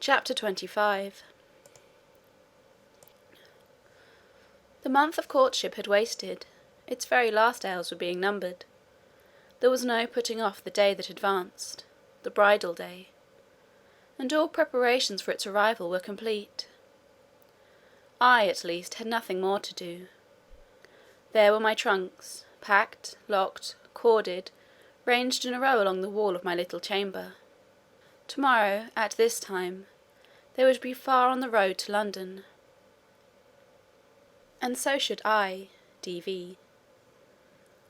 Chapter 25. The month of courtship had wasted. Its very last hours were being numbered. There was no putting off the day that advanced, the bridal day, and all preparations for its arrival were complete. I, at least, had nothing more to do. There were my trunks, packed, locked, corded, ranged in a row along the wall of my little chamber. Tomorrow, at this time, they would be far on the road to London, and so should I, D.V.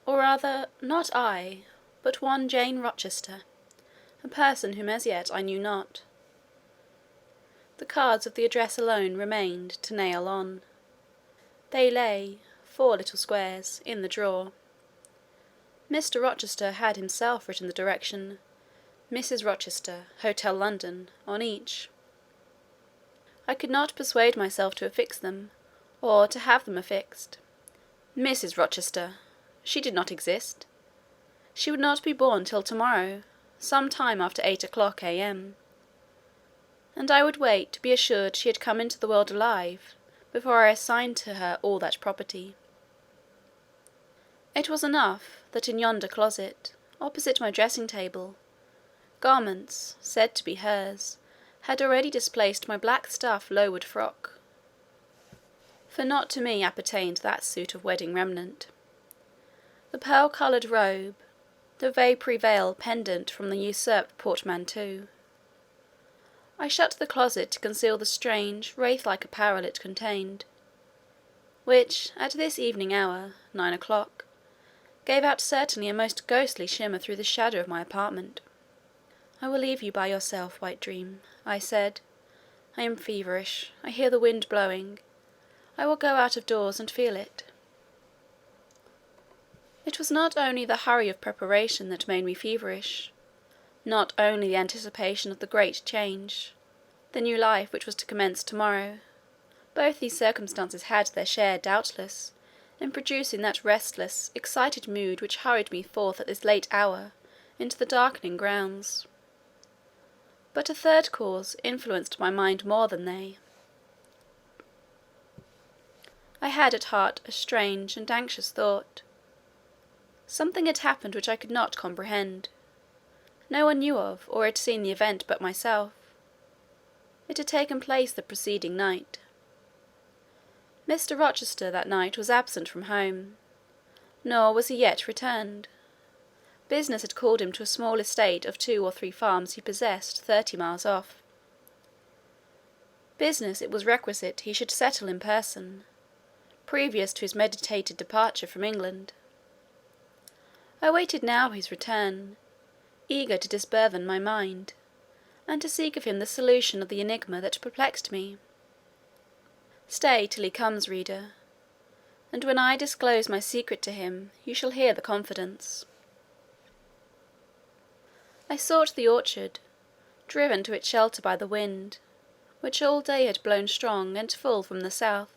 Or rather, not I, but one Jane Rochester, a person whom as yet I knew not. The cards of the address alone remained to nail on. They lay, 4 little squares, in the drawer. Mr. Rochester had himself written the direction, Mrs. Rochester, Hotel London, on each. I could not persuade myself to affix them, or to have them affixed. Mrs. Rochester! She did not exist. She would not be born till tomorrow, some time after 8 o'clock a.m. And I would wait to be assured she had come into the world alive, before I assigned to her all that property. It was enough that in yonder closet, opposite my dressing-table, garments, said to be hers, had already displaced my black stuff low-wood frock, for not to me appertained that suit of wedding remnant. The pearl-coloured robe, the vapoury veil pendant from the usurped portmanteau. I shut the closet to conceal the strange, wraith-like apparel it contained, which, at this evening hour, 9 o'clock, gave out certainly a most ghostly shimmer through the shadow of my apartment. "I will leave you by yourself, White Dream," I said. "I am feverish. I hear the wind blowing. I will go out of doors and feel it." It was not only the hurry of preparation that made me feverish, not only the anticipation of the great change, the new life which was to commence tomorrow. Both these circumstances had their share, doubtless, in producing that restless, excited mood which hurried me forth at this late hour into the darkening grounds. But a third cause influenced my mind more than they. I had at heart a strange and anxious thought. Something had happened which I could not comprehend. No one knew of, or had seen the event but myself. It had taken place the preceding night. Mr. Rochester that night was absent from home, nor was he yet returned. Business had called him to a small estate of 2 or 3 farms he possessed 30 miles off. Business it was requisite he should settle in person, previous to his meditated departure from England. I waited now his return, eager to disburthen my mind, and to seek of him the solution of the enigma that perplexed me. Stay till he comes, reader, and when I disclose my secret to him, you shall hear the confidence. I sought the orchard, driven to its shelter by the wind, which all day had blown strong and full from the south,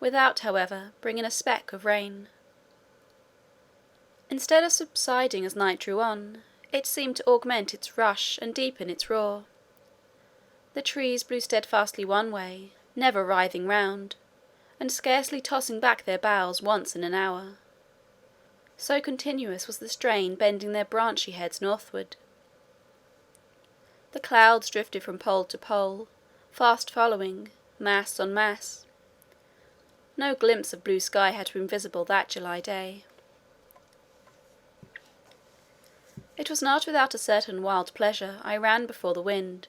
without, however, bringing a speck of rain. Instead of subsiding as night drew on, it seemed to augment its rush and deepen its roar. The trees blew steadfastly one way, never writhing round, and scarcely tossing back their boughs once in an hour. So continuous was the strain bending their branchy heads northward. The clouds drifted from pole to pole, fast following, mass on mass. No glimpse of blue sky had been visible that July day. It was not without a certain wild pleasure I ran before the wind,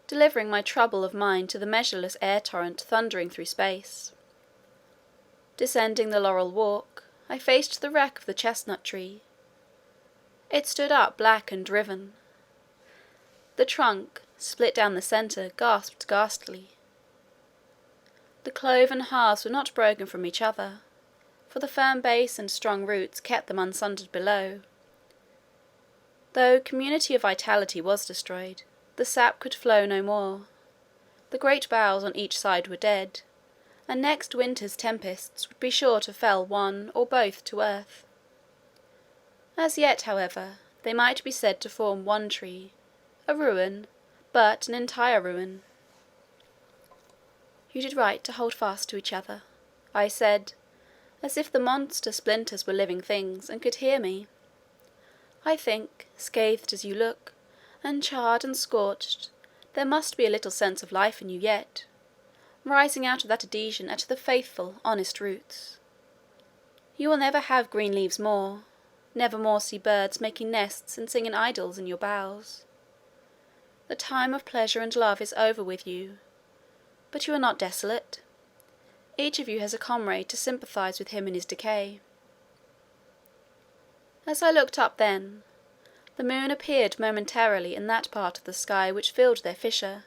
delivering my trouble of mind to the measureless air-torrent thundering through space. Descending the laurel walk, I faced the wreck of the chestnut tree. It stood up black and riven. The trunk, split down the centre, gasped ghastly. The cloven halves were not broken from each other, for the firm base and strong roots kept them unsundered below. Though community of vitality was destroyed, the sap could flow no more. The great boughs on each side were dead, and next winter's tempests would be sure to fell one or both to earth. As yet, however, they might be said to form one tree, a ruin, but an entire ruin. "You did right to hold fast to each other," I said, as if the monster splinters were living things, and could hear me. "I think, scathed as you look, and charred and scorched, there must be a little sense of life in you yet, rising out of that adhesion at the faithful, honest roots. You will never have green leaves more, never more see birds making nests and singing idyls in your boughs. The time of pleasure and love is over with you, but you are not desolate. Each of you has a comrade to sympathize with him in his decay." As I looked up then, the moon appeared momentarily in that part of the sky which filled their fissure.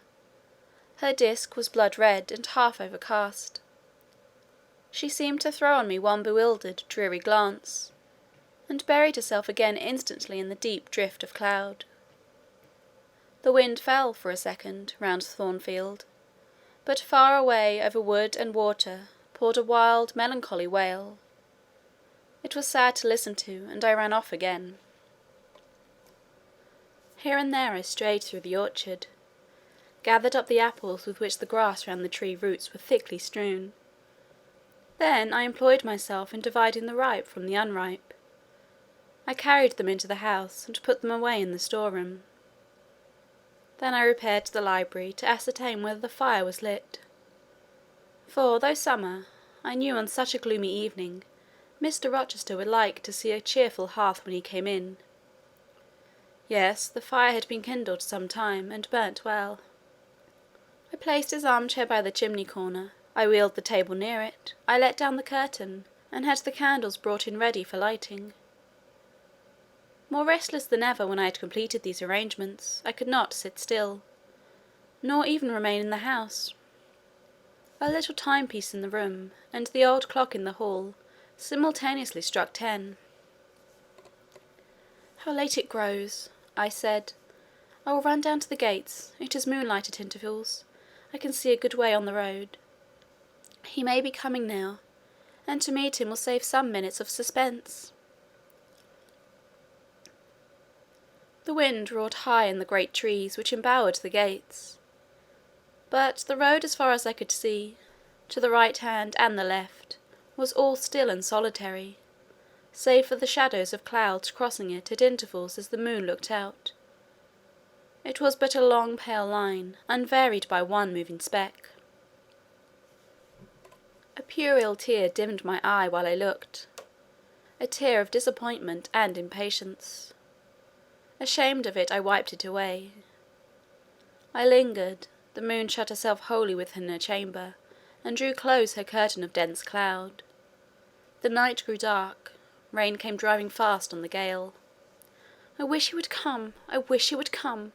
Her disk was blood-red and half overcast. She seemed to throw on me one bewildered, dreary glance, and buried herself again instantly in the deep drift of cloud. The wind fell for a second round Thornfield, but far away over wood and water poured a wild melancholy wail. It was sad to listen to, and I ran off again. Here and there I strayed through the orchard, gathered up the apples with which the grass round the tree roots were thickly strewn. Then I employed myself in dividing the ripe from the unripe. I carried them into the house, and put them away in the store-room. Then I repaired to the library to ascertain whether the fire was lit; for, though summer, I knew on such a gloomy evening Mr. Rochester would like to see a cheerful hearth when he came in. Yes, the fire had been kindled some time, and burnt well. I placed his arm-chair by the chimney-corner, I wheeled the table near it, I let down the curtain, and had the candles brought in ready for lighting. More restless than ever when I had completed these arrangements, I could not sit still, nor even remain in the house. A little timepiece in the room, and the old clock in the hall, simultaneously struck 10. "How late it grows," I said. "I will run down to the gates. It is moonlight at intervals. I can see a good way on the road. He may be coming now, and to meet him will save some minutes of suspense." The wind roared high in the great trees which embowered the gates, but the road as far as I could see, to the right hand and the left, was all still and solitary, save for the shadows of clouds crossing it at intervals as the moon looked out. It was but a long pale line, unvaried by one moving speck. A puerile tear dimmed my eye while I looked, a tear of disappointment and impatience. Ashamed of it, I wiped it away. I lingered. The moon shut herself wholly within her chamber, and drew close her curtain of dense cloud. The night grew dark. Rain came driving fast on the gale. "I wish he would come! I wish he would come!"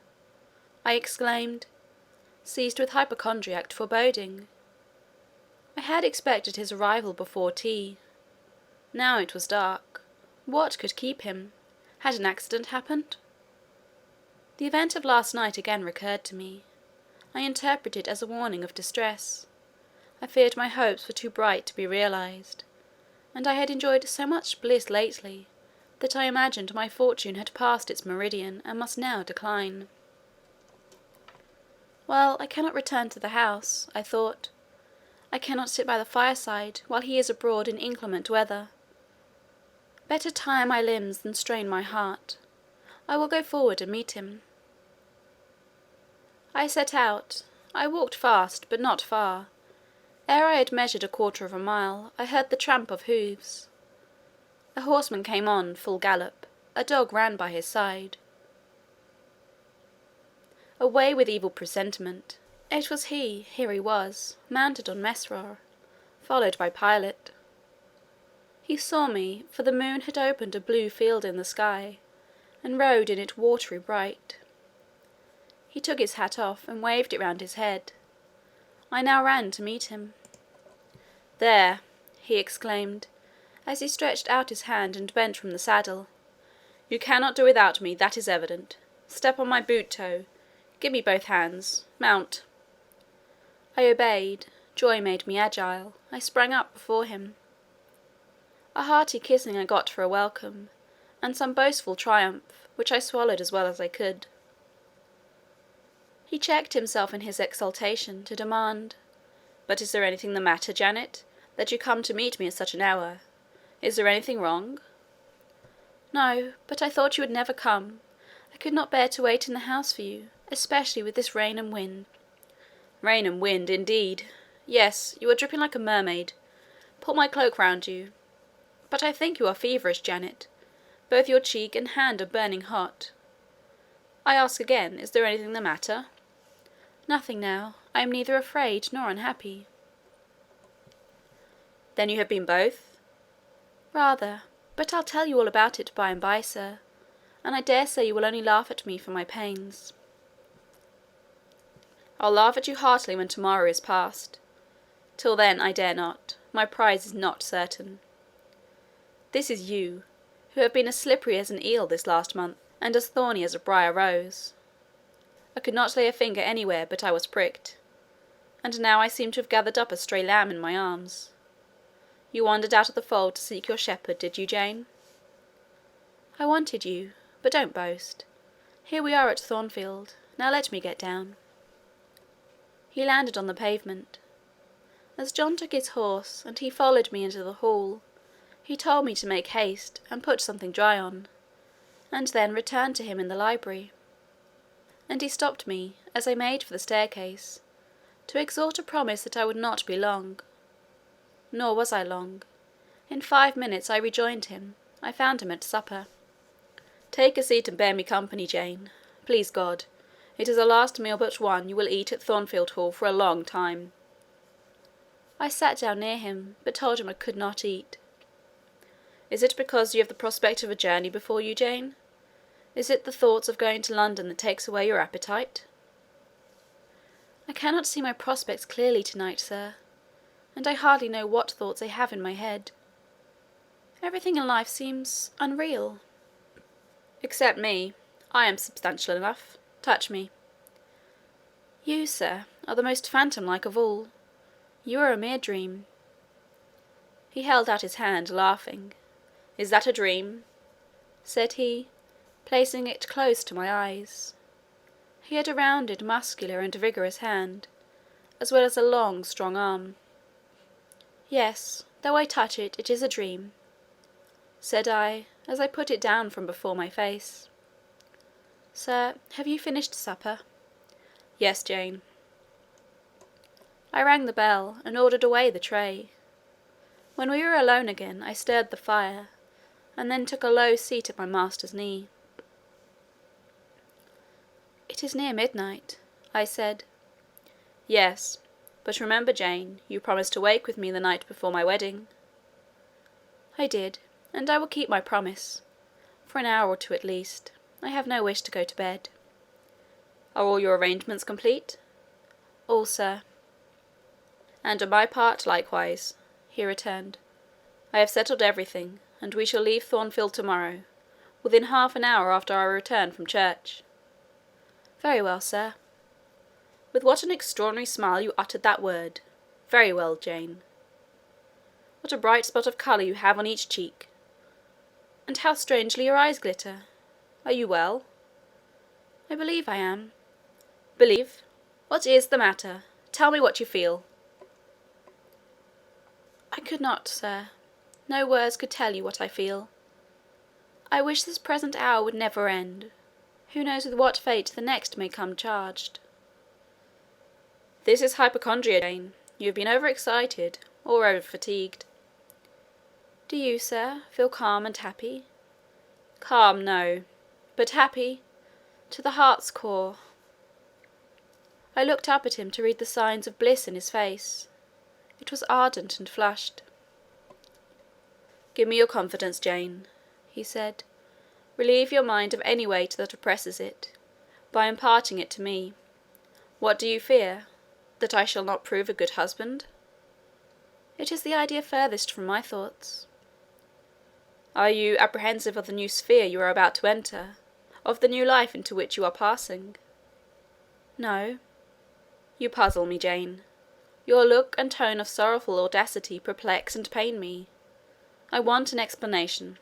I exclaimed, seized with hypochondriac foreboding. I had expected his arrival before tea. Now it was dark. What could keep him? Had an accident happened? The event of last night again recurred to me. I interpreted it as a warning of distress. I feared my hopes were too bright to be realized, and I had enjoyed so much bliss lately, that I imagined my fortune had passed its meridian, and must now decline. "Well, I cannot return to the house," I thought. "I cannot sit by the fireside, while he is abroad in inclement weather. Better tire my limbs than strain my heart. I will go forward and meet him." I set out. I walked fast, but not far. Ere I had measured a quarter of a mile, I heard the tramp of hoofs. A horseman came on, full gallop. A dog ran by his side. Away with evil presentiment! It was he, here he was, mounted on Mesrour, followed by Pilot. He saw me, for the moon had opened a blue field in the sky, and rode in it watery bright. He took his hat off, and waved it round his head. I now ran to meet him. "There!" he exclaimed, as he stretched out his hand and bent from the saddle. "You cannot do without me, that is evident. Step on my boot toe. Give me both hands. Mount." I obeyed. Joy made me agile. I sprang up before him. A hearty kissing I got for a welcome, and some boastful triumph, which I swallowed as well as I could. He checked himself in his exultation to demand, "But is there anything the matter, Janet, that you come to meet me at such an hour? Is there anything wrong?" "No, but I thought you would never come. I could not bear to wait in the house for you, especially with this rain and wind." "Rain and wind, indeed! Yes, you are dripping like a mermaid. Pull my cloak round you. But I think you are feverish, Janet. Both your cheek and hand are burning hot. I ask again, is there anything the matter?" "Nothing now. I am neither afraid nor unhappy." "Then you have been both?" "Rather. But I'll tell you all about it by and by, sir, and I dare say you will only laugh at me for my pains." "I'll laugh at you heartily when to-morrow is past. Till then I dare not. My prize is not certain. This is you, who have been as slippery as an eel this last month, and as thorny as a briar rose. I could not lay a finger anywhere but I was pricked, and now I seem to have gathered up a stray lamb in my arms. You wandered out of the fold to seek your shepherd, did you, Jane?" "I wanted you, but don't boast. Here we are at Thornfield. Now let me get down." He landed on the pavement. As John took his horse, and he followed me into the hall, he told me to make haste and put something dry on, and then return to him in the library. And he stopped me, as I made for the staircase, to extort a promise that I would not be long. Nor was I long. In 5 minutes I rejoined him. I found him at supper. "Take a seat and bear me company, Jane. Please God, it is the last meal but one you will eat at Thornfield Hall for a long time." I sat down near him, but told him I could not eat. "Is it because you have the prospect of a journey before you, Jane? Is it the thoughts of going to London that takes away your appetite?" "I cannot see my prospects clearly to-night, sir, and I hardly know what thoughts I have in my head. Everything in life seems unreal." "Except me. I am substantial enough. Touch me." "You, sir, are the most phantom-like of all. You are a mere dream." He held out his hand, laughing. "Is that a dream?" said he, placing it close to my eyes. He had a rounded, muscular, and vigorous hand, as well as a long, strong arm. "Yes, though I touch it, it is a dream," said I, as I put it down from before my face. "Sir, have you finished supper?" "Yes, Jane." I rang the bell, and ordered away the tray. When we were alone again, I stirred the fire, and then took a low seat at my master's knee. "It is near midnight," I said. "Yes, but remember, Jane, you promised to wake with me the night before my wedding." "I did, and I will keep my promise, for an hour or two at least. I have no wish to go to bed." "Are all your arrangements complete?" "All, sir." "And on my part likewise," he returned. "I have settled everything, and we shall leave Thornfield to-morrow, within half an hour after our return from church." "Very well, sir." With what an extraordinary smile you uttered that word! Very well, Jane. What a bright spot of colour you have on each cheek! And how strangely your eyes glitter! Are you well?" "I believe I am." "Believe? What is the matter? Tell me what you feel." "I could not, sir. No words could tell you what I feel. I wish this present hour would never end. Who knows with what fate the next may come charged?" "This is hypochondria, Jane. You have been over-excited, or over-fatigued." "Do you, sir, feel calm and happy?" "Calm, no. But happy, to the heart's core." I looked up at him to read the signs of bliss in his face. It was ardent and flushed. "Give me your confidence, Jane," he said. "Relieve your mind of any weight that oppresses it, by imparting it to me. What do you fear? That I shall not prove a good husband?" "It is the idea furthest from my thoughts." "Are you apprehensive of the new sphere you are about to enter, of the new life into which you are passing?" "No." "You puzzle me, Jane. Your look and tone of sorrowful audacity perplex and pain me. I want an explanation."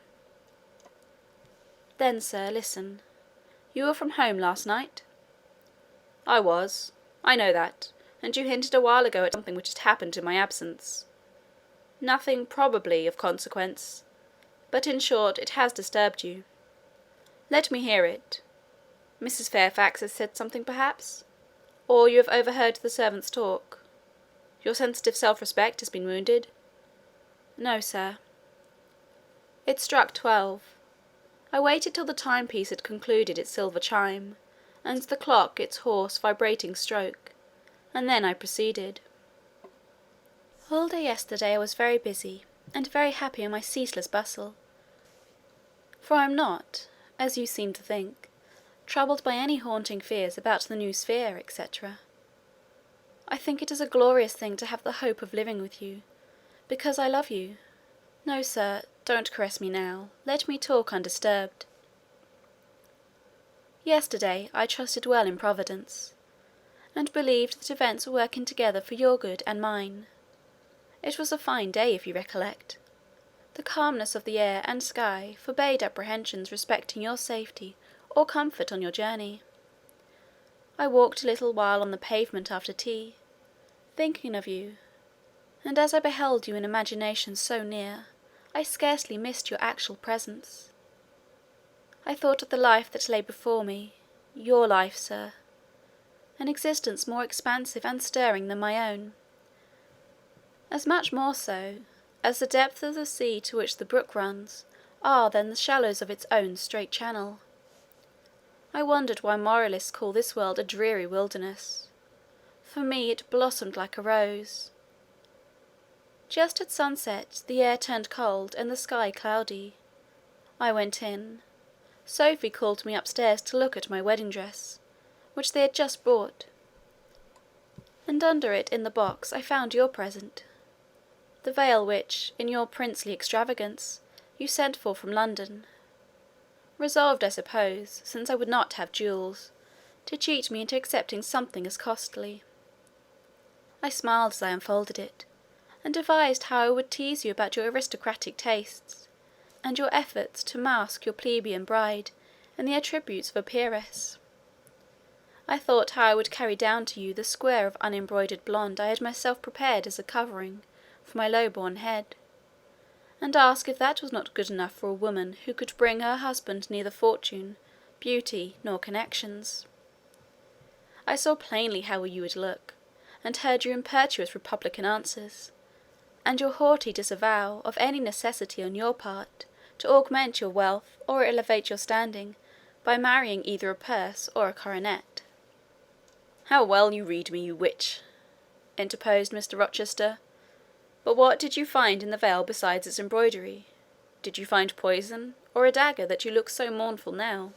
"Then, sir, listen. You were from home last night?" "I was. I know that, and you hinted a while ago at something which had happened in my absence. Nothing, probably, of consequence, but in short it has disturbed you. Let me hear it. Mrs. Fairfax has said something, perhaps? Or you have overheard the servants talk? Your sensitive self-respect has been wounded?" "No, sir." It struck 12. I waited till the timepiece had concluded its silver chime, and the clock its hoarse vibrating stroke, and then I proceeded. "All day yesterday I was very busy, and very happy in my ceaseless bustle, for I am not, as you seem to think, troubled by any haunting fears about the new sphere, etc. I think it is a glorious thing to have the hope of living with you, because I love you. No, sir, don't caress me now. Let me talk undisturbed. Yesterday I trusted well in Providence, and believed that events were working together for your good and mine. It was a fine day, if you recollect. The calmness of the air and sky forbade apprehensions respecting your safety or comfort on your journey. I walked a little while on the pavement after tea, thinking of you, and as I beheld you in imagination so near, I scarcely missed your actual presence. I thought of the life that lay before me, your life, sir, an existence more expansive and stirring than my own, as much more so, as the depths of the sea to which the brook runs are than the shallows of its own straight channel. I wondered why moralists call this world a dreary wilderness. For me it blossomed like a rose. Just at sunset the air turned cold and the sky cloudy. I went in. Sophie called me upstairs to look at my wedding dress, which they had just brought, and under it in the box I found your present, the veil which, in your princely extravagance, you sent for from London, resolved, I suppose, since I would not have jewels, to cheat me into accepting something as costly. I smiled as I unfolded it, and devised how I would tease you about your aristocratic tastes, and your efforts to mask your plebeian bride in the attributes of a peeress. I thought how I would carry down to you the square of unembroidered blonde I had myself prepared as a covering for my low-born head, and ask if that was not good enough for a woman who could bring her husband neither fortune, beauty, nor connections. I saw plainly how you would look, and heard your impetuous republican answers, and your haughty disavowal of any necessity on your part to augment your wealth or elevate your standing by marrying either a purse or a coronet. "How well you read me, you witch!" interposed Mr. Rochester. "But what did you find in the veil besides its embroidery? Did you find poison, or a dagger, that you look so mournful now?"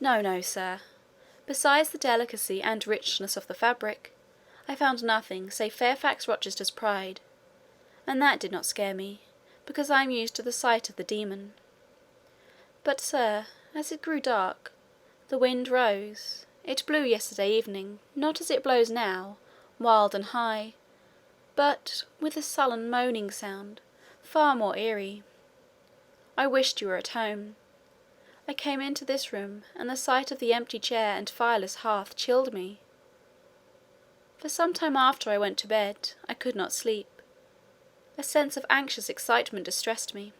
"No, no, sir. Besides the delicacy and richness of the fabric, I found nothing save Fairfax Rochester's pride, and that did not scare me, because I am used to the sight of the demon. But, sir, as it grew dark, the wind rose. It blew yesterday evening, not as it blows now, wild and high, but with a sullen moaning sound, far more eerie. I wished you were at home. I came into this room, and the sight of the empty chair and fireless hearth chilled me. For some time after I went to bed, I could not sleep. A sense of anxious excitement distressed me.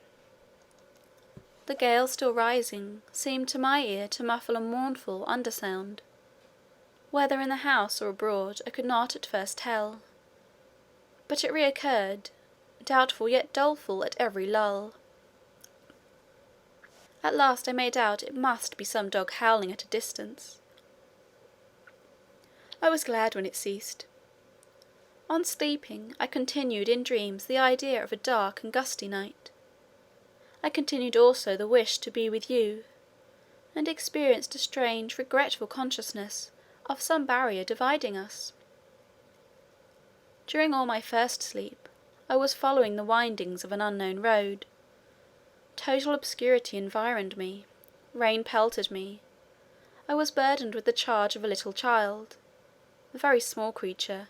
The gale still rising seemed to my ear to muffle a mournful undersound. Whether in the house or abroad I could not at first tell, but it reoccurred, doubtful yet doleful at every lull. At last I made out it must be some dog howling at a distance. I was glad when it ceased. On sleeping, I continued in dreams the idea of a dark and gusty night. I continued also the wish to be with you, and experienced a strange regretful consciousness of some barrier dividing us. During all my first sleep, I was following the windings of an unknown road. Total obscurity environed me, rain pelted me. I was burdened with the charge of a little child, a very small creature,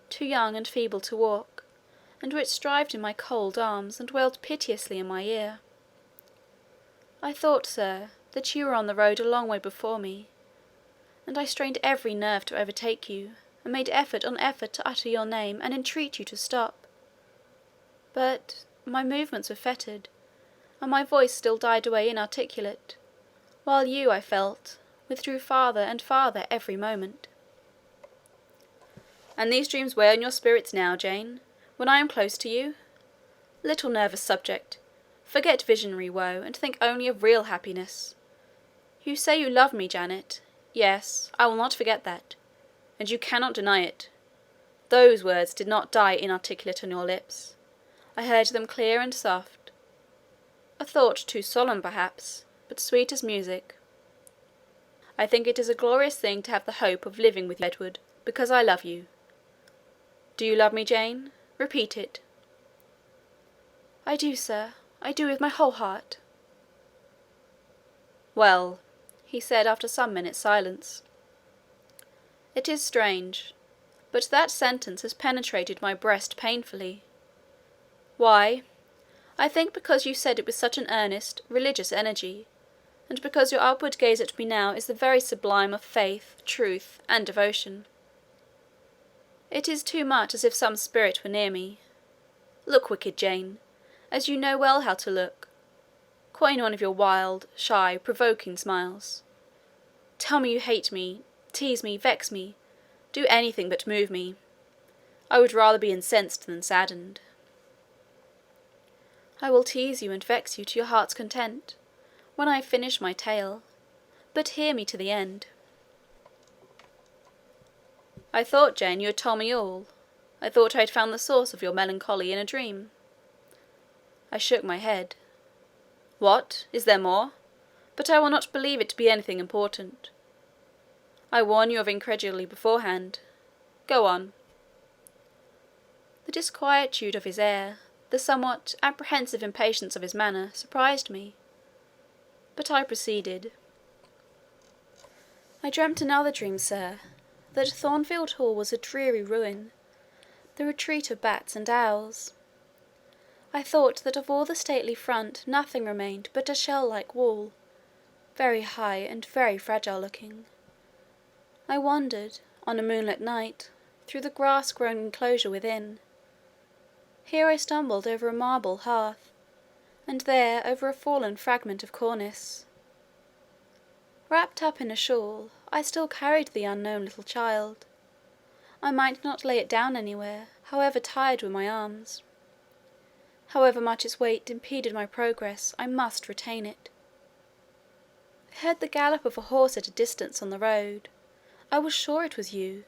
too young and feeble to walk, and which strived in my cold arms and wailed piteously in my ear. I thought, sir, that you were on the road a long way before me, and I strained every nerve to overtake you, and made effort on effort to utter your name and entreat you to stop. But my movements were fettered, and my voice still died away inarticulate, while you, I felt, withdrew farther and farther every moment. And these dreams weigh on your spirits now, Jane, when I am close to you? Little nervous subject, forget visionary woe, and think only of real happiness. You say you love me, Janet. Yes, I will not forget that, and you cannot deny it. Those words did not die inarticulate on your lips. I heard them clear and soft. A thought too solemn, perhaps, but sweet as music. I think it is a glorious thing to have the hope of living with you, Edward, because I love you. Do you love me, Jane? Repeat it. I do, sir. I do with my whole heart. Well, he said after some minutes' silence, it is strange, but that sentence has penetrated my breast painfully. Why? I think because you said it with such an earnest, religious energy, and because your upward gaze at me now is the very sublime of faith, truth, and devotion. It is too much as if some spirit were near me. Look, wicked Jane, as you know well how to look. Coin one of your wild, shy, provoking smiles. Tell me you hate me, tease me, vex me, do anything but move me. I would rather be incensed than saddened. I will tease you and vex you to your heart's content, when I have finished my tale, but hear me to the end. I thought, Jane, you had told me all. I thought I had found the source of your melancholy in a dream. I shook my head. What? Is there more? But I will not believe it to be anything important. I warn you of incredulity beforehand. Go on. The disquietude of his air, the somewhat apprehensive impatience of his manner, surprised me. But I proceeded. I dreamt another dream, sir, that Thornfield Hall was a dreary ruin, the retreat of bats and owls. I thought that of all the stately front nothing remained but a shell-like wall, very high and very fragile-looking. I wandered, on a moonlit night, through the grass-grown enclosure within. Here I stumbled over a marble hearth, and there over a fallen fragment of cornice. Wrapped up in a shawl, I still carried the unknown little child. I might not lay it down anywhere, however tired were my arms. However much its weight impeded my progress, I must retain it. I heard the gallop of a horse at a distance on the road. I was sure it was you,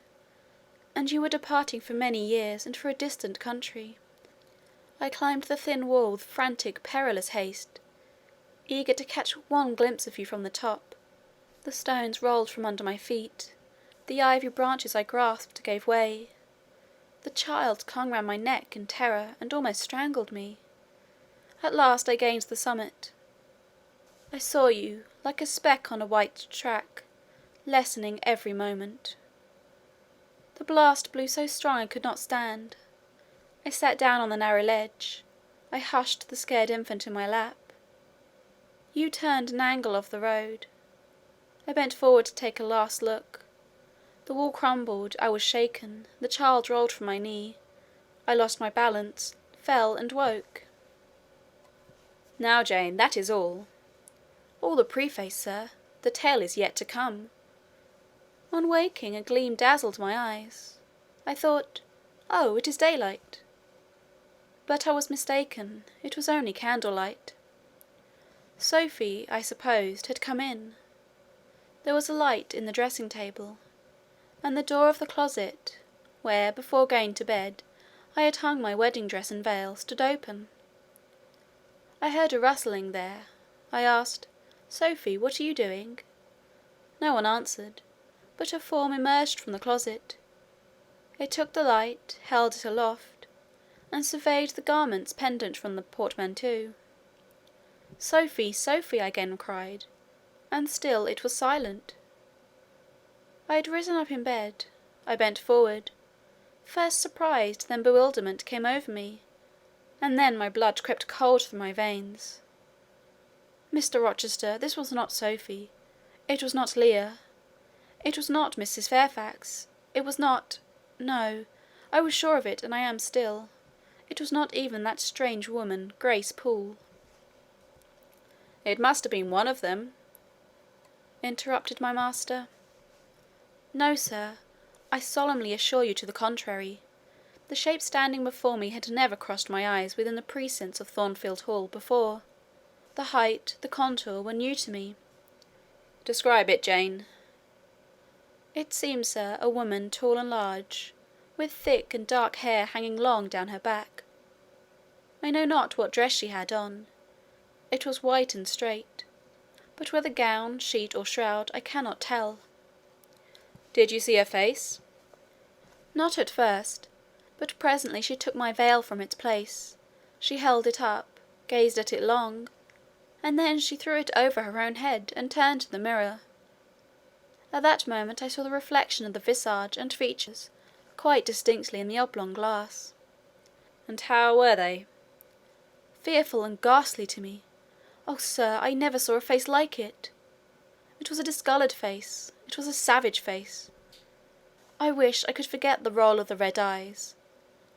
and you were departing for many years and for a distant country. I climbed the thin wall with frantic, perilous haste, eager to catch one glimpse of you from the top. The stones rolled from under my feet, the ivy branches I grasped gave way. The child clung round my neck in terror, and almost strangled me. At last I gained the summit. I saw you, like a speck on a white track, lessening every moment. The blast blew so strong I could not stand. I sat down on the narrow ledge. I hushed the scared infant in my lap. You turned an angle of the road. I bent forward to take a last look. The wall crumbled, I was shaken, the child rolled from my knee. I lost my balance, fell, and woke. Now, Jane, that is all. All the preface, sir. The tale is yet to come. On waking, a gleam dazzled my eyes. I thought, oh, it is daylight. But I was mistaken. It was only candlelight. Sophie, I supposed, had come in. There was a light in the dressing-table, and the door of the closet, where, before going to bed, I had hung my wedding dress and veil, stood open. I heard a rustling there. I asked, Sophie, what are you doing? No one answered, but a form emerged from the closet. It took the light, held it aloft, and surveyed the garments pendant from the portmanteau. Sophie, Sophie, I again cried, and still it was silent. I had risen up in bed. I bent forward. First surprise, then bewilderment came over me, and then my blood crept cold through my veins. Mr. Rochester, this was not Sophie. It was not Leah. It was not Mrs. Fairfax. It was not— no, I was sure of it, and I am still. It was not even that strange woman, Grace Poole." "It must have been one of them," interrupted my master. "No, sir, I solemnly assure you to the contrary. The shape standing before me had never crossed my eyes within the precincts of Thornfield Hall before. The height, the contour, were new to me." "Describe it, Jane." "It seemed, sir, a woman tall and large, with thick and dark hair hanging long down her back. I know not what dress she had on. It was white and straight, but whether gown, sheet, or shroud, I cannot tell." "Did you see her face?" "Not at first, but presently she took my veil from its place. She held it up, gazed at it long, and then she threw it over her own head, and turned to the mirror. At that moment I saw the reflection of the visage and features quite distinctly in the oblong glass." "And how were they?" "Fearful and ghastly to me. Oh, sir, I never saw a face like it. It was a discoloured face. It was a savage face. I wish I could forget the roll of the red eyes,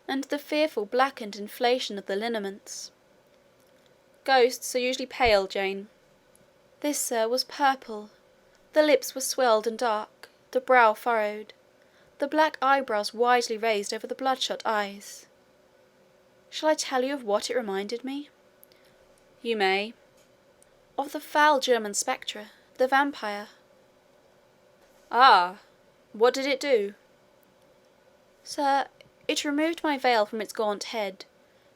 and the fearful blackened inflation of the lineaments." "Ghosts are usually pale, Jane." "This, sir, was purple. The lips were swelled and dark, the brow furrowed, the black eyebrows widely raised over the bloodshot eyes. Shall I tell you of what it reminded me?" "You may." "Of the foul German spectre, the vampire." "Ah! What did it do?" "Sir, it removed my veil from its gaunt head,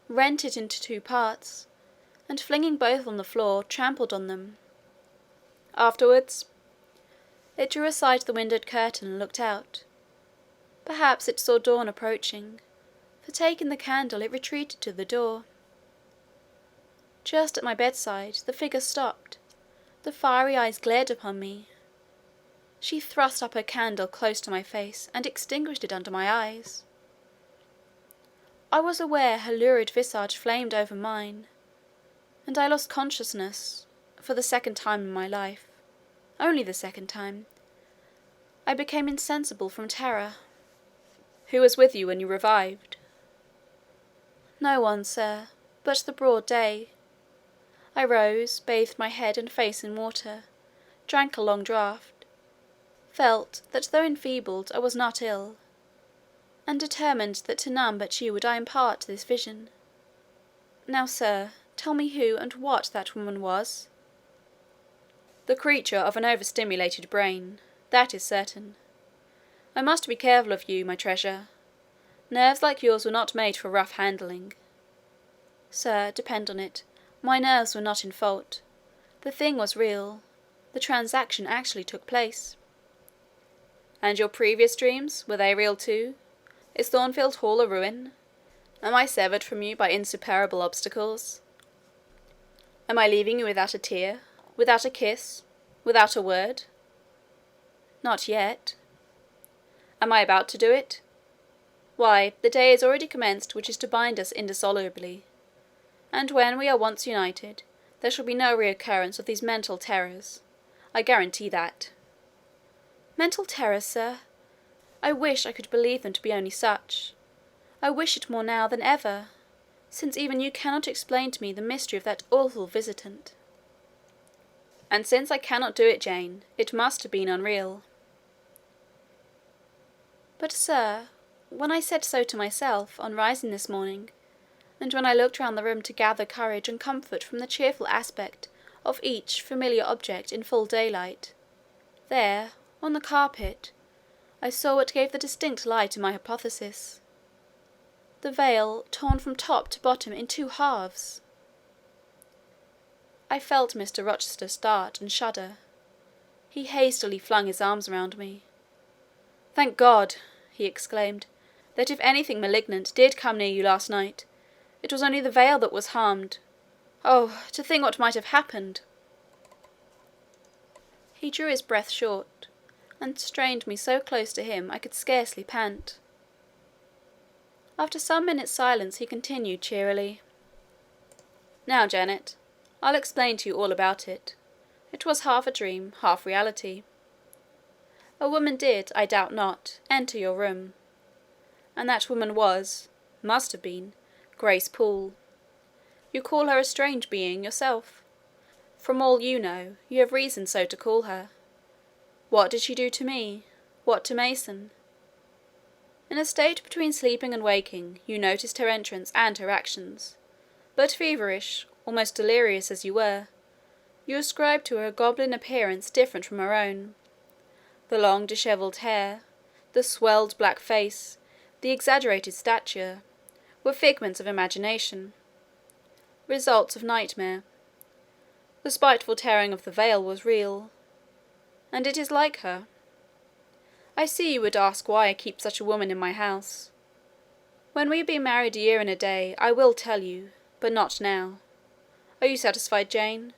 rent it into two parts, and flinging both on the floor, trampled on them." "Afterwards?" "It drew aside the windowed curtain and looked out. Perhaps it saw dawn approaching, for taking the candle it retreated to the door. Just at my bedside the figure stopped, the fiery eyes glared upon me. She thrust up her candle close to my face, and extinguished it under my eyes. I was aware her lurid visage flamed over mine, and I lost consciousness for the second time in my life. Only the second time. I became insensible from terror." "Who was with you when you revived?" "No one, sir, but the broad day. I rose, bathed my head and face in water, drank a long draught, felt that though enfeebled I was not ill, and determined that to none but you would I impart this vision. Now, sir, tell me who and what that woman was." "The creature of an overstimulated brain, that is certain. I must be careful of you, my treasure. Nerves like yours were not made for rough handling." "Sir, depend on it, my nerves were not in fault. The thing was real. The transaction actually took place." "And your previous dreams, were they real too? Is Thornfield Hall a ruin? Am I severed from you by insuperable obstacles? Am I leaving you without a tear, without a kiss, without a word?" "Not yet." "Am I about to do it? Why, the day is already commenced which is to bind us indissolubly, and when we are once united, there shall be no recurrence of these mental terrors. I guarantee that." "Mental terrors, sir! I wish I could believe them to be only such. I wish it more now than ever, since even you cannot explain to me the mystery of that awful visitant." "And since I cannot do it, Jane, it must have been unreal." "But, sir, when I said so to myself, on rising this morning, and when I looked round the room to gather courage and comfort from the cheerful aspect of each familiar object in full daylight, there, on the carpet, I saw what gave the distinct lie to my hypothesis. The veil torn from top to bottom in two halves." I felt Mr. Rochester start and shudder. He hastily flung his arms round me. "Thank God," he exclaimed, "that if anything malignant did come near you last night, it was only the veil that was harmed. Oh, to think what might have happened!" He drew his breath short, and strained me so close to him I could scarcely pant. After some minutes' silence he continued cheerily— "Now, Janet, I'll explain to you all about it. It was half a dream, half reality. A woman did, I doubt not, enter your room, and that woman must have been, Grace Poole. You call her a strange being yourself. From all you know, you have reason so to call her. What did she do to me? What to Mason? In a state between sleeping and waking, you noticed her entrance and her actions, but feverish, almost delirious as you were, you ascribed to her a goblin appearance different from her own. The long dishevelled hair, the swelled black face, the exaggerated stature, were figments of imagination, results of nightmare. The spiteful tearing of the veil was real, and it is like her. I see you would ask why I keep such a woman in my house. When we have been married a year and a day, I will tell you, but not now. Are you satisfied, Jane?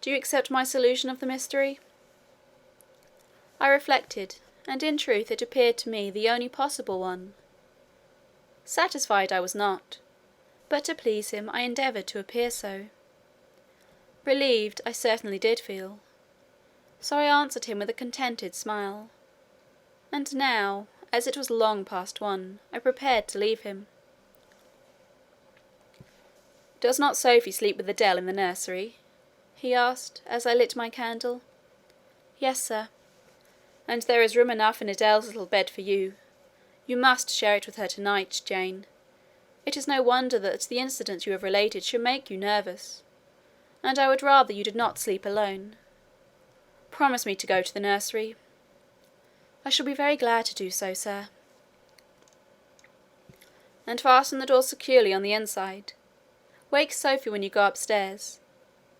Do you accept my solution of the mystery?" I reflected, and in truth it appeared to me the only possible one. Satisfied I was not, but to please him I endeavoured to appear so. Relieved I certainly did feel, so I answered him with a contented smile. And now, as it was long past 1, I prepared to leave him. "Does not Sophie sleep with Adèle in the nursery?" he asked, as I lit my candle. "Yes, sir." "And there is room enough in Adèle's little bed for you. You must share it with her to-night, Jane. It is no wonder that the incident you have related should make you nervous, and I would rather you did not sleep alone. Promise me to go to the nursery." "I shall be very glad to do so, sir." "And fasten the door securely on the inside. Wake Sophie when you go upstairs,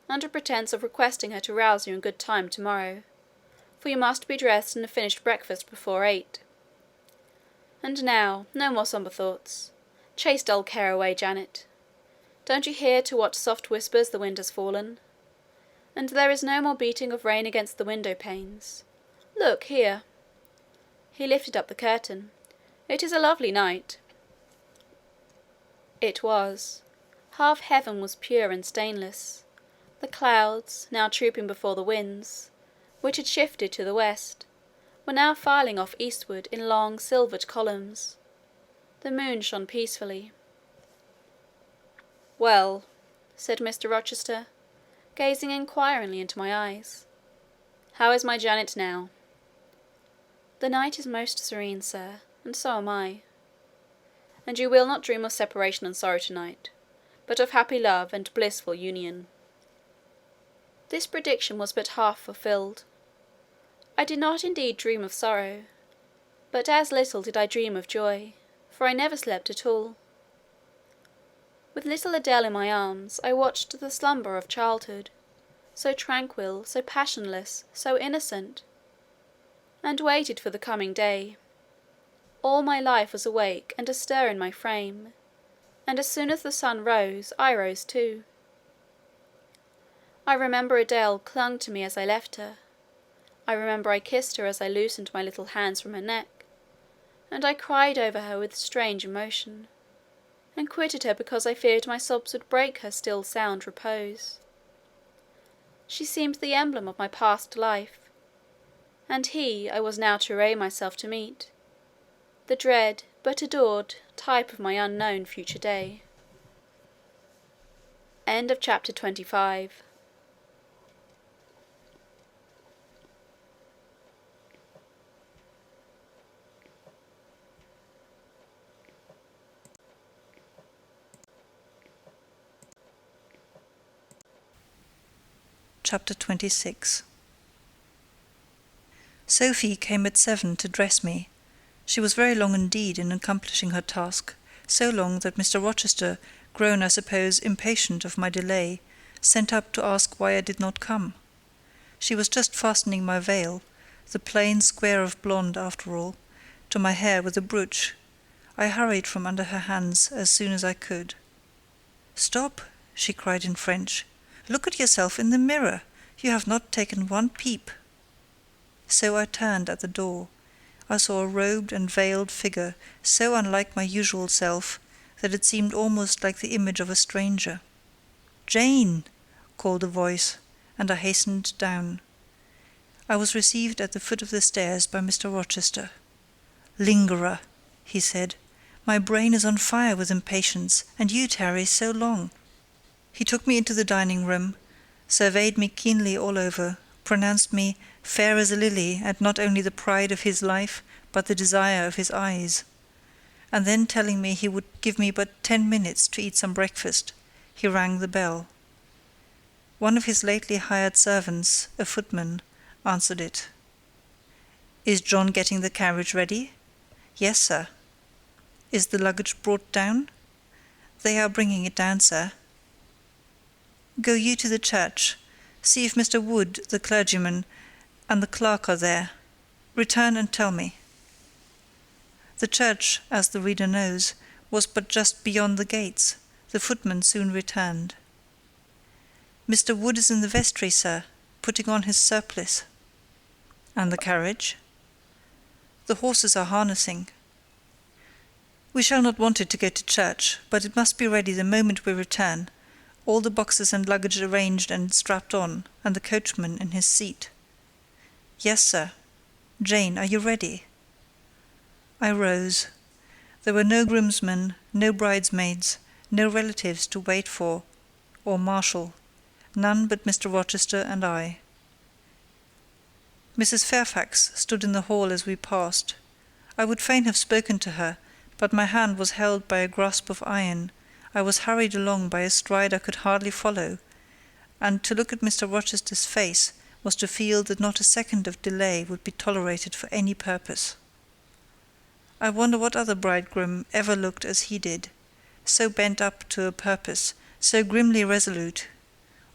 under pretence of requesting her to rouse you in good time to-morrow, for you must be dressed and have finished breakfast before 8. And now, no more sombre thoughts. Chase dull care away, Janet. Don't you hear to what soft whispers the wind has fallen? And there is no more beating of rain against the window-panes. Look here." He lifted up the curtain. "It is a lovely night." It was. Half heaven was pure and stainless. The clouds, now trooping before the winds, which had shifted to the west, were now filing off eastward in long silvered columns. The moon shone peacefully. "Well," said Mr. Rochester, gazing inquiringly into my eyes, "how is my Janet now?" "The night is most serene, sir, and so am I." "And you will not dream of separation and sorrow to-night, but of happy love and blissful union?" This prediction was but half fulfilled. I did not indeed dream of sorrow, but as little did I dream of joy, for I never slept at all. With little Adèle in my arms, I watched the slumber of childhood, so tranquil, so passionless, so innocent, and waited for the coming day. All my life was awake and astir in my frame, and as soon as the sun rose, I rose too. I remember Adèle clung to me as I left her. I remember I kissed her as I loosened my little hands from her neck, and I cried over her with strange emotion, and quitted her because I feared my sobs would break her still sound repose. She seemed the emblem of my past life, and he I was now to array myself to meet, the dread but adored type of my unknown future day. End of chapter 25. Chapter 26. Sophie came at 7 to dress me. She was very long indeed in accomplishing her task, so long that Mr. Rochester, grown, I suppose, impatient of my delay, sent up to ask why I did not come. She was just fastening my veil, the plain square of blonde after all, to my hair with a brooch. I hurried from under her hands as soon as I could. "Stop!" she cried in French. "Look at yourself in the mirror. You have not taken one peep." So I turned at the door. I saw a robed and veiled figure so unlike my usual self that it seemed almost like the image of a stranger. "Jane!" called a voice, and I hastened down. I was received at the foot of the stairs by Mr. Rochester. "Lingerer," he said, "my brain is on fire with impatience, and you tarry so long." He took me into the dining-room, surveyed me keenly all over, pronounced me fair as a lily, and not only the pride of his life, but the desire of his eyes, and then telling me he would give me but 10 minutes to eat some breakfast, he rang the bell. One of his lately hired servants, a footman, answered it. "Is John getting the carriage ready?" "Yes, sir." "Is the luggage brought down?" "They are bringing it down, sir." "Go you to the church. See if Mr. Wood, the clergyman, and the clerk are there. Return and tell me." The church, as the reader knows, was but just beyond the gates. The footman soon returned. "Mr. Wood is in the vestry, sir, putting on his surplice." "And the carriage?" "The horses are harnessing." "We shall not want it to go to church, but it must be ready the moment we return, all the boxes and luggage arranged and strapped on, and the coachman in his seat." "Yes, sir. Jane, are you ready?" I rose. There were no groomsmen, no bridesmaids, no relatives to wait for or marshal, none but Mr. Rochester and I. Mrs. Fairfax stood in the hall as we passed. I would fain have spoken to her, but my hand was held by a grasp of iron. I was hurried along by a stride I could hardly follow, and to look at Mr. Rochester's face was to feel that not a second of delay would be tolerated for any purpose. I wonder what other bridegroom ever looked as he did, so bent up to a purpose, so grimly resolute,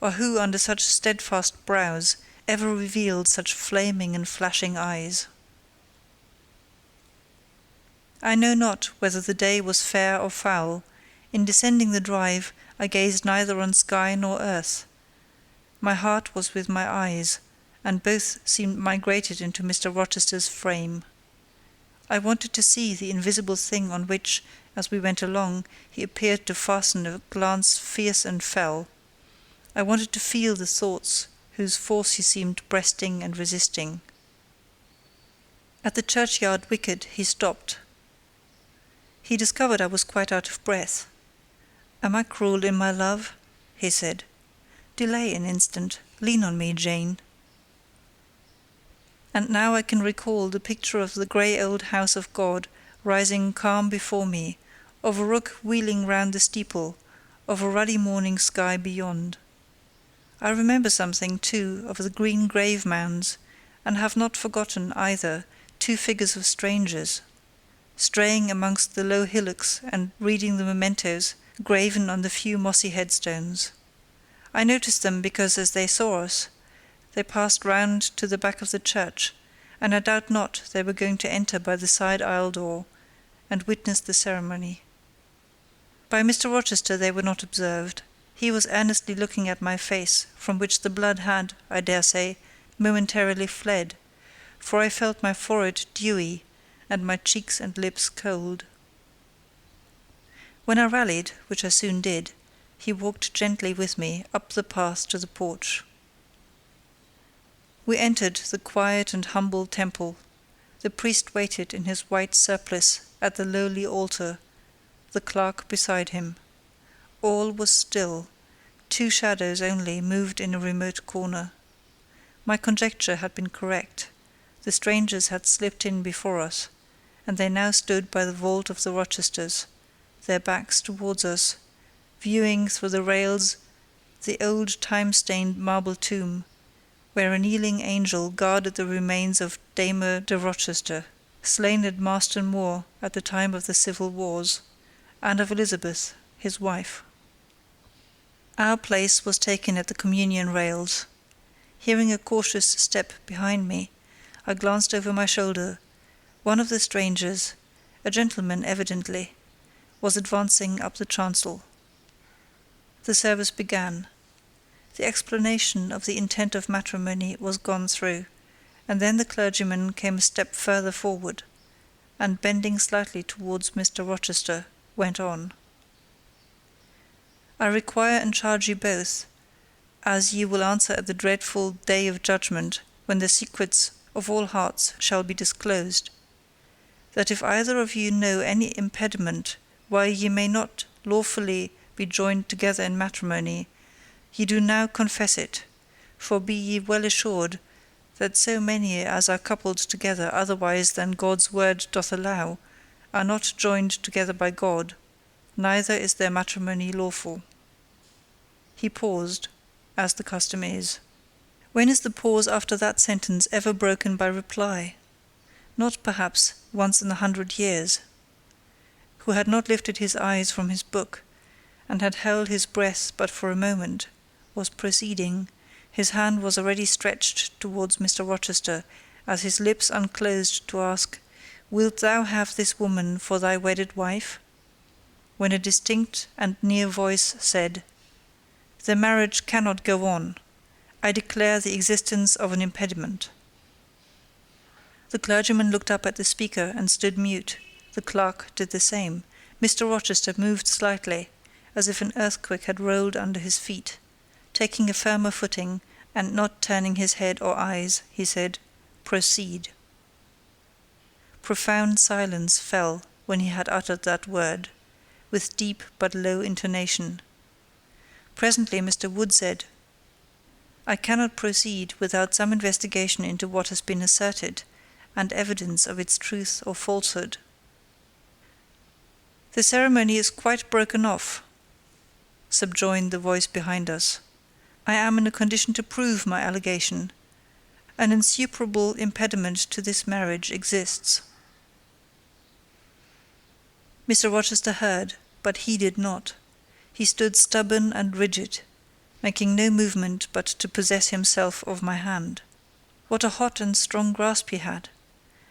or who under such steadfast brows ever revealed such flaming and flashing eyes. I know not whether the day was fair or foul. In descending the drive, I gazed neither on sky nor earth. My heart was with my eyes, and both seemed migrated into Mr. Rochester's frame. I wanted to see the invisible thing on which, as we went along, he appeared to fasten a glance fierce and fell. I wanted to feel the thoughts whose force he seemed breasting and resisting. At the churchyard wicket he stopped. He discovered I was quite out of breath. "Am I cruel in my love?" he said. "Delay an instant. Lean on me, Jane." And now I can recall the picture of the grey old house of God rising calm before me, of a rook wheeling round the steeple, of a ruddy morning sky beyond. I remember something, too, of the green grave mounds, and have not forgotten, either, 2 figures of strangers, straying amongst the low hillocks and reading the mementos graven on the few mossy headstones. I noticed them because, as they saw us, they passed round to the back of the church, and I doubt not they were going to enter by the side aisle door, and witness the ceremony. By Mr. Rochester they were not observed. He was earnestly looking at my face, from which the blood had, I dare say, momentarily fled, for I felt my forehead dewy, and my cheeks and lips cold. When I rallied, which I soon did, he walked gently with me up the path to the porch. We entered the quiet and humble temple. The priest waited in his white surplice at the lowly altar, the clerk beside him. All was still. 2 shadows only moved in a remote corner. My conjecture had been correct. The strangers had slipped in before us, and they now stood by the vault of the Rochesters, their backs towards us, viewing through the rails the old time-stained marble tomb, where a kneeling angel guarded the remains of Damer de Rochester, slain at Marston Moor at the time of the civil wars, and of Elizabeth, his wife. Our place was taken at the communion rails. Hearing a cautious step behind me, I glanced over my shoulder. One of the strangers, a gentleman evidently, was advancing up the chancel. The service began. The explanation of the intent of matrimony was gone through, and then the clergyman came a step further forward, and bending slightly towards Mr. Rochester, went on. "I require and charge you both, as ye will answer at the dreadful day of judgment, when the secrets of all hearts shall be disclosed, that if either of you know any impediment why ye may not lawfully be joined together in matrimony, ye do now confess it, for be ye well assured that so many as are coupled together otherwise than God's word doth allow are not joined together by God, neither is their matrimony lawful. He paused, as the custom is. When is the pause after that sentence ever broken by reply? Not perhaps once in 100 years. Who had not lifted his eyes from his book, and had held his breath but for a moment, was proceeding. His hand was already stretched towards Mr. Rochester, as his lips unclosed to ask, "Wilt thou have this woman for thy wedded wife?" when a distinct and near voice said, "The marriage cannot go on. I declare the existence of an impediment." The clergyman looked up at the speaker and stood mute. The clerk did the same. Mr. Rochester moved slightly, as if an earthquake had rolled under his feet. Taking a firmer footing, and not turning his head or eyes, he said, "Proceed." Profound silence fell when he had uttered that word, with deep but low intonation. Presently Mr. Wood said, "I cannot proceed without some investigation into what has been asserted, and evidence of its truth or falsehood." "The ceremony is quite broken off," subjoined the voice behind us. "I am in a condition to prove my allegation. An insuperable impediment to this marriage exists." Mr. Rochester heard, but heeded not. He stood stubborn and rigid, making no movement but to possess himself of my hand. What a hot and strong grasp he had!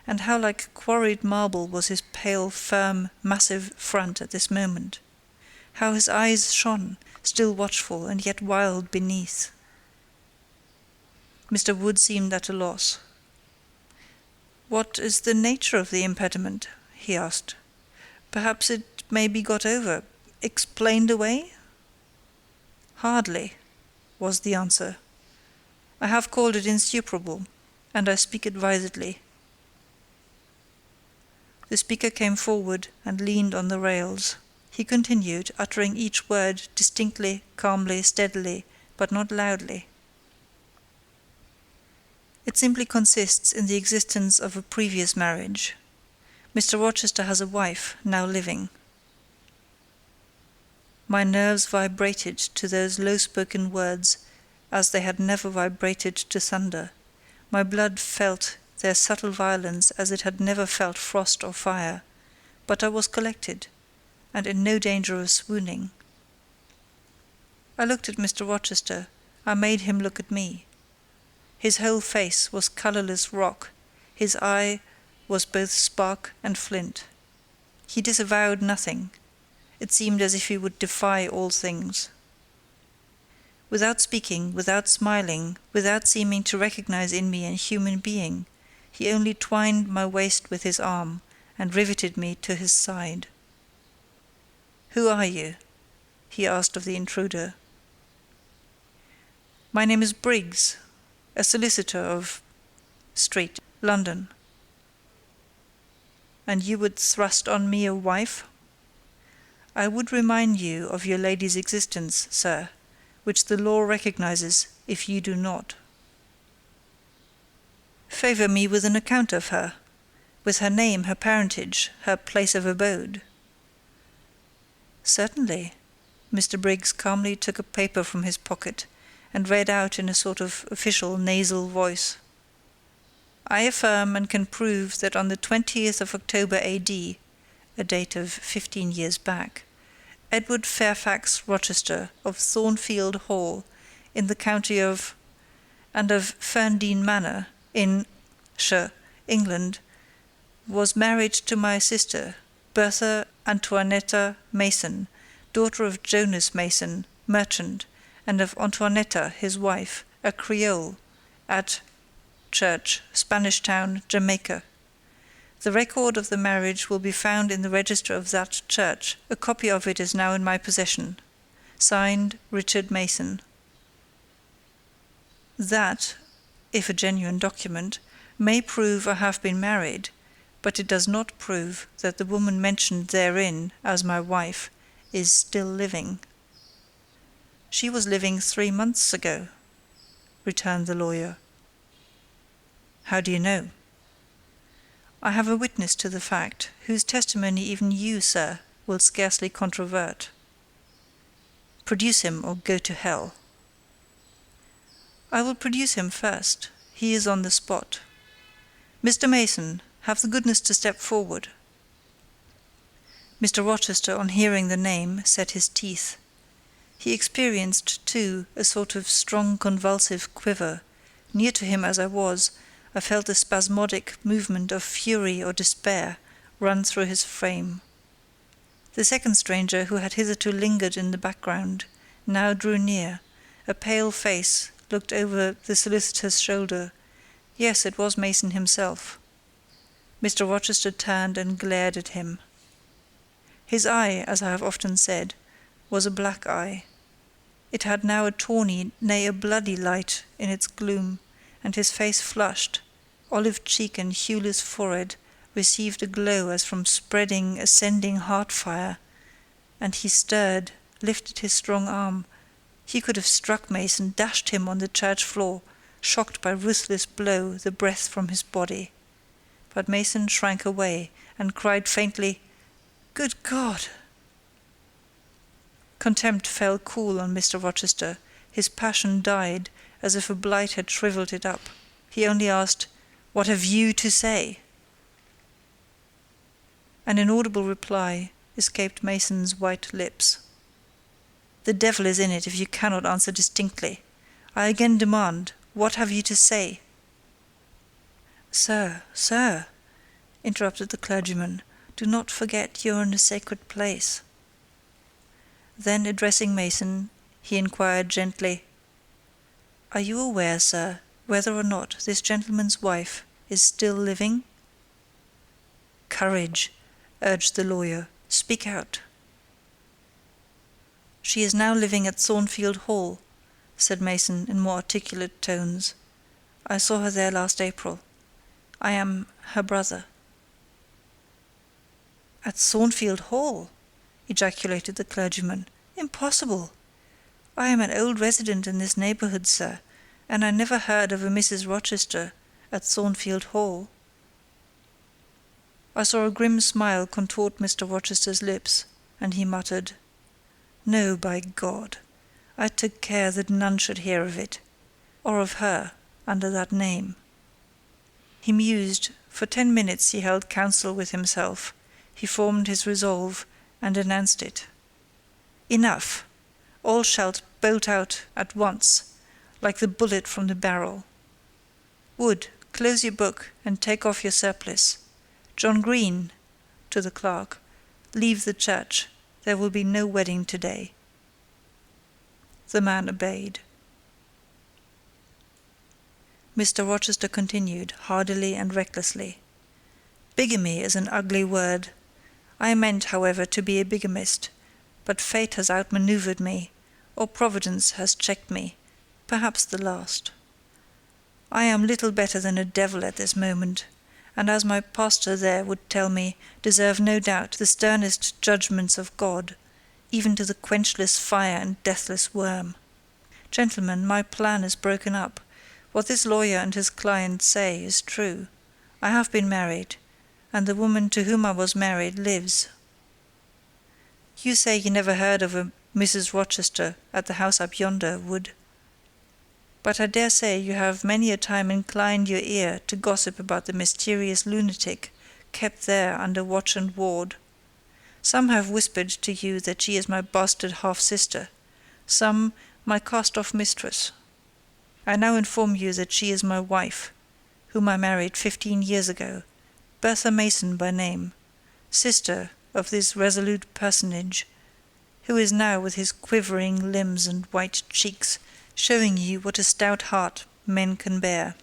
And how like quarried marble was his pale, firm, massive front at this moment! How his eyes shone, still watchful and yet wild beneath! Mr. Wood seemed at a loss. "What is the nature of the impediment?" he asked. "Perhaps it may be got over, explained away?" "Hardly," was the answer. "I have called it insuperable, and I speak advisedly." The speaker came forward and leaned on the rails. He continued, uttering each word distinctly, calmly, steadily, but not loudly. "It simply consists in the existence of a previous marriage. Mr. Rochester has a wife, now living." My nerves vibrated to those low-spoken words as they had never vibrated to thunder. My blood felt their subtle violence as it had never felt frost or fire, but I was collected, and in no danger of swooning. I looked at Mr. Rochester, I made him look at me. His whole face was colourless rock, his eye was both spark and flint. He disavowed nothing. It seemed as if he would defy all things. Without speaking, without smiling, without seeming to recognize in me a human being, he only twined my waist with his arm, and riveted me to his side. "Who are you?" he asked of the intruder. "My name is Briggs, a solicitor of Street, London." "And you would thrust on me a wife?" "I would remind you of your lady's existence, sir, which the law recognizes if you do not." "Favour me with an account of her, with her name, her parentage, her place of abode." "Certainly." Mr. Briggs calmly took a paper from his pocket, and read out in a sort of official nasal voice. "I affirm and can prove that on the 20th of October A.D., a date of 15 years back, Edward Fairfax Rochester of Thornfield Hall, in the county of, and of Ferndean Manor, in shire, England, was married to my sister, Bertha Antoinetta Mason, daughter of Jonas Mason, merchant, and of Antoinetta, his wife, a Creole, at church, Spanish Town, Jamaica. The record of the marriage will be found in the register of that church. A copy of it is now in my possession. Signed, Richard Mason. That, if a genuine document, may prove I have been married, but it does not prove that the woman mentioned therein as my wife is still living." "She was living 3 months ago," returned the lawyer. "How do you know?" "I have a witness to the fact, whose testimony even you, sir, will scarcely controvert." "Produce him, or go to hell." "I will produce him first. He is on the spot. Mr. Mason, have the goodness to step forward." Mr. Rochester, on hearing the name, set his teeth. He experienced, too, a sort of strong convulsive quiver. Near to him as I was, I felt a spasmodic movement of fury or despair run through his frame. The second stranger, who had hitherto lingered in the background, now drew near. A pale face looked over the solicitor's shoulder. Yes, it was Mason himself. Mr. Rochester turned and glared at him. His eye, as I have often said, was a black eye. It had now a tawny, nay, a bloody light in its gloom, and his face flushed. Olive cheek and hueless forehead received a glow as from spreading, ascending heart-fire, and he stirred, lifted his strong arm. He could have struck Mason, dashed him on the church floor, shocked by ruthless blow the breath from his body. But Mason shrank away, and cried faintly, "Good God!" Contempt fell cool on Mr. Rochester. His passion died, as if a blight had shrivelled it up. He only asked, "What have you to say?" An inaudible reply escaped Mason's white lips. "The devil is in it if you cannot answer distinctly. I again demand, what have you to say?" "Sir, sir," interrupted the clergyman, "do not forget you are in a sacred place." Then, addressing Mason, he inquired gently, "Are you aware, sir, whether or not this gentleman's wife is still living?" "Courage," urged the lawyer. "Speak out." "She is now living at Thornfield Hall," said Mason in more articulate tones. "I saw her there last April. I am her brother." "At Thornfield Hall!" ejaculated the clergyman. "Impossible! I am an old resident in this neighbourhood, sir, and I never heard of a Mrs. Rochester at Thornfield Hall." I saw a grim smile contort Mr. Rochester's lips, and he muttered, "No, by God! I took care that none should hear of it, or of her, under that name." He mused. For 10 minutes he held counsel with himself. He formed his resolve, and announced it. "Enough! All shalt bolt out at once, like the bullet from the barrel. Wood, close your book, and take off your surplice. John Green," to the clerk, "leave the church. There will be no wedding today." The man obeyed. Mr. Rochester continued, hardily and recklessly, "Bigamy is an ugly word. I meant, however, to be a bigamist, but fate has outmanoeuvred me, or Providence has checked me, perhaps the last. I am little better than a devil at this moment, and as my pastor there would tell me, deserve no doubt the sternest judgments of God, even to the quenchless fire and deathless worm. Gentlemen, my plan is broken up. What this lawyer and his client say is true. I have been married, and the woman to whom I was married lives. You say you never heard of a Mrs. Rochester at the house up yonder, Wood. But I dare say you have many a time inclined your ear to gossip about the mysterious lunatic kept there under watch and ward. Some have whispered to you that she is my bastard half-sister, some my cast-off mistress. I now inform you that she is my wife, whom I married 15 years ago, Bertha Mason by name, sister of this resolute personage, who is now with his quivering limbs and white cheeks, showing you what a stout heart men can bear.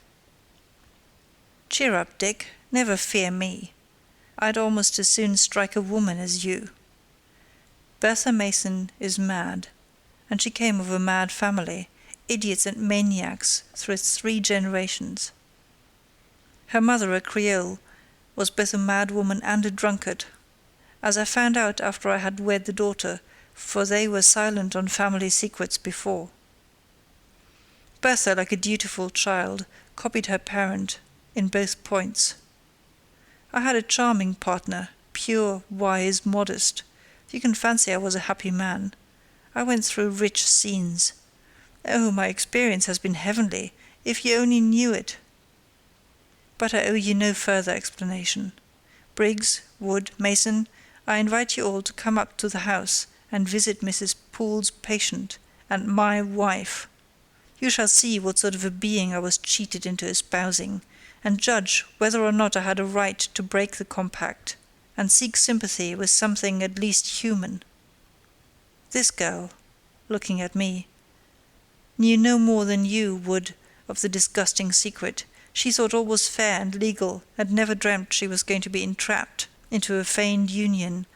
Cheer up, Dick, never fear me. I'd almost as soon strike a woman as you. Bertha Mason is mad, and she came of a mad family, idiots and maniacs through 3 generations. Her mother, a Creole, was both a mad woman and a drunkard, as I found out after I had wed the daughter, for they were silent on family secrets before. Bertha, like a dutiful child, copied her parent in both points. I had a charming partner, pure, wise, modest. You can fancy I was a happy man. I went through rich scenes. Oh, my experience has been heavenly, if you only knew it. But I owe you no further explanation. Briggs, Wood, Mason, I invite you all to come up to the house and visit Mrs. Poole's patient and my wife. You shall see what sort of a being I was cheated into espousing, and judge whether or not I had a right to break the compact, and seek sympathy with something at least human. This girl, looking at me, knew no more than you would of the disgusting secret. She thought all was fair and legal, and never dreamt she was going to be entrapped into a feigned union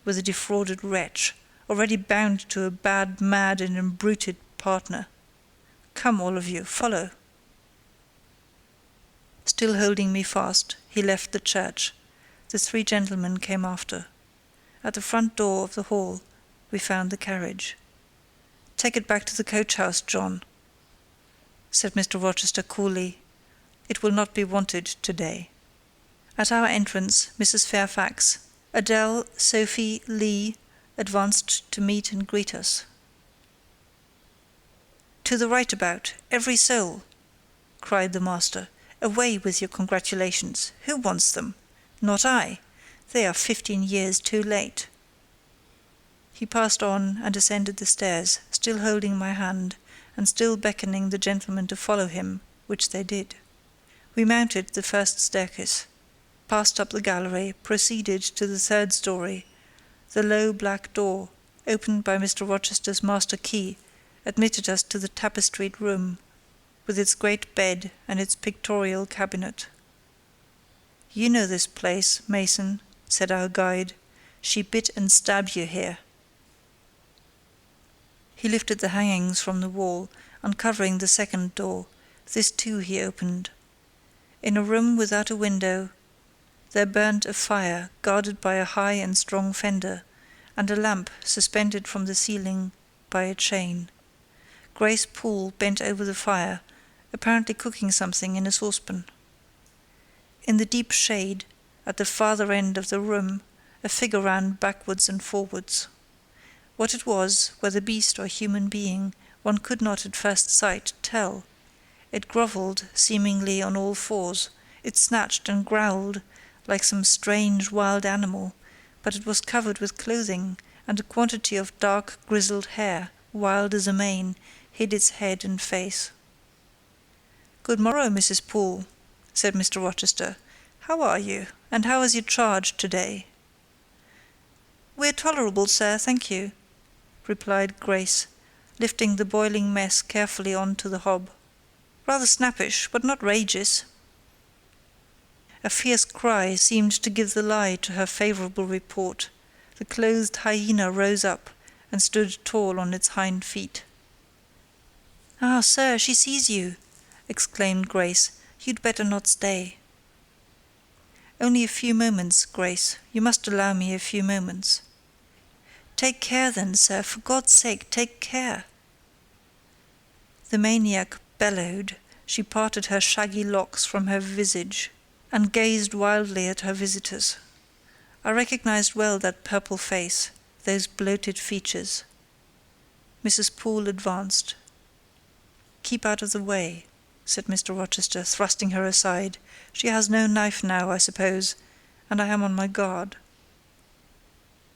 with a defrauded wretch, already bound to a bad, mad, and embruted partner. Come, all of you, follow. Still holding me fast, he left the church. The 3 gentlemen came after. At the front door of the hall, we found the carriage. "Take it back to the coach-house, John," said Mr. Rochester coolly. "It will not be wanted today." At our entrance, Mrs. Fairfax, Adele, Sophie, Lee, advanced to meet and greet us. "To the right about, every soul!" cried the master. "Away with your congratulations. Who wants them? Not I. They are 15 years too late." He passed on and ascended the stairs, still holding my hand, and still beckoning the gentlemen to follow him, which they did. We mounted the first staircase, passed up the gallery, proceeded to the 3rd story. The low black door, opened by Mr. Rochester's master key, admitted us to the tapestried room, with its great bed and its pictorial cabinet. "You know this place, Mason," said our guide. "She bit and stabbed you here." He lifted the hangings from the wall, uncovering the 2nd door. This too he opened. In a room without a window there burnt a fire guarded by a high and strong fender, and a lamp suspended from the ceiling by a chain. Grace Poole bent over the fire, apparently cooking something in a saucepan. In the deep shade, at the farther end of the room, a figure ran backwards and forwards. What it was, whether beast or human being, one could not at first sight tell. It grovelled, seemingly on all fours, it snatched and growled like some strange wild animal, but it was covered with clothing, and a quantity of dark grizzled hair, wild as a mane, hid its head and face. "Good morrow, Mrs. Poole," said Mr. Rochester. "How are you, and how is your charge to-day?" "We're tolerable, sir, thank you," replied Grace, lifting the boiling mess carefully on to the hob. "Rather snappish, but not rageous." A fierce cry seemed to give the lie to her favourable report. The clothed hyena rose up, and stood tall on its hind feet. "Ah, sir, she sees you!" exclaimed Grace. "You'd better not stay." "Only a few moments, Grace. You must allow me a few moments." "Take care then, sir, for God's sake, take care!" The maniac bellowed. She parted her shaggy locks from her visage, and gazed wildly at her visitors. I recognized well that purple face, those bloated features. Mrs. Poole advanced. "Keep out of the way," said Mr. Rochester, thrusting her aside. "She has no knife now, I suppose, and I am on my guard."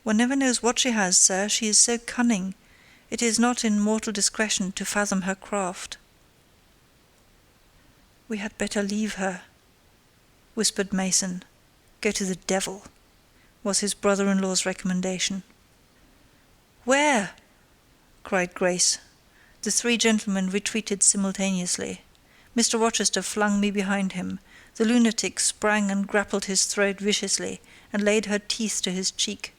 "One never knows what she has, sir, she is so cunning. It is not in mortal discretion to fathom her craft." "We had better leave her," whispered Mason. "Go to the devil," was his brother-in-law's recommendation. "Where?" cried Grace. The 3 gentlemen retreated simultaneously. Mr. Rochester flung me behind him. The lunatic sprang and grappled his throat viciously, and laid her teeth to his cheek.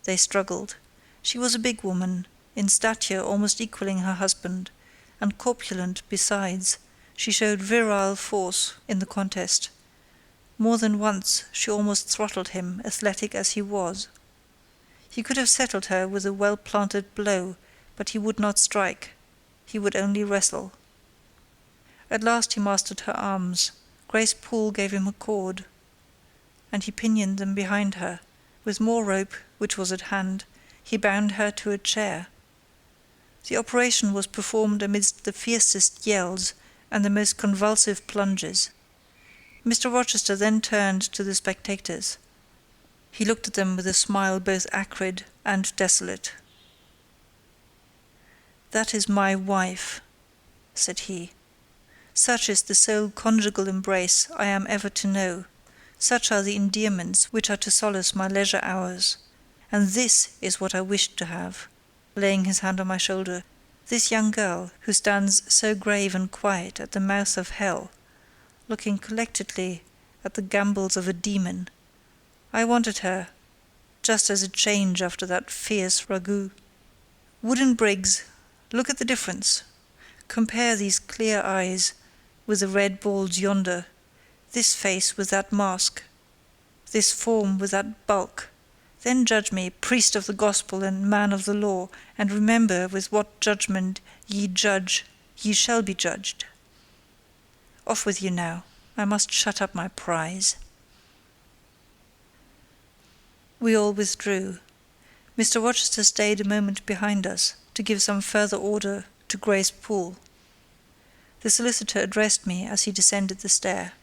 They struggled. She was a big woman, in stature almost equalling her husband, and corpulent besides, she showed virile force in the contest. More than once she almost throttled him, athletic as he was. He could have settled her with a well-planted blow, but he would not strike. He would only wrestle. At last he mastered her arms. Grace Poole gave him a cord, and he pinioned them behind her. With more rope, which was at hand, he bound her to a chair. The operation was performed amidst the fiercest yells and the most convulsive plunges. Mr. Rochester then turned to the spectators. He looked at them with a smile both acrid and desolate. "That is my wife," said he. "Such is the sole conjugal embrace I am ever to know. Such are the endearments which are to solace my leisure hours. And this is what I wished to have," laying his hand on my shoulder. "This young girl, who stands so grave and quiet at the mouth of hell, looking collectedly at the gambols of a demon. I wanted her, just as a change after that fierce ragout. Wooden Briggs, look at the difference. Compare these clear eyes with the red balls yonder, this face with that mask, this form with that bulk. Then judge me, priest of the gospel and man of the law, and remember with what judgment ye judge, ye shall be judged. Off with you now. I must shut up my prize." We all withdrew. Mr. Rochester stayed a moment behind us to give some further order to Grace Poole. The solicitor addressed me as he descended the stair.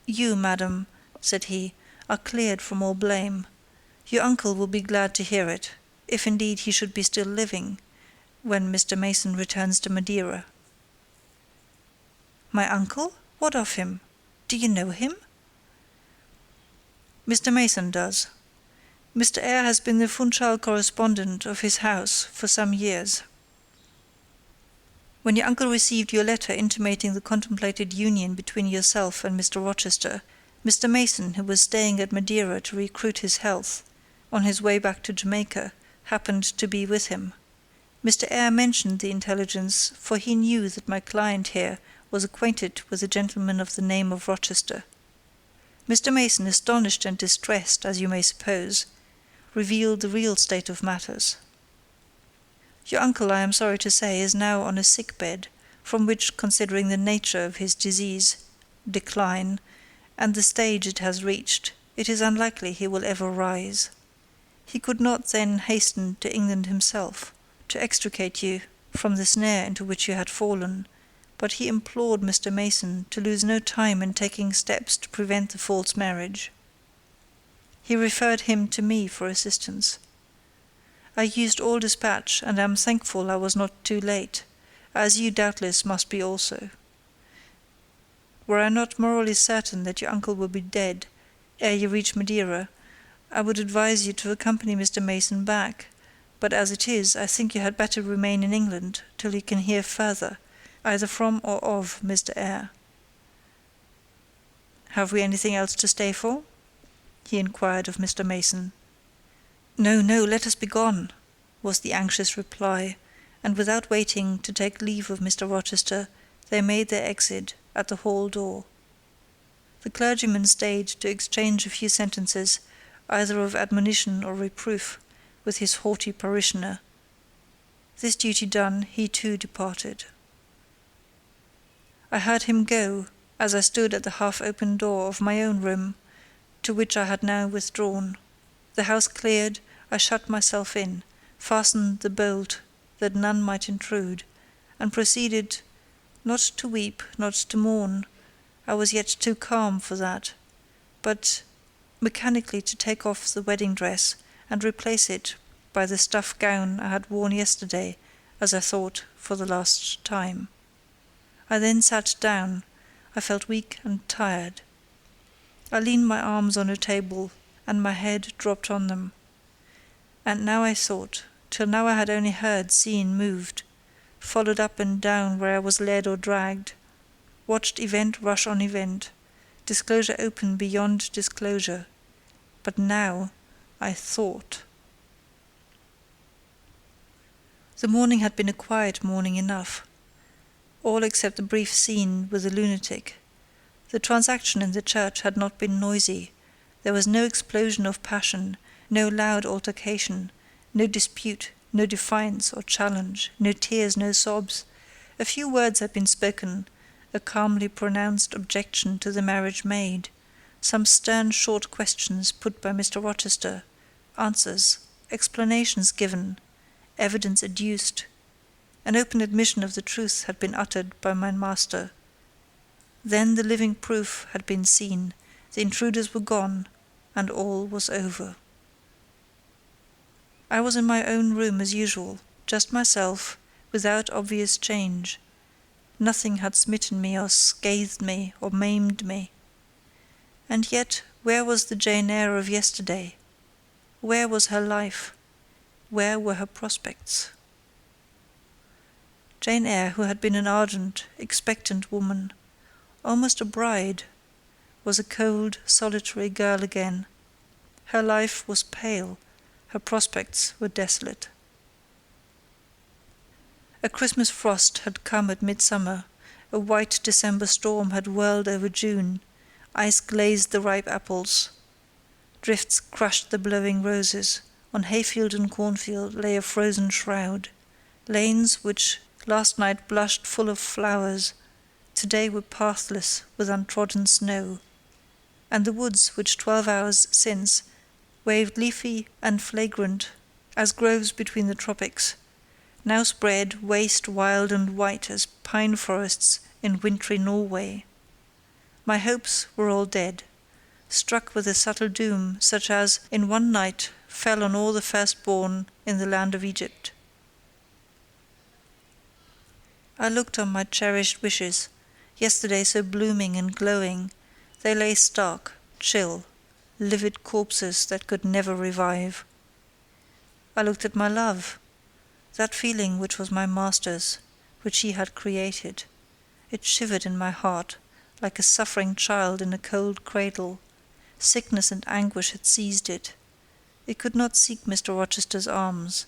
"You, madam," said he, "are cleared from all blame. Your uncle will be glad to hear it, if indeed he should be still living, when Mr. Mason returns to Madeira." "My uncle? What of him? Do you know him?" "Mr. Mason does. Mr. Eyre has been the Funchal correspondent of his house for some years. When your uncle received your letter intimating the contemplated union between yourself and Mr. Rochester, Mr. Mason, who was staying at Madeira to recruit his health, on his way back to Jamaica, happened to be with him. Mr. Eyre mentioned the intelligence, for he knew that my client here was acquainted with a gentleman of the name of Rochester. Mr. Mason, astonished and distressed, as you may suppose, revealed the real state of matters. Your uncle, I am sorry to say, is now on a sick bed, from which, considering the nature of his disease, decline, and the stage it has reached, it is unlikely he will ever rise. He could not then hasten to England himself, to extricate you from the snare into which you had fallen, but he implored Mr. Mason to lose no time in taking steps to prevent the false marriage. He referred him to me for assistance. I used all dispatch, and am thankful I was not too late, as you doubtless must be also. Were I not morally certain that your uncle will be dead ere you reach Madeira, I would advise you to accompany Mr. Mason back, but as it is, I think you had better remain in England till you can hear further, either from or of Mr. Eyre. Have we anything else to stay for?" he inquired of Mr. Mason. "No, no, let us be gone," was the anxious reply, and without waiting to take leave of Mr. Rochester, they made their exit at the hall door. The clergyman stayed to exchange a few sentences, either of admonition or reproof, with his haughty parishioner. This duty done, he too departed. I heard him go, as I stood at the half-open door of my own room, to which I had now withdrawn. The house cleared, I shut myself in, fastened the bolt that none might intrude, and proceeded, not to weep, not to mourn, I was yet too calm for that, but mechanically to take off the wedding dress and replace it by the stuff gown I had worn yesterday, as I thought, for the last time. I then sat down. I felt weak and tired. I leaned my arms on a table, and my head dropped on them. And now I thought, till now I had only heard, seen, moved, followed up and down where I was led or dragged, watched event rush on event, disclosure open beyond disclosure. But now I thought. The morning had been a quiet morning enough. all except the brief scene with the lunatic. The transaction in the church had not been noisy. There was no explosion of passion, no loud altercation, no dispute, no defiance or challenge, no tears, no sobs. A few words had been spoken, a calmly pronounced objection to the marriage made, some stern short questions put by Mr. Rochester, answers, explanations given, evidence adduced. An open admission of the truth had been uttered by my master. Then the living proof had been seen, the intruders were gone, and all was over. I was in my own room as usual, just myself, without obvious change. Nothing had smitten me or scathed me or maimed me. And yet, where was the Jane Eyre of yesterday? Where was her life? Where were her prospects? Jane Eyre, who had been an ardent, expectant woman, almost a bride, was a cold, solitary girl again. Her life was pale, her prospects were desolate. A Christmas frost had come at midsummer, a white December storm had whirled over June, ice glazed the ripe apples, drifts crushed the blowing roses, on hayfield and cornfield lay a frozen shroud. Lanes which last night blushed full of flowers, today were pathless with untrodden snow, and the woods which 12 hours since waved leafy and flagrant as groves between the tropics, now spread waste, wild and white as pine forests in wintry Norway. My hopes were all dead, struck with a subtle doom such as in one night fell on all the firstborn in the land of Egypt. I looked on my cherished wishes, yesterday so blooming and glowing. They lay stark, chill, livid corpses that could never revive. I looked at my love, that feeling which was my master's, which he had created. It shivered in my heart, like a suffering child in a cold cradle. Sickness and anguish had seized it. It could not seek Mr. Rochester's arms.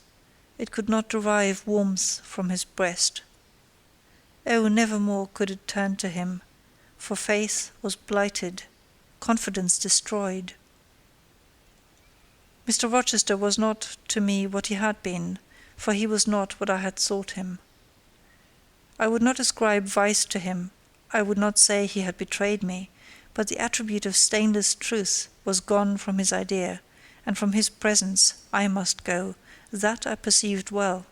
It could not derive warmth from his breast. Oh, never more could it turn to him, for faith was blighted, confidence destroyed. Mr. Rochester was not to me what he had been, for he was not what I had thought him. I would not ascribe vice to him, I would not say he had betrayed me, but the attribute of stainless truth was gone from his idea, and from his presence I must go, that I perceived well.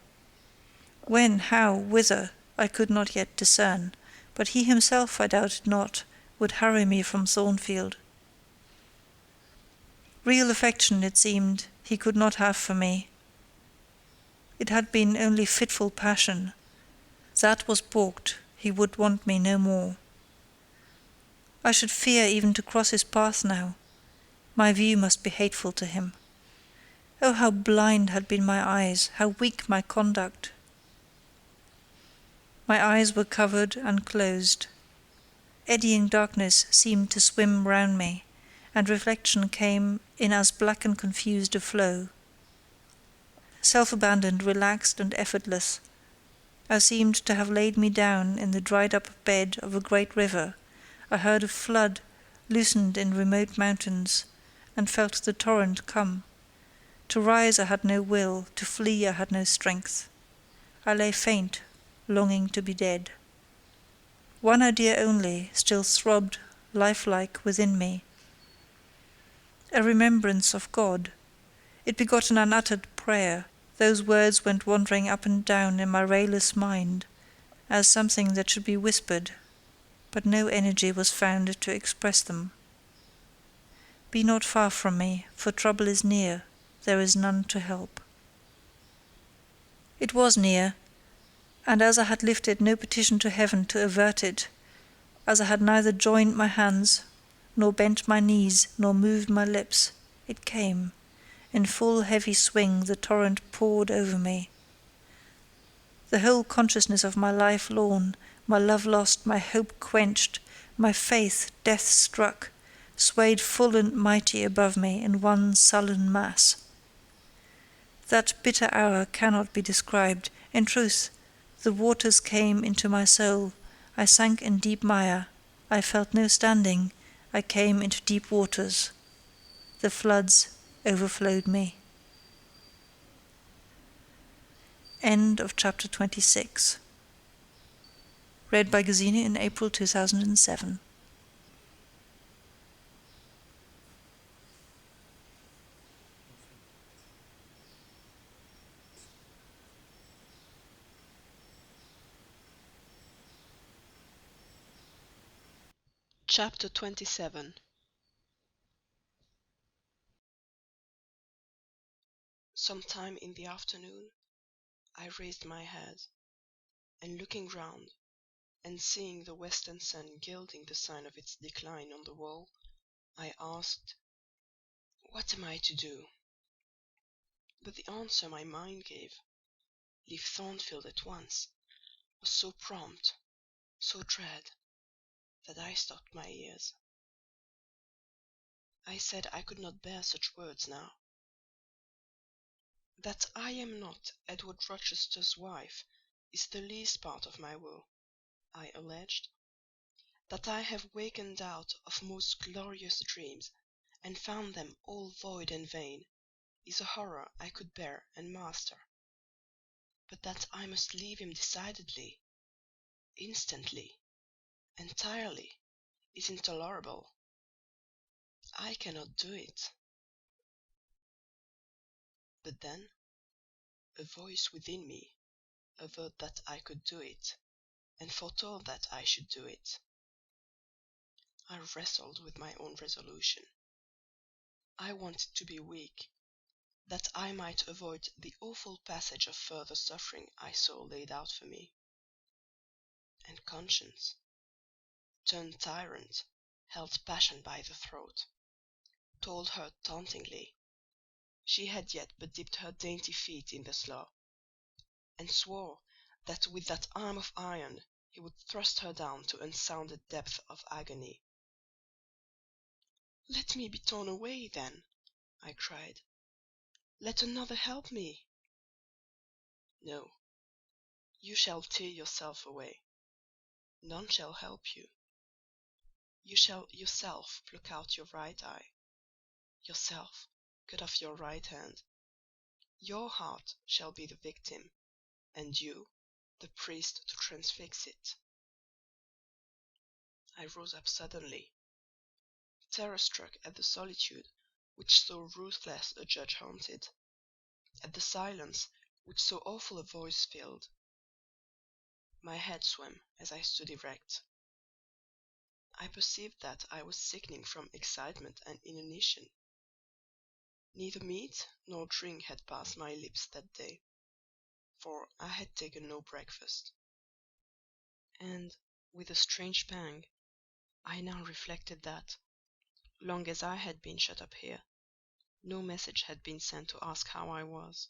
When, how, whither, I could not yet discern, but he himself, I doubted not, would hurry me from Thornfield. Real affection, it seemed, he could not have for me. It had been only fitful passion. That was balked, he would want me no more. I should fear even to cross his path now. My view must be hateful to him. Oh, how blind had been my eyes, how weak my conduct! My eyes were covered and closed. Eddying darkness seemed to swim round me, and reflection came in as black and confused a flow. Self-abandoned, relaxed and effortless, I seemed to have laid me down in the dried-up bed of a great river. I heard a flood loosened in remote mountains, and felt the torrent come. To rise I had no will, to flee I had no strength. I lay faint, longing to be dead. One idea only still throbbed lifelike within me, a remembrance of God. It begot an unuttered prayer. Those words went wandering up and down in my rayless mind, as something that should be whispered, but no energy was found to express them. Be not far from me, for trouble is near, there is none to help. It was near, and as I had lifted no petition to heaven to avert it, as I had neither joined my hands, nor bent my knees, nor moved my lips, it came. In full heavy swing the torrent poured over me. The whole consciousness of my life lorn, my love lost, my hope quenched, my faith death struck, swayed full and mighty above me in one sullen mass. That bitter hour cannot be described. In truth, The waters came into my soul. I sank in deep mire. I felt no standing. I came into deep waters. The floods overflowed me. End of chapter 26. Read by Gesine in April 2007. Chapter 27. Sometime in the afternoon, I raised my head, and looking round, and seeing the western sun gilding the sign of its decline on the wall, I asked, "What am I to do?" But the answer my mind gave, "Leave Thornfield at once," was so prompt, so dread, that I stopped my ears. I said I could not bear such words now. That I am not Edward Rochester's wife is the least part of my woe, I alleged. That I have wakened out of most glorious dreams, and found them all void and vain, is a horror I could bear and master. But that I must leave him decidedly, instantly, entirely, is intolerable. I cannot do it. But then a voice within me averred that I could do it, and foretold that I should do it. I wrestled with my own resolution. I wanted to be weak, that I might avoid the awful passage of further suffering I saw laid out for me. And conscience, turned tyrant, held passion by the throat, told her tauntingly she had yet but dipped her dainty feet in the slough, and swore that with that arm of iron he would thrust her down to unsounded depths of agony. "Let me be torn away, then," I cried. "Let another help me." "No, you shall tear yourself away. None shall help you. You shall yourself pluck out your right eye, yourself cut off your right hand. Your heart shall be the victim, and you the priest to transfix it." I rose up suddenly, terror-struck at the solitude which so ruthless a judge haunted, at the silence which so awful a voice filled. My head swam as I stood erect. I perceived that I was sickening from excitement and inanition. Neither meat nor drink had passed my lips that day, for I had taken no breakfast. And, with a strange pang, I now reflected that, long as I had been shut up here, no message had been sent to ask how I was,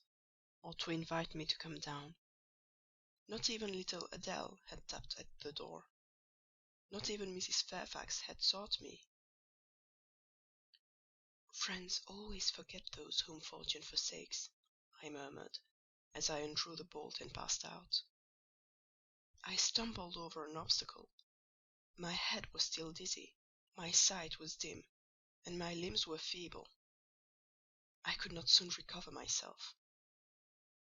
or to invite me to come down. Not even little Adèle had tapped at the door. Not even Mrs. Fairfax had sought me. "Friends always forget those whom fortune forsakes," I murmured, as I undrew the bolt and passed out. I stumbled over an obstacle. My head was still dizzy, my sight was dim, and my limbs were feeble. I could not soon recover myself.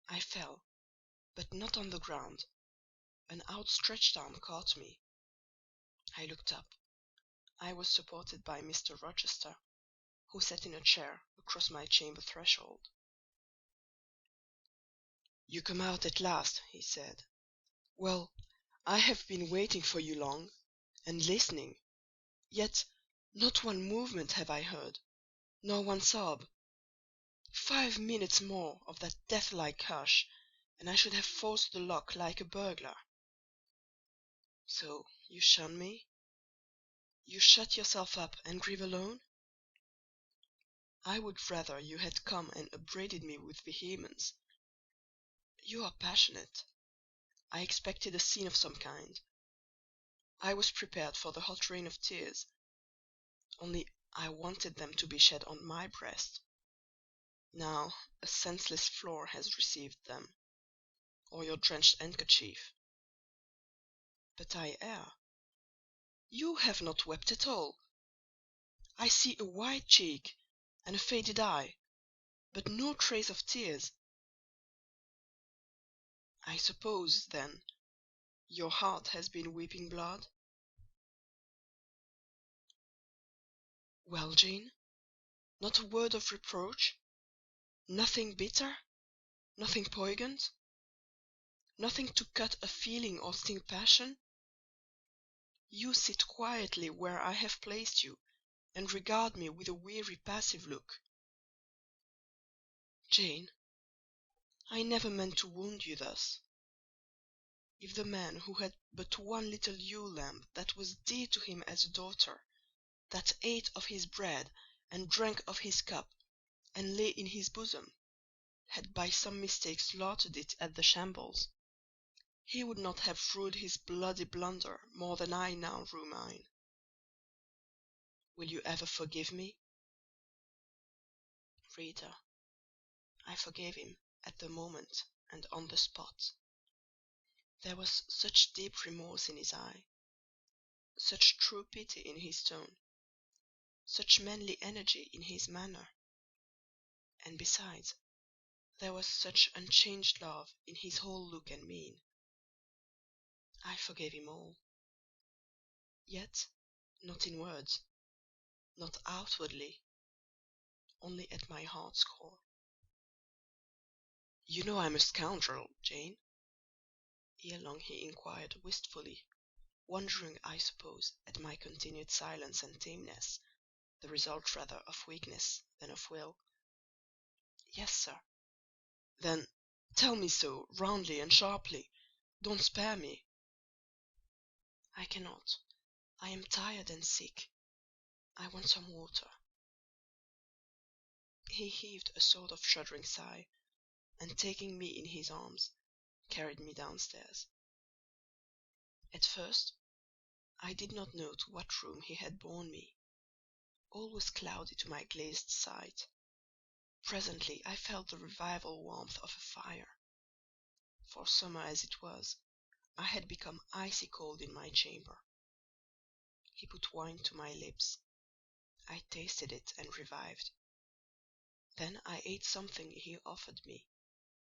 I fell, but not on the ground. An outstretched arm caught me. I looked up. I was supported by Mr. Rochester, who sat in a chair across my chamber threshold. "You come out at last," he said. "Well, I have been waiting for you long, and listening; yet not one movement have I heard, nor one sob. 5 minutes more of that death-like hush, and I should have forced the lock like a burglar. So you shun me? You shut yourself up and grieve alone? I would rather you had come and upbraided me with vehemence. You are passionate. I expected a scene of some kind. I was prepared for the hot rain of tears, only I wanted them to be shed on my breast. Now a senseless floor has received them, or your drenched handkerchief. But I err. You have not wept at all. I see a white cheek and a faded eye, but no trace of tears. I suppose, then, your heart has been weeping blood? Well, Jane, not a word of reproach? Nothing bitter? Nothing poignant? Nothing to cut a feeling or sting passion? You sit quietly where I have placed you, and regard me with a weary passive look. Jane, I never meant to wound you thus. If the man who had but one little Yule lamp that was dear to him as a daughter, that ate of his bread and drank of his cup, and lay in his bosom, had by some mistake slaughtered it at the shambles, he would not have rued his bloody blunder more than I now rue mine. Will you ever forgive me? Reader, I forgave him at the moment and on the spot. There was such deep remorse in his eye, such true pity in his tone, such manly energy in his manner, and besides, there was such unchanged love in his whole look and mien. I forgave him all. Yet not in words, not outwardly, only at my heart's core. You know I'm a scoundrel, Jane? Ere long he inquired wistfully, wondering, I suppose, at my continued silence and tameness, the result rather of weakness than of will. Yes, sir. Then tell me so, roundly and sharply. Don't spare me. I cannot. I am tired and sick. I want some water. He heaved a sort of shuddering sigh, and taking me in his arms, carried me downstairs. At first, I did not know to what room he had borne me. All was cloudy to my glazed sight. Presently I felt the revival warmth of a fire. For summer as it was, I had become icy cold in my chamber. He put wine to my lips. I tasted it and revived. Then I ate something he offered me,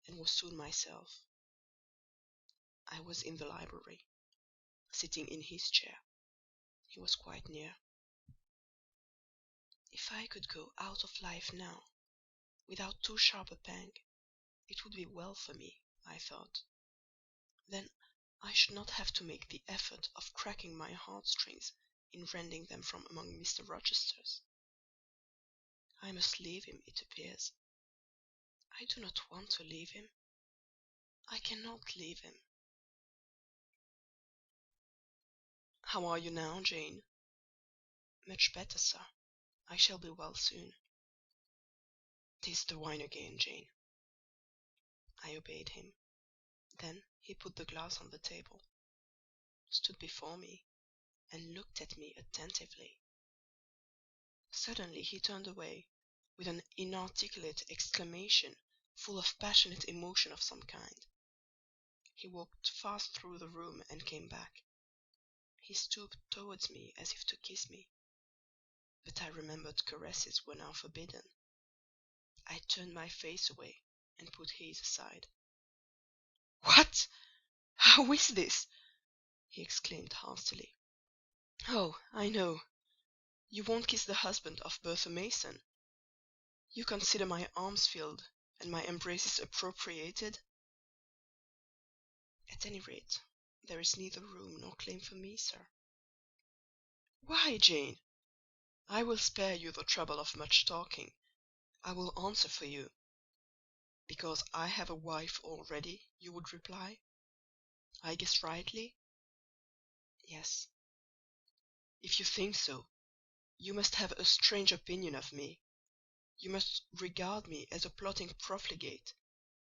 and was soon myself. I was in the library, sitting in his chair. He was quite near. If I could go out of life now, without too sharp a pang, it would be well for me, I thought. Then I should not have to make the effort of cracking my heartstrings in rending them from among Mr. Rochester's. I must leave him, it appears. I do not want to leave him. I cannot leave him. How are you now, Jane? Much better, sir. I shall be well soon. 'Tis the wine again, Jane. I obeyed him. Then he put the glass on the table, stood before me, and looked at me attentively. Suddenly he turned away, with an inarticulate exclamation, full of passionate emotion of some kind. He walked fast through the room and came back. He stooped towards me as if to kiss me, but I remembered caresses were now forbidden. I turned my face away and put his aside. "What? How is this?" he exclaimed hastily. "Oh, I know. You won't kiss the husband of Bertha Mason. You consider my arms filled and my embraces appropriated? At any rate, there is neither room nor claim for me, sir." "Why, Jane? I will spare you the trouble of much talking. I will answer for you." "Because I have a wife already, you would reply? I guess rightly?" "Yes." "If you think so, you must have a strange opinion of me. You must regard me as a plotting profligate,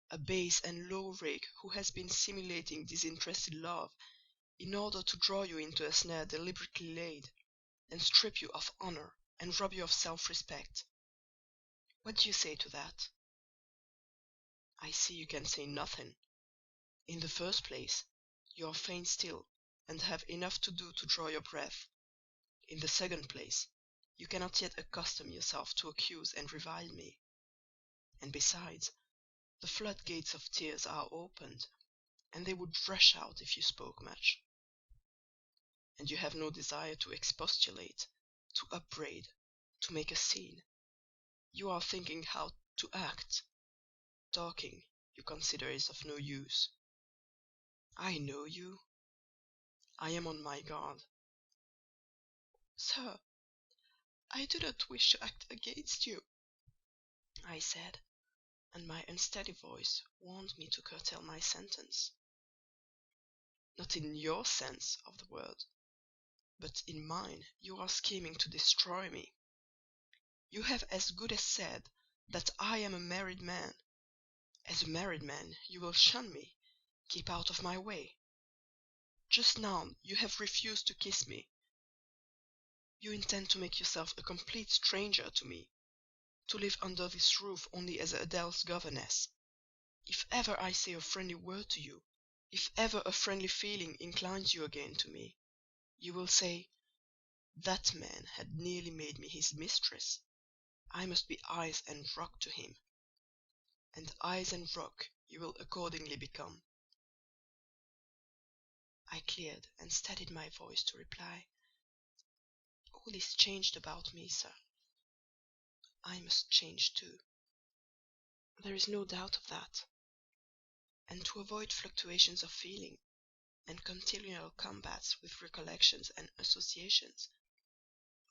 a base and low rake who has been simulating disinterested love, in order to draw you into a snare deliberately laid, and strip you of honour and rob you of self-respect. What do you say to that?" "I see you can say nothing. In the first place, you are faint still, and have enough to do to draw your breath. In the second place, you cannot yet accustom yourself to accuse and revile me. And besides, the floodgates of tears are opened, and they would rush out if you spoke much. And you have no desire to expostulate, to upbraid, to make a scene. You are thinking how to act. Talking, you consider, is of no use. I know you. I am on my guard. "Sir, I do not wish to act against you," I said, and my unsteady voice warned me to curtail my sentence. "Not in your sense of the word, but in mine you are scheming to destroy me. You have as good as said that I am a married man. As a married man you will shun me, keep out of my way. Just now you have refused to kiss me. You intend to make yourself a complete stranger to me, to live under this roof only as Adèle's governess. If ever I say a friendly word to you, if ever a friendly feeling inclines you again to me, you will say, 'That man had nearly made me his mistress. I must be ice and rock to him.' And ice and rock you will accordingly become." I cleared and steadied my voice to reply, "All is changed about me, sir. I must change too. There is no doubt of that. And to avoid fluctuations of feeling, and continual combats with recollections and associations,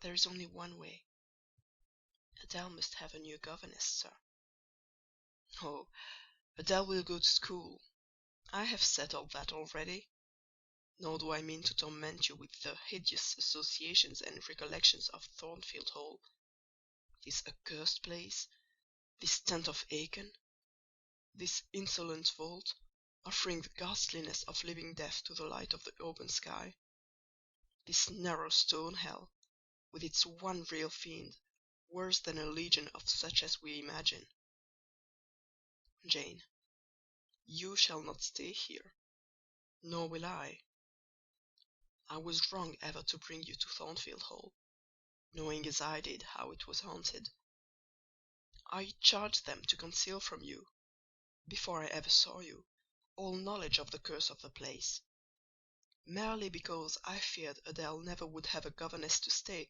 there is only one way. Adèle must have a new governess, sir." "Oh, Adèle will go to school. I have settled that already. Nor do I mean to torment you with the hideous associations and recollections of Thornfield Hall. This accursed place, this tent of Achan, this insolent vault, offering the ghastliness of living death to the light of the open sky, this narrow stone hell, with its one real fiend, worse than a legion of such as we imagine. Jane, you shall not stay here, nor will I. I was wrong ever to bring you to Thornfield Hall, knowing as I did how it was haunted. I charged them to conceal from you, before I ever saw you, all knowledge of the curse of the place, merely because I feared Adèle never would have a governess to stay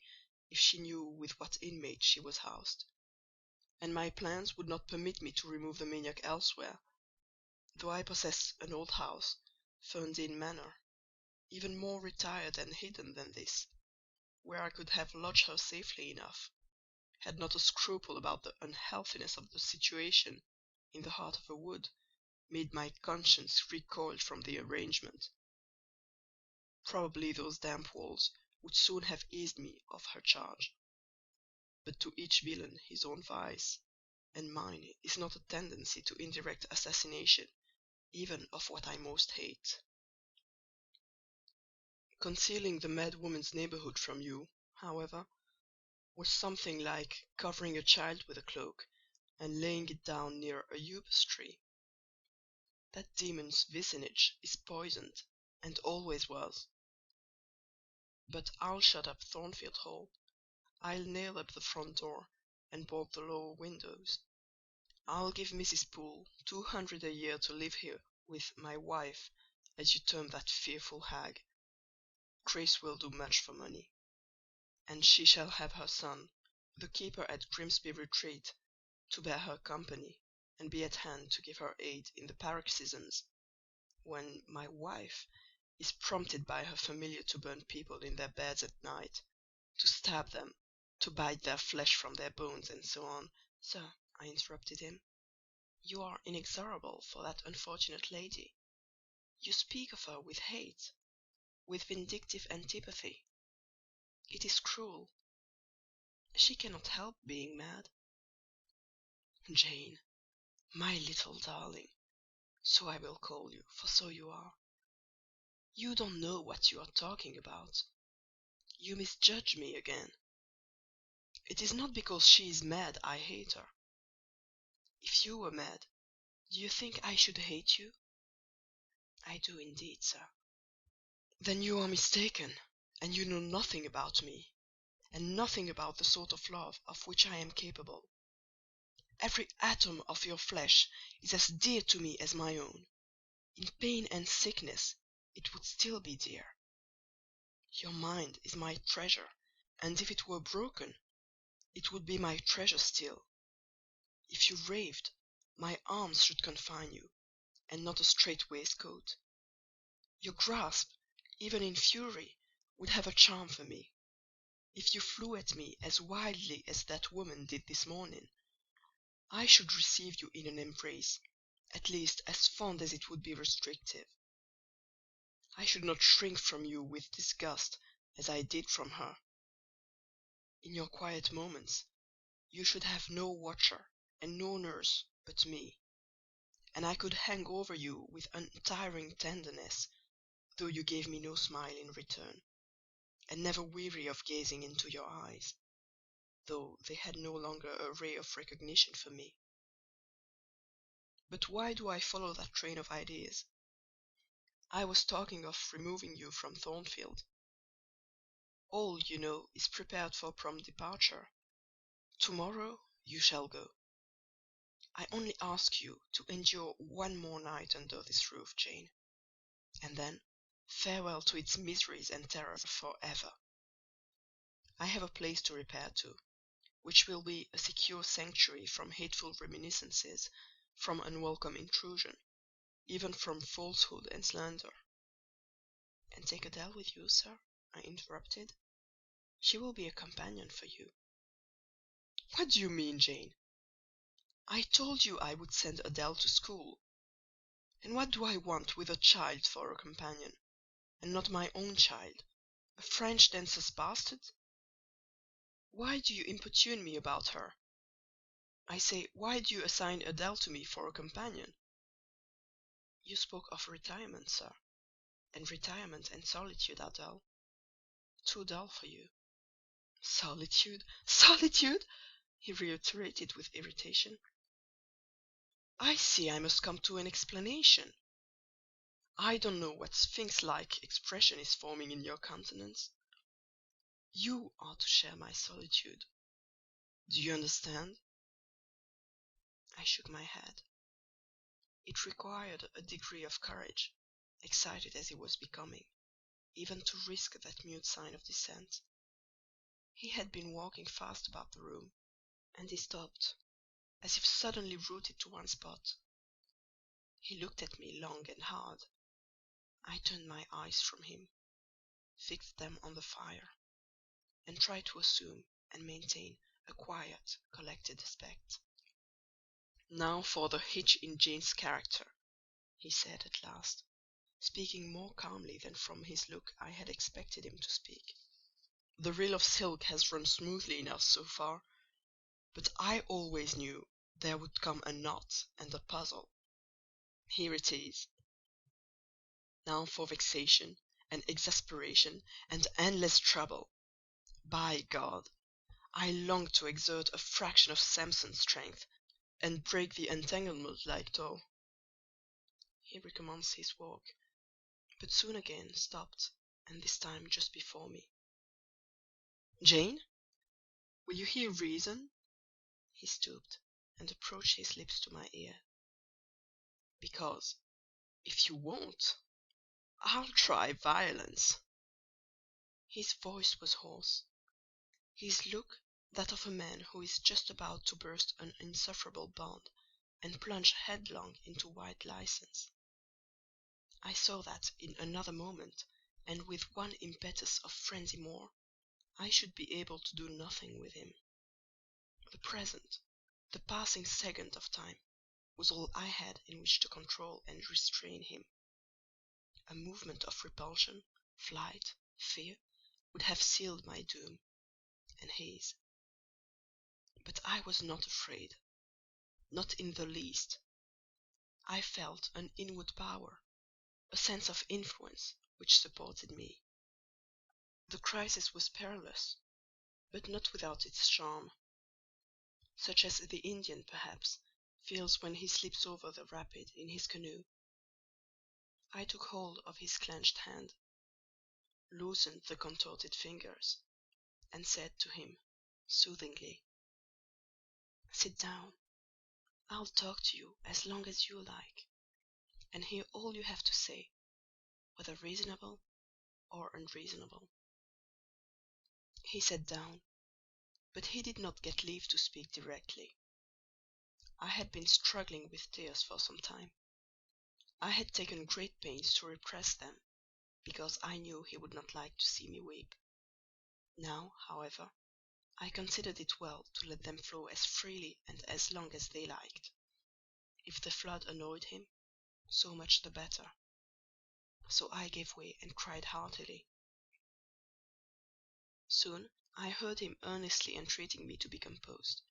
if she knew with what inmate she was housed; and my plans would not permit me to remove the maniac elsewhere, though I possess an old house, Ferndean Manor, even more retired and hidden than this, where I could have lodged her safely enough, had not a scruple about the unhealthiness of the situation in the heart of a wood made my conscience recoil from the arrangement. Probably those damp walls would soon have eased me of her charge. But to each villain his own vice, and mine is not a tendency to indirect assassination even of what I most hate. Concealing the mad woman's neighbourhood from you, however, was something like covering a child with a cloak and laying it down near a upas tree. That demon's vicinage is poisoned, and always was. But I'll shut up Thornfield Hall. I'll nail up the front door, and bolt the lower windows. I'll give Mrs. Poole 200 a year to live here with my wife, as you term that fearful hag. Grace will do much for money. And she shall have her son, the keeper at Grimsby Retreat, to bear her company, and be at hand to give her aid in the paroxysms, when my wife is prompted by her familiar to burn people in their beds at night, to stab them, to bite their flesh from their bones, and so on." "Sir," I interrupted him, "you are inexorable for that unfortunate lady. You speak of her with hate, with vindictive antipathy. It is cruel. She cannot help being mad." "Jane, my little darling, so I will call you, for so you are, you don't know what you are talking about. You misjudge me again. It is not because she is mad I hate her. If you were mad, do you think I should hate you?" "I do indeed, sir." "Then you are mistaken, and you know nothing about me, and nothing about the sort of love of which I am capable. Every atom of your flesh is as dear to me as my own. In pain and sickness it would still be dear. Your mind is my treasure, and if it were broken, it would be my treasure still. If you raved, my arms should confine you, and not a strait waistcoat. Your grasp, even in fury, would have a charm for me. If you flew at me as wildly as that woman did this morning, I should receive you in an embrace, at least as fond as it would be restrictive. I should not shrink from you with disgust as I did from her. In your quiet moments you should have no watcher and no nurse but me, and I could hang over you with untiring tenderness, though you gave me no smile in return, and never weary of gazing into your eyes, though they had no longer a ray of recognition for me. But why do I follow that train of ideas? I was talking of removing you from Thornfield. All, you know, is prepared for prompt departure. Tomorrow you shall go. I only ask you to endure one more night under this roof, Jane, and then farewell to its miseries and terrors for ever. I have a place to repair to, which will be a secure sanctuary from hateful reminiscences, from unwelcome intrusion, even from falsehood and slander." "And take Adèle with you, sir?" I interrupted. "She will be a companion for you." "What do you mean, Jane? I told you I would send Adèle to school. And what do I want with a child for a companion, and not my own child, a French dancer's bastard? Why do you importune me about her? I say, why do you assign Adèle to me for a companion?" "You spoke of retirement, sir, and retirement and solitude are dull. Too dull for you." "Solitude, solitude!" he reiterated with irritation. "I see I must come to an explanation. I don't know what sphinx-like expression is forming in your countenance. You are to share my solitude. Do you understand?" I shook my head. It required a degree of courage, excited as he was becoming, even to risk that mute sign of dissent. He had been walking fast about the room, and he stopped, as if suddenly rooted to one spot. He looked at me long and hard. I turned my eyes from him, fixed them on the fire, and tried to assume and maintain a quiet, collected aspect. "Now for the hitch in Jane's character," he said at last, speaking more calmly than from his look I had expected him to speak. "The reel of silk has run smoothly enough so far, but I always knew there would come a knot and a puzzle. Here it is. Now for vexation and exasperation and endless trouble. By God, I long to exert a fraction of Samson's strength, and break the entanglement like tow." He recommenced his walk, but soon again stopped, and this time just before me. "Jane, will you hear reason?" He stooped, and approached his lips to my ear. "Because, if you won't, I'll try violence." His voice was hoarse; his look that of a man who is just about to burst an insufferable bond, and plunge headlong into wild license. I saw that in another moment, and with one impetus of frenzy more, I should be able to do nothing with him. The present, the passing second of time, was all I had in which to control and restrain him. A movement of repulsion, flight, fear, would have sealed my doom, and his. But I was not afraid, not in the least. I felt an inward power, a sense of influence, which supported me. The crisis was perilous, but not without its charm, such as the Indian, perhaps, feels when he slips over the rapid in his canoe. I took hold of his clenched hand. loosened the contorted fingers, and said to him, soothingly, "Sit down. I'll talk to you as long as you like, and hear all you have to say, whether reasonable or unreasonable." He sat down, but he did not get leave to speak directly. I had been struggling with tears for some time. I had taken great pains to repress them, because I knew he would not like to see me weep. Now, however, I considered it well to let them flow as freely and as long as they liked. If the flood annoyed him, so much the better. So I gave way and cried heartily. Soon I heard him earnestly entreating me to be composed.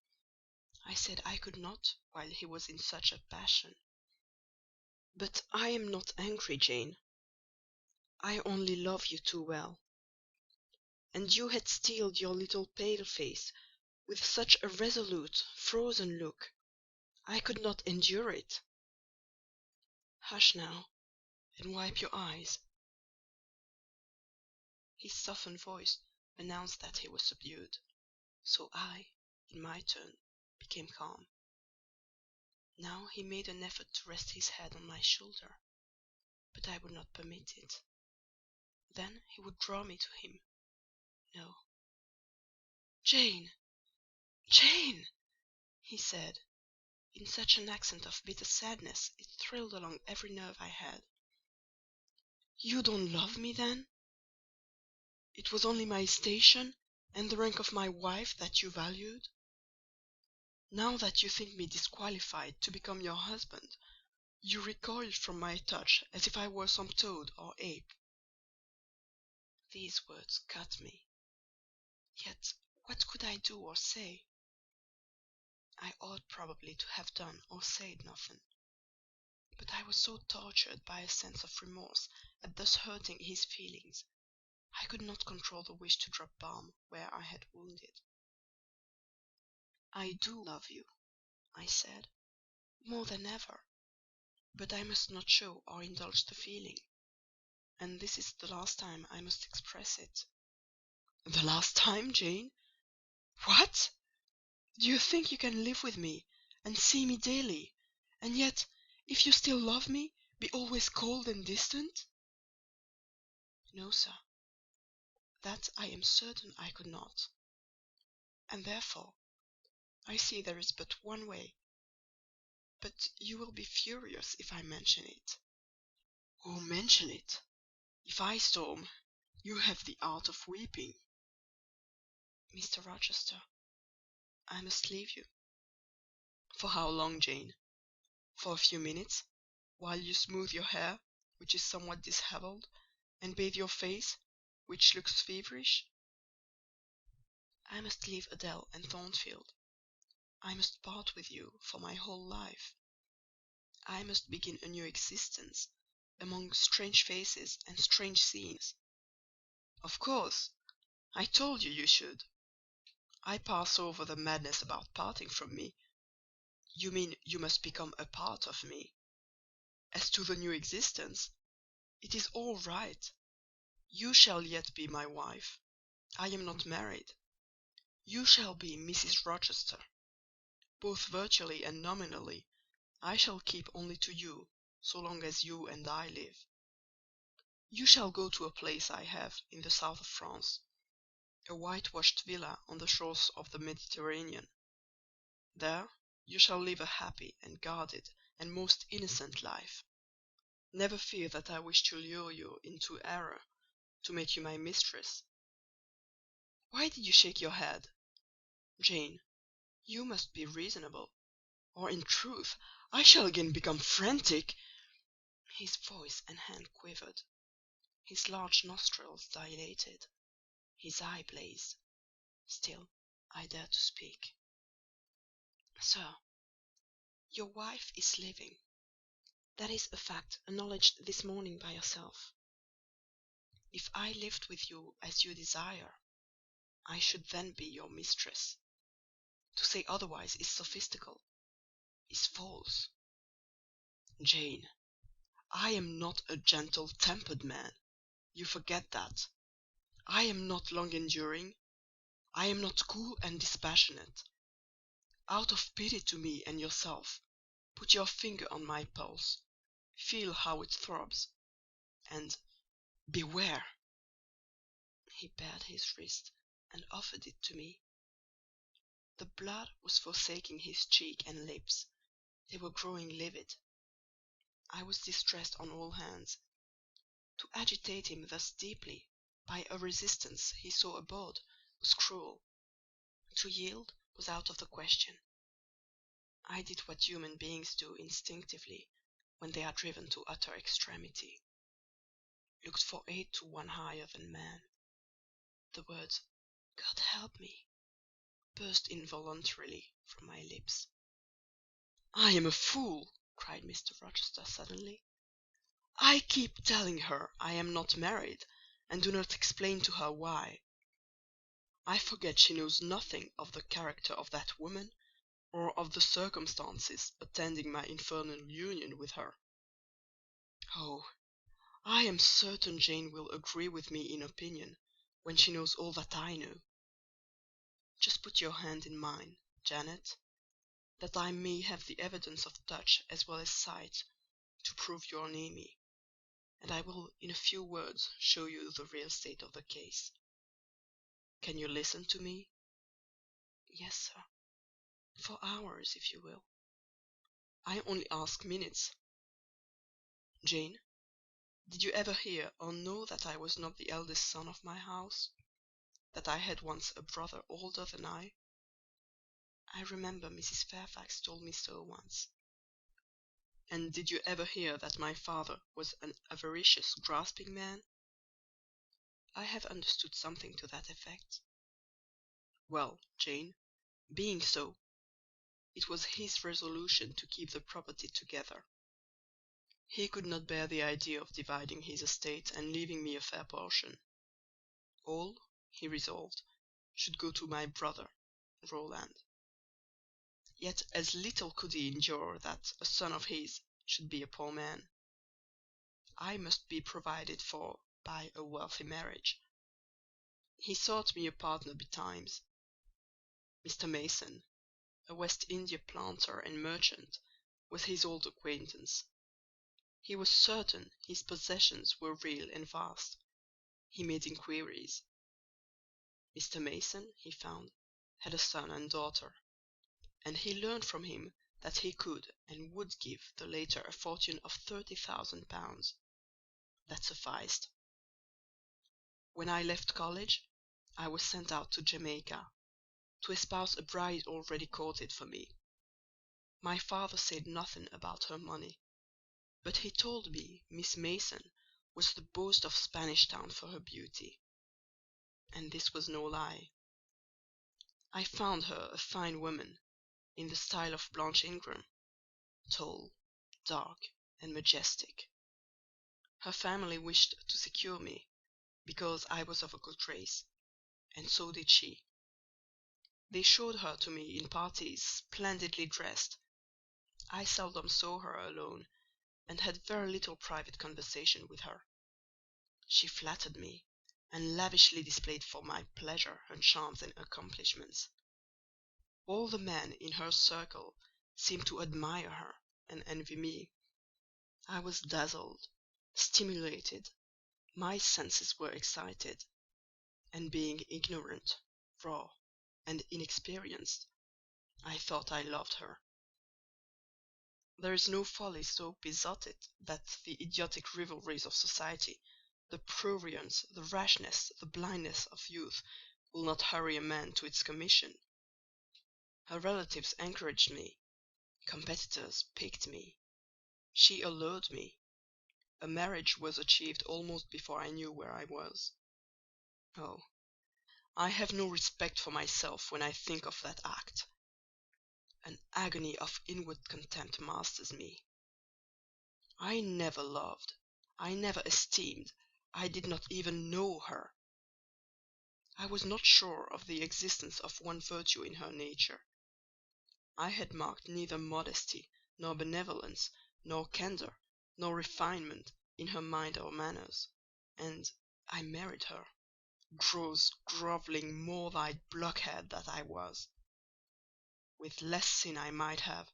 I said I could not while he was in such a passion. "But I am not angry, Jane. I only love you too well. And you had steeled your little pale face with such a resolute, frozen look, I could not endure it. Hush now, and wipe your eyes." His softened voice announced that he was subdued, so I, in my turn, became calm. Now he made an effort to rest his head on my shoulder, but I would not permit it. Then he would draw me to him. "No." "Jane! Jane!" he said, in such an accent of bitter sadness it thrilled along every nerve I had. "You don't love me, then? It was only my station and the rank of my wife that you valued? Now that you think me disqualified to become your husband, you recoil from my touch as if I were some toad or ape." These words cut me. Yet what could I do or say? I ought probably to have done or said nothing. But I was so tortured by a sense of remorse at thus hurting his feelings, I could not control the wish to drop balm where I had wounded. "I do love you," I said, "more than ever; but I must not show or indulge the feeling, and this is the last time I must express it." "The last time, Jane? What? Do you think you can live with me, and see me daily, and yet, if you still love me, be always cold and distant?" "No, sir. That I am certain I could not. And therefore I see there is but one way. But you will be furious if I mention it." "Oh, mention it. If I storm, you have the art of weeping." "Mr. Rochester, I must leave you." "For how long, Jane? For a few minutes, while you smooth your hair, which is somewhat dishevelled, and bathe your face, which looks feverish?" "I must leave Adèle and Thornfield. I must part with you for my whole life. I must begin a new existence, among strange faces and strange scenes." "Of course. I told you you should. I pass over the madness about parting from me. You mean you must become a part of me. As to the new existence, it is all right. You shall yet be my wife. I am not married. You shall be Mrs. Rochester. Both virtually and nominally, I shall keep only to you so long as you and I live. You shall go to a place I have in the south of France, a whitewashed villa on the shores of the Mediterranean. There you shall live a happy and guarded and most innocent life. Never fear that I wish to lure you into error, to make you my mistress. Why did you shake your head? Jane, you must be reasonable, or in truth I shall again become frantic." His voice and hand quivered. His large nostrils dilated. His eye blazed. Still I dared to speak. "Sir, your wife is living. That is a fact acknowledged this morning by yourself. If I lived with you as you desire, I should then be your mistress. To say otherwise is sophistical, is false. Jane, I am not a gentle-tempered man. You forget that. I am not long enduring. I am not cool and dispassionate. Out of pity to me and yourself, put your finger on my pulse, feel how it throbs, and beware!" He bared his wrist and offered it to me. The blood was forsaking his cheek and lips; they were growing livid. I was distressed on all hands. To agitate him thus deeply by a resistance he so abhorred was cruel. To yield was out of the question. I did what human beings do instinctively when they are driven to utter extremity—looked for aid to one higher than man. The words "God help me" burst involuntarily from my lips. "I am a fool!" cried Mr. Rochester suddenly. "I keep telling her I am not married, and do not explain to her why. I forget she knows nothing of the character of that woman, or of the circumstances attending my infernal union with her. Oh, I am certain Jane will agree with me in opinion when she knows all that I know. Just put your hand in mine, Janet, that I may have the evidence of touch as well as sight to prove your enemy, and I will in a few words show you the real state of the case. Can you listen to me?" "Yes, sir. For hours, if you will." "I only ask minutes. Jane, did you ever hear or know that I was not the eldest son of my house? That I had once a brother older than I? I remember Mrs. Fairfax told me so once." "And did you ever hear that my father was an avaricious, grasping man?" "I have understood something to that effect." "Well, Jane, being so, it was his resolution to keep the property together. He could not bear the idea of dividing his estate and leaving me a fair portion. All, he resolved, should go to my brother, Roland. Yet as little could he endure that a son of his should be a poor man. I must be provided for by a wealthy marriage. He sought me a partner betimes. Mr. Mason, a West India planter and merchant, was his old acquaintance. He was certain his possessions were real and vast. He made inquiries. Mr. Mason, he found, had a son and daughter, and he learned from him that he could and would give the latter a fortune of £30,000. That sufficed. When I left college, I was sent out to Jamaica, to espouse a bride already courted for me. My father said nothing about her money, but he told me Miss Mason was the boast of Spanish Town for her beauty. And this was no lie. I found her a fine woman, in the style of Blanche Ingram, tall, dark, and majestic. Her family wished to secure me, because I was of a good race, and so did she. They showed her to me in parties, splendidly dressed. I seldom saw her alone, and had very little private conversation with her. She flattered me, and lavishly displayed for my pleasure her charms and accomplishments. All the men in her circle seemed to admire her and envy me. I was dazzled, stimulated; my senses were excited; and being ignorant, raw, and inexperienced, I thought I loved her. There is no folly so besotted that the idiotic rivalries of society, the prurience, the rashness, the blindness of youth will not hurry a man to its commission. Her relatives encouraged me; competitors piqued me; she allured me. A marriage was achieved almost before I knew where I was. Oh, I have no respect for myself when I think of that act. An agony of inward contempt masters me. I never loved, I never esteemed, I did not even know her. I was not sure of the existence of one virtue in her nature. I had marked neither modesty, nor benevolence, nor candour, nor refinement in her mind or manners, and I married her. gross, grovelling, morve-eyed blockhead that I was. With less sin I might have—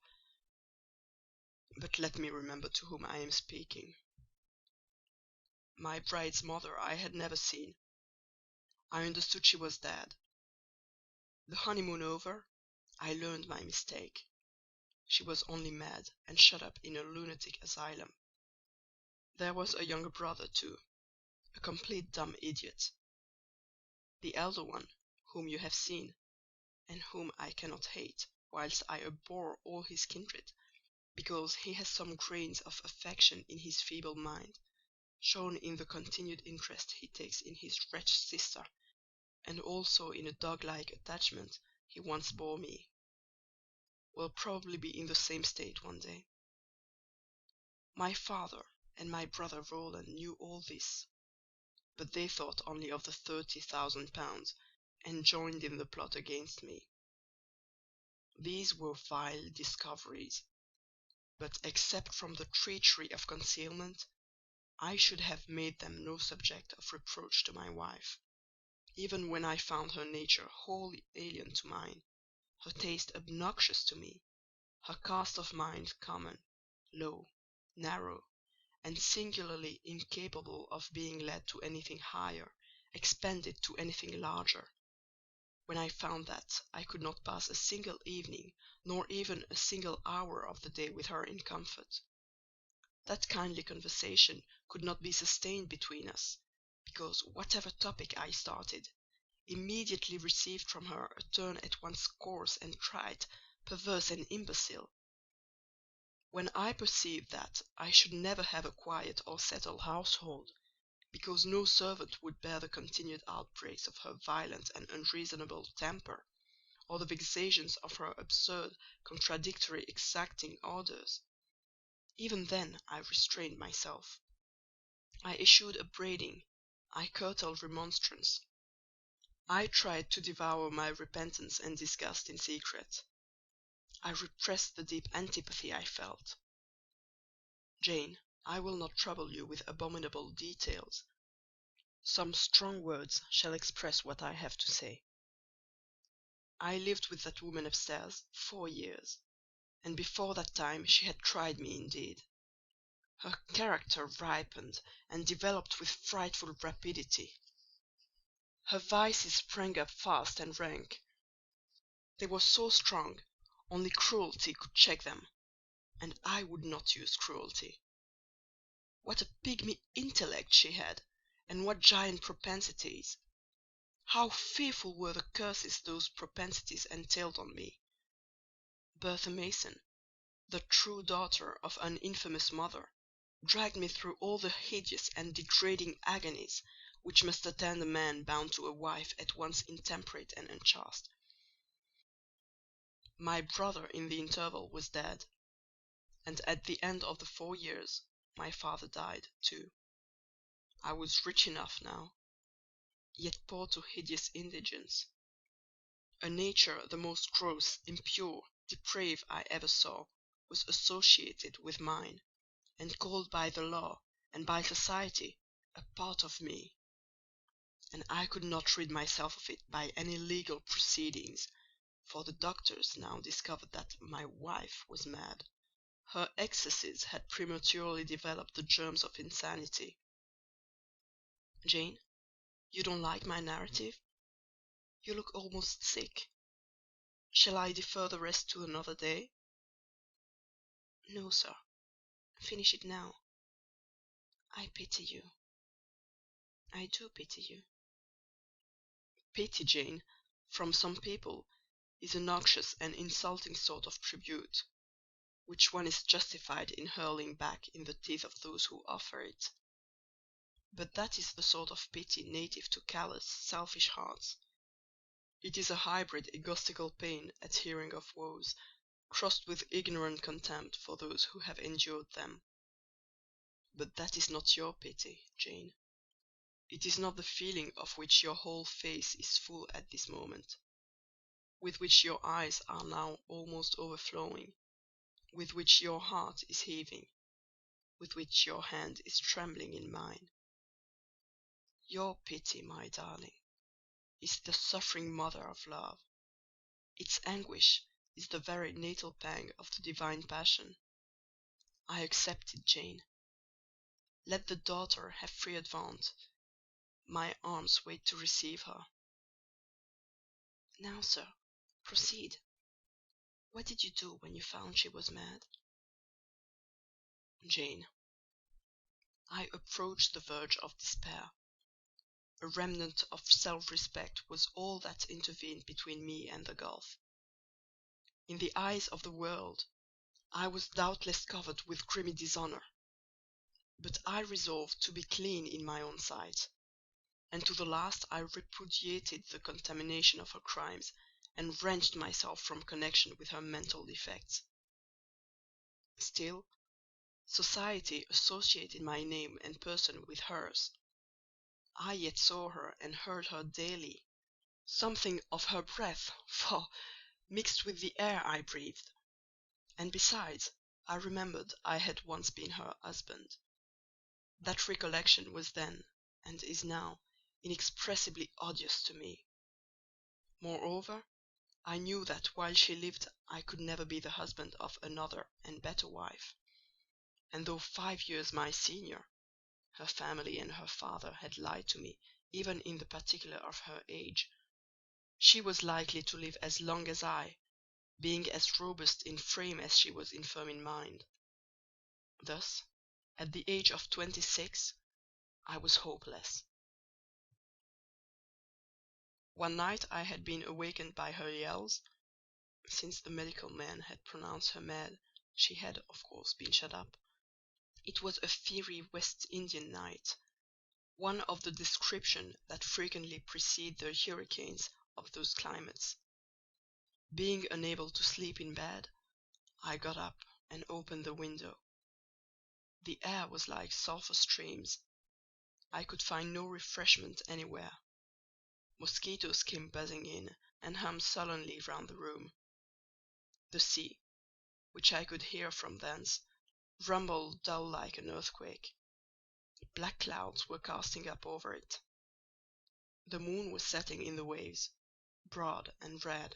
But let me remember to whom I am speaking. My bride's mother I had never seen. I understood she was dead. The honeymoon over, I learned my mistake. She was only mad, and shut up in a lunatic asylum. There was a younger brother too, a complete dumb idiot. The elder one, whom you have seen, and whom I cannot hate, whilst I abhor all his kindred, because he has some grains of affection in his feeble mind, shown in the continued interest he takes in his wretched sister, and also in a dog-like attachment he once bore me, will probably be in the same state one day. My father and my brother Roland knew all this, but they thought only of the £30,000, and joined in the plot against me. These were vile discoveries, but except from the treachery of concealment, I should have made them no subject of reproach to my wife, even when I found her nature wholly alien to mine, her taste obnoxious to me, her cast of mind common, low, narrow, and singularly incapable of being led to anything higher, expanded to anything larger. When I found that I could not pass a single evening, nor even a single hour of the day with her in comfort, that kindly conversation could not be sustained between us, because whatever topic I started, immediately received from her a turn at once coarse and trite, perverse and imbecile. When I perceived that I should never have a quiet or settled household, because no servant would bear the continued outbreaks of her violent and unreasonable temper, or the vexations of her absurd, contradictory, exacting orders, even then I restrained myself. I eschewed upbraiding, I curtailed remonstrance. I tried to devour my repentance and disgust in secret. I repressed the deep antipathy I felt. Jane, I will not trouble you with abominable details. Some strong words shall express what I have to say. I lived with that woman upstairs 4 years, and before that time she had tried me indeed. Her character ripened and developed with frightful rapidity. Her vices sprang up fast and rank. They were so strong, only cruelty could check them, and I would not use cruelty. What a pygmy intellect she had, and what giant propensities! How fearful were the curses those propensities entailed on me! Bertha Mason, the true daughter of an infamous mother, dragged me through all the hideous and degrading agonies which must attend a man bound to a wife at once intemperate and unchaste. My brother in the interval was dead, and at the end of the 4 years my father died too. I was rich enough now, yet poor to hideous indigence. A nature the most gross, impure, depraved I ever saw was associated with mine, and called by the law and by society a part of me; and I could not rid myself of it by any legal proceedings, for the doctors now discovered that my wife was mad. Her excesses had prematurely developed the germs of insanity. Jane, you don't like my narrative? You look almost sick. Shall I defer the rest to another day? No, sir. Finish it now. I pity you. I do pity you. Pity, Jane, from some people, is a noxious and insulting sort of tribute, which one is justified in hurling back in the teeth of those who offer it. But that is the sort of pity native to callous, selfish hearts. It is a hybrid egotistical pain at hearing of woes, crossed with ignorant contempt for those who have endured them. But that is not your pity, Jane. It is not the feeling of which your whole face is full at this moment, with which your eyes are now almost overflowing, with which your heart is heaving, with which your hand is trembling in mine. Your pity, my darling, is the suffering mother of love. Its anguish is the very natal pang of the divine passion. I accept it, Jane. Let the daughter have free advance. My arms wait to receive her. Now, sir, proceed. What did you do when you found she was mad? Jane, I approached the verge of despair. A remnant of self-respect was all that intervened between me and the gulf. In the eyes of the world, I was doubtless covered with grimy dishonour, but I resolved to be clean in my own sight, and to the last I repudiated the contamination of her crimes, and wrenched myself from connection with her mental defects. Still, society associated my name and person with hers. I yet saw her and heard her daily. Something of her breath, for, mixed with the air I breathed. And besides, I remembered I had once been her husband. That recollection was then, and is now, inexpressibly odious to me. Moreover, I knew that while she lived I could never be the husband of another and better wife. And though 5 years my senior, her family and her father had lied to me even in the particular of her age. She was likely to live as long as I, being as robust in frame as she was infirm in mind. Thus, at the age of 26, I was hopeless. One night I had been awakened by her yells. Since the medical man had pronounced her mad, she had, of course, been shut up. It was a fiery West Indian night, one of the description that frequently precede the hurricanes of those climates. Being unable to sleep in bed, I got up and opened the window. The air was like sulphur streams. I could find no refreshment anywhere. Mosquitoes came buzzing in, and hummed sullenly round the room. The sea, which I could hear from thence, rumbled dull like an earthquake. Black clouds were casting up over it. The moon was setting in the waves, broad and red,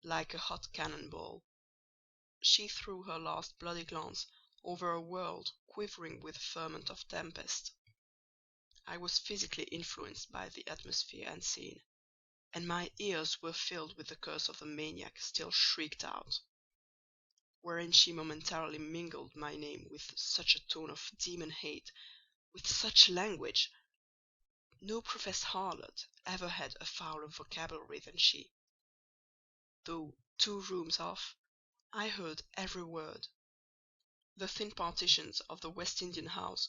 like a hot cannon ball. She threw her last bloody glance over a world quivering with the ferment of tempest. I was physically influenced by the atmosphere and scene, and my ears were filled with the curse of the maniac still shrieked out, wherein she momentarily mingled my name with such a tone of demon hate, with such language. No professed harlot ever had a fouler vocabulary than she. Though 2 rooms off, I heard every word. The thin partitions of the West Indian house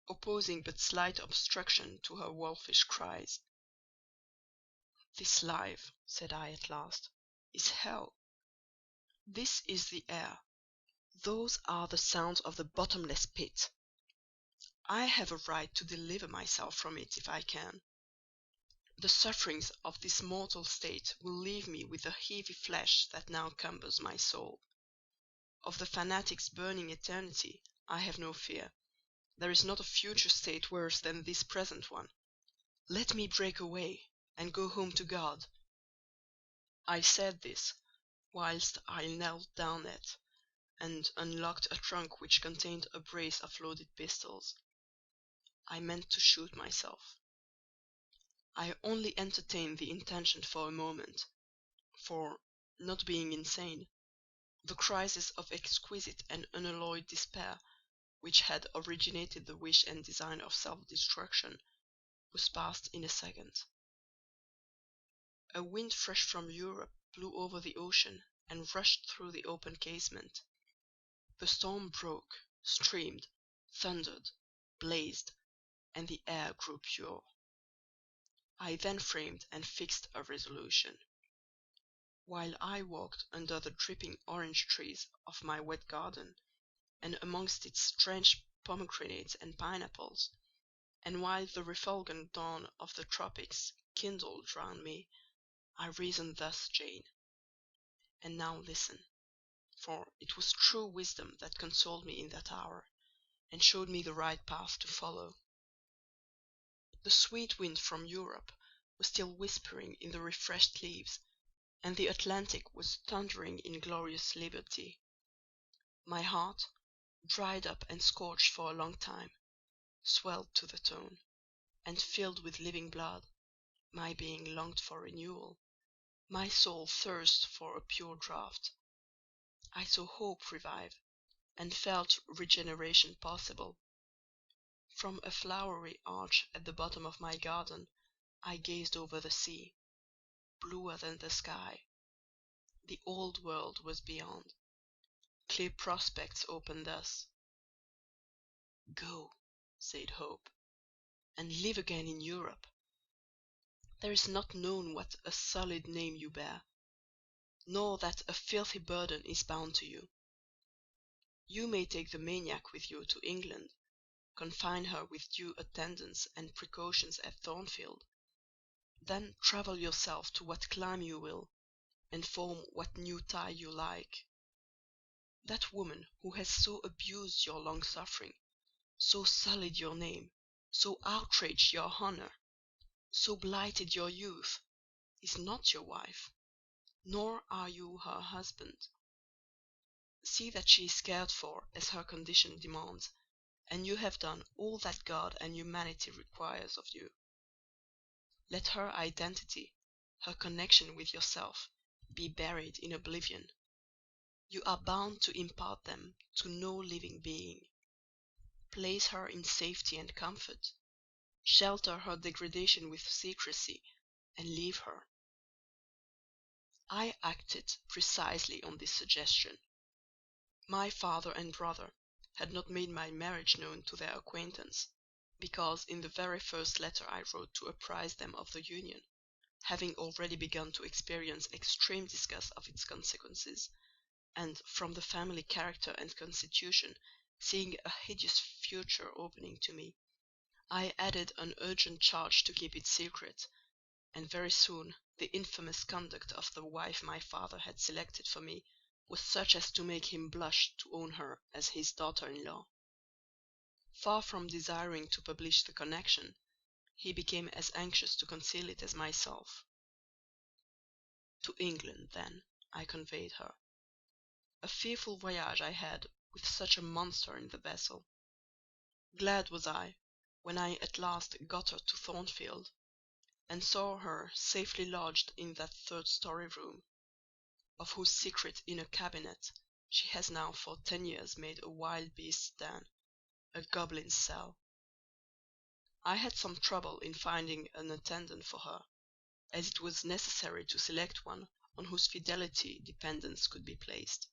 opposing but slight obstruction to her wolfish cries. "This life," said I at last, "is hell. This is the air. Those are the sounds of the bottomless pit. I have a right to deliver myself from it if I can. The sufferings of this mortal state will leave me with the heavy flesh that now cumbers my soul. Of the fanatic's burning eternity I have no fear. There is not a future state worse than this present one. Let me break away, and go home to God." I said this, whilst I knelt down and unlocked a trunk which contained a brace of loaded pistols. I meant to shoot myself. I only entertained the intention for a moment, for, not being insane, the crisis of exquisite and unalloyed despair which had originated the wish and design of self-destruction was past in a second. A wind fresh from Europe blew over the ocean and rushed through the open casement. The storm broke, streamed, thundered, blazed, and the air grew pure. I then framed and fixed a resolution. While I walked under the dripping orange trees of my wet garden, and amongst its drenched pomegranates and pineapples, and while the refulgent dawn of the tropics kindled round me, I reasoned thus, Jane. And now listen, for it was true wisdom that consoled me in that hour, and showed me the right path to follow. The sweet wind from Europe was still whispering in the refreshed leaves, and the Atlantic was thundering in glorious liberty. My heart, dried up and scorched for a long time, swelled to the tone, and filled with living blood; my being longed for renewal, my soul thirst for a pure draught. I saw hope revive, and felt regeneration possible. From a flowery arch at the bottom of my garden I gazed over the sea, bluer than the sky. The old world was beyond. Clear prospects opened thus. "Go," said Hope, "and live again in Europe. There is not known what a solid name you bear, nor that a filthy burden is bound to you. You may take the maniac with you to England, confine her with due attendance and precautions at Thornfield, then travel yourself to what clime you will, and form what new tie you like. That woman who has so abused your long suffering, so sullied your name, so outraged your honour, so blighted your youth, is not your wife, nor are you her husband. See that she is cared for as her condition demands, and you have done all that God and humanity requires of you. Let her identity, her connection with yourself, be buried in oblivion. You are bound to impart them to no living being. Place her in safety and comfort, shelter her degradation with secrecy, and leave her." I acted precisely on this suggestion. My father and brother had not made my marriage known to their acquaintance, because in the very first letter I wrote to apprise them of the union, having already begun to experience extreme disgust of its consequences, and from the family character and constitution seeing a hideous future opening to me, I added an urgent charge to keep it secret, and very soon the infamous conduct of the wife my father had selected for me was such as to make him blush to own her as his daughter-in-law. Far from desiring to publish the connection, he became as anxious to conceal it as myself. To England, then, I conveyed her. A fearful voyage I had with such a monster in the vessel. Glad was I when I at last got her to Thornfield, and saw her safely lodged in that third-storey room, of whose secret inner cabinet she has now for 10 years made a wild beast's den, a goblin's cell. I had some trouble in finding an attendant for her, as it was necessary to select one on whose fidelity dependence could be placed;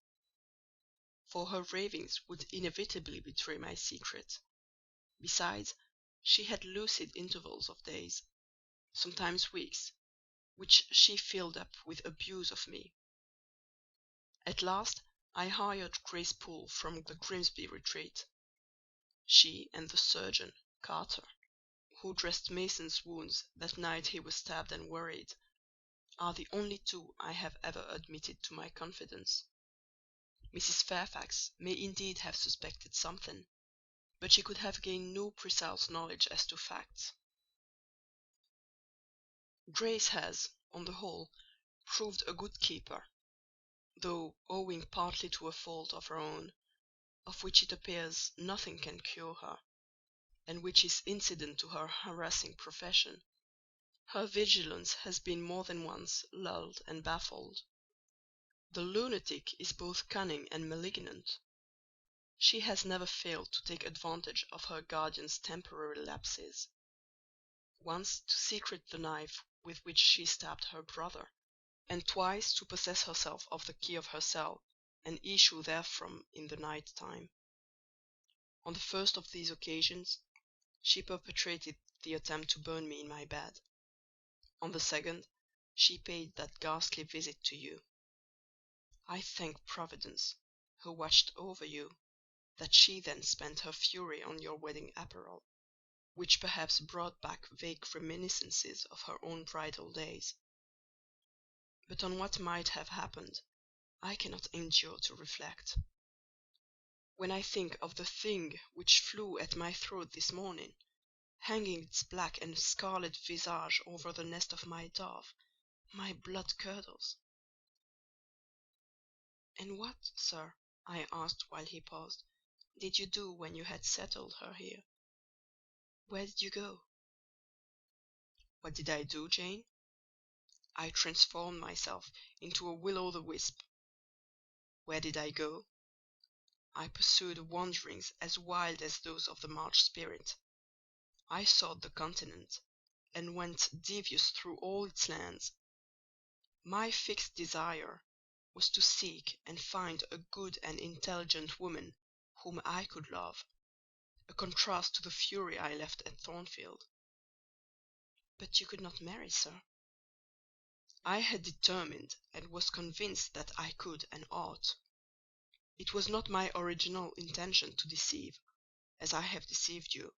for her ravings would inevitably betray my secret. Besides, she had lucid intervals of days, sometimes weeks, which she filled up with abuse of me. At last I hired Grace Poole from the Grimsby retreat. She and the surgeon, Carter, who dressed Mason's wounds that night he was stabbed and worried, are the only two I have ever admitted to my confidence. Mrs. Fairfax may indeed have suspected something, but she could have gained no precise knowledge as to facts. Grace has, on the whole, proved a good keeper, though owing partly to a fault of her own, of which it appears nothing can cure her, and which is incident to her harassing profession, her vigilance has been more than once lulled and baffled. The lunatic is both cunning and malignant. She has never failed to take advantage of her guardian's temporary lapses: once to secrete the knife with which she stabbed her brother, and twice to possess herself of the key of her cell, and issue therefrom in the night time. On the first of these occasions, she perpetrated the attempt to burn me in my bed. On the second, she paid that ghastly visit to you. I thank Providence, who watched over you, that she then spent her fury on your wedding apparel, which perhaps brought back vague reminiscences of her own bridal days. But on what might have happened, I cannot endure to reflect. When I think of the thing which flew at my throat this morning, hanging its black and scarlet visage over the nest of my dove, my blood curdles. "And what, sir," I asked while he paused, "did you do when you had settled her here? Where did you go?" "What did I do, Jane? I transformed myself into a will-o'-the-wisp. Where did I go? I pursued wanderings as wild as those of the March spirit. I sought the continent, and went devious through all its lands. My fixed desire was to seek and find a good and intelligent woman whom I could love, a contrast to the fury I left at Thornfield." "But you could not marry, sir." "I had determined and was convinced that I could and ought. It was not my original intention to deceive, as I have deceived you.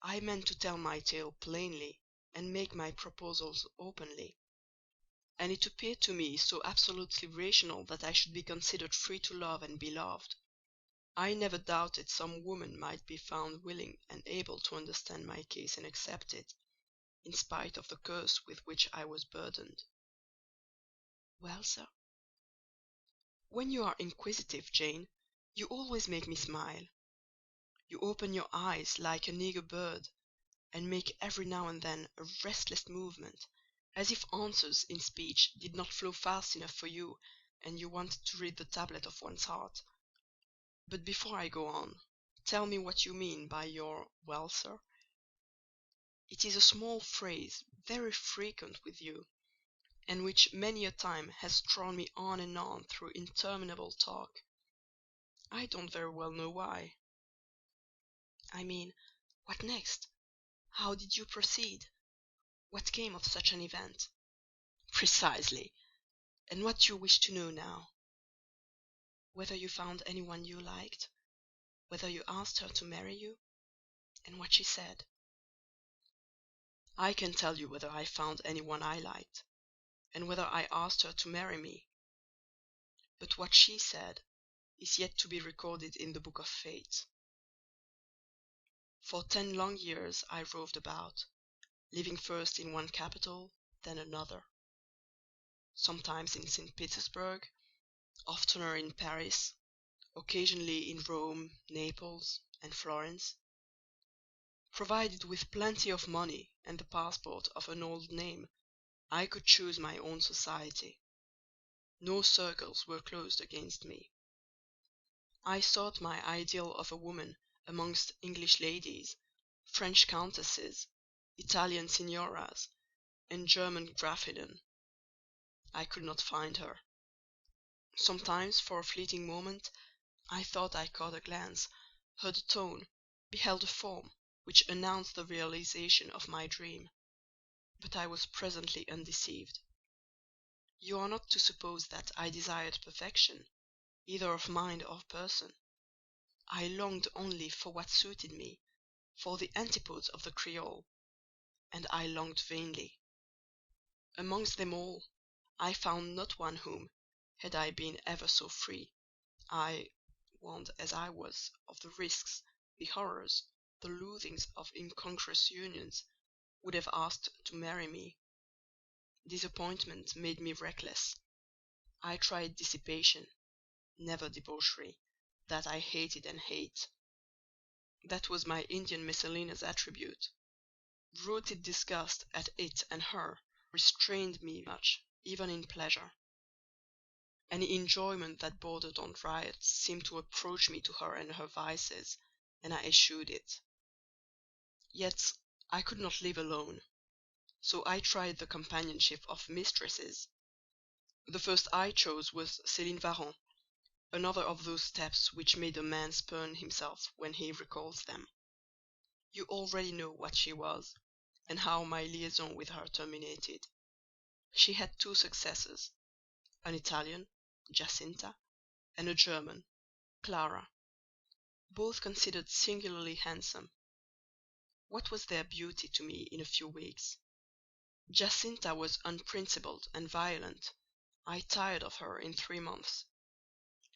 I meant to tell my tale plainly, and make my proposals openly; and it appeared to me so absolutely rational that I should be considered free to love and be loved. I never doubted some woman might be found willing and able to understand my case and accept it, in spite of the curse with which I was burdened." "Well, sir?" "When you are inquisitive, Jane, you always make me smile. You open your eyes like an eager bird, and make every now and then a restless movement, as if answers in speech did not flow fast enough for you, and you wanted to read the tablet of one's heart. But before I go on, tell me what you mean by your 'well, sir.' It is a small phrase, very frequent with you, and which many a time has drawn me on and on through interminable talk. I don't very well know why." "I mean, what next? How did you proceed? What came of such an event?" "Precisely. And what you wish to know now?" "Whether you found any one you liked; whether you asked her to marry you; and what she said." "I can tell you whether I found any one I liked, and whether I asked her to marry me. But what she said is yet to be recorded in the book of fate. For 10 long years I roved about, living first in one capital, then another; sometimes in St. Petersburg, oftener in Paris, occasionally in Rome, Naples, and Florence. Provided with plenty of money and the passport of an old name, I could choose my own society. No circles were closed against me. I sought my ideal of a woman amongst English ladies, French countesses, Italian signoras, and German Gräfinnen. I could not find her. Sometimes, for a fleeting moment, I thought I caught a glance, heard a tone, beheld a form, which announced the realization of my dream; but I was presently undeceived. You are not to suppose that I desired perfection, either of mind or person. I longed only for what suited me, for the antipodes of the Creole; and I longed vainly. Amongst them all, I found not one whom, had I been ever so free, I, warned as I was of the risks, the horrors, the loathings of incongruous unions, would have asked to marry me. Disappointment made me reckless. I tried dissipation, never debauchery, that I hated and hate. That was my Indian Messalina's attribute. Rooted disgust at it and her restrained me much, even in pleasure. Any enjoyment that bordered on riot seemed to approach me to her and her vices, and I eschewed it. Yet I could not live alone, so I tried the companionship of mistresses. The first I chose was Céline Varens, another of those steps which made a man spurn himself when he recalls them. You already know what she was, and how my liaison with her terminated. She had 2 successors: an Italian, Giacinta, and a German, Clara, both considered singularly handsome. What was their beauty to me in a few weeks? Giacinta was unprincipled and violent: I tired of her in 3 months.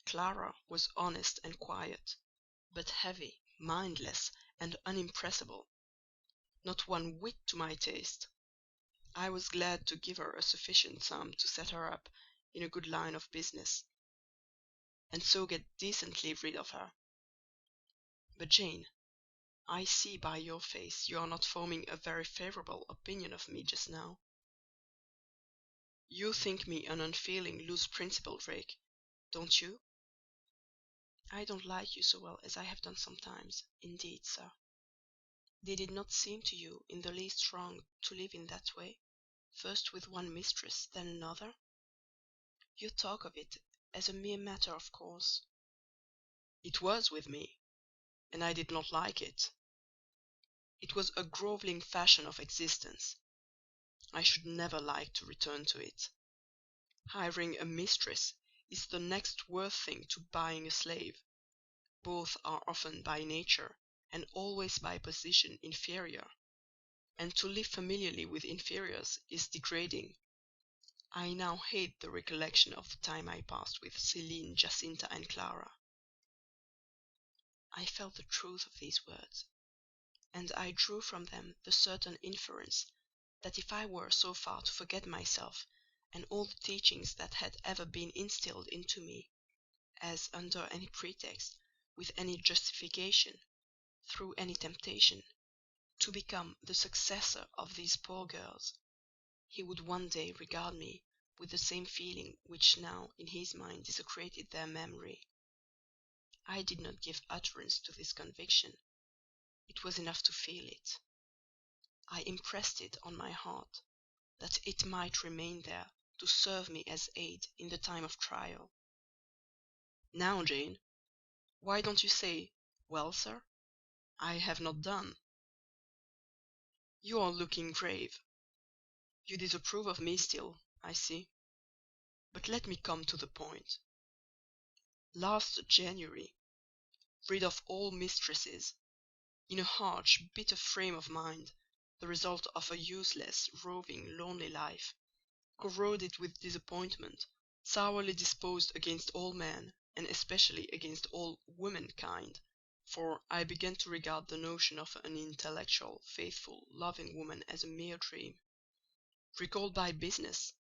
Clara was honest and quiet, but heavy, mindless, and unimpressible. not one whit to my taste. I was glad to give her a sufficient sum to set her up in a good line of business, and so get decently rid of her. But Jane, I see by your face you are not forming a very favourable opinion of me just now. You think me an unfeeling, loose-principled rake, don't you? I don't like you so well as I have done sometimes, indeed, sir. Did it not seem to you in the least wrong to live in that way, first with one mistress, then another? You talk of it as a mere matter of course. It was with me, and I did not like it. It was a grovelling fashion of existence. I should never like to return to it. Hiring a mistress is the next worst thing to buying a slave. Both are often by nature, and always by position, inferior. And to live familiarly with inferiors is degrading. I now hate the recollection of the time I passed with Céline, Jacinta, and Clara. I felt the truth of these words, and I drew from them the certain inference that if I were so far to forget myself and all the teachings that had ever been instilled into me, as under any pretext, with any justification, through any temptation, to become the successor of these poor girls, he would one day regard me with the same feeling which now in his mind desecrated their memory. I did not give utterance to this conviction: it was enough to feel it. I impressed it on my heart, that it might remain there to serve me as aid in the time of trial. Now, Jane, why don't you say, 'Well, sir, I have not done'? You are looking grave. You disapprove of me still, I see. But let me come to the point. Last January, rid of all mistresses, in a harsh, bitter frame of mind, the result of a useless, roving, lonely life, corroded with disappointment, sourly disposed against all men, and especially against all womankind, for I began to regard the notion of an intellectual, faithful, loving woman as a mere dream. Recalled by business,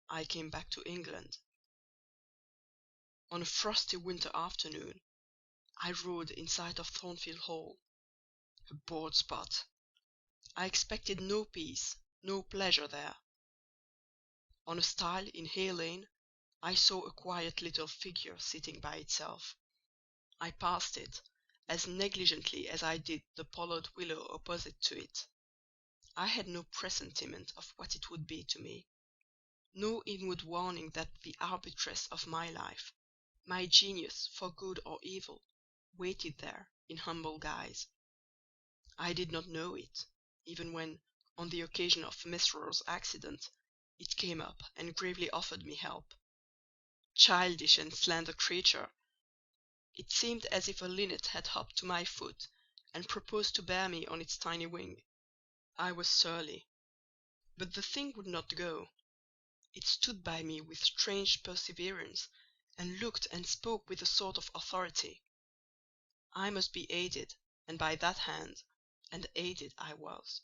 I came back to England. On a frosty winter afternoon, I rode in sight of Thornfield Hall. A bored spot. I expected no peace, no pleasure there. On a stile in Hay Lane, I saw a quiet little figure sitting by itself. I passed it as negligently as I did the pollard willow opposite to it. I had no presentiment of what it would be to me, no inward warning that the arbitress of my life, my genius for good or evil, waited there in humble guise. I did not know it, even when, on the occasion of Mesrour's accident, it came up and gravely offered me help. Childish and slender creature! It seemed as if a linnet had hopped to my foot and proposed to bear me on its tiny wing. I was surly, but the thing would not go. It stood by me with strange perseverance, and looked and spoke with a sort of authority. I must be aided, and by that hand, and aided I was.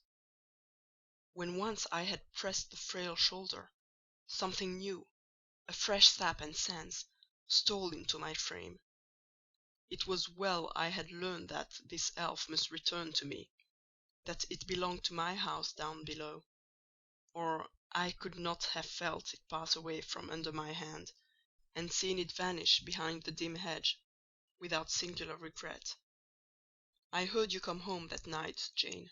When once I had pressed the frail shoulder, something new, a fresh sap and sense, stole into my frame. It was well I had learned that this elf must return to me, that it belonged to my house down below, or I could not have felt it pass away from under my hand, and seen it vanish behind the dim hedge, without singular regret. I heard you come home that night, Jane,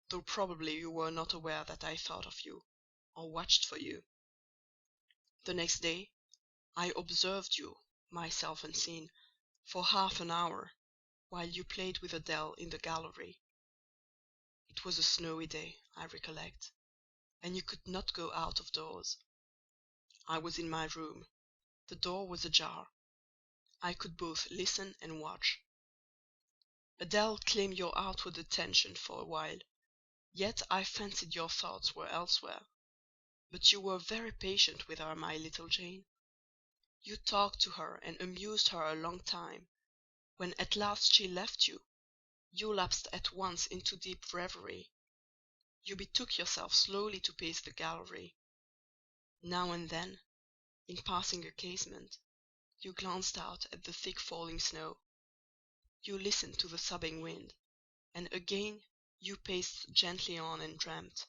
though probably you were not aware that I thought of you, or watched for you. The next day I observed you, myself unseen, for half an hour, while you played with Adèle in the gallery. It was a snowy day, I recollect, and you could not go out of doors. I was in my room. The door was ajar. I could both listen and watch. Adèle claimed your outward attention for a while, yet I fancied your thoughts were elsewhere. But you were very patient with her, my little Jane. You talked to her and amused her a long time, when at last she left you. You lapsed at once into deep reverie. You betook yourself slowly to pace the gallery. Now and then, in passing a casement, you glanced out at the thick falling snow. You listened to the sobbing wind, and again you paced gently on and dreamt.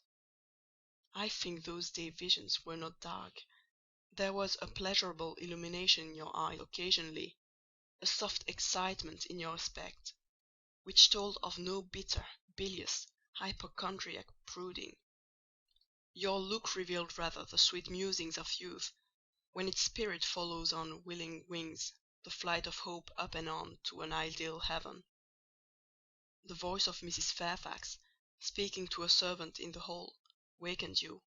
I think those day visions were not dark. There was a pleasurable illumination in your eyes occasionally, a soft excitement in your aspect, which told of no bitter, bilious, hypochondriac brooding. Your look revealed rather the sweet musings of youth, when its spirit follows on willing wings the flight of hope up and on to an ideal heaven. The voice of Mrs. Fairfax, speaking to a servant in the hall, wakened you.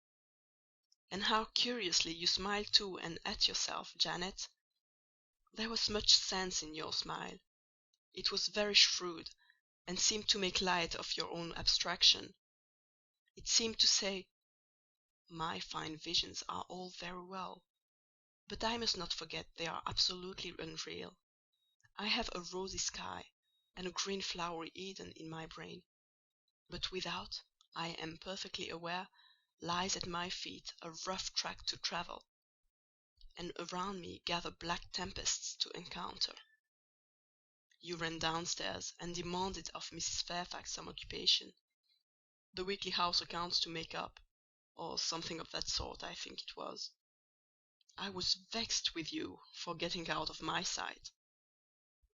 And how curiously you smiled to and at yourself, Janet! There was much sense in your smile. It was very shrewd, and seemed to make light of your own abstraction. It seemed to say, "My fine visions are all very well, but I must not forget they are absolutely unreal. I have a rosy sky and a green flowery Eden in my brain, but without, I am perfectly aware, lies at my feet a rough track to travel, and around me gather black tempests to encounter." You ran downstairs and demanded of Mrs. Fairfax some occupation. The weekly house accounts to make up, or something of that sort, I think it was. I was vexed with you for getting out of my sight.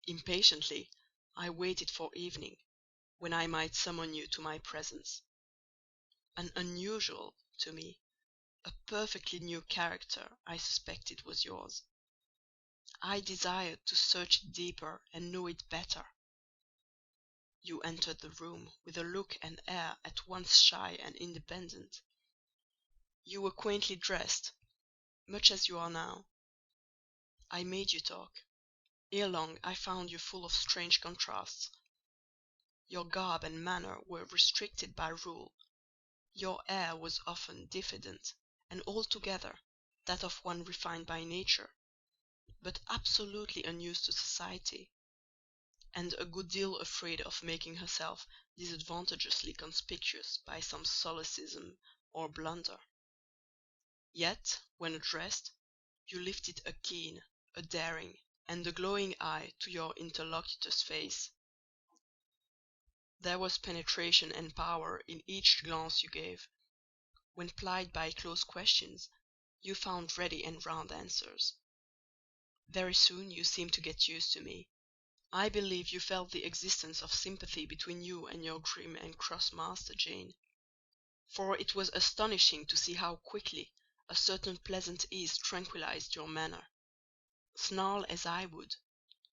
Impatiently I waited for evening, when I might summon you to my presence. An unusual, to me, a perfectly new character I suspected was yours. I desired to search it deeper and know it better. You entered the room with a look and air at once shy and independent. You were quaintly dressed, much as you are now. I made you talk. Ere long I found you full of strange contrasts. Your garb and manner were restricted by rule. Your air was often diffident, and altogether that of one refined by nature, but absolutely unused to society, and a good deal afraid of making herself disadvantageously conspicuous by some solecism or blunder. Yet, when addressed, you lifted a keen, a daring, and a glowing eye to your interlocutor's face. There was penetration and power in each glance you gave. When plied by close questions, you found ready and round answers. Very soon you seemed to get used to me. I believe you felt the existence of sympathy between you and your grim and cross master, Jane; for it was astonishing to see how quickly a certain pleasant ease tranquillized your manner. Snarl as I would,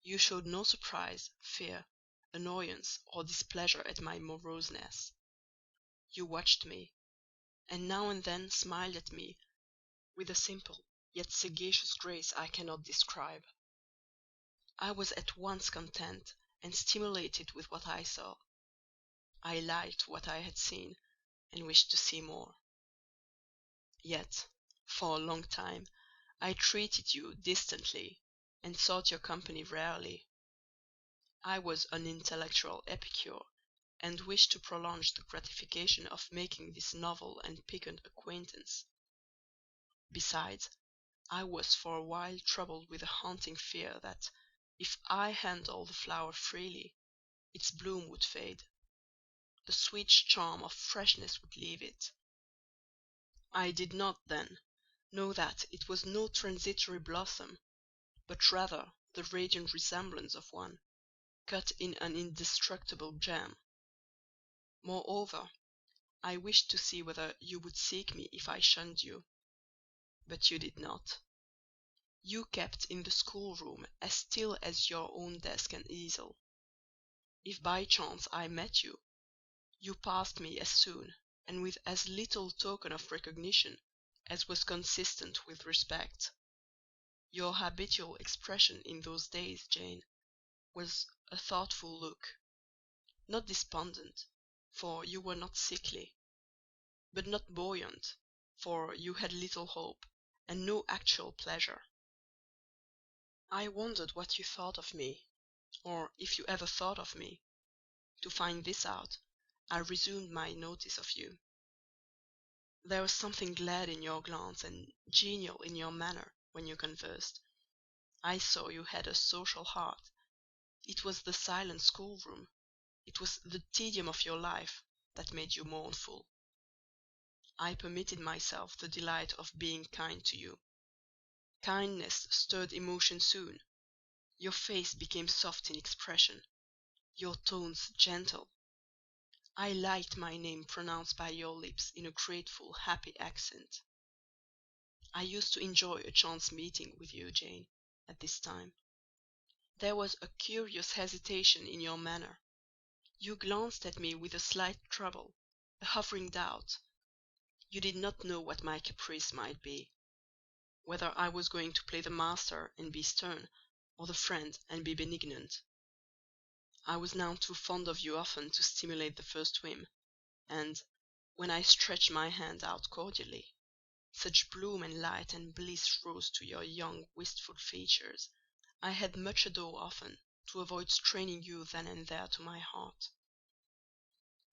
you showed no surprise, fear, annoyance, or displeasure at my moroseness. You watched me, and now and then smiled at me with a simple yet sagacious grace I cannot describe. I was at once content and stimulated with what I saw. I liked what I had seen, and wished to see more. Yet, for a long time, I treated you distantly, and sought your company rarely. I was an intellectual epicure, and wished to prolong the gratification of making this novel and piquant acquaintance. Besides, I was for a while troubled with a haunting fear that, if I handled the flower freely, its bloom would fade. The sweet charm of freshness would leave it. I did not, then, know that it was no transitory blossom, but rather the radiant resemblance of one, cut in an indestructible gem. Moreover, I wished to see whether you would seek me if I shunned you. But you did not. You kept in the schoolroom as still as your own desk and easel. If by chance I met you, you passed me as soon, and with as little token of recognition as was consistent with respect. Your habitual expression in those days, Jane, was a thoughtful look; not despondent, for you were not sickly; but not buoyant, for you had little hope, and no actual pleasure. I wondered what you thought of me, or if you ever thought of me. To find this out, I resumed my notice of you. There was something glad in your glance and genial in your manner when you conversed. I saw you had a social heart. It was the silent schoolroom, it was the tedium of your life, that made you mournful. I permitted myself the delight of being kind to you. Kindness stirred emotion soon. Your face became soft in expression, your tones gentle. I liked my name pronounced by your lips in a grateful, happy accent. I used to enjoy a chance meeting with you, Jane, at this time. There was a curious hesitation in your manner. You glanced at me with a slight trouble, a hovering doubt. You did not know what my caprice might be, whether I was going to play the master and be stern, or the friend and be benignant. I was now too fond of you often to stimulate the first whim, and, when I stretched my hand out cordially, such bloom and light and bliss rose to your young wistful features, I had much ado often to avoid straining you then and there to my heart.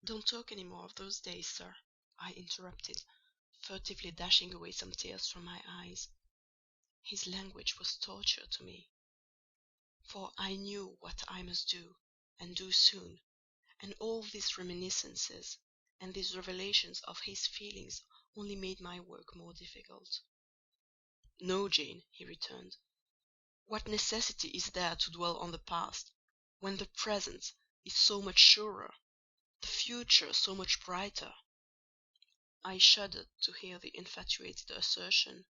"Don't talk any more of those days, sir," I interrupted, furtively dashing away some tears from my eyes. His language was torture to me, for I knew what I must do, and do soon, and all these reminiscences and these revelations of his feelings only made my work more difficult. "No, Jane," he returned. "What necessity is there to dwell on the past, when the present is so much surer, the future so much brighter?" I shuddered to hear the infatuated assertion.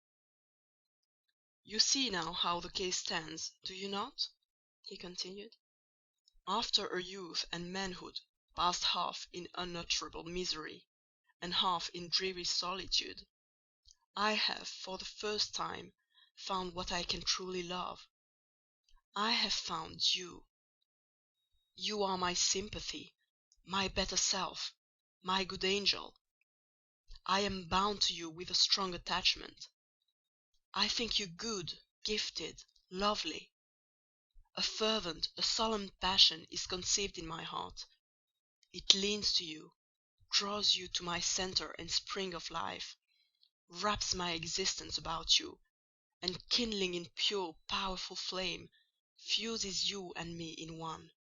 "You see now how the case stands, do you not?" he continued. "After a youth and manhood passed half in unutterable misery, and half in dreary solitude, I have for the first time found what I can truly love. I have found you. You are my sympathy, my better self, my good angel. I am bound to you with a strong attachment. I think you good, gifted, lovely. A fervent, a solemn passion is conceived in my heart. It leans to you, draws you to my centre and spring of life, wraps my existence about you, and kindling in pure, powerful flame, fuses you and me in one.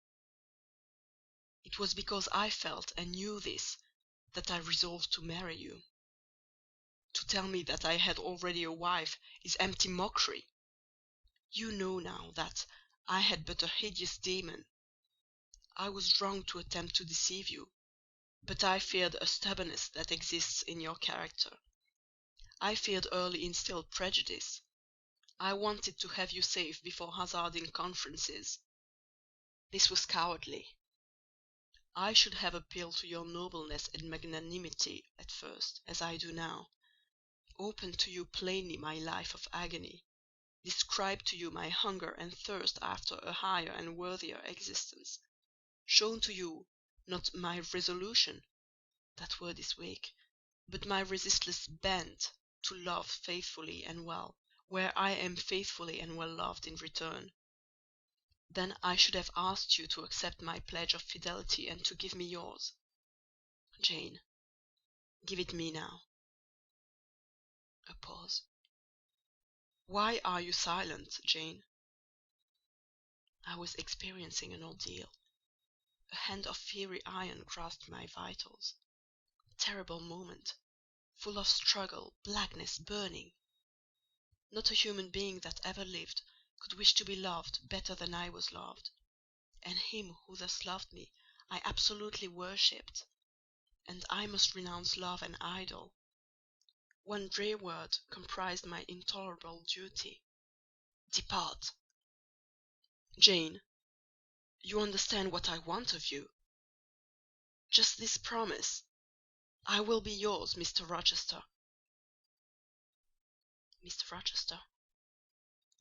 It was because I felt and knew this that I resolved to marry you. To tell me that I had already a wife is empty mockery. You know now that I had but a hideous demon. I was wrong to attempt to deceive you, but I feared a stubbornness that exists in your character. I feared early instilled prejudice. I wanted to have you safe before hazarding conferences. This was cowardly. I should have appealed to your nobleness and magnanimity at first, as I do now, opened to you plainly my life of agony, described to you my hunger and thirst after a higher and worthier existence, shown to you, not my resolution, that word is weak, but my resistless bent to love faithfully and well, where I am faithfully and well loved in return. Then I should have asked you to accept my pledge of fidelity and to give me yours. Jane, give it me now." A pause. "Why are you silent, Jane?" I was experiencing an ordeal. A hand of fiery iron grasped my vitals. Terrible moment, full of struggle, blackness, burning. Not a human being that ever lived could wish to be loved better than I was loved, and him who thus loved me I absolutely worshipped, and I must renounce love and idol. One drear word comprised my intolerable duty: depart. Jane, you understand what I want of you. Just this promise: I will be yours, Mr. Rochester. Mr. Rochester,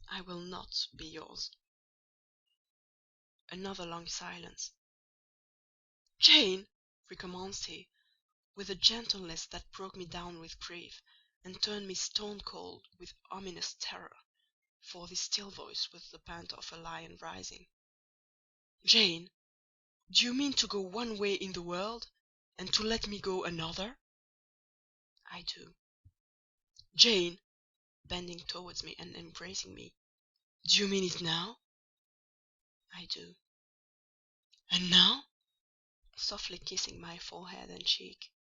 I will not be yours." Another long silence. "Jane!" recommenced he, with a gentleness that broke me down with grief, and turned me stone cold with ominous terror, for this still voice was the pant of a lion rising. "Jane! Do you mean to go one way in the world, and to let me go another?" "I do." "Jane," bending towards me and embracing me, "do you mean it now?" "I do." "And now?" softly kissing my forehead and cheek.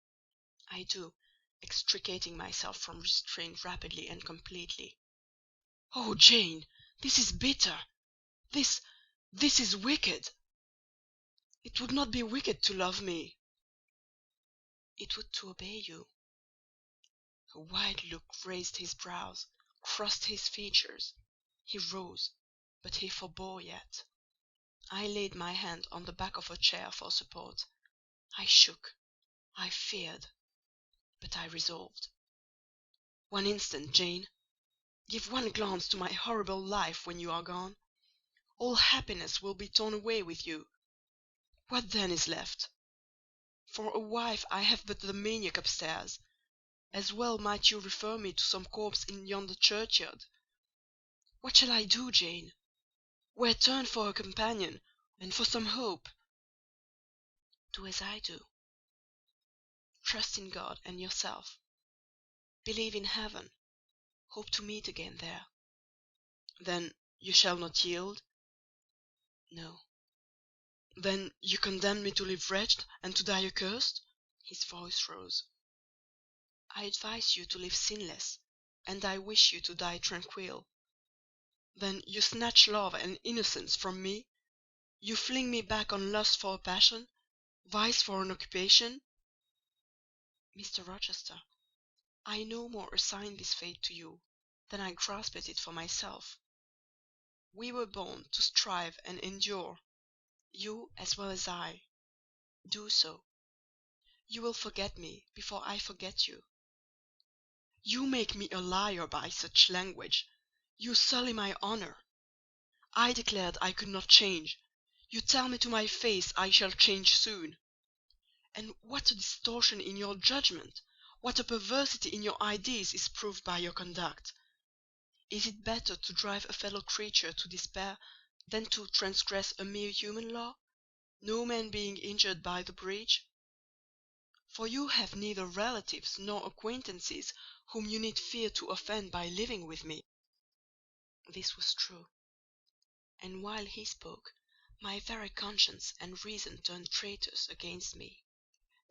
"I do," extricating myself from restraint rapidly and completely. "Oh, Jane, this is bitter! This is wicked!" "It would not be wicked to love me." "It would to obey you." A wild look raised his brows, crossed his features. He rose, but he forbore yet. I laid my hand on the back of a chair for support. I shook, I feared, but I resolved. "One instant, Jane. Give one glance to my horrible life when you are gone. All happiness will be torn away with you. What then is left? For a wife I have but the maniac upstairs. As well might you refer me to some corpse in yonder churchyard. What shall I do, Jane? Where turn for a companion, and for some hope?" "Do as I do. Trust in God and yourself. Believe in heaven. Hope to meet again there." "Then you shall not yield?" "No." "Then you condemn me to live wretched, and to die accursed?" His voice rose. "I advise you to live sinless, and I wish you to die tranquil." "Then you snatch love and innocence from me? You fling me back on lust for a passion, vice for an occupation?" "Mr. Rochester, I no more assign this fate to you than I grasped it for myself. We were born to strive and endure, you as well as I. Do so. You will forget me before I forget you." "You make me a liar by such language. You sully my honour. I declared I could not change. You tell me to my face I shall change soon. And what a distortion in your judgment, what a perversity in your ideas is proved by your conduct! Is it better to drive a fellow creature to despair than to transgress a mere human law, no man being injured by the breach? For you have neither relatives nor acquaintances whom you need fear to offend by living with me." This was true. And while he spoke, my very conscience and reason turned traitors against me,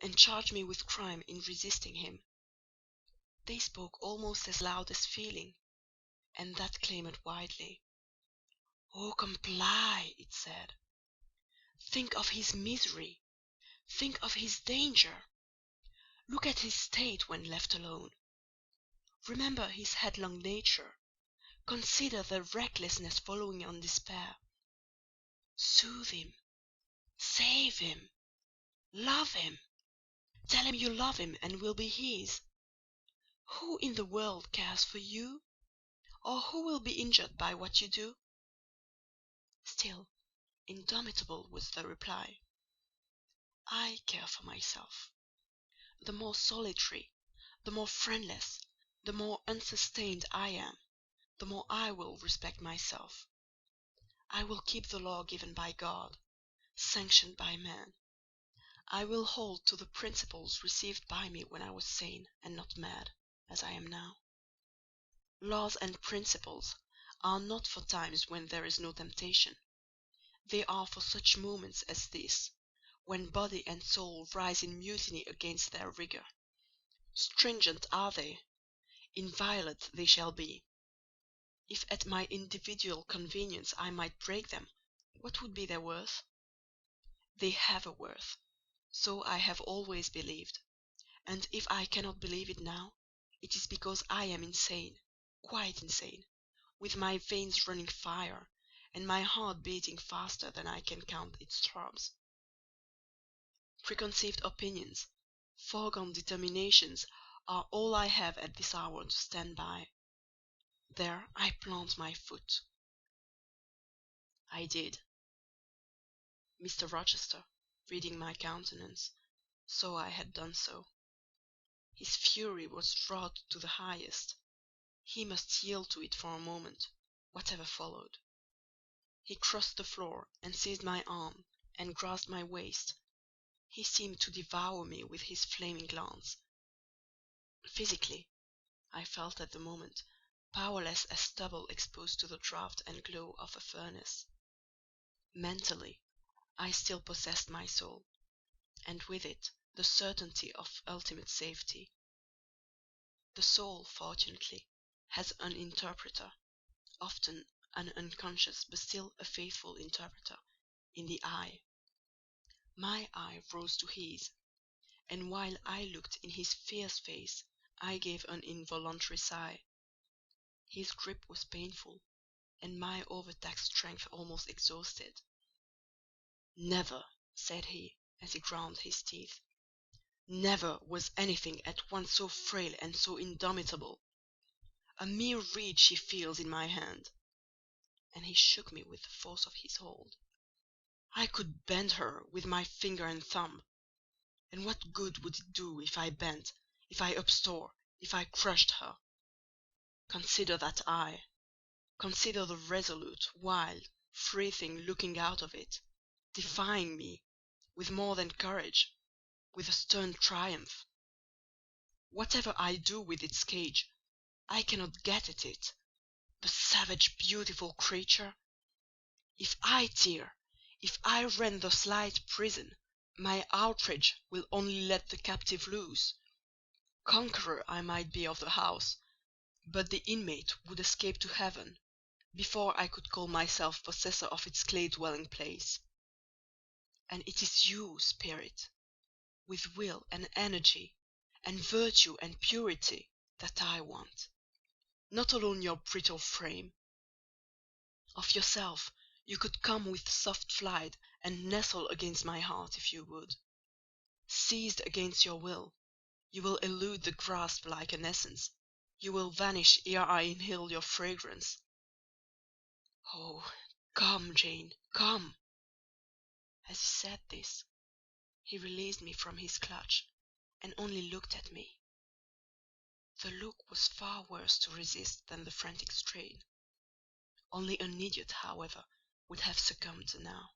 and charged me with crime in resisting him. They spoke almost as loud as feeling, and that clamoured widely. "Oh, comply!" it said. "Think of his misery. Think of his danger. Look at his state when left alone. Remember his headlong nature. Consider the recklessness following on despair. Soothe him. Save him. Love him. Tell him you love him and will be his. Who in the world cares for you? Or who will be injured by what you do?" Still indomitable was the reply. "I care for myself. The more solitary, the more friendless, the more unsustained I am, the more I will respect myself. I will keep the law given by God, sanctioned by man. I will hold to the principles received by me when I was sane and not mad, as I am now. Laws and principles are not for times when there is no temptation. They are for such moments as this, when body and soul rise in mutiny against their rigour. Stringent are they: inviolate they shall be. If at my individual convenience I might break them, what would be their worth? They have a worth: so I have always believed; and if I cannot believe it now, it is because I am insane, quite insane, with my veins running fire, and my heart beating faster than I can count its throbs. Preconceived opinions, foregone determinations are all I have at this hour to stand by. There I plant my foot." I did. Mr. Rochester, reading my countenance, saw I had done so. His fury was wrought to the highest. He must yield to it for a moment, whatever followed. He crossed the floor and seized my arm, and grasped my waist. He seemed to devour me with his flaming glance. Physically, I felt at the moment powerless as stubble exposed to the draught and glow of a furnace. Mentally, I still possessed my soul, and with it the certainty of ultimate safety. The soul, fortunately, has an interpreter, often an unconscious but still a faithful interpreter, in the eye. My eye rose to his, and while I looked in his fierce face I gave an involuntary sigh. His grip was painful, and my overtaxed strength almost exhausted. "Never," said he, as he ground his teeth, "never was anything at once so frail and so indomitable. A mere reed she feels in my hand," and he shook me with the force of his hold. "I could bend her with my finger and thumb. And what good would it do if I bent, if I uptore, if I crushed her? Consider that eye. Consider the resolute, wild, free thing looking out of it, defying me, with more than courage, with a stern triumph. Whatever I do with its cage, I cannot get at it. The savage, beautiful creature! If I tear, if I rend the slight prison, my outrage will only let the captive loose. Conqueror I might be of the house, but the inmate would escape to heaven before I could call myself possessor of its clay dwelling place. And it is you, spirit, with will and energy, and virtue and purity, that I want; not alone your brittle frame. Of yourself you could come with soft flight and nestle against my heart if you would. Seized against your will, you will elude the grasp like an essence, you will vanish ere I inhale your fragrance. Oh, come, Jane, come!" As he said this, he released me from his clutch, and only looked at me. The look was far worse to resist than the frantic strain. Only an idiot, however, would have succumbed now.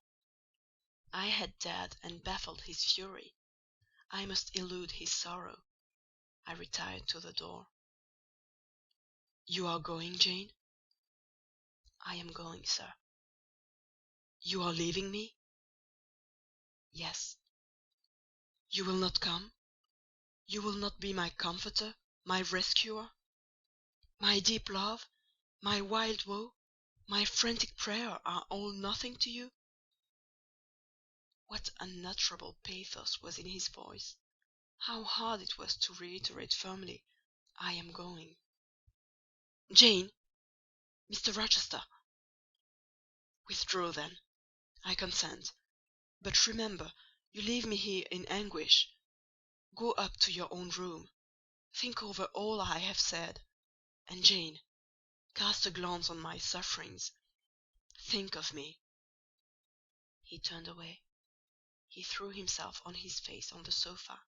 I had dared and baffled his fury: I must elude his sorrow. I retired to the door. "You are going, Jane?" "I am going, sir." "You are leaving me?" "Yes." "You will not come? You will not be my comforter, my rescuer? My deep love, my wild woe, my frantic prayer are all nothing to you?" What unutterable pathos was in his voice! How hard it was to reiterate firmly, "I am going." "Jane! Mr. Rochester!" "Withdraw, then. I consent. But remember, you leave me here in anguish. Go up to your own room. Think over all I have said. And, Jane, cast a glance on my sufferings. Think of me." He turned away. He threw himself on his face on the sofa.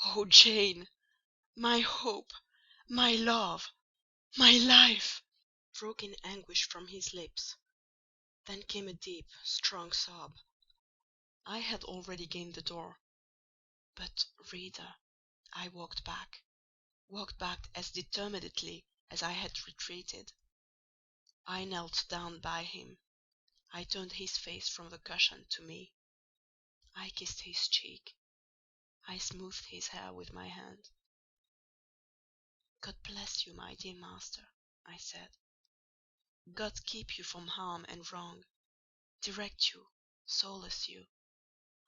"Oh, Jane! My hope, my love, my life!" broke in anguish from his lips. Then came a deep, strong sob. I had already gained the door; but, reader, I walked back as determinedly as I had retreated. I knelt down by him. I turned his face from the cushion to me. I kissed his cheek. I smoothed his hair with my hand. "God bless you, my dear master," I said. "God keep you from harm and wrong, direct you, solace you,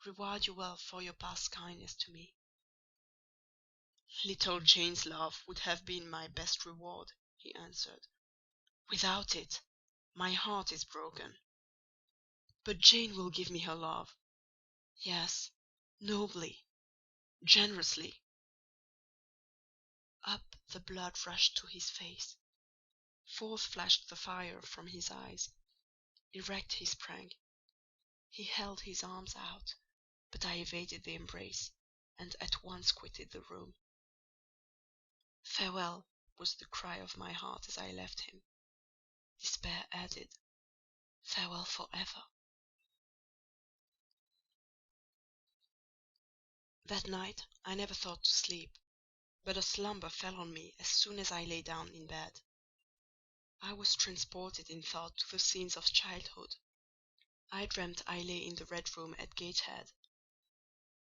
reward you well for your past kindness to me." "Little Jane's love would have been my best reward," he answered. "Without it, my heart is broken. But Jane will give me her love. Yes, nobly, generously." Up the blood rushed to his face. Forth flashed the fire from his eyes. Erect he sprang. He held his arms out, but I evaded the embrace, and at once quitted the room. "Farewell!" was the cry of my heart as I left him. Despair added, "Farewell for ever!" That night I never thought to sleep, but a slumber fell on me as soon as I lay down in bed. I was transported in thought to the scenes of childhood. I dreamt I lay in the Red Room at Gateshead;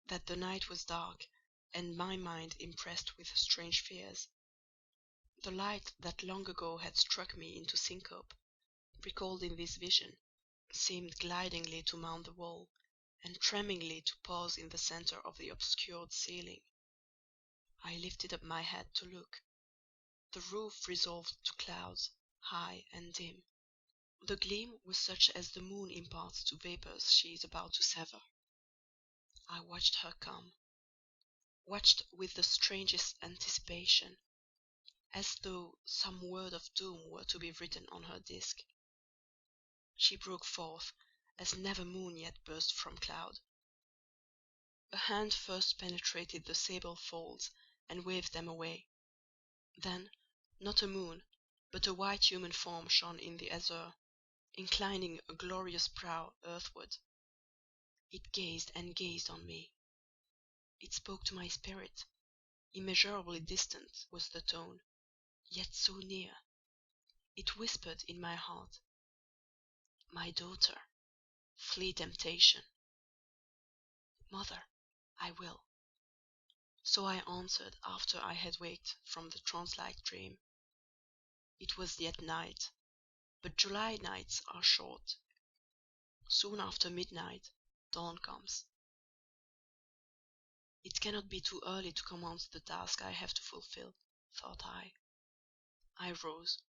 that the night was dark, and my mind impressed with strange fears. The light that long ago had struck me into syncope, recalled in this vision, seemed glidingly to mount the wall, and tremblingly to pause in the centre of the obscured ceiling. I lifted up my head to look. The roof resolved to clouds, high and dim. The gleam was such as the moon imparts to vapours she is about to sever. I watched her come, watched with the strangest anticipation, as though some word of doom were to be written on her disk. She broke forth as never moon yet burst from cloud. A hand first penetrated the sable folds and waved them away. Then, not a moon, but a white human form shone in the azure, inclining a glorious brow earthward. It gazed and gazed on me. It spoke to my spirit. Immeasurably distant was the tone, yet so near. It whispered in my heart, "My daughter, flee temptation." "Mother, I will." So I answered after I had waked from the trance-like dream. It was yet night, but July nights are short. Soon after midnight dawn comes. It cannot be too early to commence the task I have to fulfil, thought I. I rose.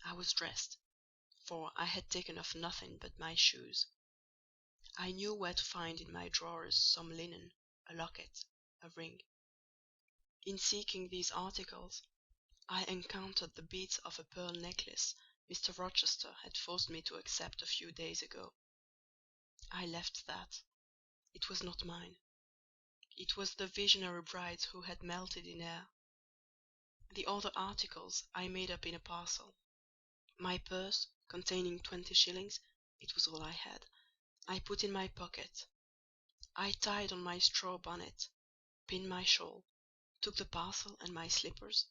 I was dressed, for I had taken off nothing but my shoes. I knew where to find in my drawers some linen, a locket, a ring. In seeking these articles, I encountered the beads of a pearl necklace Mr. Rochester had forced me to accept a few days ago. I left that. It was not mine. It was the visionary bride's who had melted in air. The other articles I made up in a parcel. My purse, containing 20 shillings (it was all I had), I put in my pocket. I tied on my straw bonnet, pinned my shawl, took the parcel and my slippers,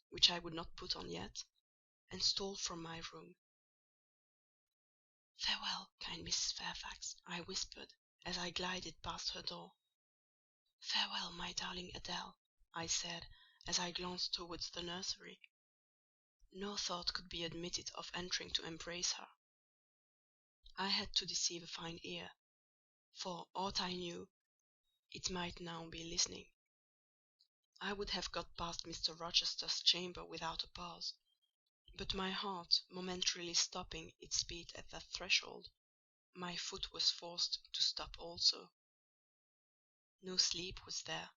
which I would not put on yet, and stole from my room. "Farewell, kind Mrs. Fairfax," I whispered, as I glided past her door. "Farewell, my darling Adèle," I said, as I glanced towards the nursery. No thought could be admitted of entering to embrace her. I had to deceive a fine ear; for aught I knew, it might now be listening. I would have got past Mr. Rochester's chamber without a pause; but my heart momentarily stopping its beat at that threshold, my foot was forced to stop also. No sleep was there.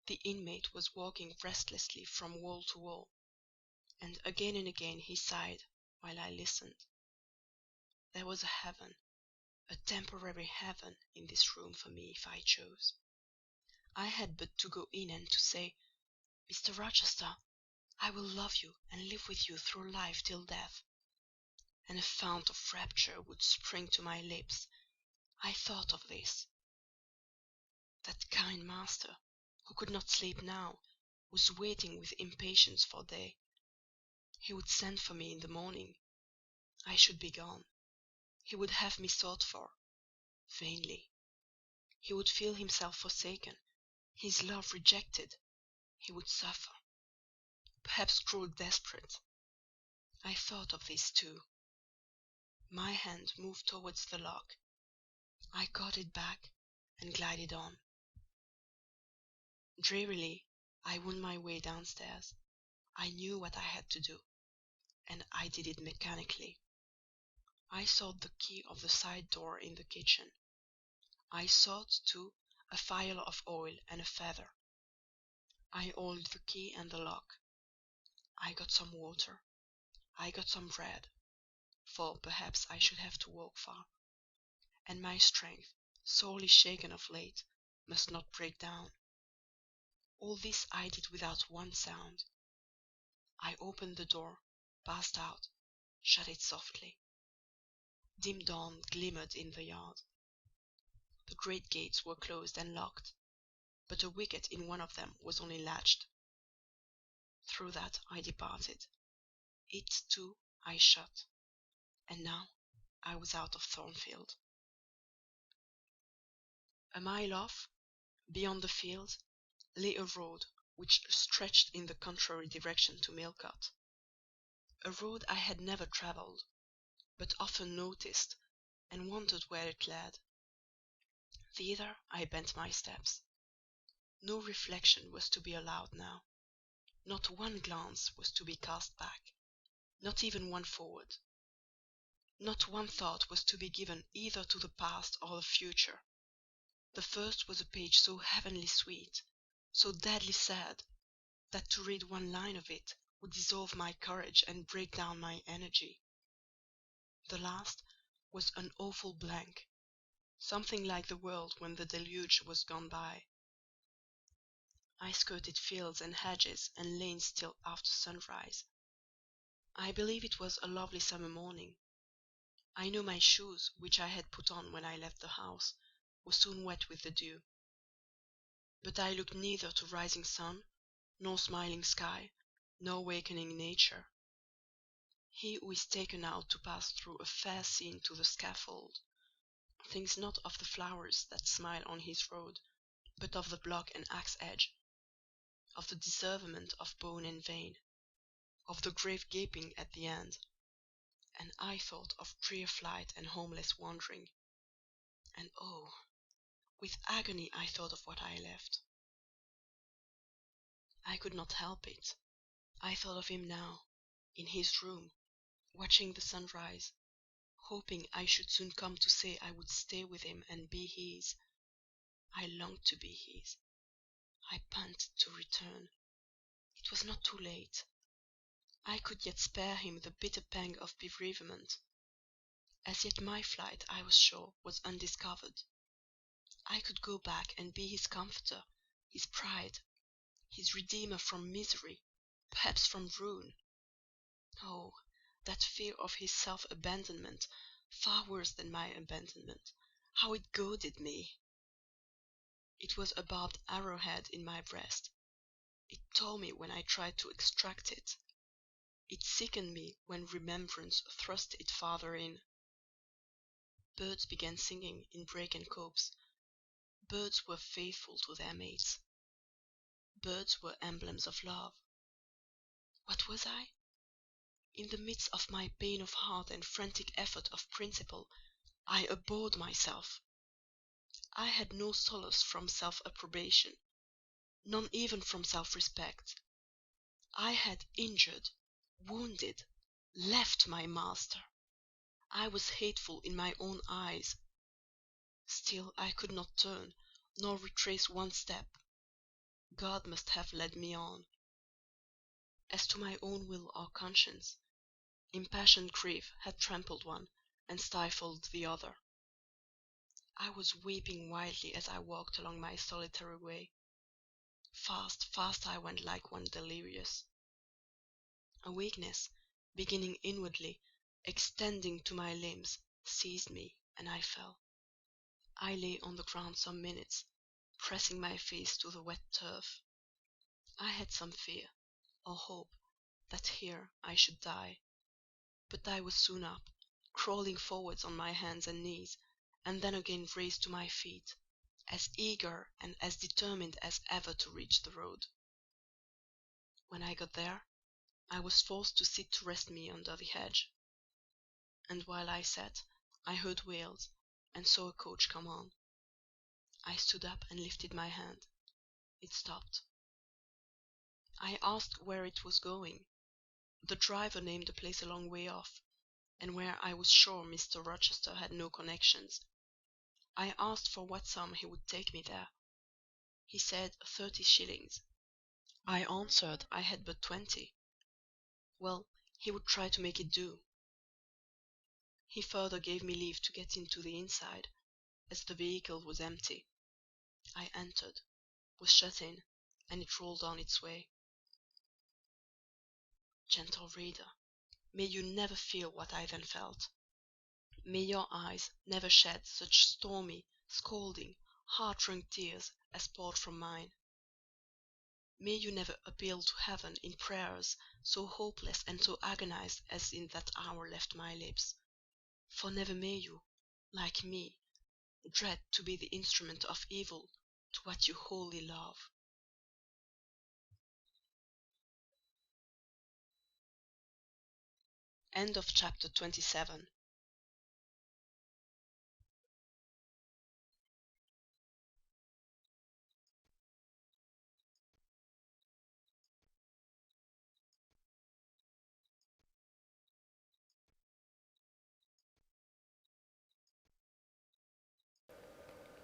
The inmate was walking restlessly from wall to wall, and again he sighed while I listened. There was a heaven, a temporary heaven, in this room for me if I chose. I had but to go in and to say, "Mr. Rochester, I will love you and live with you through life till death," and a fount of rapture would spring to my lips. I thought of this. That kind master, who could not sleep now, was waiting with impatience for day. He would send for me in the morning. I should be gone. He would have me sought for, vainly. He would feel himself forsaken, his love rejected. He would suffer, perhaps grow desperate. I thought of this too. My hand moved towards the lock. I caught it back and glided on. Drearily I wound my way downstairs. I knew what I had to do, and I did it mechanically. I sought the key of the side door in the kitchen. I sought, too, a phial of oil and a feather. I oiled the key and the lock. I got some water. I got some bread, for perhaps I should have to walk far, and my strength, sorely shaken of late, must not break down. All this I did without one sound. I opened the door, passed out, shut it softly. Dim dawn glimmered in the yard. The great gates were closed and locked. but a wicket in one of them was only latched. Through that I departed. It, too, I shut, and now I was out of Thornfield. A mile off, beyond the field, lay a road which stretched in the contrary direction to Millcote. A road I had never travelled, but often noticed, and wondered where it led. Thither I bent my steps. No reflection was to be allowed now. Not one glance was to be cast back, not even one forward. Not one thought was to be given either to the past or the future. The first was a page so heavenly sweet, so deadly sad, that to read one line of it would dissolve my courage and break down my energy. The last was an awful blank, something like the world when the deluge was gone by. I skirted fields and hedges and lanes till after sunrise. I believe it was a lovely summer morning. I know my shoes, which I had put on when I left the house, were soon wet with the dew. But I looked neither to rising sun, nor smiling sky, nor wakening nature. He who is taken out to pass through a fair scene to the scaffold, thinks not of the flowers that smile on his road, but of the block and axe edge, of the disseverment of bone and vein, of the grave gaping at the end. And I thought of drear flight and homeless wandering. And oh, with agony I thought of what I left. I could not help it. I thought of him now, in his room, watching the sunrise, hoping I should soon come to say I would stay with him and be his. I longed to be his. I panted to return. It was not too late. I could yet spare him the bitter pang of bereavement. As yet my flight, I was sure, was undiscovered. I could go back and be his comforter, his pride, his redeemer from misery, perhaps from ruin. Oh, that fear of his self-abandonment, far worse than my abandonment, how it goaded me! It was a barbed arrowhead in my breast. It tore me when I tried to extract it. It sickened me when remembrance thrust it farther in. Birds began singing in brake and copse. Birds were faithful to their mates. Birds were emblems of love. What was I? In the midst of my pain of heart and frantic effort of principle, I abhorred myself. I had no solace from self-approbation, none even from self-respect. I had injured, wounded, left my master. I was hateful in my own eyes. Still I could not turn, nor retrace one step. God must have led me on. As to my own will or conscience, impassioned grief had trampled one and stifled the other. I was weeping wildly as I walked along my solitary way. Fast, fast I went like one delirious. A weakness, beginning inwardly, extending to my limbs, seized me, and I fell. I lay on the ground some minutes, pressing my face to the wet turf. I had some fear, or hope, that here I should die. But I was soon up, crawling forwards on my hands and knees, and then again raised to my feet, as eager and as determined as ever to reach the road. When I got there, I was forced to sit to rest me under the hedge. And while I sat, I heard wheels, and saw a coach come on. I stood up and lifted my hand. It stopped. I asked where it was going. The driver named a place a long way off, and where I was sure Mr. Rochester had no connections. I asked for what sum he would take me there. He said 30 shillings. I answered I had but 20. Well, he would try to make it do. He further gave me leave to get into the inside, as the vehicle was empty. I entered, was shut in, and it rolled on its way. Gentle reader, may you never feel what I then felt. May your eyes never shed such stormy, scalding, heart-wrung tears as poured from mine. May you never appeal to heaven in prayers so hopeless and so agonized as in that hour left my lips; for never may you, like me, dread to be the instrument of evil to what you wholly love. End of chapter 27.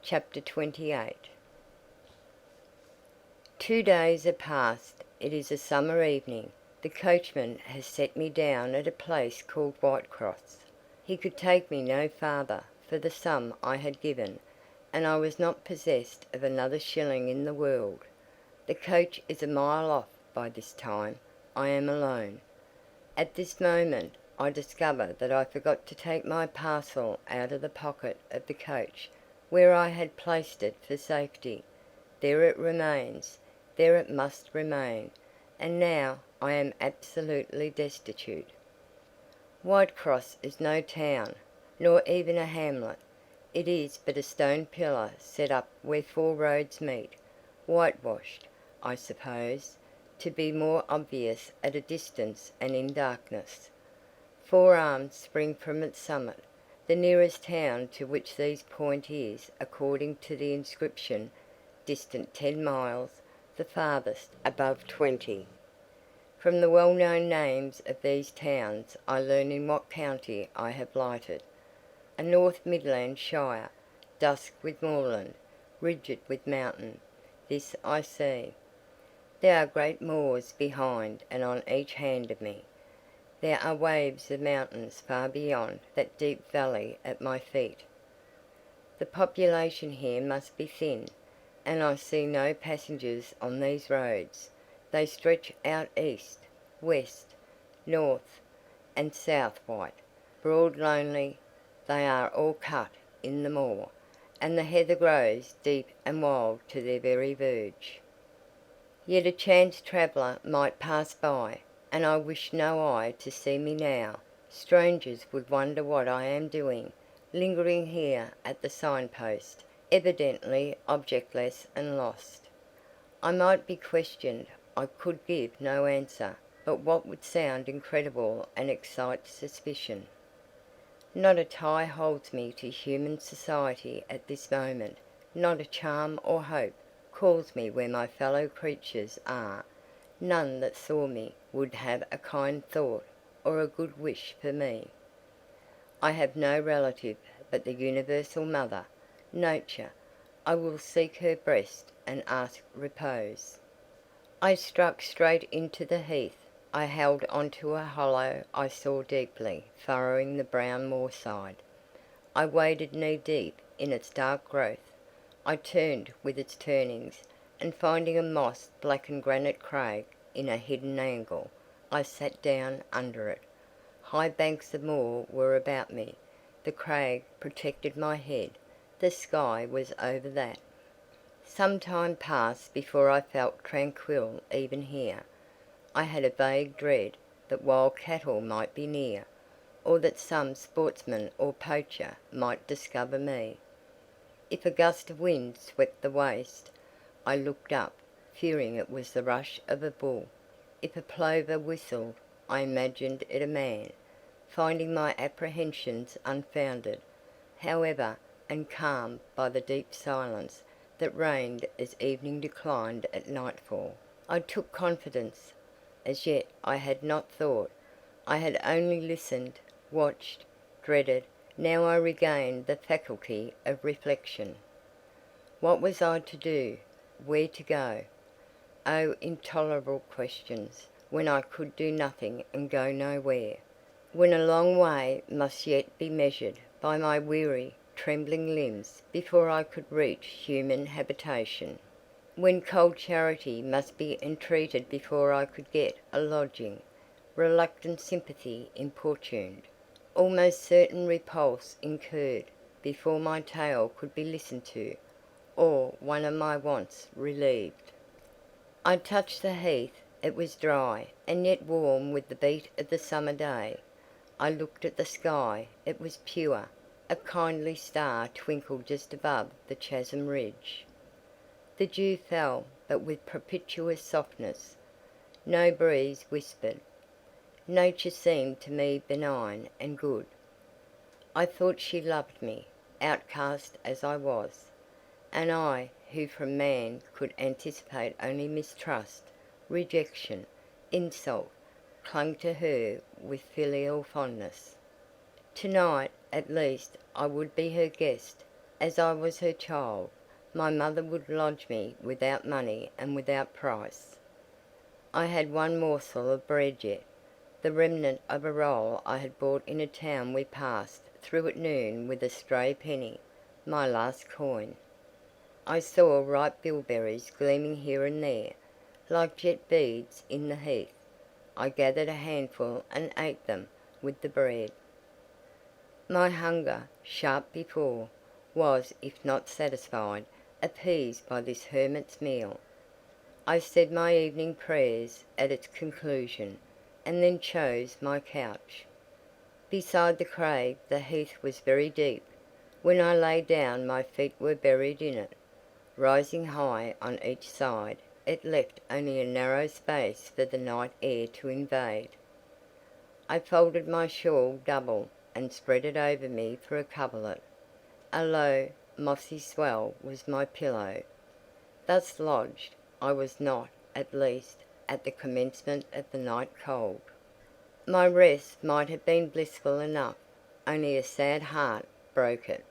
Chapter 28. 2 days are past. It is a summer evening. The coachman has set me down at a place called Whitecross. He could take me no farther for the sum I had given, and I was not possessed of another shilling in the world. The coach is a mile off by this time. I am alone. At this moment I discover that I forgot to take my parcel out of the pocket of the coach where I had placed it for safety. There it remains, there it must remain, and now I am absolutely destitute. Whitecross is no town, nor even a hamlet. It is but a stone pillar set up where 4 roads meet, whitewashed, I suppose, to be more obvious at a distance and in darkness. 4 arms spring from its summit. The nearest town to which these point is, according to the inscription, distant 10 miles, the farthest above 20. From the well-known names of these towns I learn in what county I have lighted. A North Midland shire, dusk with moorland, rigid with mountain, this I see. There are great moors behind and on each hand of me. There are waves of mountains far beyond that deep valley at my feet. The population here must be thin, and I see no passengers on these roads. They stretch out east, west, north, and south white, broad lonely. They are all cut in the moor, and the heather grows deep and wild to their very verge. Yet a chance traveller might pass by, and I wish no eye to see me now. Strangers would wonder what I am doing, lingering here at the signpost, evidently objectless and lost. I might be questioned. I could give no answer, but what would sound incredible and excite suspicion. Not a tie holds me to human society at this moment, not a charm or hope calls me where my fellow creatures are, none that saw me would have a kind thought or a good wish for me. I have no relative but the universal mother, Nature. I will seek her breast and ask repose. I struck straight into the heath. I held on to a hollow I saw deeply furrowing the brown moorside. I waded knee-deep in its dark growth. I turned with its turnings, and finding a moss-blackened granite crag in a hidden angle, I sat down under it. High banks of moor were about me. The crag protected my head. The sky was over that. Some time passed before I felt tranquil even here. I had a vague dread that wild cattle might be near, or that some sportsman or poacher might discover me. If a gust of wind swept the waste, I looked up, fearing it was the rush of a bull. If a plover whistled, I imagined it a man, finding my apprehensions unfounded, however, and calmed by the deep silence that reigned as evening declined at nightfall. I took confidence. As yet I had not thought. I had only listened, watched, dreaded. Now I regained the faculty of reflection. What was I to do? Where to go? Oh, intolerable questions, when I could do nothing and go nowhere. When a long way must yet be measured by my weary, trembling limbs before I could reach human habitation. When cold charity must be entreated before I could get a lodging. Reluctant sympathy importuned. Almost certain repulse incurred before my tale could be listened to. or one of my wants relieved. I touched the heath. It was dry, and yet warm with the beat of the summer day. I looked at the sky. It was pure. A kindly star twinkled just above the chasm ridge. The dew fell, but with propitious softness. No breeze whispered. Nature seemed to me benign and good. I thought she loved me, outcast as I was, and I, who from man could anticipate only mistrust, rejection, insult, clung to her with filial fondness. To-night, at least, I would be her guest, as I was her child. My mother would lodge me without money and without price. I had one morsel of bread yet, the remnant of a roll I had bought in a town we passed through at noon with a stray penny, my last coin. I saw ripe bilberries gleaming here and there, like jet beads in the heath. I gathered a handful and ate them with the bread. My hunger, sharp before, was, if not satisfied, appeased by this hermit's meal. I said my evening prayers at its conclusion, and then chose my couch. Beside the crag the heath was very deep. When I lay down my feet were buried in it. Rising high on each side, it left only a narrow space for the night air to invade. I folded my shawl double, and spread it over me for a coverlet. A low, mossy swell was my pillow. Thus lodged, I was not, at least, at the commencement of the night cold. My rest might have been blissful enough, only a sad heart broke it.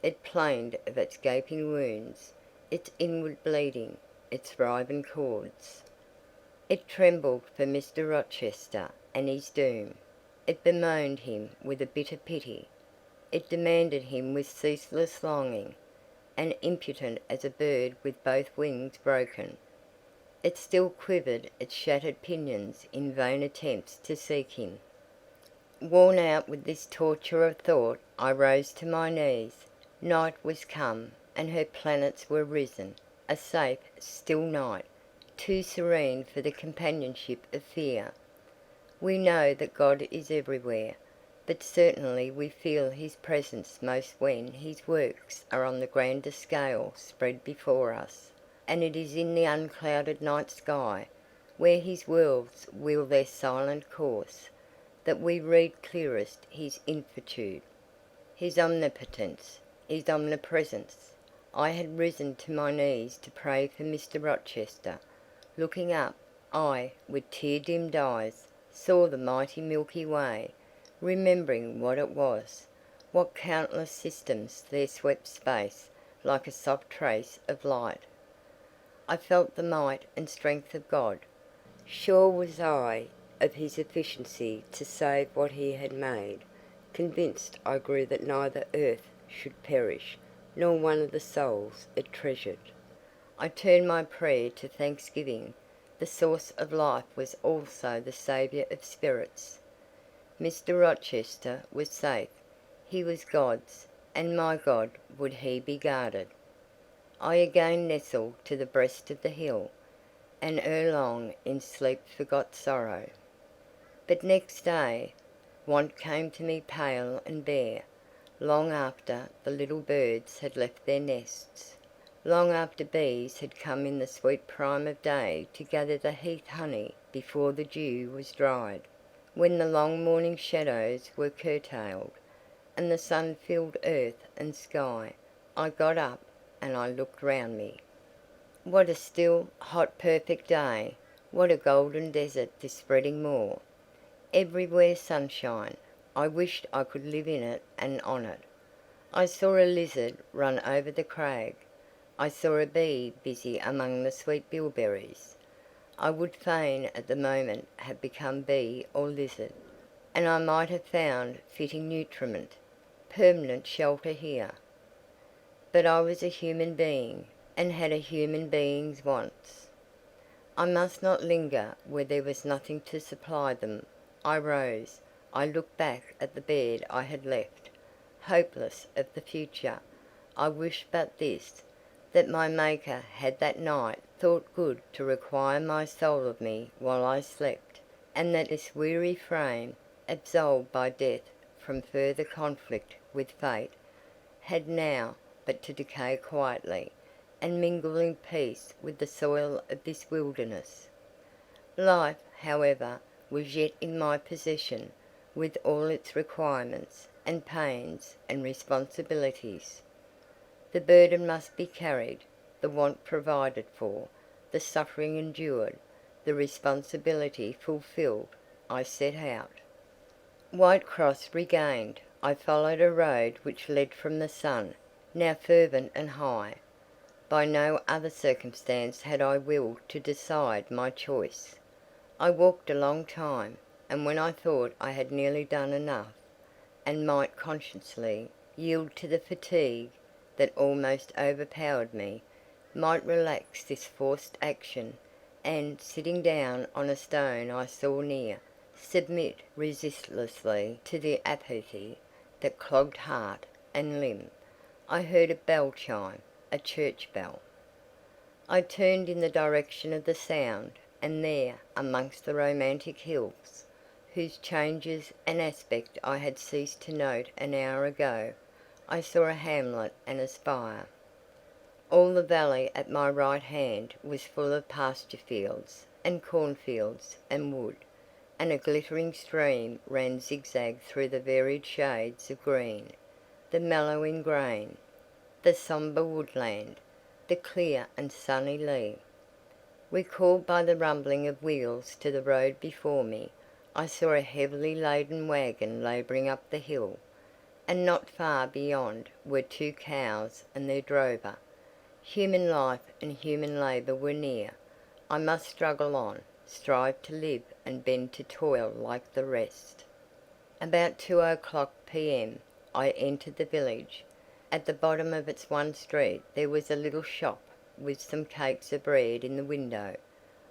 It plained of its gaping wounds, its inward bleeding, its riven chords. It trembled for Mr. Rochester and his doom. It bemoaned him with a bitter pity. It demanded him with ceaseless longing, and impotent as a bird with both wings broken. It still quivered its shattered pinions in vain attempts to seek him. Worn out with this torture of thought, I rose to my knees. Night was come, and her planets were risen, a safe, still night, too serene for the companionship of fear. We know that God is everywhere, but certainly we feel his presence most when his works are on the grandest scale spread before us, and it is in the unclouded night sky, where his worlds wheel their silent course, that we read clearest his infinitude, his omnipotence, his omnipresence. I had risen to my knees to pray for Mr. Rochester. Looking up, I, with tear-dimmed eyes, saw the mighty Milky Way, remembering what it was, what countless systems there swept space like a soft trace of light. I felt the might and strength of God. Sure was I of his efficiency to save what he had made. Convinced I grew that neither earth should perish, nor one of the souls it treasured. I turned my prayer to thanksgiving. The source of life was also the saviour of spirits. Mr. Rochester was safe. He was God's, and my God would he be guarded. I again nestled to the breast of the hill, and ere long in sleep forgot sorrow. But next day, want came to me pale and bare, long after the little birds had left their nests, long after bees had come in the sweet prime of day to gather the heath honey before the dew was dried, when the long morning shadows were curtailed, and the sun filled earth and sky. I got up, and I looked round me. What a still, hot, perfect day! What a golden desert this spreading moor! Everywhere sunshine. I wished I could live in it and on it. I saw a lizard run over the crag. I saw a bee busy among the sweet bilberries. I would fain at the moment have become bee or lizard, and I might have found fitting nutriment, permanent shelter here. But I was a human being, and had a human being's wants. I must not linger where there was nothing to supply them. I rose. I looked back at the bed I had left, hopeless of the future. I wished but this, that my Maker had that night thought good to require my soul of me while I slept, and that this weary frame, absolved by death from further conflict with fate, had now but to decay quietly, and mingle in peace with the soil of this wilderness. Life, however, was yet in my possession, with all its requirements, and pains, and responsibilities. The burden must be carried, the want provided for, the suffering endured, the responsibility fulfilled. I set out. Whitecross regained, I followed a road which led from the sun, now fervent and high. By no other circumstance had I will to decide my choice. I walked a long time, and when I thought I had nearly done enough, and might conscientiously yield to the fatigue that almost overpowered me, might relax this forced action, and, sitting down on a stone I saw near, submit resistlessly to the apathy that clogged heart and limb, I heard a bell chime, a church bell. I turned in the direction of the sound, and there, amongst the romantic hills, whose changes and aspect I had ceased to note an hour ago, I saw a hamlet and a spire. All the valley at my right hand was full of pasture fields, and cornfields, and wood, and a glittering stream ran zigzag through the varied shades of green, the mellow in grain, the sombre woodland, the clear and sunny lea. Recalled by the rumbling of wheels to the road before me, I saw a heavily laden waggon labouring up the hill, and not far beyond were 2 cows and their drover. Human life and human labour were near. I must struggle on, strive to live and bend to toil like the rest. About 2 o'clock p.m. I entered the village. At the bottom of its one street there was a little shop with some cakes of bread in the window.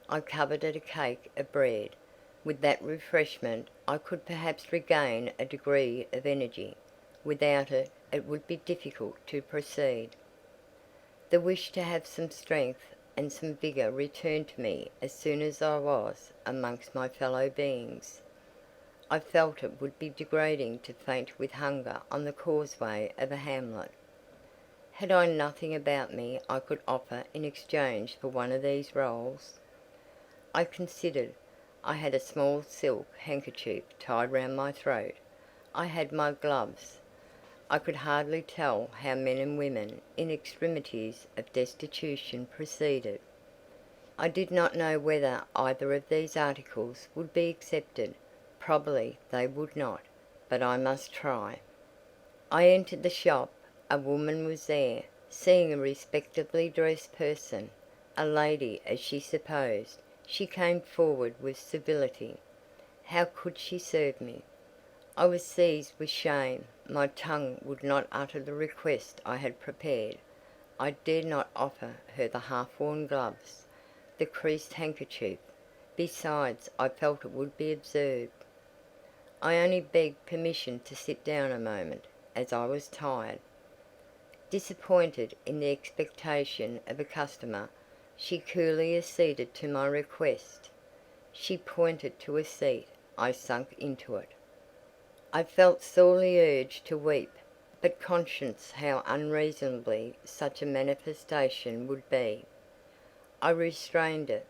I coveted a cake of bread. With that refreshment I could perhaps regain a degree of energy. Without it, it would be difficult to proceed. The wish to have some strength and some vigour returned to me as soon as I was amongst my fellow beings. I felt it would be degrading to faint with hunger on the causeway of a hamlet. Had I nothing about me I could offer in exchange for one of these rolls? I considered. I had a small silk handkerchief tied round my throat. I had my gloves. I could hardly tell how men and women in extremities of destitution proceeded. I did not know whether either of these articles would be accepted. Probably they would not, but I must try. I entered the shop. A woman was there. Seeing a respectably dressed person, a lady as she supposed, she came forward with civility. How could she serve me? I was seized with shame. My tongue would not utter the request I had prepared. I dared not offer her the half-worn gloves, the creased handkerchief. Besides, I felt it would be absurd. I only begged permission to sit down a moment, as I was tired. Disappointed in the expectation of a customer, she coolly acceded to my request. She pointed to a seat. I sank into it. I felt sorely urged to weep, but conscious how unreasonably such a manifestation would be, I restrained it.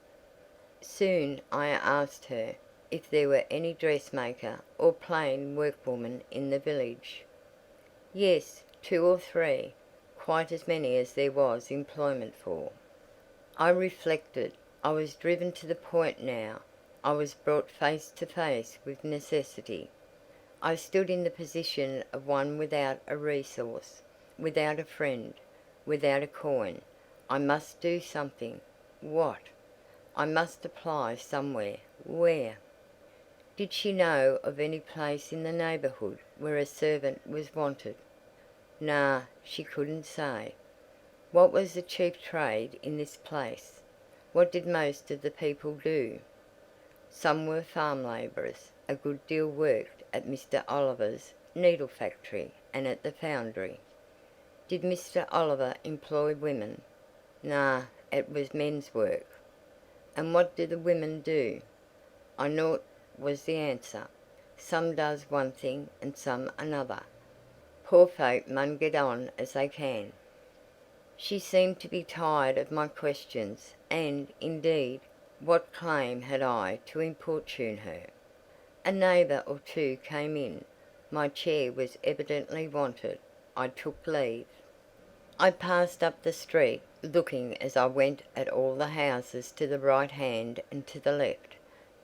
Soon I asked her if there were any dressmaker or plain workwoman in the village. Yes, 2 or 3, quite as many as there was employment for. I reflected. I was driven to the point now. I was brought face to face with necessity. I stood in the position of one without a resource, without a friend, without a coin. I must do something. What? I must apply somewhere. Where? Did she know of any place in the neighbourhood where a servant was wanted? Nah, she couldn't say. What was the chief trade in this place? What did most of the people do? Some were farm labourers. A good deal worked at Mr. Oliver's needle factory and at the foundry. Did Mr. Oliver employ women? Nah, it was men's work. And what do the women do? I know't was the answer. Some does one thing and some another. Poor folk mun get on as they can. She seemed to be tired of my questions, and, indeed, what claim had I to importune her? A neighbour or two came in. My chair was evidently wanted. I took leave. I passed up the street, looking as I went at all the houses to the right hand and to the left,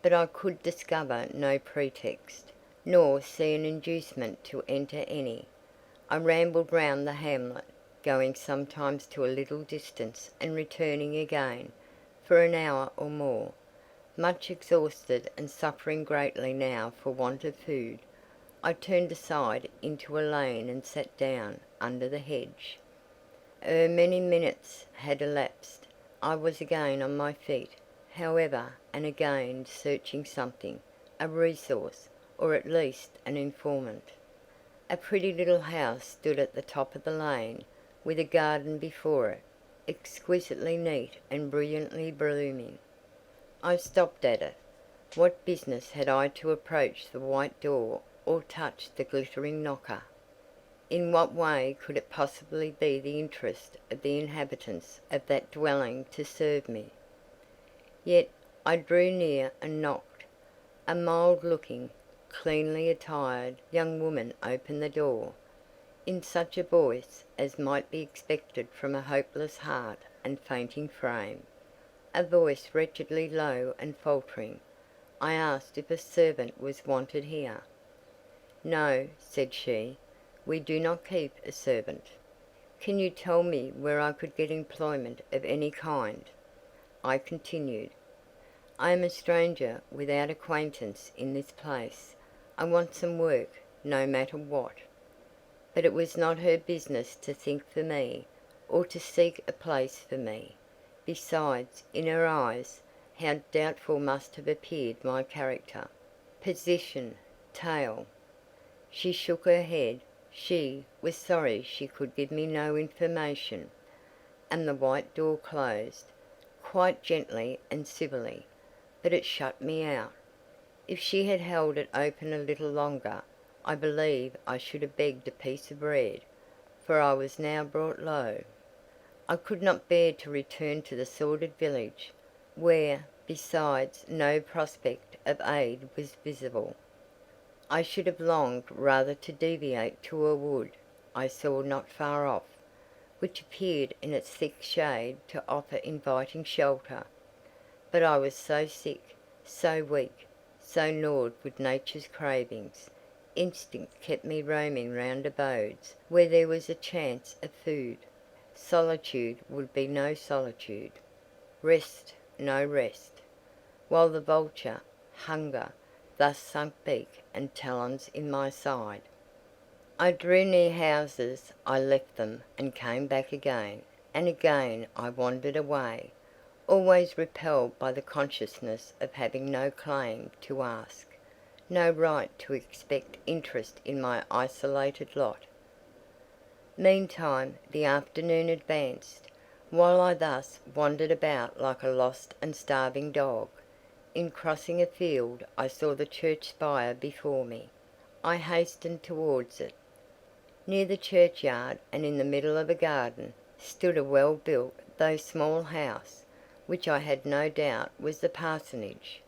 but I could discover no pretext, nor see an inducement to enter any. I rambled round the hamlet, going sometimes to a little distance and returning again, for an hour or more. Much exhausted and suffering greatly now for want of food, I turned aside into a lane and sat down under the hedge. Ere many minutes had elapsed, I was again on my feet, however, and again searching something, a resource, or at least an informant. A pretty little house stood at the top of the lane, with a garden before it, exquisitely neat and brilliantly blooming. I stopped at it. What business had I to approach the white door or touch the glittering knocker? In what way could it possibly be the interest of the inhabitants of that dwelling to serve me? Yet I drew near and knocked. A mild-looking, cleanly attired young woman opened the door, in such a voice as might be expected from a hopeless heart and fainting frame, a voice wretchedly low and faltering. I asked if a servant was wanted here. "No," said she, "we do not keep a servant." "Can you tell me where I could get employment of any kind?" I continued. "I am a stranger without acquaintance in this place. I want some work, no matter what." But it was not her business to think for me, or to seek a place for me. Besides, in her eyes, how doubtful must have appeared my character, position, tale. She shook her head. She was sorry she could give me no information, and the white door closed, quite gently and civilly, but it shut me out. If she had held it open a little longer, I believe I should have begged a piece of bread, for I was now brought low. I could not bear to return to the sordid village, where, besides, no prospect of aid was visible. I should have longed rather to deviate to a wood I saw not far off, which appeared in its thick shade to offer inviting shelter. But I was so sick, so weak, so gnawed with nature's cravings, instinct kept me roaming round abodes where there was a chance of food. Solitude would be no solitude, rest no rest, while the vulture, hunger, thus sunk beak and talons in my side. I drew near houses, I left them, and came back again, and again I wandered away, always repelled by the consciousness of having no claim to ask, no right to expect interest in my isolated lot. Meantime the afternoon advanced. While I thus wandered about like a lost and starving dog, in crossing a field I saw the church spire before me. I hastened towards it. Near the churchyard, and in the middle of a garden, stood a well-built though small house, which I had no doubt was the parsonage.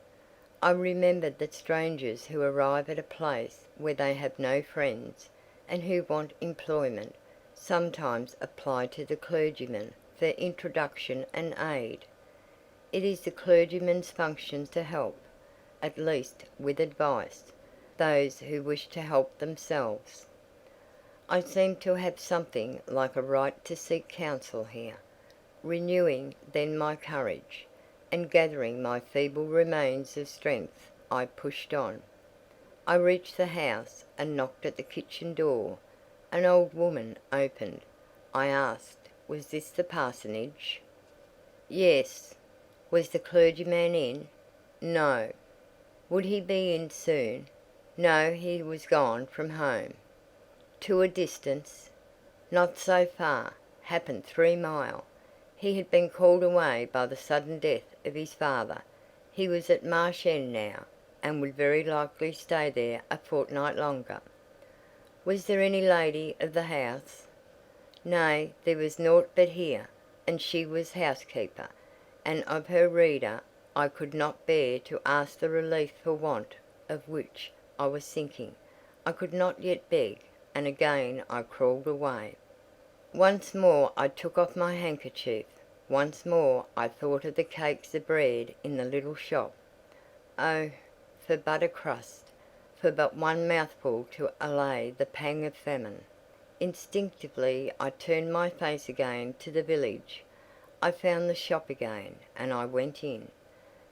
I remembered that strangers who arrive at a place where they have no friends, and who want employment, sometimes apply to the clergyman for introduction and aid. It is the clergyman's function to help, at least with advice, those who wish to help themselves. I seemed to have something like a right to seek counsel here. Renewing then my courage, and gathering my feeble remains of strength, I pushed on. I reached the house, and knocked at the kitchen door. An old woman opened. I asked, was this the parsonage? Yes. Was the clergyman in? No. Would he be in soon? No, he was gone from home. To a distance? Not so far. Happened 3 mile. He had been called away by the sudden death of his father. He was at Marsh End now, and would very likely stay there a fortnight longer. Was there any lady of the house? Nay, there was naught but here, and she was housekeeper, and of her reader I could not bear to ask the relief for want of which I was thinking. I could not yet beg, and again I crawled away. Once more I took off my handkerchief. Once more I thought of the cakes of bread in the little shop. Oh, for but a crust, for but one mouthful to allay the pang of famine. Instinctively I turned my face again to the village. I found the shop again, and I went in.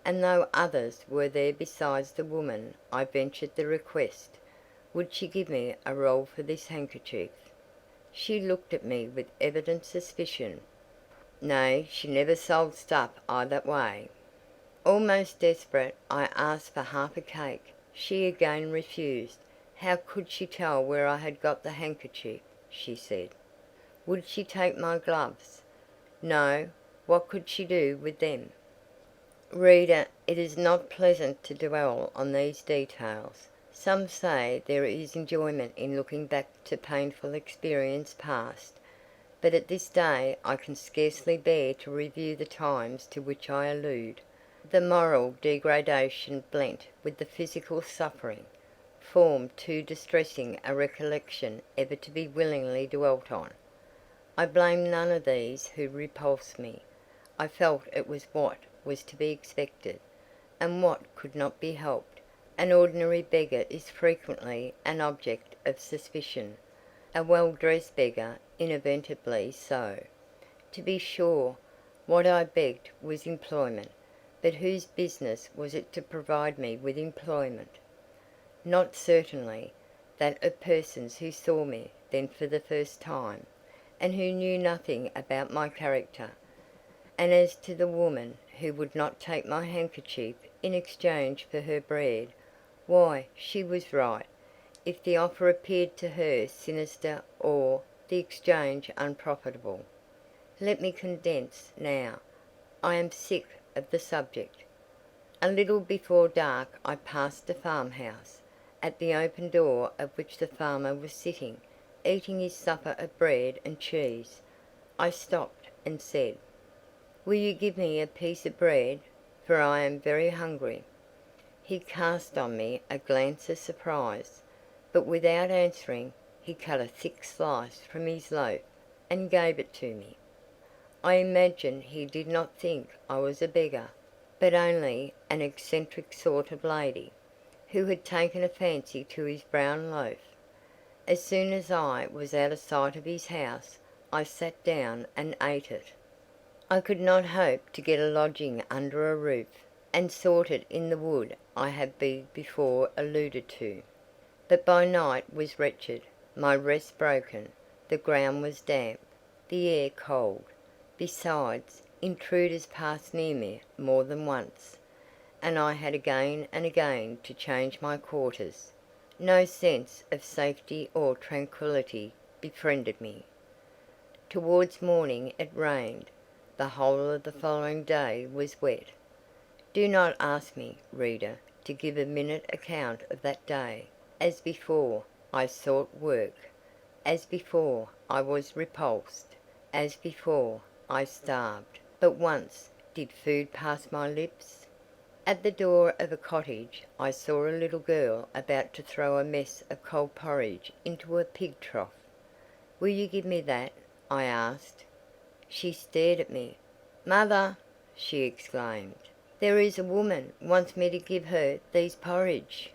And though others were there besides the woman, I ventured the request, would she give me a roll for this handkerchief? She looked at me with evident suspicion. Nay, she never sold stuff either way. Almost desperate, I asked for half a cake. She again refused. How could she tell where I had got the handkerchief? She said. Would she take my gloves? No. What could she do with them? Reader, it is not pleasant to dwell on these details. Some say there is enjoyment in looking back to painful experience past, but at this day I can scarcely bear to review the times to which I allude. The moral degradation blent with the physical suffering formed too distressing a recollection ever to be willingly dwelt on. I blame none of these who repulsed me. I felt it was what was to be expected, and what could not be helped. An ordinary beggar is frequently an object of suspicion, a well-dressed beggar inevitably so. To be sure, what I begged was employment, but whose business was it to provide me with employment? Not certainly that of persons who saw me then for the first time, and who knew nothing about my character. And as to the woman who would not take my handkerchief in exchange for her bread, why, she was right, if the offer appeared to her sinister or the exchange unprofitable. Let me condense now. I am sick of the subject. A little before dark I passed a farmhouse, at the open door of which the farmer was sitting, eating his supper of bread and cheese. I stopped and said, "Will you give me a piece of bread, for I am very hungry?" He cast on me a glance of surprise, but without answering, he cut a thick slice from his loaf, and gave it to me. I imagine he did not think I was a beggar, but only an eccentric sort of lady, who had taken a fancy to his brown loaf. As soon as I was out of sight of his house, I sat down and ate it. I could not hope to get a lodging under a roof, and sought it in the wood I have before alluded to. But by night was wretched, my rest broken, the ground was damp, the air cold. Besides, intruders passed near me more than once, and I had again and again to change my quarters. No sense of safety or tranquillity befriended me. Towards morning it rained. The whole of the following day was wet. Do not ask me, reader, to give a minute account of that day. As before, I sought work. As before, I was repulsed. As before, I starved. But once did food pass my lips? At the door of a cottage I saw a little girl about to throw a mess of cold porridge into a pig trough. "Will you give me that?" I asked. She stared at me. "Mother!" she exclaimed, "there is a woman wants me to give her these porridge."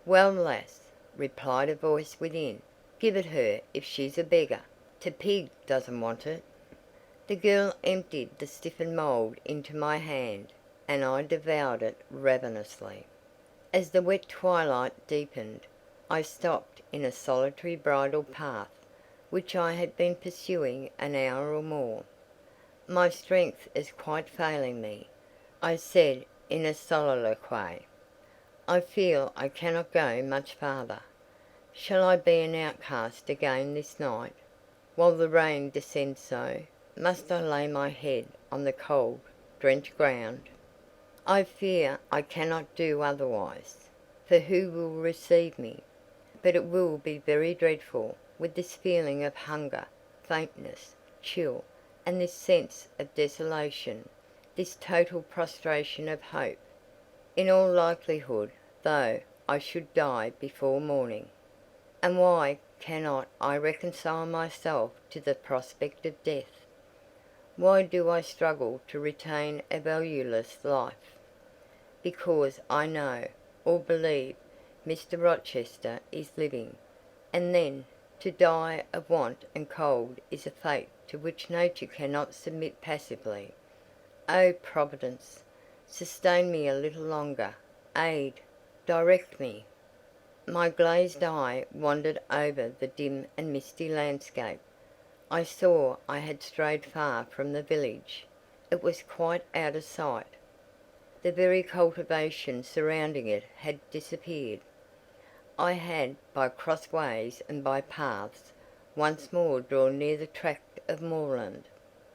"Well, lass," replied a voice within, "give it her if she's a beggar. T' pig doesn't want it." The girl emptied the stiffened mould into my hand, and I devoured it ravenously. As the wet twilight deepened, I stopped in a solitary bridle path, which I had been pursuing an hour or more. "My strength is quite failing me," I said in a soliloquy. "I feel I cannot go much farther. Shall I be an outcast again this night, while the rain descends so? Must I lay my head on the cold, drenched ground? I fear I cannot do otherwise, for who will receive me? But it will be very dreadful, with this feeling of hunger, faintness, chill, and this sense of desolation, this total prostration of hope. In all likelihood, though, I should die before morning. And why cannot I reconcile myself to the prospect of death? Why do I struggle to retain a valueless life? Because I know, or believe, Mr. Rochester is living, and then, to die of want and cold is a fate to which nature cannot submit passively. Oh, Providence, sustain me a little longer, aid, direct me. My glazed eye wandered over the dim and misty landscape. I saw I had strayed far from the village. It was quite out of sight. The very cultivation surrounding it had disappeared. I had, by cross ways and by paths, once more drawn near the tract of moorland,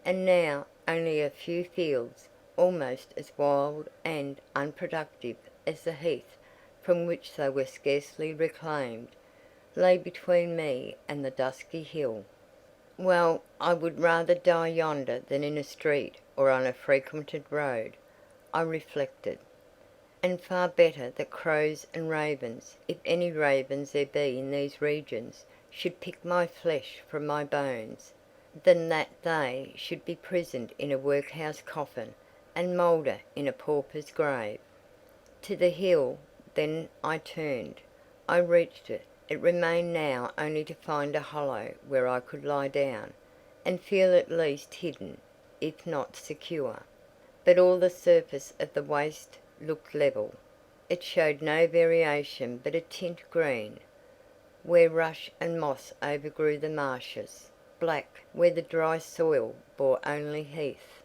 and now only a few fields, almost as wild and unproductive as the heath from which they were scarcely reclaimed, lay between me and the dusky hill. Well, I would rather die yonder than in a street or on a frequented road, I reflected. And far better that crows and ravens, if any ravens there be in these regions, should pick my flesh from my bones, than that they should be prisoned in a workhouse coffin, and moulder in a pauper's grave. To the hill then I turned. I reached it. It remained now only to find a hollow where I could lie down, and feel at least hidden, if not secure. But all the surface of the waste looked level. It showed no variation but a tint green, where rush and moss overgrew the marshes, black where the dry soil bore only heath.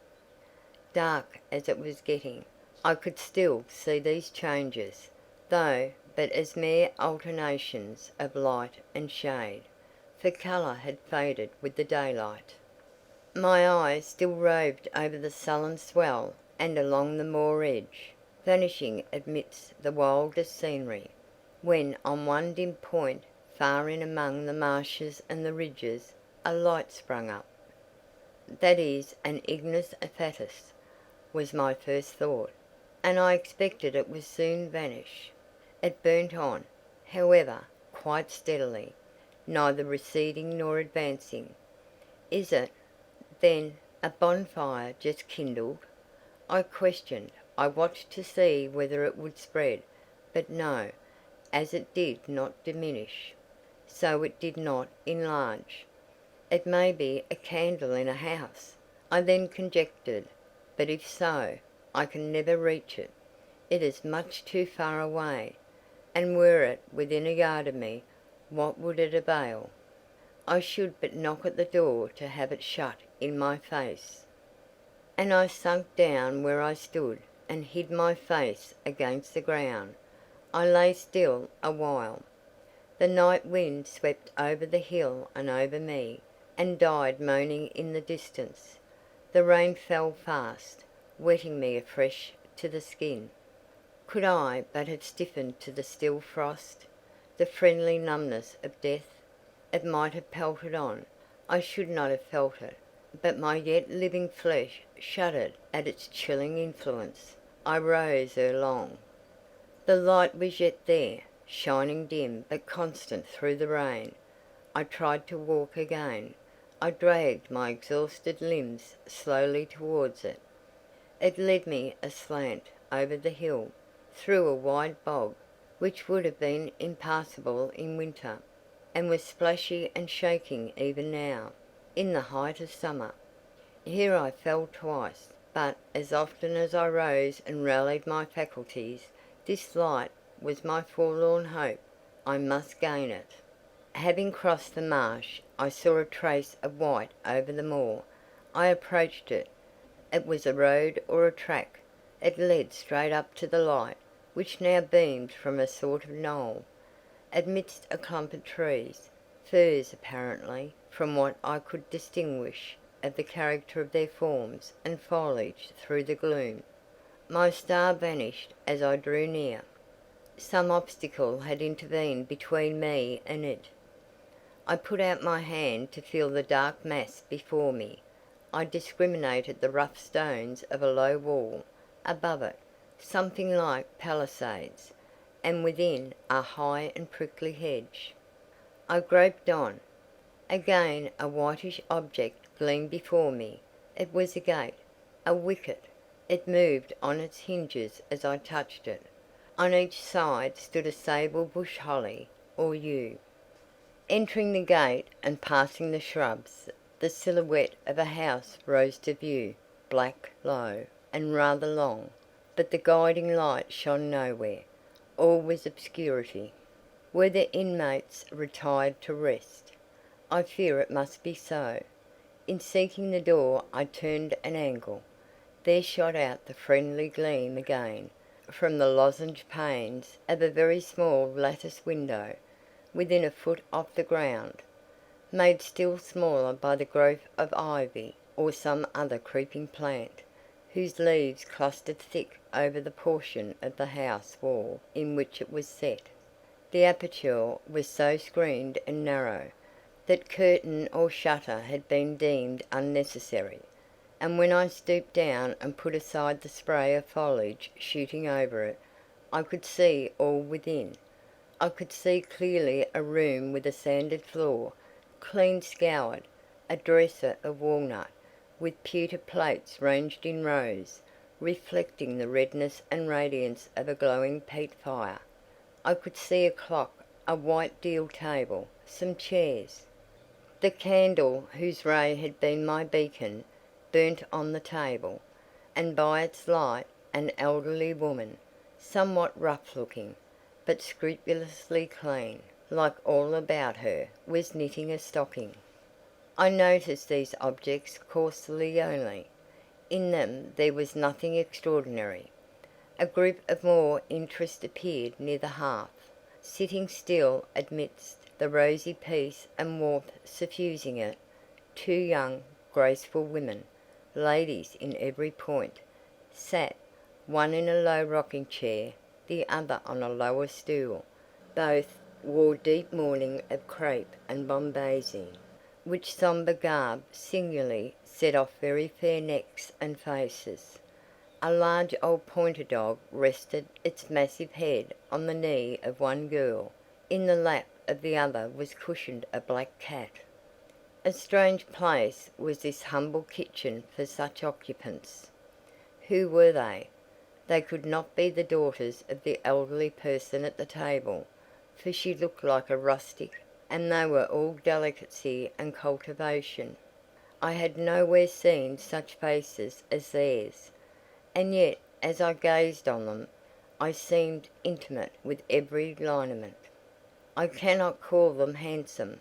Dark as it was getting, I could still see these changes, though but as mere alternations of light and shade, for colour had faded with the daylight. My eye still roved over the sullen swell and along the moor edge, vanishing amidst the wildest scenery, when on one dim point, far in among the marshes and the ridges, a light sprang up. That is an ignis fatuus, was my first thought, and I expected it would soon vanish. It burnt on, however, quite steadily, neither receding nor advancing. Is it, then, a bonfire just kindled? I questioned. I watched to see whether it would spread, but no, as it did not diminish, so it did not enlarge. It may be a candle in a house, I then conjectured, but if so, I can never reach it. It is much too far away, and were it within a yard of me, what would it avail? I should but knock at the door to have it shut in my face. And I sank down where I stood, and hid my face against the ground. I lay still a while. The night wind swept over the hill and over me, and died moaning in the distance. The rain fell fast, wetting me afresh to the skin. Could I but have stiffened to the still frost, the friendly numbness of death, it might have pelted on. I should not have felt it, but my yet living flesh shuddered at its chilling influence. I rose ere long. The light was yet there, shining dim but constant through the rain. I tried to walk again. I dragged my exhausted limbs slowly towards it. It led me aslant over the hill, through a wide bog, which would have been impassable in winter, and was splashy and shaking even now, in the height of summer. Here I fell twice, but as often as I rose and rallied my faculties, this light was my forlorn hope. I must gain it. Having crossed the marsh, I saw a trace of white over the moor. I approached it. It was a road or a track. It led straight up to the light, which now beamed from a sort of knoll, amidst a clump of trees, firs apparently, from what I could distinguish. of the character of their forms and foliage through the gloom. My star vanished as I drew near. Some obstacle had intervened between me and it. I put out my hand to feel the dark mass before me. I discriminated the rough stones of a low wall, above it, something like palisades, and within a high and prickly hedge. I groped on. Again a whitish object gleamed before me. It was a gate, a wicket. It moved on its hinges as I touched it. On each side stood a sable bush holly, or yew. Entering the gate and passing the shrubs, the silhouette of a house rose to view, black, low, and rather long, but the guiding light shone nowhere. All was obscurity. Were the inmates retired to rest? I fear it must be so. In seeking the door I turned an angle. There shot out the friendly gleam again from the lozenge panes of a very small lattice window, within a foot off the ground, made still smaller by the growth of ivy or some other creeping plant, whose leaves clustered thick over the portion of the house wall in which it was set. The aperture was so screened and narrow, that curtain or shutter had been deemed unnecessary, and when I stooped down and put aside the spray of foliage shooting over it, I could see all within. I could see clearly a room with a sanded floor, clean scoured, a dresser of walnut, with pewter plates ranged in rows, reflecting the redness and radiance of a glowing peat fire. I could see a clock, a white deal table, some chairs. The candle, whose ray had been my beacon, burnt on the table, and by its light an elderly woman, somewhat rough-looking, but scrupulously clean, like all about her, was knitting a stocking. I noticed these objects coarsely only. In them there was nothing extraordinary. A group of more interest appeared near the hearth, sitting still amidst the rosy peace and warmth suffusing it. Two young, graceful women, ladies in every point, sat, one in a low rocking chair, the other on a lower stool. Both wore deep mourning of crape and bombazine, which sombre garb singularly set off very fair necks and faces. A large old pointer dog rested its massive head on the knee of one girl. In the lap of the other was cushioned a black cat. A strange place was this humble kitchen for such occupants. Who were they? They could not be the daughters of the elderly person at the table, for she looked like a rustic, and they were all delicacy and cultivation. I had nowhere seen such faces as theirs, and yet as I gazed on them I seemed intimate with every lineament. I cannot call them handsome.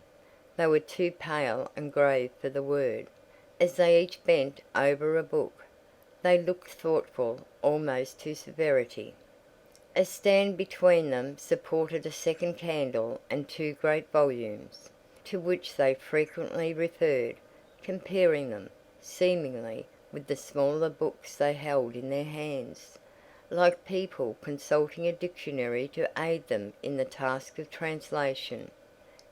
They were too pale and grave for the word. As they each bent over a book, they looked thoughtful almost to severity. A stand between them supported a second candle and two great volumes, to which they frequently referred, comparing them, seemingly, with the smaller books they held in their hands, like people consulting a dictionary to aid them in the task of translation.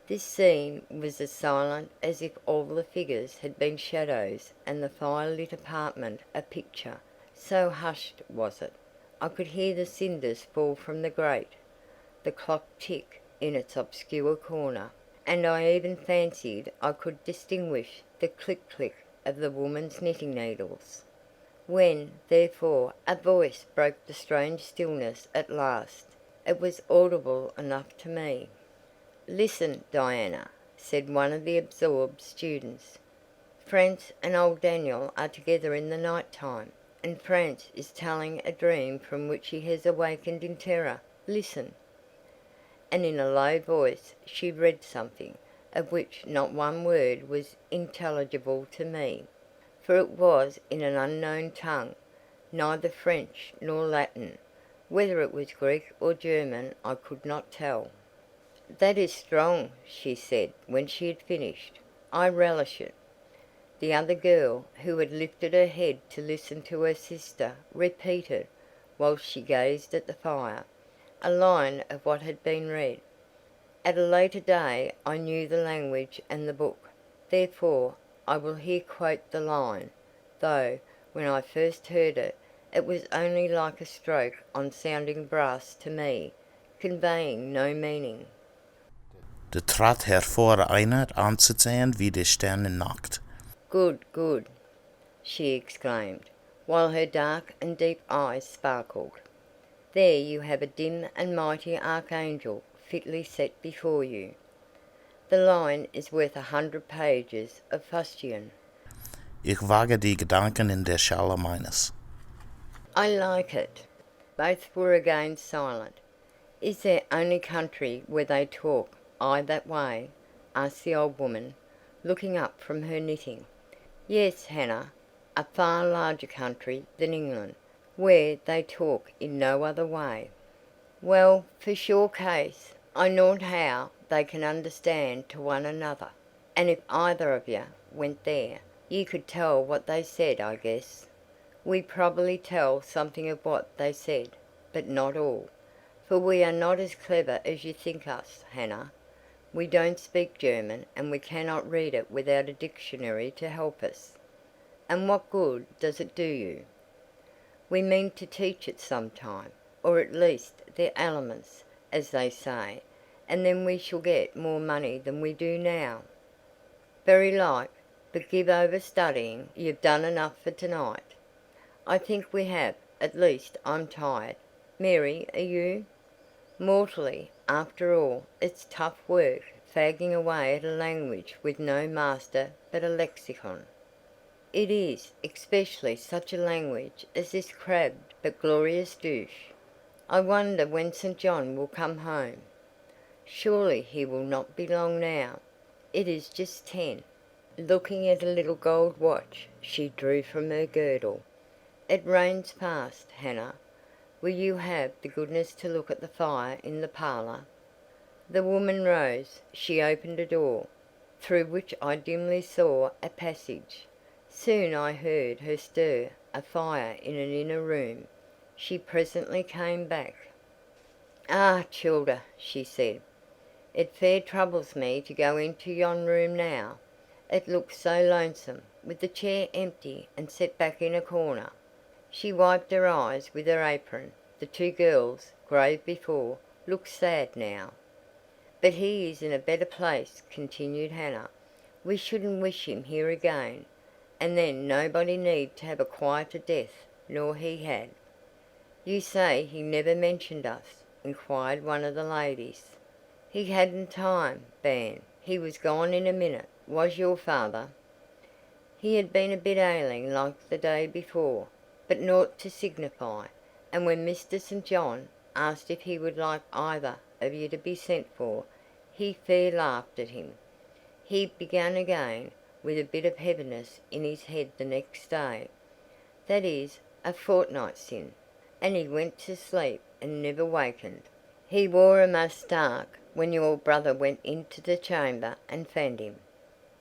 This scene was as silent as if all the figures had been shadows and the fire-lit apartment a picture, so hushed was it. I could hear the cinders fall from the grate, the clock tick in its obscure corner, and I even fancied I could distinguish the click-click of the woman's knitting needles. When, therefore, a voice broke the strange stillness at last, it was audible enough to me. "Listen, Diana," said one of the absorbed students. "France and old Daniel are together in the night time, and France is telling a dream from which he has awakened in terror. Listen." And in a low voice she read something, of which not one word was intelligible to me, for it was in an unknown tongue, neither French nor Latin. Whether it was Greek or German I could not tell. "That is strong," she said when she had finished. "I relish it. The other girl, who had lifted her head to listen to her sister, repeated, while she gazed at the fire, a line of what had been read. At a later day I knew the language and the book, therefore I will here quote the line, though, when I first heard it, it was only like a stroke on sounding brass to me, conveying no meaning. Det trat hervor einer anzusehen wie die Sterne Nacht. Good, good, she exclaimed, while her dark and deep eyes sparkled. There you have a dim and mighty archangel fitly set before you. The line is worth 100 pages of fustian. Ich wage die Gedanken in der Schale meines. I like it. Both were again silent. Is there only country where they talk that way? Asked the old woman, looking up from her knitting. Yes, Hannah, a far larger country than England, where they talk in no other way. Well, for sure case, I know how they can understand to one another, and if either of you went there, you could tell what they said, I guess. We probably tell something of what they said, but not all, for we are not as clever as you think us, Hannah. We don't speak German, and we cannot read it without a dictionary to help us. And what good does it do you? We mean to teach it some time, or at least the elements, as they say, and then we shall get more money than we do now. Very like, but give over studying. You've done enough for tonight. I think we have. At least I'm tired. Mary, are you? Mortally. After all, it's tough work, fagging away at a language with no master but a lexicon. It is, especially such a language as this crabbed but glorious douche. I wonder when St. John will come home. Surely he will not be long now. It is just 10. Looking at a little gold watch she drew from her girdle. It rains fast, Hannah. Will you have the goodness to look at the fire in the parlour? The woman rose. She opened a door, through which I dimly saw a passage. Soon I heard her stir a fire in an inner room. She presently came back. Ah, childer, she said, it fair troubles me to go into yon room now. It looks so lonesome, with the chair empty and set back in a corner. She wiped her eyes with her apron. The two girls, grave before, looked sad now. But he is in a better place, continued Hannah. We shouldn't wish him here again, and then nobody need to have a quieter death nor he had. You say he never mentioned us? Inquired one of the ladies. He hadn't time, Ban. He was gone in a minute. Was your father? He had been a bit ailing like the day before, but naught to signify, and when Mr. St. John asked if he would like either of you to be sent for, he fair laughed at him. He began again, with a bit of heaviness in his head the next day, that is, a fortnight sin, and he went to sleep and never wakened. He wore a mask dark when your brother went into the chamber and found him.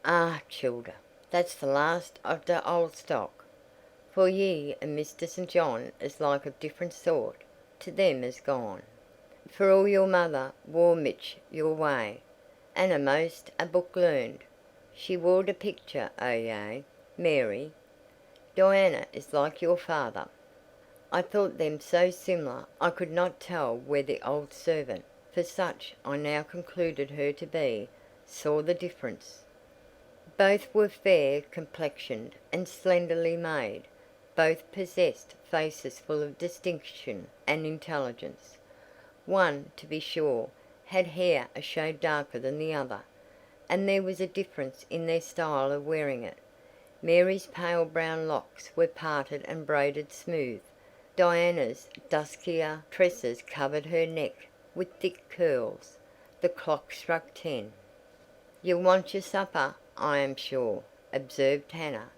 Ah, childer, that's the last of the old stock. For ye and Mr. St. John is like of different sort, to them is gone. For all your mother wore mich your way, and a'most a book learned. She wore the picture, oh yea, Mary. Diana is like your father. I thought them so similar I could not tell where the old servant, for such I now concluded her to be, saw the difference. Both were fair complexioned and slenderly made. Both possessed faces full of distinction and intelligence. One, to be sure, had hair a shade darker than the other, and there was a difference in their style of wearing it. Mary's pale brown locks were parted and braided smooth. Diana's duskier tresses covered her neck with thick curls. The clock struck 10. "You'll want your supper, I am sure," observed Hannah,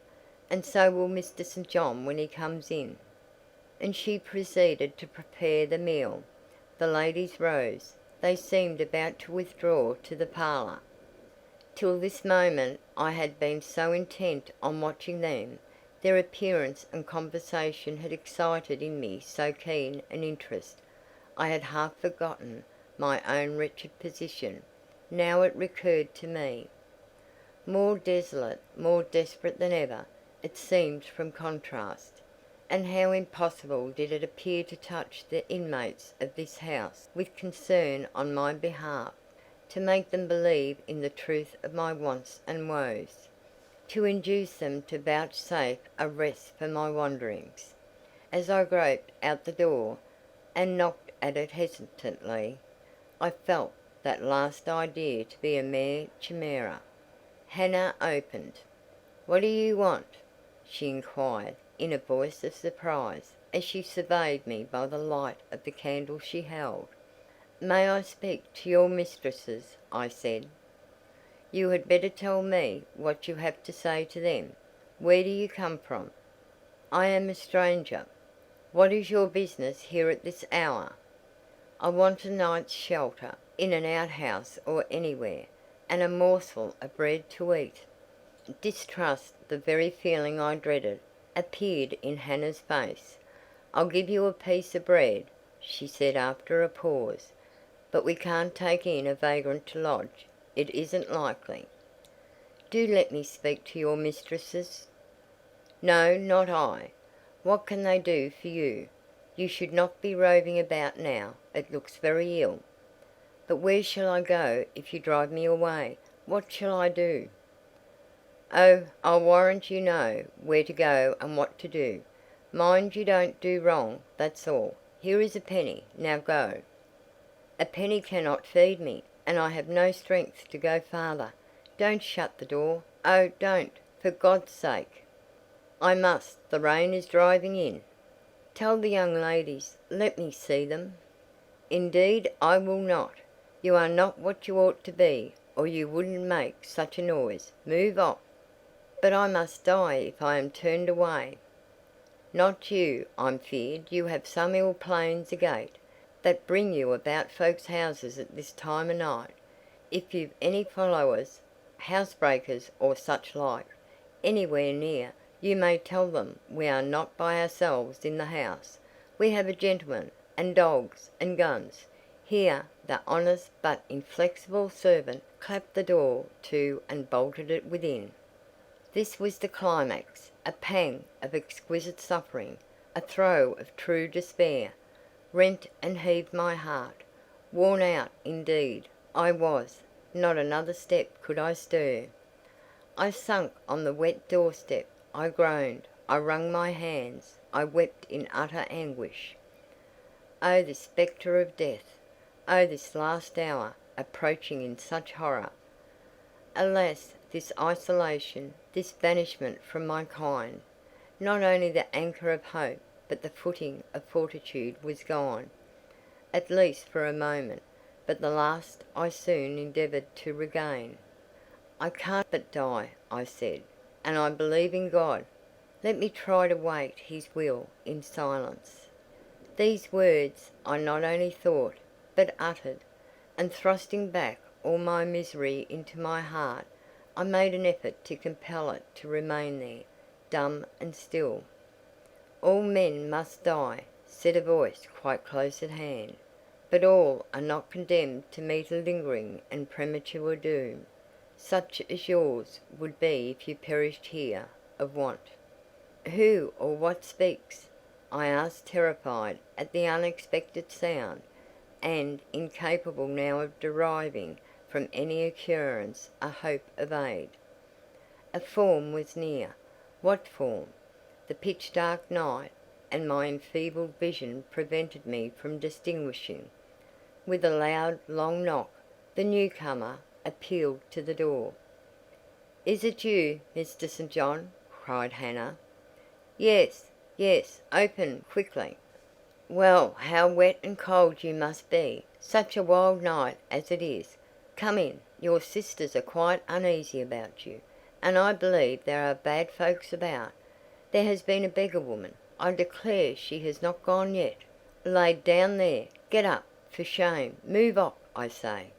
"and so will Mr. St. John when he comes in." And she proceeded to prepare the meal. The ladies rose. They seemed about to withdraw to the parlour. Till this moment I had been so intent on watching them, their appearance and conversation had excited in me so keen an interest, I had half forgotten my own wretched position. Now it recurred to me. More desolate, more desperate than ever, it seemed from contrast. And how impossible did it appear to touch the inmates of this house with concern on my behalf, to make them believe in the truth of my wants and woes, to induce them to vouchsafe a rest for my wanderings. As I groped out the door, and knocked at it hesitatingly, I felt that last idea to be a mere chimera. Hannah opened. "What do you want?" she inquired, in a voice of surprise, as she surveyed me by the light of the candle she held. "May I speak to your mistresses?" I said. "You had better tell me what you have to say to them. Where do you come from?" "I am a stranger." "What is your business here at this hour?" "I want a night's shelter, in an outhouse or anywhere, and a morsel of bread to eat." Distrust, the very feeling I dreaded, appeared in Hannah's face. "I'll give you a piece of bread," she said after a pause, "but we can't take in a vagrant to lodge. It isn't likely." "Do let me speak to your mistresses." "No, not I. What can they do for you? You should not be roving about now. It looks very ill." "But where shall I go if you drive me away? What shall I do?" "Oh, I'll warrant you know where to go and what to do. Mind you don't do wrong, that's all. Here is a penny. Now go." "A penny cannot feed me, and I have no strength to go farther. Don't shut the door. Oh, don't, for God's sake." "I must. The rain is driving in." "Tell the young ladies. Let me see them." "Indeed I will not. You are not what you ought to be, or you wouldn't make such a noise. Move off." "But I must die if I am turned away." "Not you, I'm feared. You have some ill planes agate, that bring you about folks' houses at this time o' night. If you've any followers, housebreakers or such like, anywhere near, you may tell them we are not by ourselves in the house. We have a gentleman, and dogs, and guns." Here the honest but inflexible servant clapped the door to and bolted it within. This was the climax. A pang of exquisite suffering, a throe of true despair, rent and heaved my heart. Worn out, indeed, I was. Not another step could I stir. I sank on the wet doorstep. I groaned. I wrung my hands. I wept in utter anguish. Oh, this spectre of death! Oh, this last hour, approaching in such horror! Alas, this isolation, this banishment from my kind! Not only the anchor of hope, but the footing of fortitude was gone, at least for a moment, but the last I soon endeavoured to regain. "I can't but die," I said, "and I believe in God. Let me try to wait His will in silence." These words I not only thought, but uttered, and thrusting back all my misery into my heart, I made an effort to compel it to remain there, dumb and still. "All men must die," said a voice quite close at hand, "but all are not condemned to meet a lingering and premature doom, such as yours would be if you perished here of want." "Who or what speaks?" I asked, terrified at the unexpected sound, and incapable now of deriving from any occurrence a hope of aid. A form was near. What form? The pitch dark night and my enfeebled vision prevented me from distinguishing. With a loud long knock, the newcomer appealed to the door. "Is it you, Mr. St. John?" cried Hannah. "Yes, yes, open quickly." "Well, how wet and cold you must be, such a wild night as it is. Come in. Your sisters are quite uneasy about you, and I believe there are bad folks about. There has been a beggar woman, I declare she has not gone yet, laid down there. Get up, for shame. Move off, I say."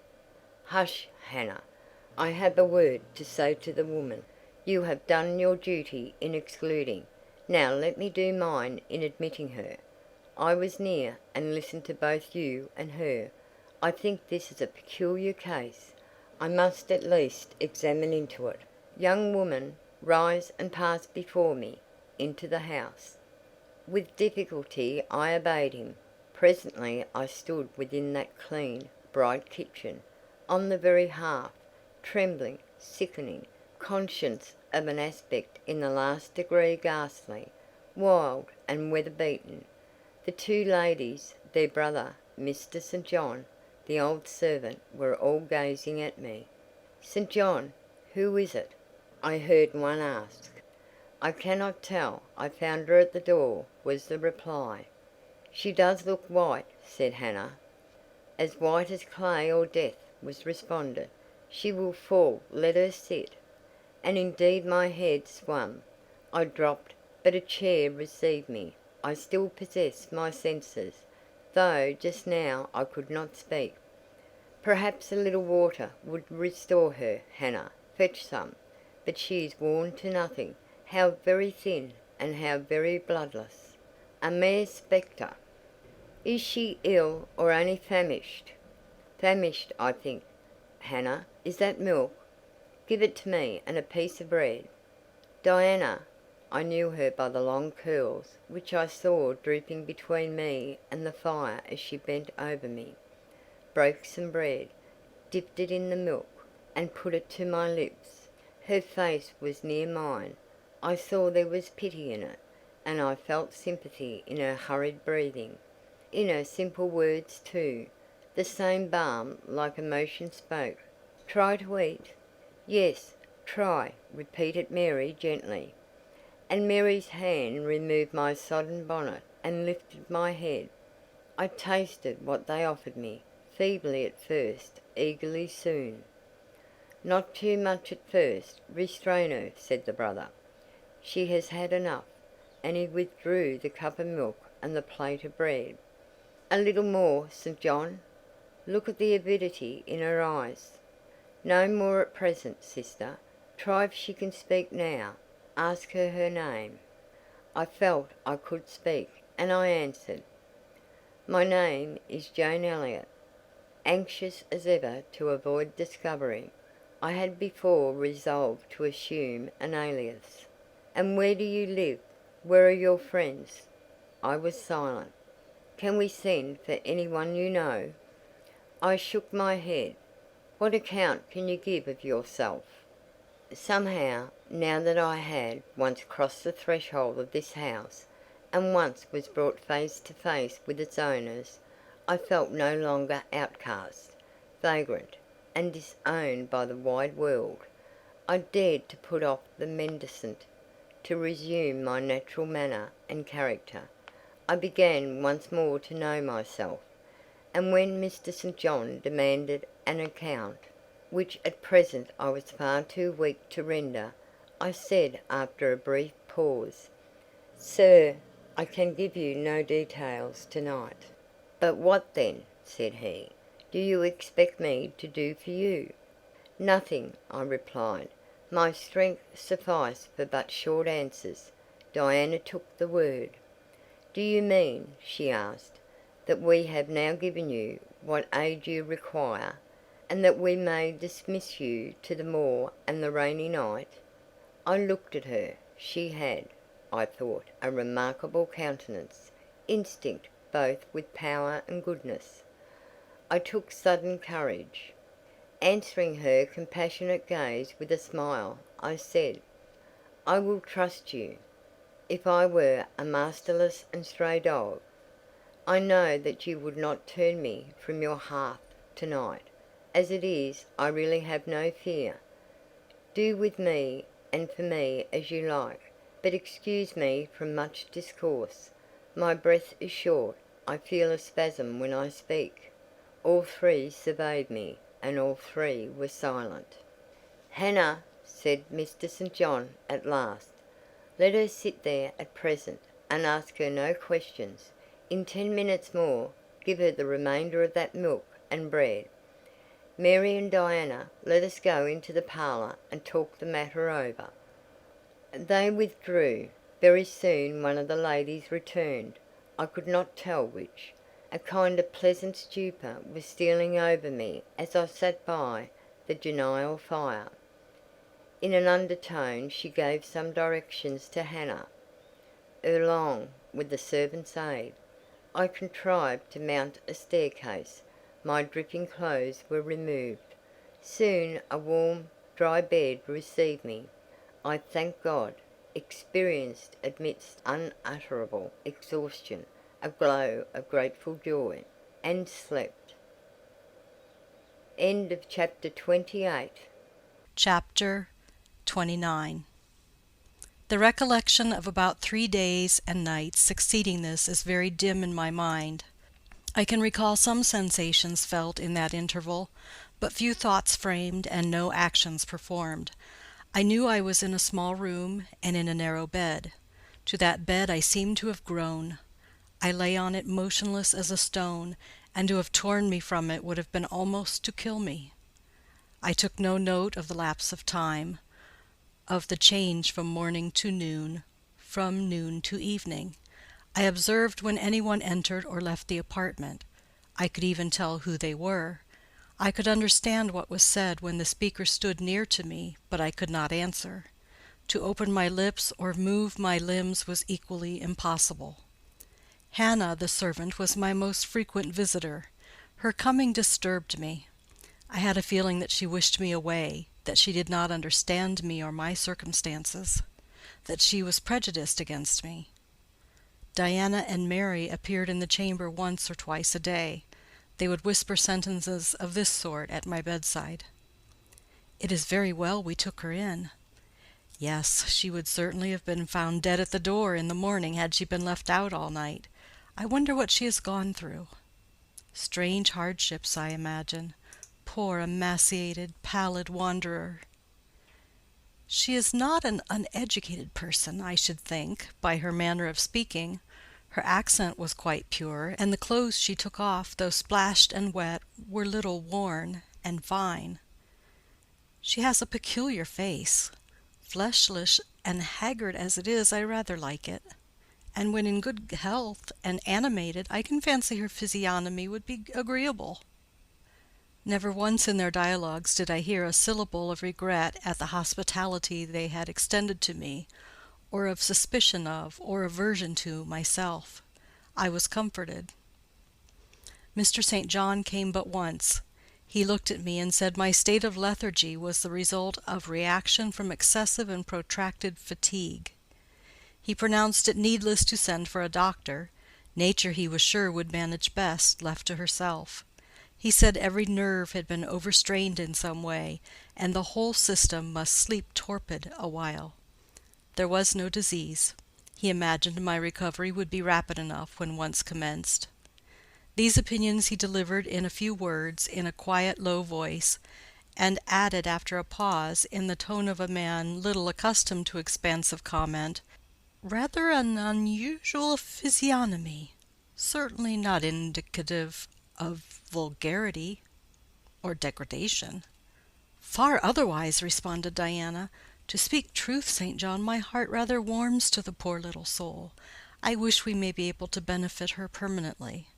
"Hush, Hannah. I have a word to say to the woman. You have done your duty in excluding. Now let me do mine in admitting her. I was near, and listened to both you and her. I think this is a peculiar case. I must at least examine into it. Young woman, rise and pass before me into the house." With difficulty I obeyed him. Presently I stood within that clean, bright kitchen, on the very hearth, trembling, sickening, conscious of an aspect in the last degree ghastly, wild, and weather-beaten. The two ladies, their brother, Mr. St. John, the old servant, were all gazing at me. "St. John, who is it?" I heard one ask. "I cannot tell. I found her at the door," was the reply. "She does look white," said Hannah. "As white as clay or death," was responded. "She will fall. Let her sit." And indeed my head swam. I dropped, but a chair received me. I still possessed my senses, though just now I could not speak. "Perhaps a little water would restore her. Hannah, fetch some. But she is worn to nothing. How very thin, and how very bloodless! A mere spectre." "Is she ill, or only famished?" "Famished, I think. Hannah, is that milk? Give it to me, and a piece of bread. Diana," I knew her by the long curls which I saw drooping between me and the fire as she bent over me, broke some bread, dipped it in the milk, and put it to my lips. Her face was near mine. I saw there was pity in it, and I felt sympathy in her hurried breathing, in her simple words too. The same balm like emotion spoke. "Try to eat." "Yes, try," repeated Mary gently. And Mary's hand removed my sodden bonnet and lifted my head. I tasted what they offered me, feebly at first, eagerly soon. "Not too much at first. Restrain her," said the brother. "She has had enough," and he withdrew the cup of milk and the plate of bread. "A little more, St. John. Look at the avidity in her eyes." "No more at present, sister. Try if she can speak now. Ask her her name." I felt I could speak, and I answered, "My name is Jane Elliott." Anxious as ever to avoid discovery, I had before resolved to assume an alias. "And where do you live? Where are your friends?" I was silent. "Can we send for anyone you know?" I shook my head. "What account can you give of yourself?" Somehow, now that I had once crossed the threshold of this house, and once was brought face to face with its owners, I felt no longer outcast, vagrant, and disowned by the wide world. I dared to put off the mendicant, to resume my natural manner and character. I began once more to know myself, and when Mr. St. John demanded an account, which at present I was far too weak to render, I said after a brief pause, "Sir, I can give you no details tonight." "But what then," said he, "do you expect me to do for you?" "Nothing," I replied. My strength sufficed for but short answers. Diana took the word. "Do you mean," she asked, "that we have now given you what aid you require, and that we may dismiss you to the moor and the rainy night?" I looked at her. She had, I thought, a remarkable countenance, instinct both with power and goodness. I took sudden courage. Answering her compassionate gaze with a smile, I said, "I will trust you. If I were a masterless and stray dog, I know that you would not turn me from your hearth tonight. As it is, I really have no fear. Do with me and for me as you like, but excuse me from much discourse. My breath is short. I feel a spasm when I speak." All three surveyed me, and all three were silent. "Hannah," said Mr. St. John at last, "let her sit there at present, and ask her no questions. In 10 minutes more, give her the remainder of that milk and bread. Mary and Diana, let us go into the parlour and talk the matter over." They withdrew. Very soon one of the ladies returned. I could not tell which. A kind of pleasant stupor was stealing over me as I sat by the genial fire. In an undertone she gave some directions to Hannah along with the servant's aid. I contrived to mount a staircase. My dripping clothes were removed. Soon a warm, dry bed received me. I thanked God, experienced amidst unutterable exhaustion a glow of grateful joy, and slept. End of chapter 28. Chapter 29. The recollection of about 3 days and nights succeeding this is very dim in my mind. I can recall some sensations felt in that interval, but few thoughts framed and no actions performed. I knew I was in a small room and in a narrow bed. To that bed I seemed to have grown. I lay on it motionless as a stone, and to have torn me from it would have been almost to kill me. I took no note of the lapse of time, of the change from morning to noon, from noon to evening. I observed when any one entered or left the apartment. I could even tell who they were. I could understand what was said when the speaker stood near to me, but I could not answer. To open my lips or move my limbs was equally impossible. Hannah, the servant, was my most frequent visitor. Her coming disturbed me. I had a feeling that she wished me away, that she did not understand me or my circumstances, that she was prejudiced against me. Diana and Mary appeared in the chamber once or twice a day. They would whisper sentences of this sort at my bedside: "It is very well we took her in." "Yes, she would certainly have been found dead at the door in the morning had she been left out all night. I wonder what she has gone through. Strange hardships, I imagine. Poor emaciated, pallid wanderer. She is not an uneducated person, I should think, by her manner of speaking. Her accent was quite pure, and the clothes she took off, though splashed and wet, were little worn and fine. She has a peculiar face. Fleshless and haggard as it is, I rather like it. And when in good health and animated, I can fancy her physiognomy would be agreeable." Never once in their dialogues did I hear a syllable of regret at the hospitality they had extended to me, or of suspicion of, or aversion to, myself. I was comforted. Mr. St. John came but once. He looked at me and said my state of lethargy was the result of reaction from excessive and protracted fatigue. He pronounced it needless to send for a doctor. Nature, he was sure, would manage best, left to herself. He said every nerve had been overstrained in some way, and the whole system must sleep torpid a while. There was no disease. He imagined my recovery would be rapid enough when once commenced. These opinions he delivered in a few words, in a quiet, low voice, and added after a pause, in the tone of a man little accustomed to expansive comment, "Rather an unusual physiognomy, certainly not indicative of vulgarity or degradation." "Far otherwise," responded Diana. "To speak truth, St. John, my heart rather warms to the poor little soul. I wish we may be able to benefit her permanently."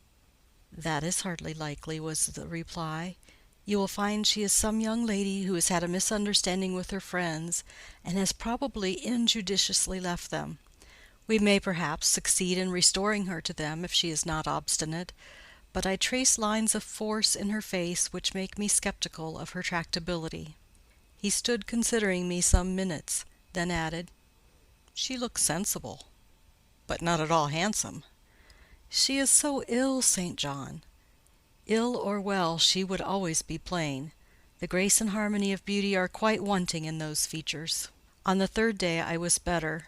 "That is hardly likely," was the reply. "You will find she is some young lady who has had a misunderstanding with her friends, and has probably injudiciously left them. We may perhaps succeed in restoring her to them if she is not obstinate, but I trace lines of force in her face which make me sceptical of her tractability." He stood considering me some minutes, then added, "She looks sensible, but not at all handsome." "She is so ill, St. John." "Ill or well, she would always be plain. The grace and harmony of beauty are quite wanting in those features." On the 3rd day I was better.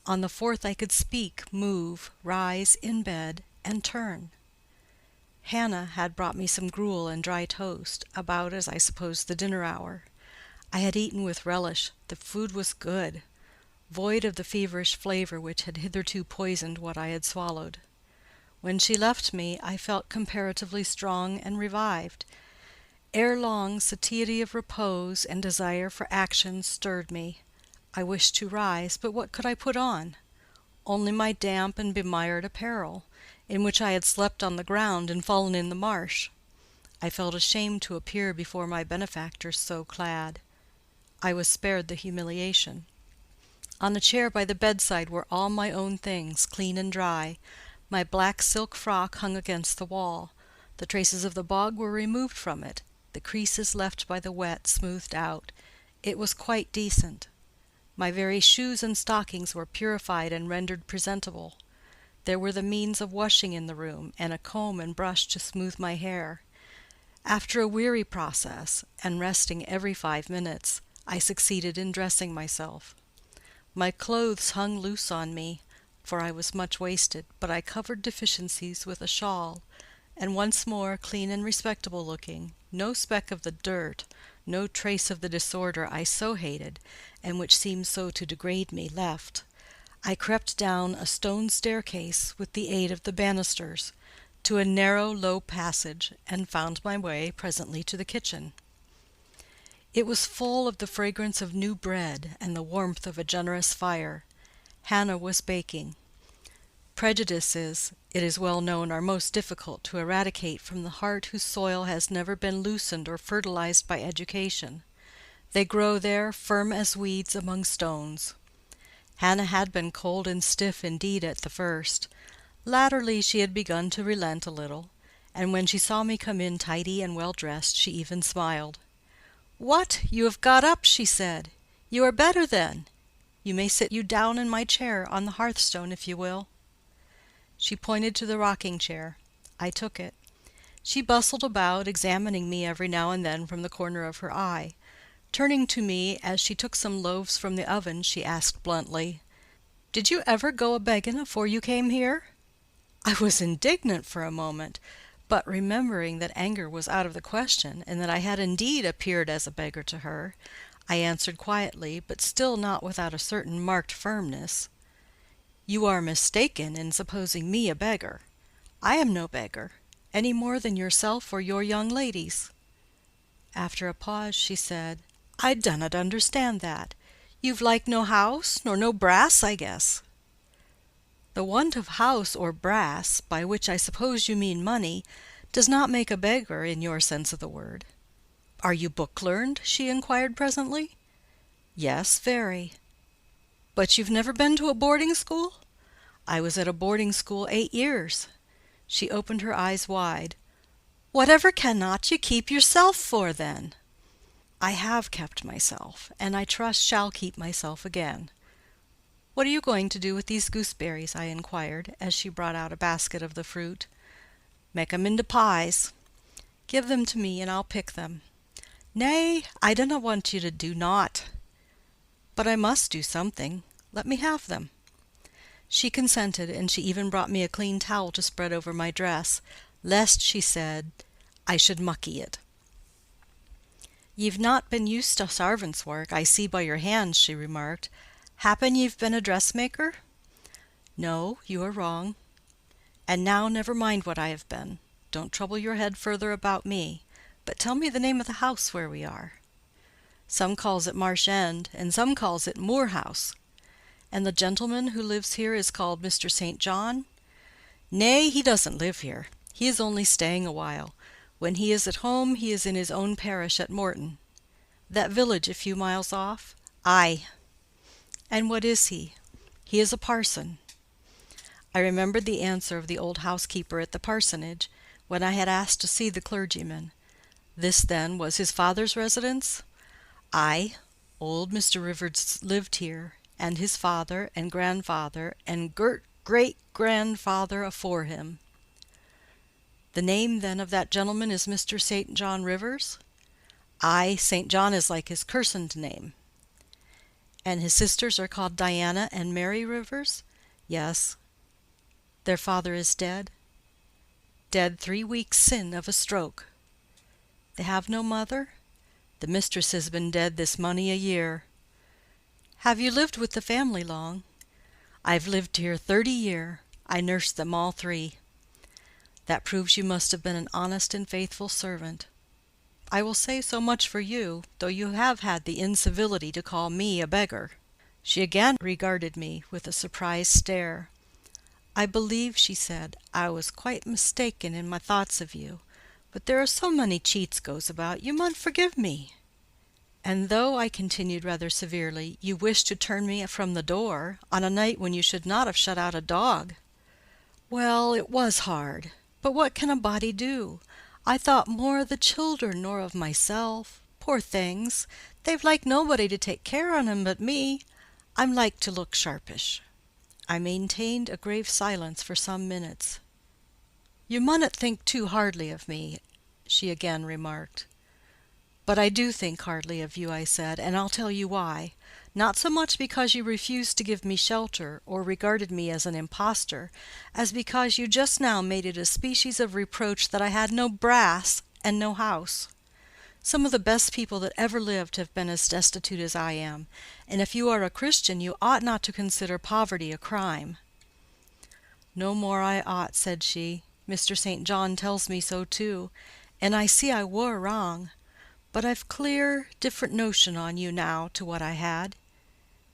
On the 4th I could speak, move, rise in bed, and turn. Hannah had brought me some gruel and dry toast, about, as I suppose, the dinner hour. I had eaten with relish. The food was good, void of the feverish flavour which had hitherto poisoned what I had swallowed. When she left me, I felt comparatively strong and revived. Ere long, satiety of repose and desire for action stirred me. I wished to rise, but what could I put on? Only my damp and bemired apparel, in which I had slept on the ground and fallen in the marsh. I felt ashamed to appear before my benefactors so clad. I was spared the humiliation. On a chair by the bedside were all my own things, clean and dry. My black silk frock hung against the wall. The traces of the bog were removed from it, the creases left by the wet smoothed out. It was quite decent. My very shoes and stockings were purified and rendered presentable. There were the means of washing in the room, and a comb and brush to smooth my hair. After a weary process, and resting every 5 minutes, I succeeded in dressing myself. My clothes hung loose on me, for I was much wasted, but I covered deficiencies with a shawl, and once more clean and respectable looking, no speck of the dirt, no trace of the disorder I so hated, and which seemed so to degrade me, left. I crept down a stone staircase with the aid of the banisters, to a narrow, low passage, and found my way presently to the kitchen. It was full of the fragrance of new bread and the warmth of a generous fire. Hannah was baking. Prejudices, it is well known, are most difficult to eradicate from the heart whose soil has never been loosened or fertilized by education. They grow there, firm as weeds among stones. Hannah had been cold and stiff indeed at the first. Latterly she had begun to relent a little, and when she saw me come in tidy and well dressed, she even smiled. "What, you have got up," she said. "You are better then. You may sit you down in my chair on the hearthstone if you will." She pointed to the rocking chair. I took it. She bustled about, examining me every now and then from the corner of her eye. Turning to me as she took some loaves from the oven, she asked bluntly, "Did you ever go a-begging afore you came here?" I was indignant for a moment, but remembering that anger was out of the question, and that I had indeed appeared as a beggar to her, I answered quietly, but still not without a certain marked firmness, "You are mistaken in supposing me a beggar. I am no beggar, any more than yourself or your young ladies." After a pause, she said, "I dunnot understand that. You've like no house, nor no brass, I guess." "The want of house or brass, by which I suppose you mean money, does not make a beggar in your sense of the word." "Are you book-learned?" she inquired presently. "Yes, very." "But you've never been to a boarding-school?" "I was at a boarding-school 8 years." She opened her eyes wide. "Whatever cannot you keep yourself for, then?" "I have kept myself, and I trust shall keep myself again." "What are you going to do with these gooseberries?" I inquired, as she brought out a basket of the fruit. "Make 'em into pies." "Give them to me, and I'll pick them." "Nay, I dinna want you to do naught." "But I must do something. Let me have them." She consented, and she even brought me a clean towel to spread over my dress, lest, she said, I should mucky it. "Ye've not been used to sarvant's work, I see by your hands," she remarked. "Happen ye've been a dressmaker?" "No, you are wrong." "And now never mind what I have been. Don't trouble your head further about me, but tell me the name of the house where we are." "Some calls it Marsh End, and some calls it Moor House." "And the gentleman who lives here is called Mr. St. John?" "Nay, he doesn't live here. He is only staying a while. When he is at home, he is in his own parish at Morton." "That village a few miles off?" "Aye." "And what is he?" "He is a parson." I remembered the answer of the old housekeeper at the parsonage, when I had asked to see the clergyman. This, then, was his father's residence? Aye. Old Mr. Rivers lived here, and his father and grandfather and great-grandfather afore him. The name, then, of that gentleman is Mr. St. John Rivers? Aye, St. John is like his christened name. And his sisters are called Diana and Mary Rivers? Yes. Their father is dead? Dead 3 weeks sin of a stroke. They have no mother? The mistress has been dead this mony a year. Have you lived with the family long? I've lived here 30 year. I nursed them all 3. That proves you must have been an honest and faithful servant. I will say so much for you, though you have had the incivility to call me a beggar." She again regarded me with a surprised stare. "I believe," she said, "I was quite mistaken in my thoughts of you, but there are so many cheats goes about, you mun forgive me." "And though," I continued rather severely, "you wished to turn me from the door, on a night when you should not have shut out a dog." "Well, it was hard. But what can a body do? I thought more of the children nor of myself. Poor things! They've like nobody to take care on 'em but me. I'm like to look sharpish." I maintained a grave silence for some minutes. "You munnot think too hardly of me," she again remarked. "But I do think hardly of you," I said, "and I'll tell you why. Not so much because you refused to give me shelter, or regarded me as an impostor, as because you just now made it a species of reproach that I had no brass and no house. Some of the best people that ever lived have been as destitute as I am, and if you are a Christian you ought not to consider poverty a crime." "No more I ought," said she. "Mr. St. John tells me so too, and I see I were wrong. But I've clear different notion on you now to what I had.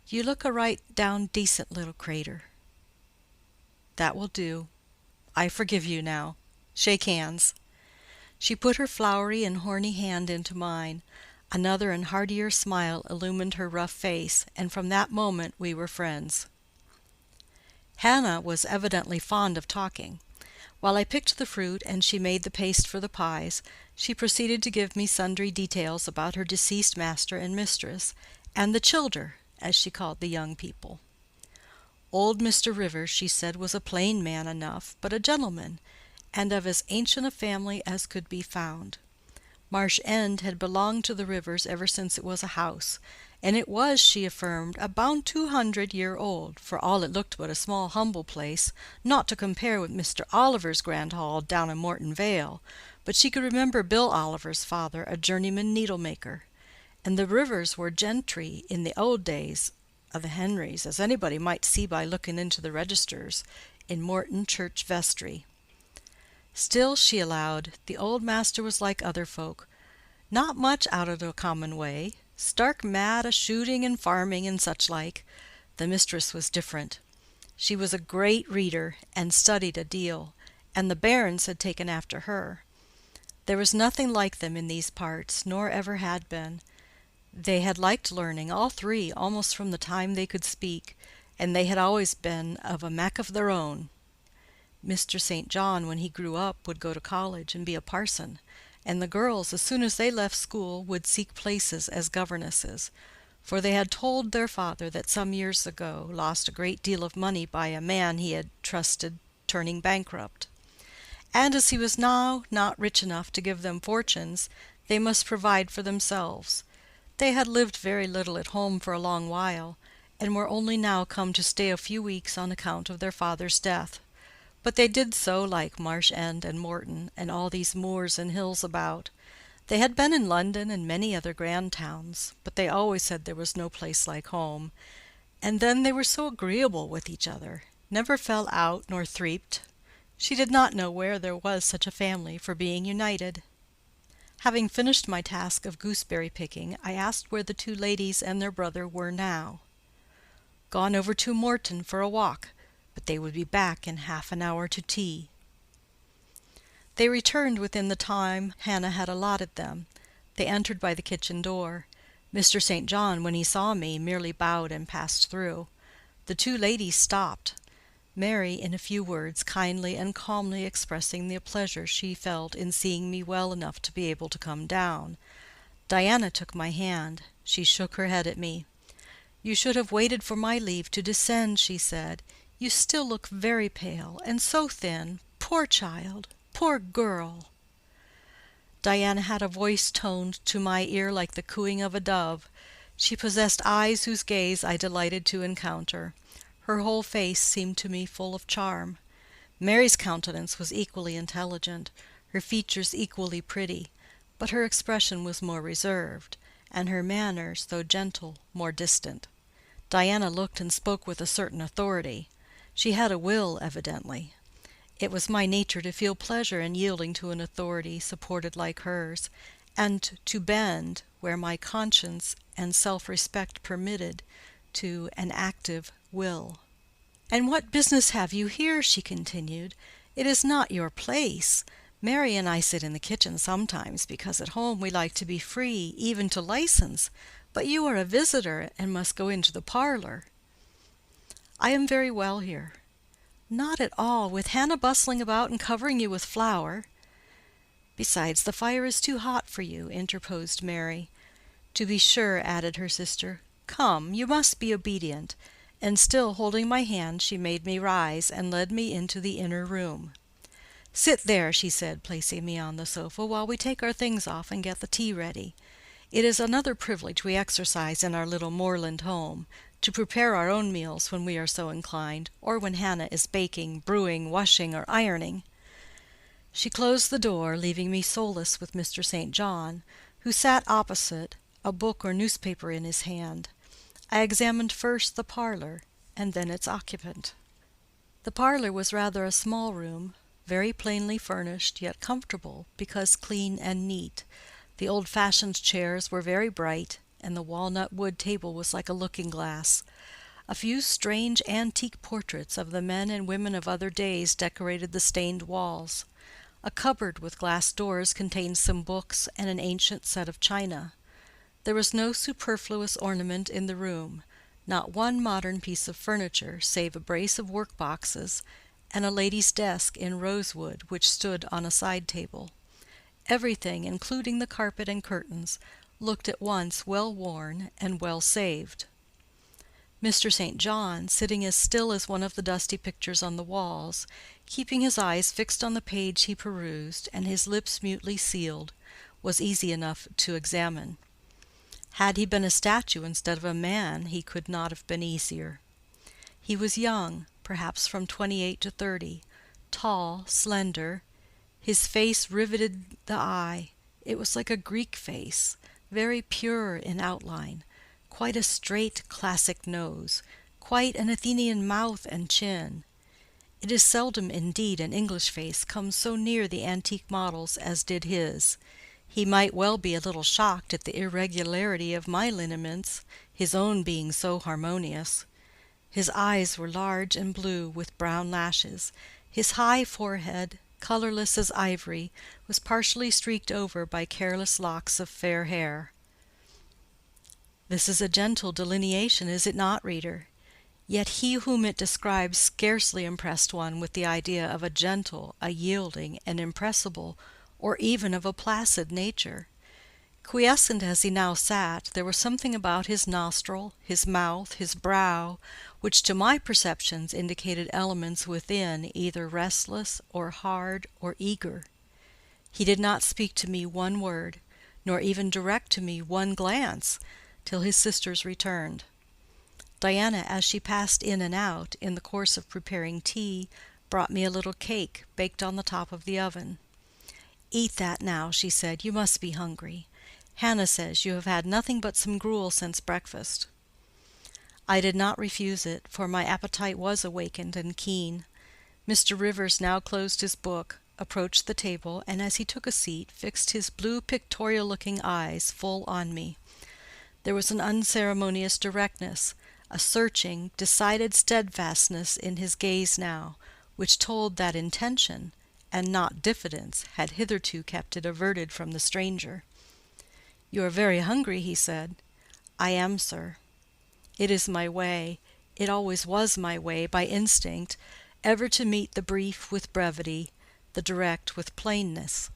You look a right down decent little crater." "That will do. I forgive you now. Shake hands." She put her flowery and horny hand into mine. Another and heartier smile illumined her rough face, and from that moment we were friends. Hannah was evidently fond of talking. While I picked the fruit and she made the paste for the pies, she proceeded to give me sundry details about her deceased master and mistress, and the "childer," as she called the young people. Old Mr. Rivers, she said, was a plain man enough, but a gentleman, and of as ancient a family as could be found. Marsh End had belonged to the Rivers ever since it was a house, and it was, she affirmed, about 200 year old, for all it looked but a small humble place, not to compare with Mr. Oliver's grand hall down in Morton Vale, but she could remember Bill Oliver's father, a journeyman needle-maker. And the Rivers were gentry in the old days of the Henrys, as anybody might see by looking into the registers in Morton church vestry. Still, she allowed, the old master was like other folk, not much out of the common way, stark mad o' shooting and farming and such like. The mistress was different. She was a great reader, and studied a deal, and the bairns had taken after her. There was nothing like them in these parts, nor ever had been. They had liked learning, all three, almost from the time they could speak, and they had always been of a mak of their own. Mr. St. John, when he grew up, would go to college and be a parson, and the girls, as soon as they left school, would seek places as governesses, for they had told their father that some years ago lost a great deal of money by a man he had trusted turning bankrupt. And as he was now not rich enough to give them fortunes, they must provide for themselves. They had lived very little at home for a long while, and were only now come to stay a few weeks on account of their father's death. But they did so like Marsh End and Morton, and all these moors and hills about. They had been in London and many other grand towns, but they always said there was no place like home. And then they were so agreeable with each other, never fell out nor threeped. She did not know where there was such a family for being united. Having finished my task of gooseberry picking, I asked where the two ladies and their brother were now. Gone over to Morton for a walk, but they would be back in half an hour to tea. They returned within the time Hannah had allotted them. They entered by the kitchen door. Mr. St. John, when he saw me, merely bowed and passed through. The two ladies stopped, Mary, in a few words, kindly and calmly expressing the pleasure she felt in seeing me well enough to be able to come down. Diana took my hand. She shook her head at me. "You should have waited for my leave to descend," she said. "You still look very pale, and so thin. Poor child! Poor girl!" Diana had a voice toned to my ear like the cooing of a dove. She possessed eyes whose gaze I delighted to encounter. Her whole face seemed to me full of charm. Mary's countenance was equally intelligent, her features equally pretty, but her expression was more reserved, and her manners, though gentle, more distant. Diana looked and spoke with a certain authority. She had a will, evidently. It was my nature to feel pleasure in yielding to an authority supported like hers, and to bend, where my conscience and self-respect permitted, to an active will. "And what business have you here?" she continued. "It is not your place. Mary and I sit in the kitchen sometimes, because at home we like to be free, even to license, but you are a visitor and must go into the parlor." "I am very well here." "Not at all, with Hannah bustling about and covering you with flour." "Besides, the fire is too hot for you," interposed Mary. "To be sure," added her sister. "Come, you must be obedient." And still holding my hand, she made me rise, and led me into the inner room. "Sit there," she said, placing me on the sofa, "while we take our things off and get the tea ready. It is another privilege we exercise in our little moorland home, to prepare our own meals when we are so inclined, or when Hannah is baking, brewing, washing, or ironing." She closed the door, leaving me solus with Mr. St. John, who sat opposite, a book or newspaper in his hand. I examined first the parlor, and then its occupant. The parlor was rather a small room, very plainly furnished, yet comfortable, because clean and neat. The old-fashioned chairs were very bright, and the walnut wood table was like a looking-glass. A few strange antique portraits of the men and women of other days decorated the stained walls. A cupboard with glass doors contained some books and an ancient set of china. There was no superfluous ornament in the room, not one modern piece of furniture, save a brace of work-boxes and a lady's desk in rosewood which stood on a side table. Everything, including the carpet and curtains, looked at once well worn and well saved. Mr. St. John, sitting as still as one of the dusty pictures on the walls, keeping his eyes fixed on the page he perused, and his lips mutely sealed, was easy enough to examine. Had he been a statue instead of a man, he could not have been easier. He was young, perhaps from 28 to 30, tall, slender. His face riveted the eye. It was like a Greek face, very pure in outline, quite a straight classic nose, quite an Athenian mouth and chin. It is seldom indeed an English face comes so near the antique models as did his. He might well be a little shocked at the irregularity of my lineaments, his own being so harmonious. His eyes were large and blue, with brown lashes. His high forehead, colourless as ivory, was partially streaked over by careless locks of fair hair. This is a gentle delineation, is it not, reader? Yet he whom it describes scarcely impressed one with the idea of a gentle, a yielding, an impressible, or even of a placid nature. Quiescent as he now sat, there was something about his nostril, his mouth, his brow, which to my perceptions indicated elements within either restless or hard or eager. He did not speak to me one word, nor even direct to me one glance, till his sisters returned. Diana, as she passed in and out, in the course of preparing tea, brought me a little cake baked on the top of the oven. "Eat that now," she said. "You must be hungry. Hannah says you have had nothing but some gruel since breakfast." I did not refuse it, for my appetite was awakened and keen. Mr. Rivers now closed his book, approached the table, and as he took a seat, fixed his blue pictorial-looking eyes full on me. There was an unceremonious directness, a searching, decided steadfastness in his gaze now, which told that intention, and not diffidence, had hitherto kept it averted from the stranger. "You are very hungry," he said. "I am, sir. It is my way, it always was my way, by instinct, ever to meet the brief with brevity, the direct with plainness.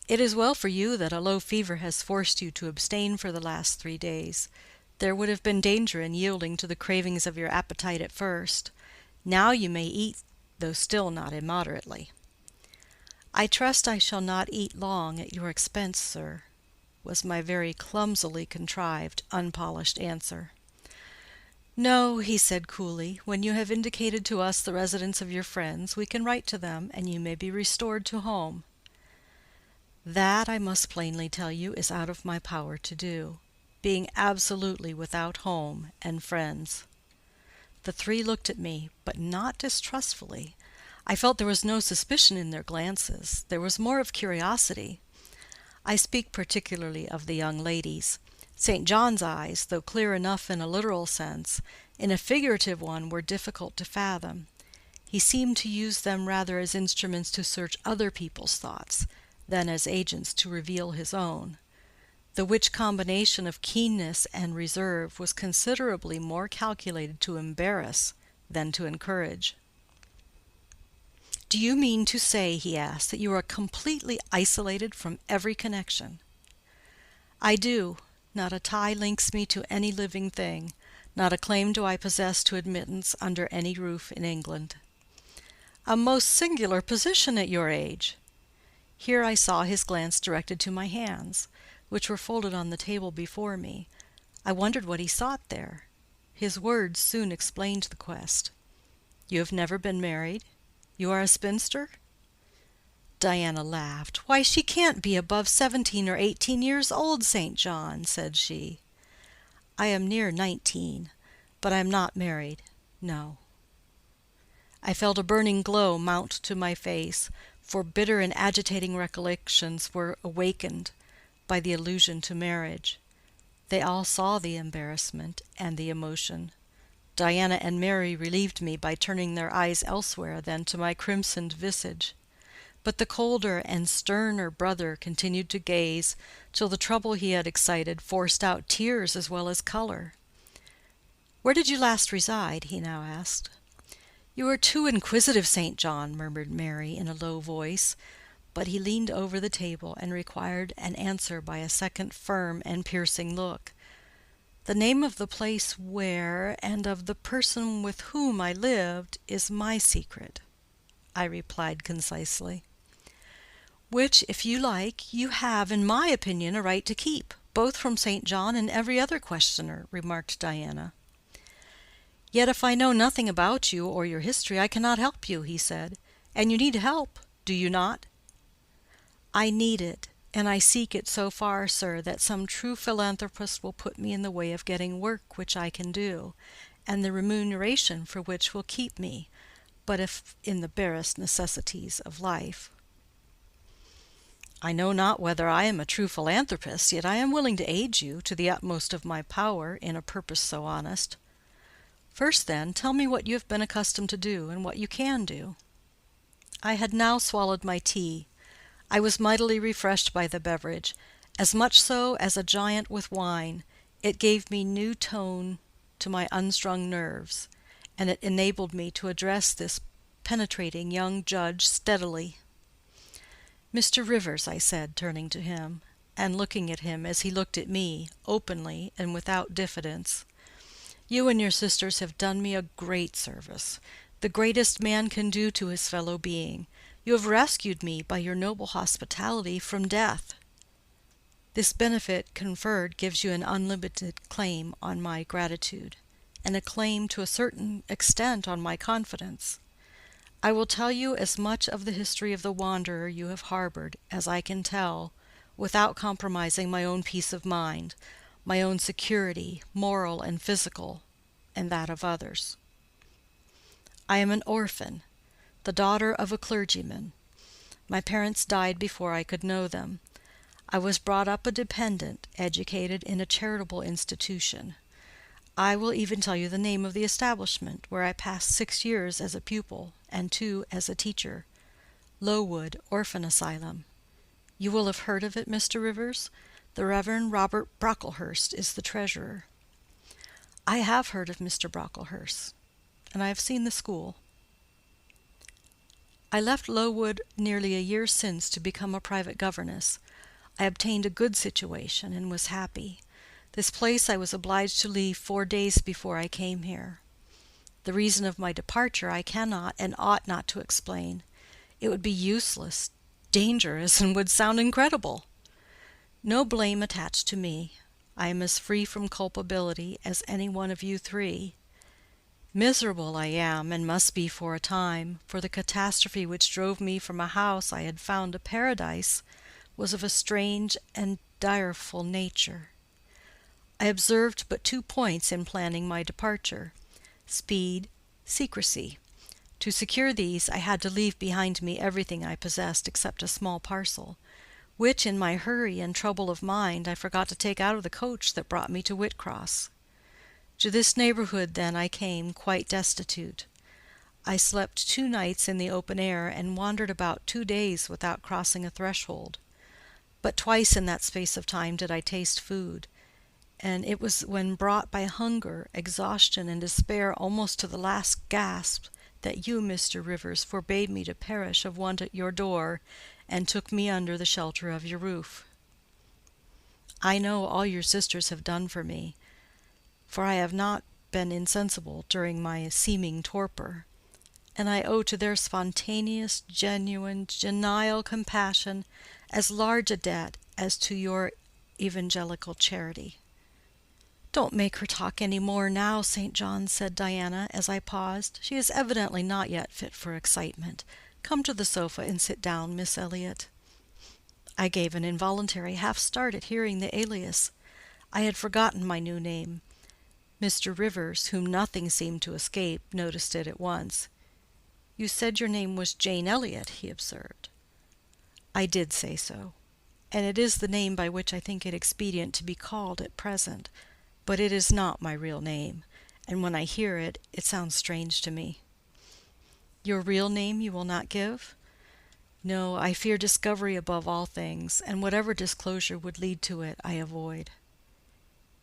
It is well for you that a low fever has forced you to abstain for the last 3 days. There would have been danger in yielding to the cravings of your appetite at first. Now you may eat, though still not immoderately." "I trust I shall not eat long at your expense, sir," was my very clumsily contrived, unpolished answer. "No," he said coolly. "When you have indicated to us the residence of your friends, we can write to them, and you may be restored to home." That, I must plainly tell you, is out of my power to do, being absolutely without home and friends. The 3 looked at me, but not distrustfully. I felt there was no suspicion in their glances. There was more of curiosity. I speak particularly of the young ladies. St. John's eyes, though clear enough in a literal sense, in a figurative one were difficult to fathom. He seemed to use them rather as instruments to search other people's thoughts than as agents to reveal his own, the which combination of keenness and reserve was considerably more calculated to embarrass than to encourage. "Do you mean to say," he asked, "that you are completely isolated from every connection?" "I do. Not a tie links me to any living thing, not a claim do I possess to admittance under any roof in England." "A most singular position at your age." Here I saw his glance directed to my hands, which were folded on the table before me. I wondered what he sought there. His words soon explained the quest. "You have never been married? You are a spinster?" Diana laughed. "Why, she can't be above 17 or 18 years old, St. John," said she. "I am near 19, but I am not married, no." I felt a burning glow mount to my face, for bitter and agitating recollections were awakened by the allusion to marriage. They all saw the embarrassment and the emotion. Diana and Mary relieved me by turning their eyes elsewhere than to my crimsoned visage. But the colder and sterner brother continued to gaze, till the trouble he had excited forced out tears as well as colour. "Where did you last reside?" he now asked. "You are too inquisitive, St. John," murmured Mary in a low voice, but he leaned over the table and required an answer by a second firm and piercing look. "The name of the place where, and of the person with whom I lived, is my secret," I replied concisely. "Which, if you like, you have, in my opinion, a right to keep, both from St. John and every other questioner," remarked Diana. "Yet if I know nothing about you or your history, I cannot help you," he said. "And you need help, do you not?" "I need it, and I seek it so far, sir, that some true philanthropist will put me in the way of getting work which I can do, and the remuneration for which will keep me, but if in the barest necessities of life." "I know not whether I am a true philanthropist, yet I am willing to aid you, to the utmost of my power, in a purpose so honest. First, then, tell me what you have been accustomed to do, and what you can do." I had now swallowed my tea. I was mightily refreshed by the beverage, as much so as a giant with wine. It gave me new tone to my unstrung nerves, and it enabled me to address this penetrating young judge steadily. "Mr. Rivers," I said, turning to him, and looking at him as he looked at me, openly and without diffidence, "you and your sisters have done me a great service, the greatest man can do to his fellow being. You have rescued me, by your noble hospitality, from death. This benefit conferred gives you an unlimited claim on my gratitude, and a claim to a certain extent on my confidence. I will tell you as much of the history of the wanderer you have harbored as I can tell, without compromising my own peace of mind, my own security, moral and physical, and that of others. I am an orphan, the daughter of a clergyman. My parents died before I could know them. I was brought up a dependent, educated in a charitable institution. I will even tell you the name of the establishment, where I passed 6 years as a pupil and 2 as a teacher: Lowood Orphan Asylum. You will have heard of it, Mr. Rivers? The Reverend Robert Brocklehurst is the treasurer." "I have heard of Mr. Brocklehurst, and I have seen the school." "I left Lowood nearly a year since to become a private governess. I obtained a good situation, and was happy. This place I was obliged to leave 4 days before I came here. The reason of my departure I cannot and ought not to explain. It would be useless, dangerous, and would sound incredible. No blame attached to me. I am as free from culpability as any one of you 3. Miserable I am, and must be for a time, for the catastrophe which drove me from a house I had found a paradise was of a strange and direful nature. I observed but 2 points in planning my departure: speed, secrecy. To secure these, I had to leave behind me everything I possessed except a small parcel, which in my hurry and trouble of mind I forgot to take out of the coach that brought me to Whitcross. To this neighbourhood then I came, quite destitute. I slept 2 nights in the open air, and wandered about 2 days without crossing a threshold. But twice in that space of time did I taste food, and it was when brought by hunger, exhaustion, and despair almost to the last gasp, that you, Mr. Rivers, forbade me to perish of want at your door, and took me under the shelter of your roof. I know all your sisters have done for me, for I have not been insensible during my seeming torpor, and I owe to their spontaneous, genuine, genial compassion as large a debt as to your evangelical charity. "Don't make her talk any more now, St. John," said Diana, as I paused. "She is evidently not yet fit for excitement. Come to the sofa and sit down, Miss Elliot." I gave an involuntary half-start at hearing the alias. I had forgotten my new name. Mr. Rivers, whom nothing seemed to escape, noticed it at once. "You said your name was Jane Elliot," he observed. I did say so, and it is the name by which I think it expedient to be called at present, but it is not my real name, and when I hear it, it sounds strange to me. "Your real name you will not give?" "No, I fear discovery above all things, and whatever disclosure would lead to it, I avoid."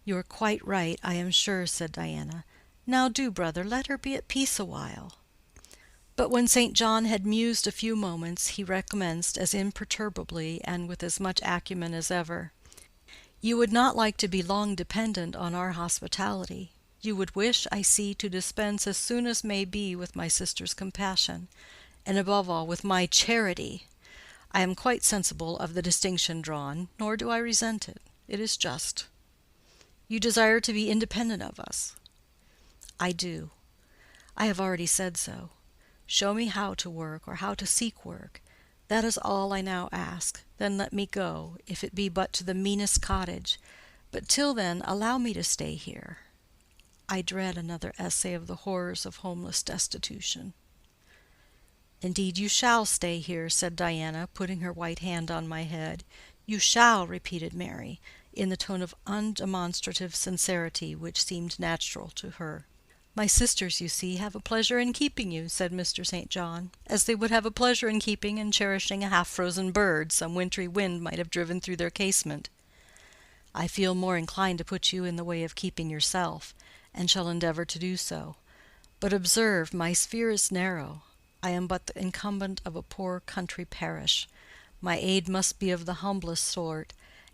"You are quite right, I am sure," said Diana. "Now do, brother, let her be at peace awhile." But when St. John had mused a few moments, he recommenced as imperturbably and with as much acumen as ever. "You would not like to be long dependent on our hospitality. You would wish, I see, to dispense as soon as may be with my sister's compassion, and above all with my charity. I am quite sensible of the distinction drawn, nor do I resent it. It is just. You desire to be independent of us." "I do. I have already said so. Show me how to work, or how to seek work. That is all I now ask. Then let me go, if it be but to the meanest cottage. But till then, allow me to stay here. I dread another essay of the horrors of homeless destitution." "Indeed you shall stay here," said Diana, putting her white hand on my head. "You shall," repeated Mary, in the tone of undemonstrative sincerity which seemed natural to her. "My sisters, you see, have a pleasure in keeping you," said Mr. St. John, "as they would have a pleasure in keeping and cherishing a half-frozen bird some wintry wind might have driven through their casement. I feel more inclined to put you in the way of keeping yourself, and shall endeavour to do so. But observe, my sphere is narrow. I am but the incumbent of a poor country parish. My aid must be of the humblest sort,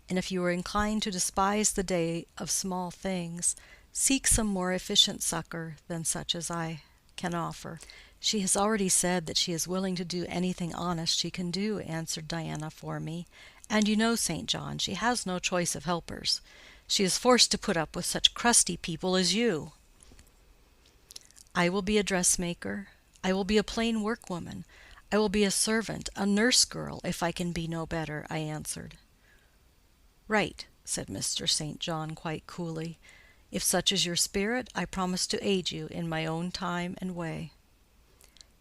and if you are inclined to despise the day of small things, seek some more efficient succour than such as I can offer." "She has already said that she is willing to do anything honest she can do," answered Diana for me. "And you know, St. John, she has no choice of helpers. She is forced to put up with such crusty people as you." "I will be a dressmaker. I will be a plain workwoman. I will be a servant, a nurse-girl, if I can be no better," I answered. "Right," said Mr. St. John quite coolly. "If such is your spirit, I promise to aid you in my own time and way."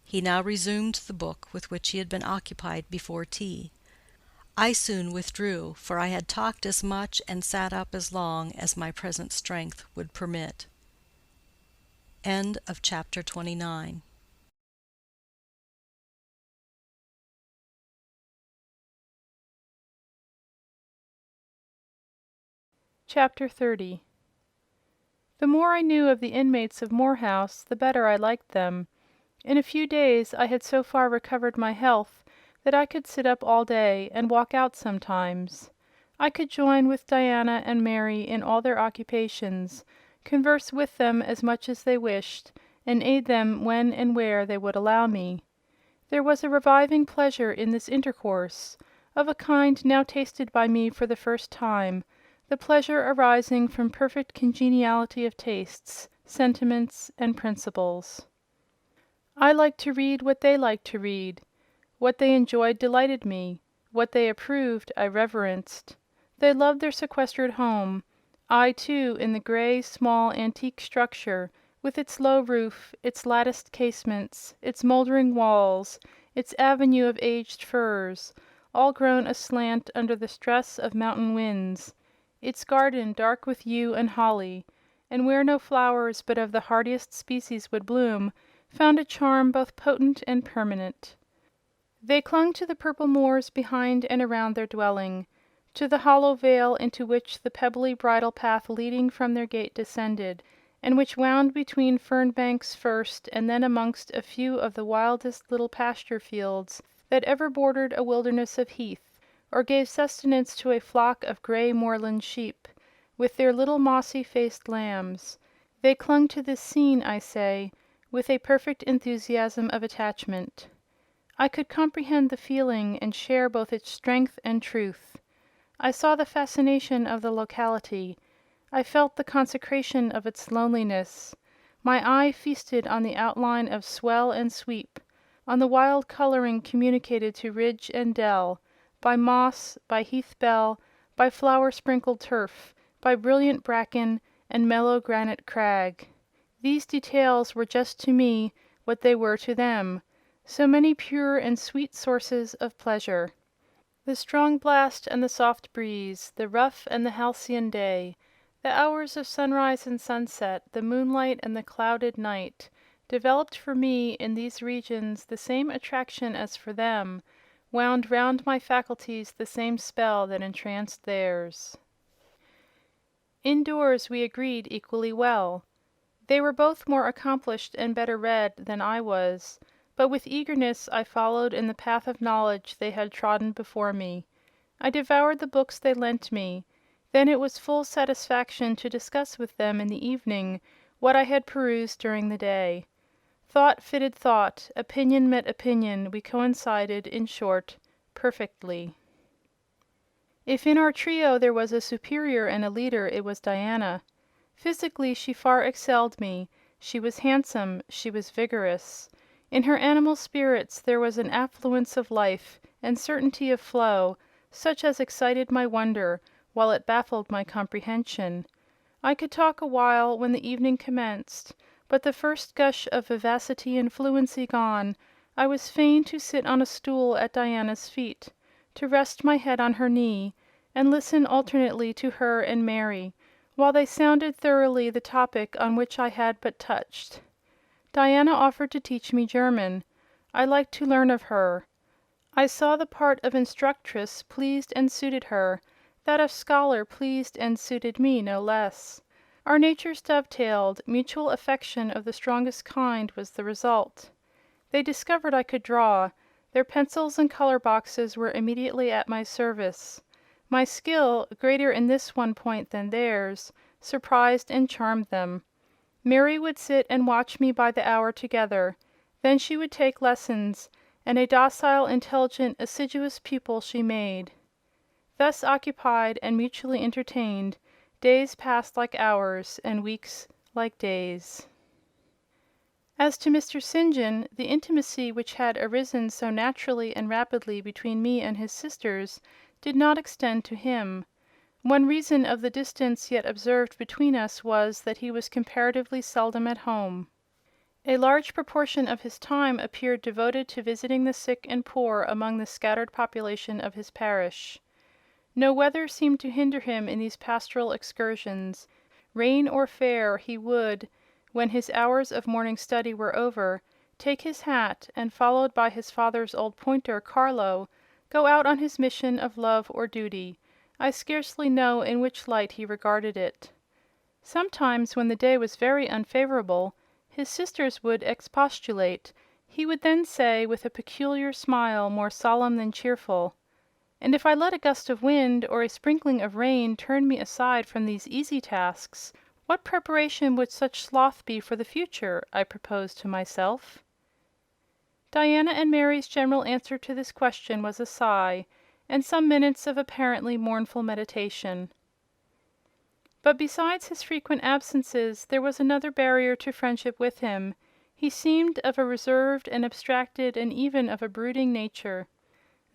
He now resumed the book with which he had been occupied before tea. I soon withdrew, for I had talked as much and sat up as long as my present strength would permit. End of chapter 29. Chapter 30. The more I knew of the inmates of Moor House, the better I liked them. In a few days I had so far recovered my health that I could sit up all day, and walk out sometimes. I could join with Diana and Mary in all their occupations, converse with them as much as they wished, and aid them when and where they would allow me. There was a reviving pleasure in this intercourse, of a kind now tasted by me for the first time, the pleasure arising from perfect congeniality of tastes, sentiments, and principles. I liked to read what they liked to read. What they enjoyed delighted me. What they approved I reverenced. They loved their sequestered home. I, too, in the grey, small, antique structure, with its low roof, its latticed casements, its mouldering walls, its avenue of aged firs, all grown aslant under the stress of mountain winds, its garden dark with yew and holly, and where no flowers but of the hardiest species would bloom, found a charm both potent and permanent. They clung to the purple moors behind and around their dwelling, to the hollow vale into which the pebbly bridle path leading from their gate descended, and which wound between fern banks first, and then amongst a few of the wildest little pasture fields that ever bordered a wilderness of heath, or gave sustenance to a flock of grey moorland sheep, with their little mossy-faced lambs. They clung to this scene, I say, with a perfect enthusiasm of attachment. I could comprehend the feeling, and share both its strength and truth. I saw the fascination of the locality. I felt the consecration of its loneliness. My eye feasted on the outline of swell and sweep, on the wild colouring communicated to ridge and dell, by moss, by heath bell, by flower-sprinkled turf, by brilliant bracken and mellow granite crag. These details were just to me what they were to them, so many pure and sweet sources of pleasure. The strong blast and the soft breeze, the rough and the halcyon day, the hours of sunrise and sunset, the moonlight and the clouded night, developed for me in these regions the same attraction as for them, wound round my faculties the same spell that entranced theirs. Indoors we agreed equally well. They were both more accomplished and better read than I was, but with eagerness I followed in the path of knowledge they had trodden before me. I devoured the books they lent me. Then it was full satisfaction to discuss with them in the evening what I had perused during the day. Thought fitted thought, opinion met opinion, we coincided, in short, perfectly. If in our trio there was a superior and a leader, it was Diana. Physically she far excelled me. She was handsome, she was vigorous. In her animal spirits there was an affluence of life and certainty of flow, such as excited my wonder, while it baffled my comprehension. I could talk a while when the evening commenced, but the first gush of vivacity and fluency gone, I was fain to sit on a stool at Diana's feet, to rest my head on her knee, and listen alternately to her and Mary, while they sounded thoroughly the topic on which I had but touched. Diana offered to teach me German. I liked to learn of her. I saw the part of instructress pleased and suited her, that of scholar pleased and suited me no less. Our natures dovetailed, mutual affection of the strongest kind was the result. They discovered I could draw. Their pencils and colour boxes were immediately at my service. My skill, greater in this one point than theirs, surprised and charmed them. Mary would sit and watch me by the hour together. Then she would take lessons, and a docile, intelligent, assiduous pupil she made. Thus occupied and mutually entertained, days passed like hours, and weeks like days. As to Mr. St. John, the intimacy which had arisen so naturally and rapidly between me and his sisters did not extend to him. One reason of the distance yet observed between us was that he was comparatively seldom at home. A large proportion of his time appeared devoted to visiting the sick and poor among the scattered population of his parish. No weather seemed to hinder him in these pastoral excursions. Rain or fair, he would, when his hours of morning study were over, take his hat, and, followed by his father's old pointer, Carlo, go out on his mission of love or duty. I scarcely know in which light he regarded it. Sometimes, when the day was very unfavourable, his sisters would expostulate. He would then say, with a peculiar smile more solemn than cheerful, "And if I let a gust of wind or a sprinkling of rain turn me aside from these easy tasks, what preparation would such sloth be for the future?" I proposed to myself. Diana and Mary's general answer to this question was a sigh, and some minutes of apparently mournful meditation. But besides his frequent absences, there was another barrier to friendship with him. He seemed of a reserved and abstracted, and even of a brooding nature.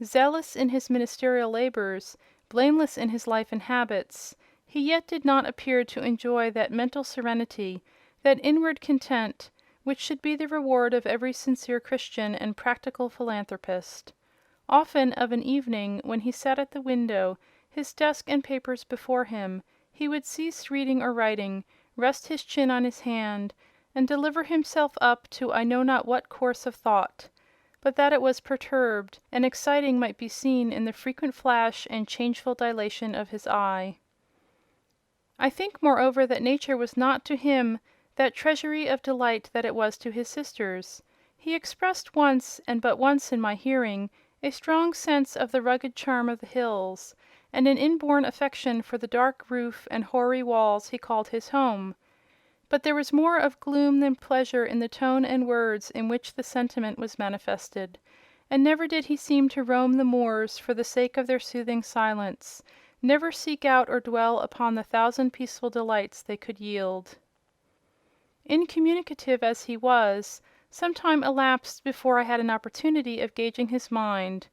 Zealous in his ministerial labours, blameless in his life and habits, he yet did not appear to enjoy that mental serenity, that inward content, which should be the reward of every sincere Christian and practical philanthropist. Often of an evening, when he sat at the window, his desk and papers before him, he would cease reading or writing, rest his chin on his hand, and deliver himself up to I know not what course of thought, but that it was perturbed and exciting might be seen in the frequent flash and changeful dilation of his eye. I think, moreover, that nature was not to him that treasury of delight that it was to his sisters. He expressed once, and but once in my hearing, a strong sense of the rugged charm of the hills, and an inborn affection for the dark roof and hoary walls he called his home. But there was more of gloom than pleasure in the tone and words in which the sentiment was manifested, and never did he seem to roam the moors for the sake of their soothing silence, never seek out or dwell upon the thousand peaceful delights they could yield. Incommunicative as he was, some time elapsed before I had an opportunity of gauging his mind.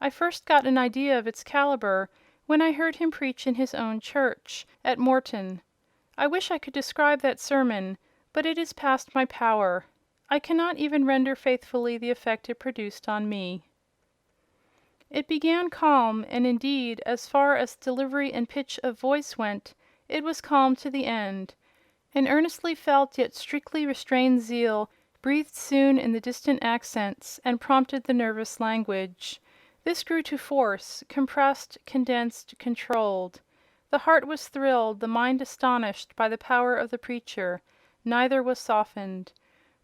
I first got an idea of its calibre when I heard him preach in his own church, at Morton. I wish I could describe that sermon, but it is past my power. I cannot even render faithfully the effect it produced on me. It began calm, and indeed, as far as delivery and pitch of voice went, it was calm to the end. An earnestly felt yet strictly restrained zeal breathed soon in the distant accents, and prompted the nervous language. This grew to force, compressed, condensed, controlled. The heart was thrilled, the mind astonished by the power of the preacher. Neither was softened.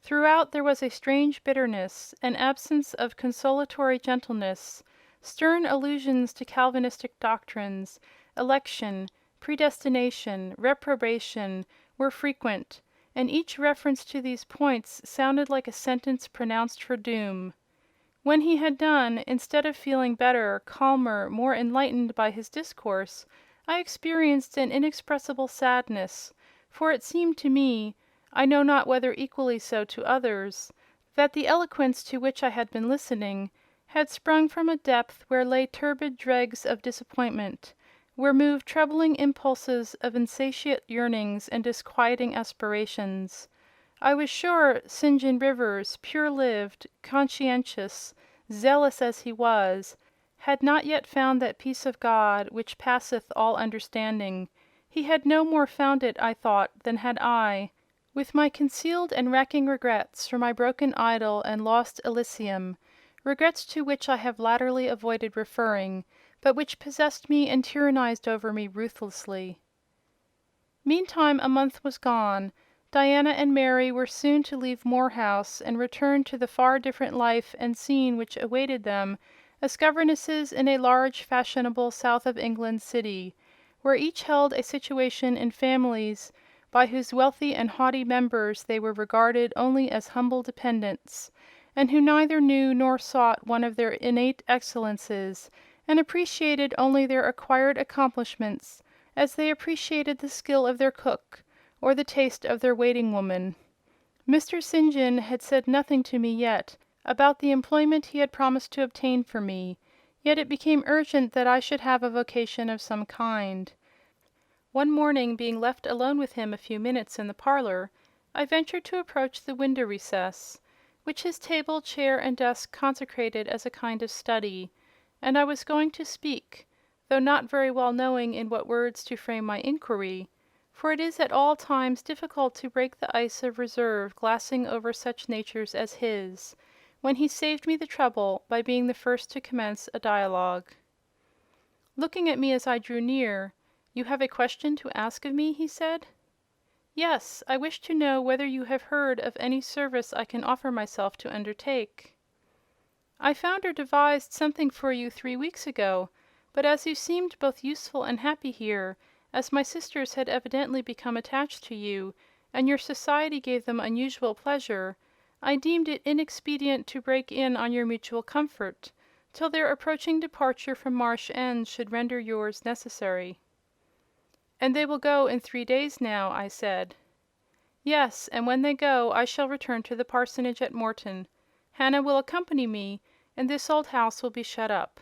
Throughout there was a strange bitterness, an absence of consolatory gentleness. Stern allusions to Calvinistic doctrines, election, predestination, reprobation, were frequent, and each reference to these points sounded like a sentence pronounced for doom. When he had done, instead of feeling better, calmer, more enlightened by his discourse, I experienced an inexpressible sadness, for it seemed to me, I know not whether equally so to others, that the eloquence to which I had been listening had sprung from a depth where lay turbid dregs of disappointment, where moved troubling impulses of insatiate yearnings and disquieting aspirations. I was sure St. John Rivers, pure-lived, conscientious, zealous as he was, had not yet found that peace of God which passeth all understanding. He had no more found it, I thought, than had I, with my concealed and racking regrets for my broken idol and lost Elysium, regrets to which I have latterly avoided referring, but which possessed me and tyrannized over me ruthlessly. Meantime a month was gone. Diana and Mary were soon to leave Moor House and return to the far different life and scene which awaited them as governesses in a large, fashionable south of England city, where each held a situation in families by whose wealthy and haughty members they were regarded only as humble dependents, and who neither knew nor sought one of their innate excellences, and appreciated only their acquired accomplishments as they appreciated the skill of their cook or the taste of their waiting-woman. Mr. St. John had said nothing to me yet about the employment he had promised to obtain for me, yet it became urgent that I should have a vocation of some kind. One morning, being left alone with him a few minutes in the parlour, I ventured to approach the window recess, which his table, chair, and desk consecrated as a kind of study, and I was going to speak, though not very well knowing in what words to frame my inquiry, for it is at all times difficult to break the ice of reserve glassing over such natures as his, when he saved me the trouble by being the first to commence a dialogue. Looking at me as I drew near, "You have a question to ask of me?" he said. "Yes, I wish to know whether you have heard of any service I can offer myself to undertake. I found or devised something for you 3 weeks ago, but as you seemed both useful and happy here, as my sisters had evidently become attached to you, and your society gave them unusual pleasure, I deemed it inexpedient to break in on your mutual comfort, till their approaching departure from Marsh End should render yours necessary." "And they will go in 3 days now," I said. "Yes, and when they go, I shall return to the parsonage at Morton. Hannah will accompany me, and this old house will be shut up."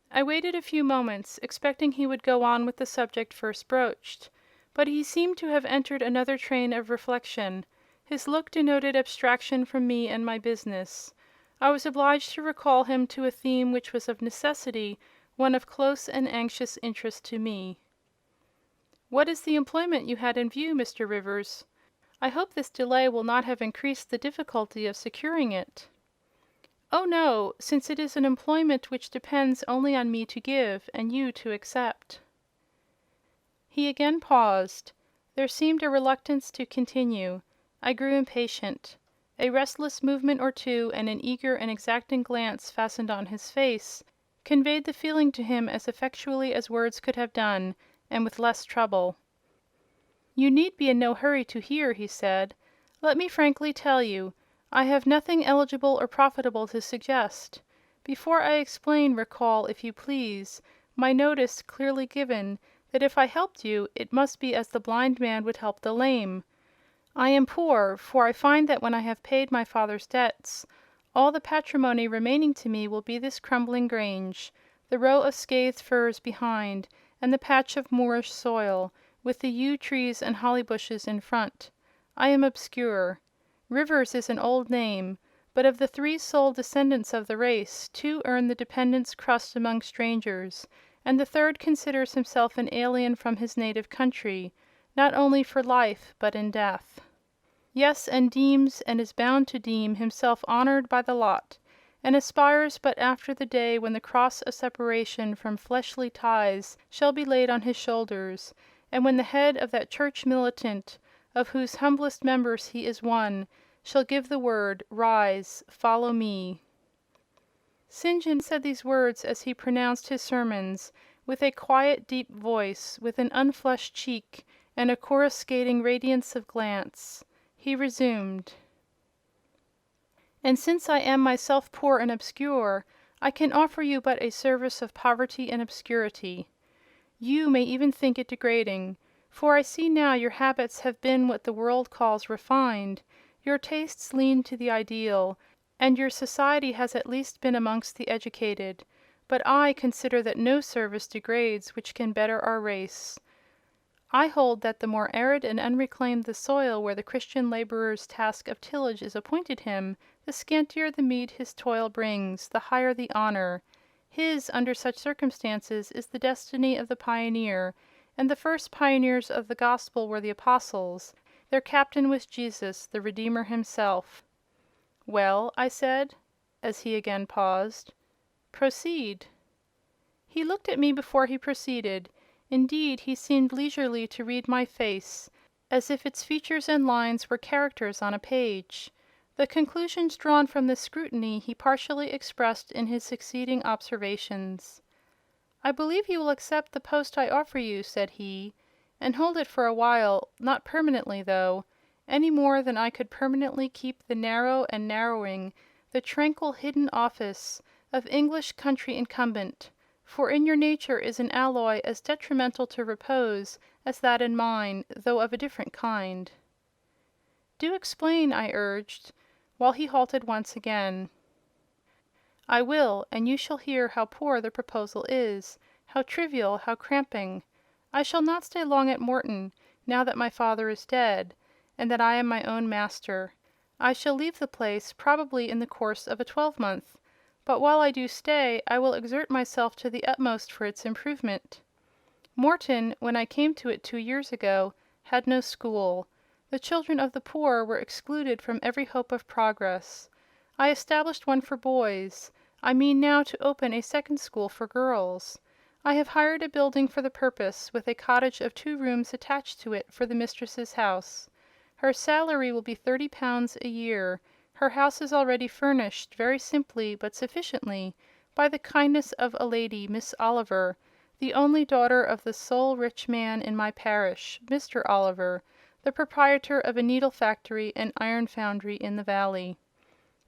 I waited a few moments, expecting he would go on with the subject first broached, but he seemed to have entered another train of reflection. His look denoted abstraction from me and my business. I was obliged to recall him to a theme which was of necessity one of close and anxious interest to me. "What is the employment you had in view, Mr. Rivers? I hope this delay will not have increased the difficulty of securing it." "Oh, no, since it is an employment which depends only on me to give, and you to accept." He again paused. There seemed a reluctance to continue. I grew impatient. A restless movement or two, and an eager and exacting glance fastened on his face, conveyed the feeling to him as effectually as words could have done, and with less trouble. "You need be in no hurry to hear," he said. "Let me frankly tell you, I have nothing eligible or profitable to suggest. Before I explain, recall, if you please, my notice, clearly given, that if I helped you, it must be as the blind man would help the lame. I am poor, for I find that when I have paid my father's debts, all the patrimony remaining to me will be this crumbling grange, the row of scathed firs behind, and the patch of moorish soil, with the yew trees and holly bushes in front. I am obscure. Rivers is an old name, but of the 3 sole descendants of the race, 2 earn the dependent's crust among strangers, and the 3rd considers himself an alien from his native country, not only for life, but in death. Yes, and deems, and is bound to deem, himself honoured by the lot, and aspires but after the day when the cross of separation from fleshly ties shall be laid on his shoulders, and when the head of that church militant, of whose humblest members he is one, shall give the word, 'Rise, follow me.'" St. John said these words as he pronounced his sermons, with a quiet, deep voice, with an unflushed cheek, and a coruscating radiance of glance. He resumed: "And since I am myself poor and obscure, I can offer you but a service of poverty and obscurity. You may even think it degrading, for I see now your habits have been what the world calls refined, your tastes lean to the ideal, and your society has at least been amongst the educated. But I consider that no service degrades which can better our race. I hold that the more arid and unreclaimed the soil where the Christian labourer's task of tillage is appointed him, the scantier the meed his toil brings, the higher the honour. His, under such circumstances, is the destiny of the pioneer, and the first pioneers of the gospel were the apostles. Their captain was Jesus, the Redeemer himself." "Well?" I said, as he again paused. "Proceed." He looked at me before he proceeded. Indeed, he seemed leisurely to read my face, as if its features and lines were characters on a page. The conclusions drawn from this scrutiny he partially expressed in his succeeding observations. "I believe you will accept the post I offer you," said he, "and hold it for a while, not permanently, though, any more than I could permanently keep the narrow and narrowing, the tranquil hidden office of English country incumbent, for in your nature is an alloy as detrimental to repose as that in mine, though of a different kind." "Do explain," I urged, while he halted once again. "I will, and you shall hear how poor the proposal is, how trivial, how cramping. I shall not stay long at Morton, now that my father is dead, and that I am my own master. I shall leave the place probably in the course of a 12-month, but while I do stay, I will exert myself to the utmost for its improvement. Morton, when I came to it 2 years ago, had no school. The children of the poor were excluded from every hope of progress. I established one for boys. I mean now to open a second school for girls. I have hired a building for the purpose, with a cottage of 2 rooms attached to it for the mistress's house. Her salary will be £30 a year. Her house is already furnished, very simply but sufficiently, by the kindness of a lady, Miss Oliver, the only daughter of the sole rich man in my parish, Mr. Oliver, the proprietor of a needle factory and iron foundry in the valley.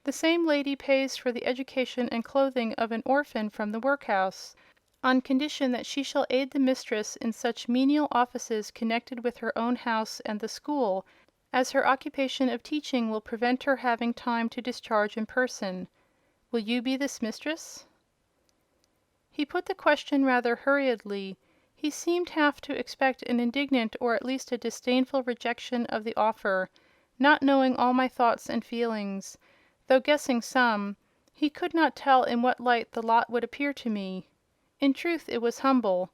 The same lady pays for the education and clothing of an orphan from the workhouse, on condition that she shall aid the mistress in such menial offices connected with her own house and the school, as her occupation of teaching will prevent her having time to discharge in person. Will you be this mistress?" He put the question rather hurriedly. He seemed half to expect an indignant or at least a disdainful rejection of the offer. Not knowing all my thoughts and feelings, though guessing some, He could not tell in what light the lot would appear to me. In truth, it was humble,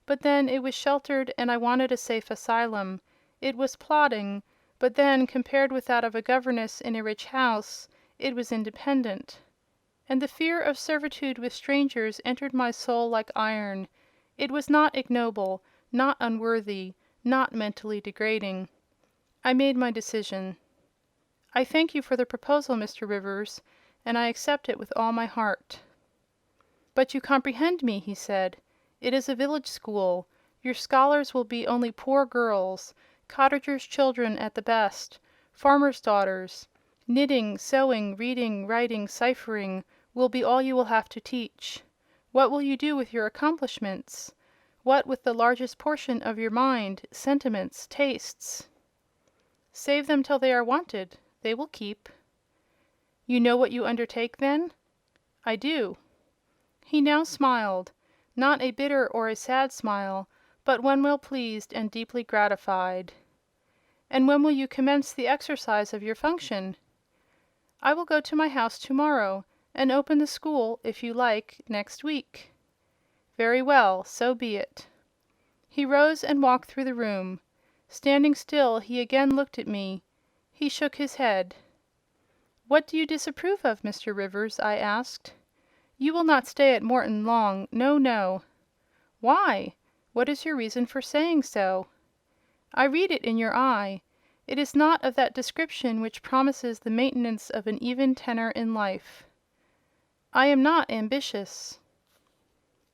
but then it was sheltered, and I wanted a safe asylum. It was plodding, but then, compared with that of a governess in a rich house, it was independent. And the fear of servitude with strangers entered my soul like iron. It was not ignoble, not unworthy, not mentally degrading. I made my decision. "I thank you for the proposal, Mr. Rivers, and I accept it with all my heart." "But you comprehend me," he said. "It is a village school. Your scholars will be only poor girls, cottagers' children at the best, farmers' daughters. Knitting, sewing, reading, writing, ciphering will be all you will have to teach. What will you do with your accomplishments? What with the largest portion of your mind, sentiments, tastes?" "Save them till they are wanted. They will keep." "You know what you undertake, then?" "I do." He now smiled, not a bitter or a sad smile, but one well pleased and deeply gratified. "And when will you commence the exercise of your function?" "I will go to my house to-morrow, and open the school, if you like, next week." "Very well, so be it." He rose and walked through the room. Standing still, he again looked at me. He shook his head. "What do you disapprove of, Mr. Rivers?" I asked. "You will not stay at Morton long. No, no." "Why? What is your reason for saying so?" "I read it in your eye. It is not of that description which promises the maintenance of an even tenor in life." "I am not ambitious."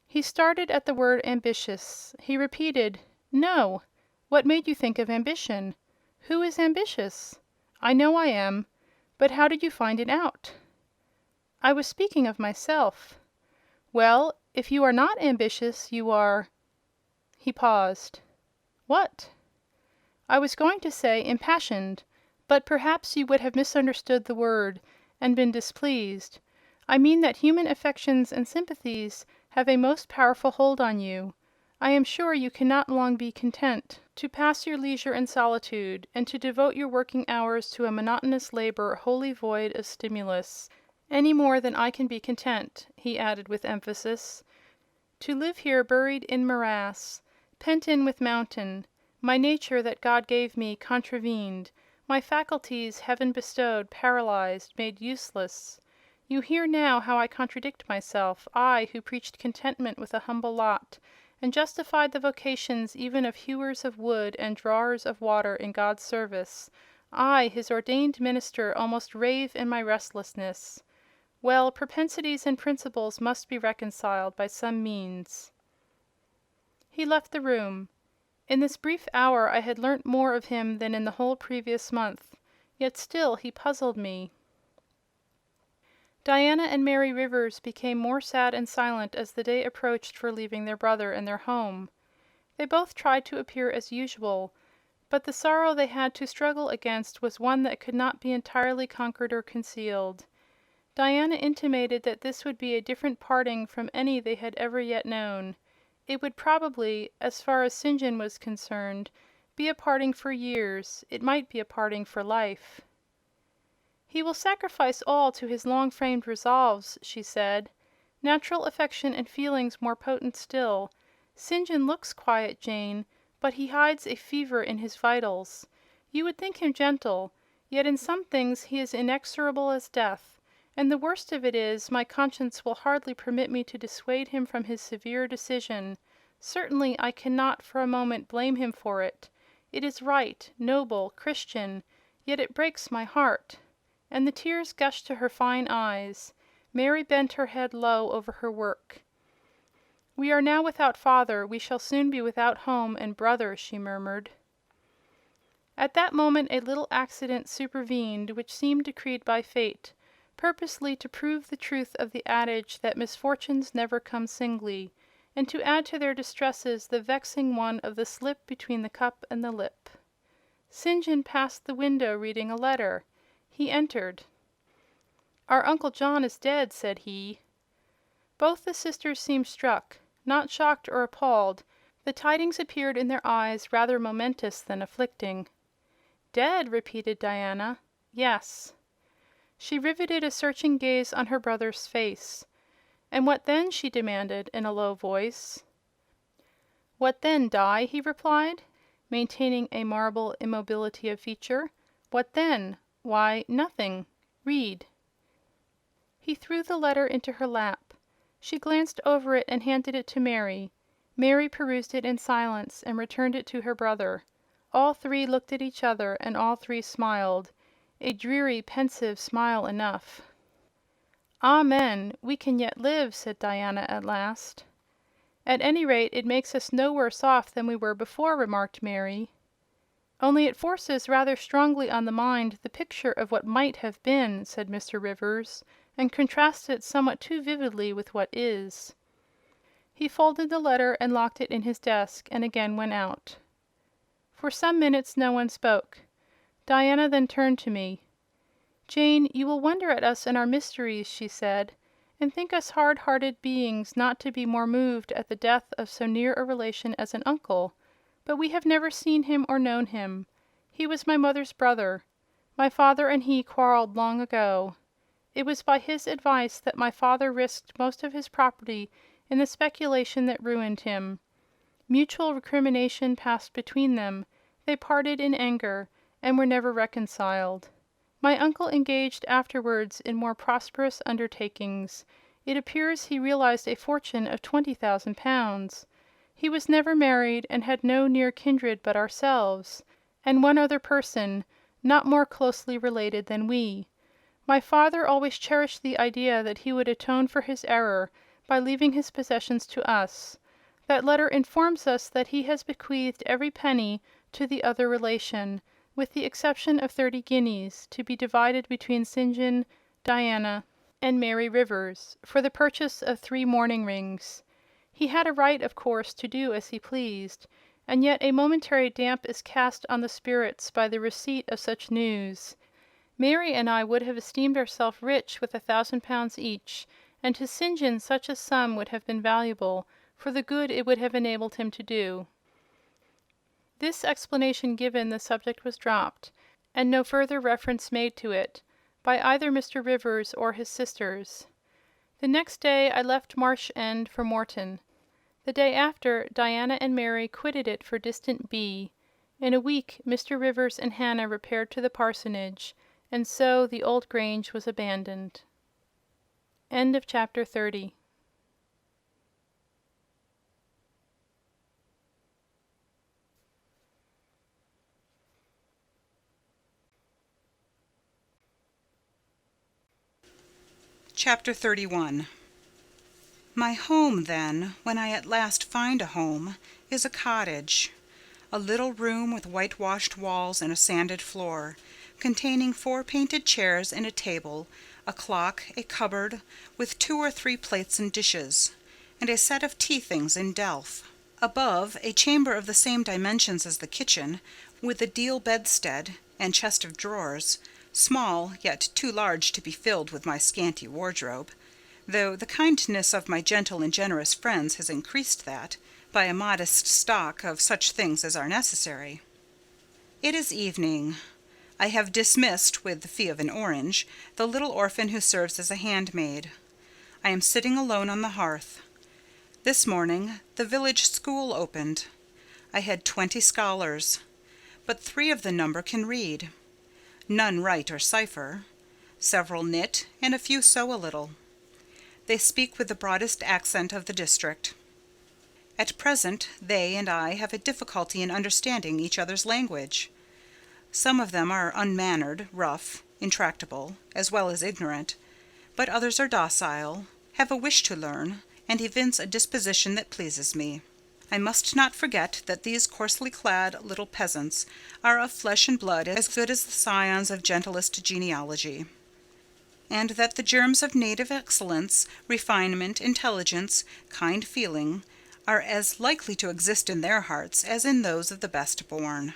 He started at the word ambitious. He repeated, "No. What made you think of ambition? Who is ambitious? I know I am. But how did you find it out?" "I was speaking of myself." "Well, if you are not ambitious, you are—" He paused. "What?" "I was going to say impassioned, but perhaps you would have misunderstood the word, and been displeased. I mean that human affections and sympathies have a most powerful hold on you. I am sure you cannot long be content to pass your leisure in solitude, and to devote your working hours to a monotonous labour wholly void of stimulus, any more than I can be content," he added with emphasis, "to live here buried in morass, pent in with mountain, my nature that God gave me contravened, my faculties heaven bestowed paralyzed, made useless. You hear now how I contradict myself, I who preached contentment with a humble lot, and justified the vocations even of hewers of wood and drawers of water in God's service. I, his ordained minister, almost rave in my restlessness. Well, propensities and principles must be reconciled by some means." He left the room. In this brief hour I had learnt more of him than in the whole previous month, yet still he puzzled me. Diana and Mary Rivers became more sad and silent as the day approached for leaving their brother and their home. They both tried to appear as usual, but the sorrow they had to struggle against was one that could not be entirely conquered or concealed. Diana intimated that this would be a different parting from any they had ever yet known. It would probably, as far as St. John was concerned, be a parting for years. It might be a parting for life. "He will sacrifice all to his long-framed resolves," she said. "Natural affection and feelings more potent still. St. John looks quiet, Jane, but he hides a fever in his vitals. You would think him gentle, yet in some things he is inexorable as death. And the worst of it is, my conscience will hardly permit me to dissuade him from his severe decision. Certainly I cannot for a moment blame him for it. It is right, noble, Christian, yet it breaks my heart." And the tears gushed to her fine eyes. Mary bent her head low over her work. "We are now without father, we shall soon be without home and brother," she murmured. At that moment a little accident supervened which seemed decreed by fate, purposely to prove the truth of the adage that misfortunes never come singly, and to add to their distresses the vexing one of the slip between the cup and the lip. St. John passed the window reading a letter. He entered. "Our Uncle John is dead," said he. Both the sisters seemed struck. Not shocked or appalled, the tidings appeared in their eyes rather momentous than afflicting. "Dead?" repeated Diana. "Yes." She riveted a searching gaze on her brother's face. "And what then?" she demanded, in a low voice. "What then, Di?" he replied, maintaining a marble immobility of feature. "What then? Why, nothing. Read." He threw the letter into her lap. She glanced over it and handed it to Mary. Mary perused it in silence and returned it to her brother. All three looked at each other, and all three smiled. A dreary, pensive smile enough. "Amen! We can yet live," said Diana at last. "At any rate, it makes us no worse off than we were before," remarked Mary. "Only it forces rather strongly on the mind the picture of what might have been," said Mr. Rivers, "and contrasts it somewhat too vividly with what is." He folded the letter and locked it in his desk, and again went out. For some minutes no one spoke. Diana then turned to me. "Jane, you will wonder at us and our mysteries," she said, "and think us hard-hearted beings not to be more moved at the death of so near a relation as an uncle. But we have never seen him or known him. He was my mother's brother. My father and he quarreled long ago. It was by his advice that my father risked most of his property in the speculation that ruined him. Mutual recrimination passed between them. They parted in anger, and were never reconciled. My uncle engaged afterwards in more prosperous undertakings. It appears he realized a fortune of 20,000 pounds. He was never married, and had no near kindred but ourselves, and one other person, not more closely related than we. My father always cherished the idea that he would atone for his error by leaving his possessions to us. That letter informs us that he has bequeathed every penny to the other relation, with the exception of 30 guineas, to be divided between St. John, Diana, and Mary Rivers, for the purchase of 3 mourning rings. He had a right, of course, to do as he pleased, and yet a momentary damp is cast on the spirits by the receipt of such news. Mary and I would have esteemed ourselves rich with 1,000 pounds each, and to St. John such a sum would have been valuable, for the good it would have enabled him to do. This explanation given, the subject was dropped, and no further reference made to it, by either Mr. Rivers or his sisters. The next day I left Marsh End for Morton. The day after, Diana and Mary quitted it for distant B. In a week, Mr. Rivers and Hannah repaired to the parsonage, and so the old Grange was abandoned. End of chapter 30. Chapter 31. My home, then, when I at last find a home, is a cottage. A little room with whitewashed walls and a sanded floor, containing 4 painted chairs and a table, a clock, a cupboard, with 2 or 3 plates and dishes, and a set of tea things in delf. Above, a chamber of the same dimensions as the kitchen, with a deal bedstead and chest of drawers, small, yet too large to be filled with my scanty wardrobe, though the kindness of my gentle and generous friends has increased that, by a modest stock of such things as are necessary. It is evening. I have dismissed, with the fee of an orange, the little orphan who serves as a handmaid. I am sitting alone on the hearth. This morning the village school opened. I had 20 scholars, but 3 of the number can read. None write or cipher. Several knit, and a few sew a little. They speak with the broadest accent of the district. At present they and I have a difficulty in understanding each other's language. Some of them are unmannered, rough, intractable, as well as ignorant, but others are docile, have a wish to learn, and evince a disposition that pleases me. I must not forget that these coarsely clad little peasants are of flesh and blood as good as the scions of gentlest genealogy, and that the germs of native excellence, refinement, intelligence, kind feeling, are as likely to exist in their hearts as in those of the best born.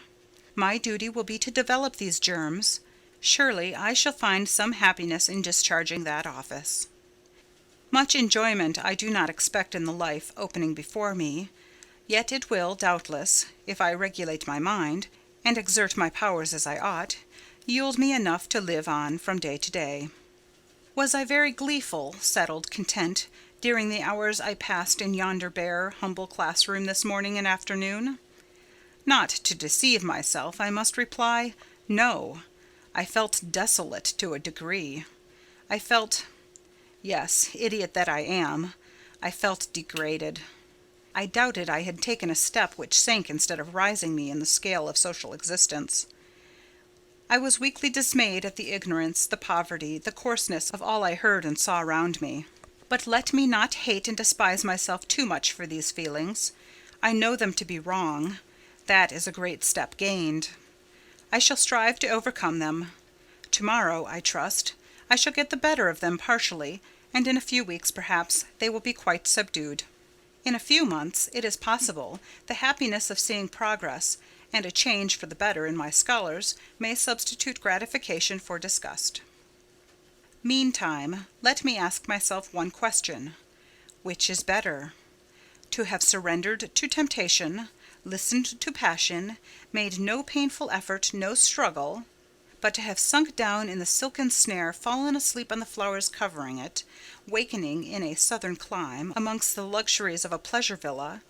My duty will be to develop these germs. Surely I shall find some happiness in discharging that office. Much enjoyment I do not expect in the life opening before me, yet it will, doubtless, if I regulate my mind, and exert my powers as I ought, yield me enough to live on from day to day. Was I very gleeful, settled, content, during the hours I passed in yonder bare, humble classroom this morning and afternoon? Not to deceive myself, I must reply, no. I felt desolate to a degree. I felt, yes, idiot that I am, I felt degraded. I doubted I had taken a step which sank instead of rising me in the scale of social existence. I was weakly dismayed at the ignorance, the poverty, the coarseness of all I heard and saw around me. But let me not hate and despise myself too much for these feelings. I know them to be wrong. That is a great step gained. I shall strive to overcome them. Tomorrow, I trust, I shall get the better of them partially, and in a few weeks, perhaps, they will be quite subdued. In a few months, it is possible, the happiness of seeing progress, and a change for the better in my scholars, may substitute gratification for disgust. Meantime, let me ask myself one question. Which is better? To have surrendered to temptation, listened to passion, made no painful effort, no struggle, but to have sunk down in the silken snare, fallen asleep on the flowers covering it, wakening in a southern clime, amongst the luxuries of a pleasure villa,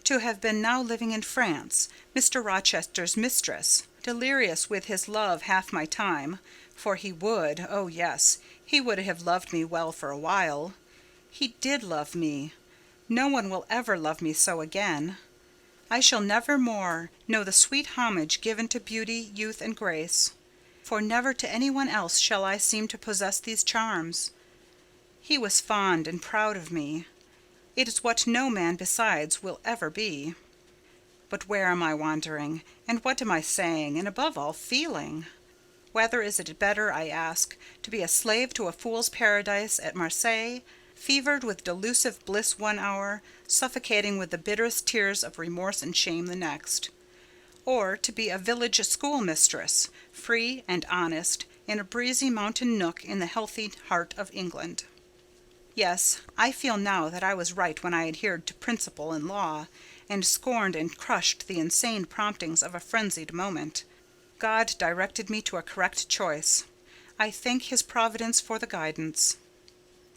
to have been now living in France, Mr. Rochester's mistress, delirious with his love half my time, for he would, oh yes, he would have loved me well for a while. He did love me. No one will ever love me so again. I shall never more know the sweet homage given to beauty, youth, and grace, for never to any one else shall I seem to possess these charms. He was fond and proud of me. It is what no man besides will ever be. But where am I wandering, and what am I saying, and above all, feeling? Whether is it better, I ask, to be a slave to a fool's paradise at Marseilles, fevered with delusive bliss one hour, suffocating with the bitterest tears of remorse and shame the next, or to be a village schoolmistress, free and honest, in a breezy mountain nook in the healthy heart of England? Yes, I feel now that I was right when I adhered to principle and law, and scorned and crushed the insane promptings of a frenzied moment. God directed me to a correct choice. I thank His providence for the guidance.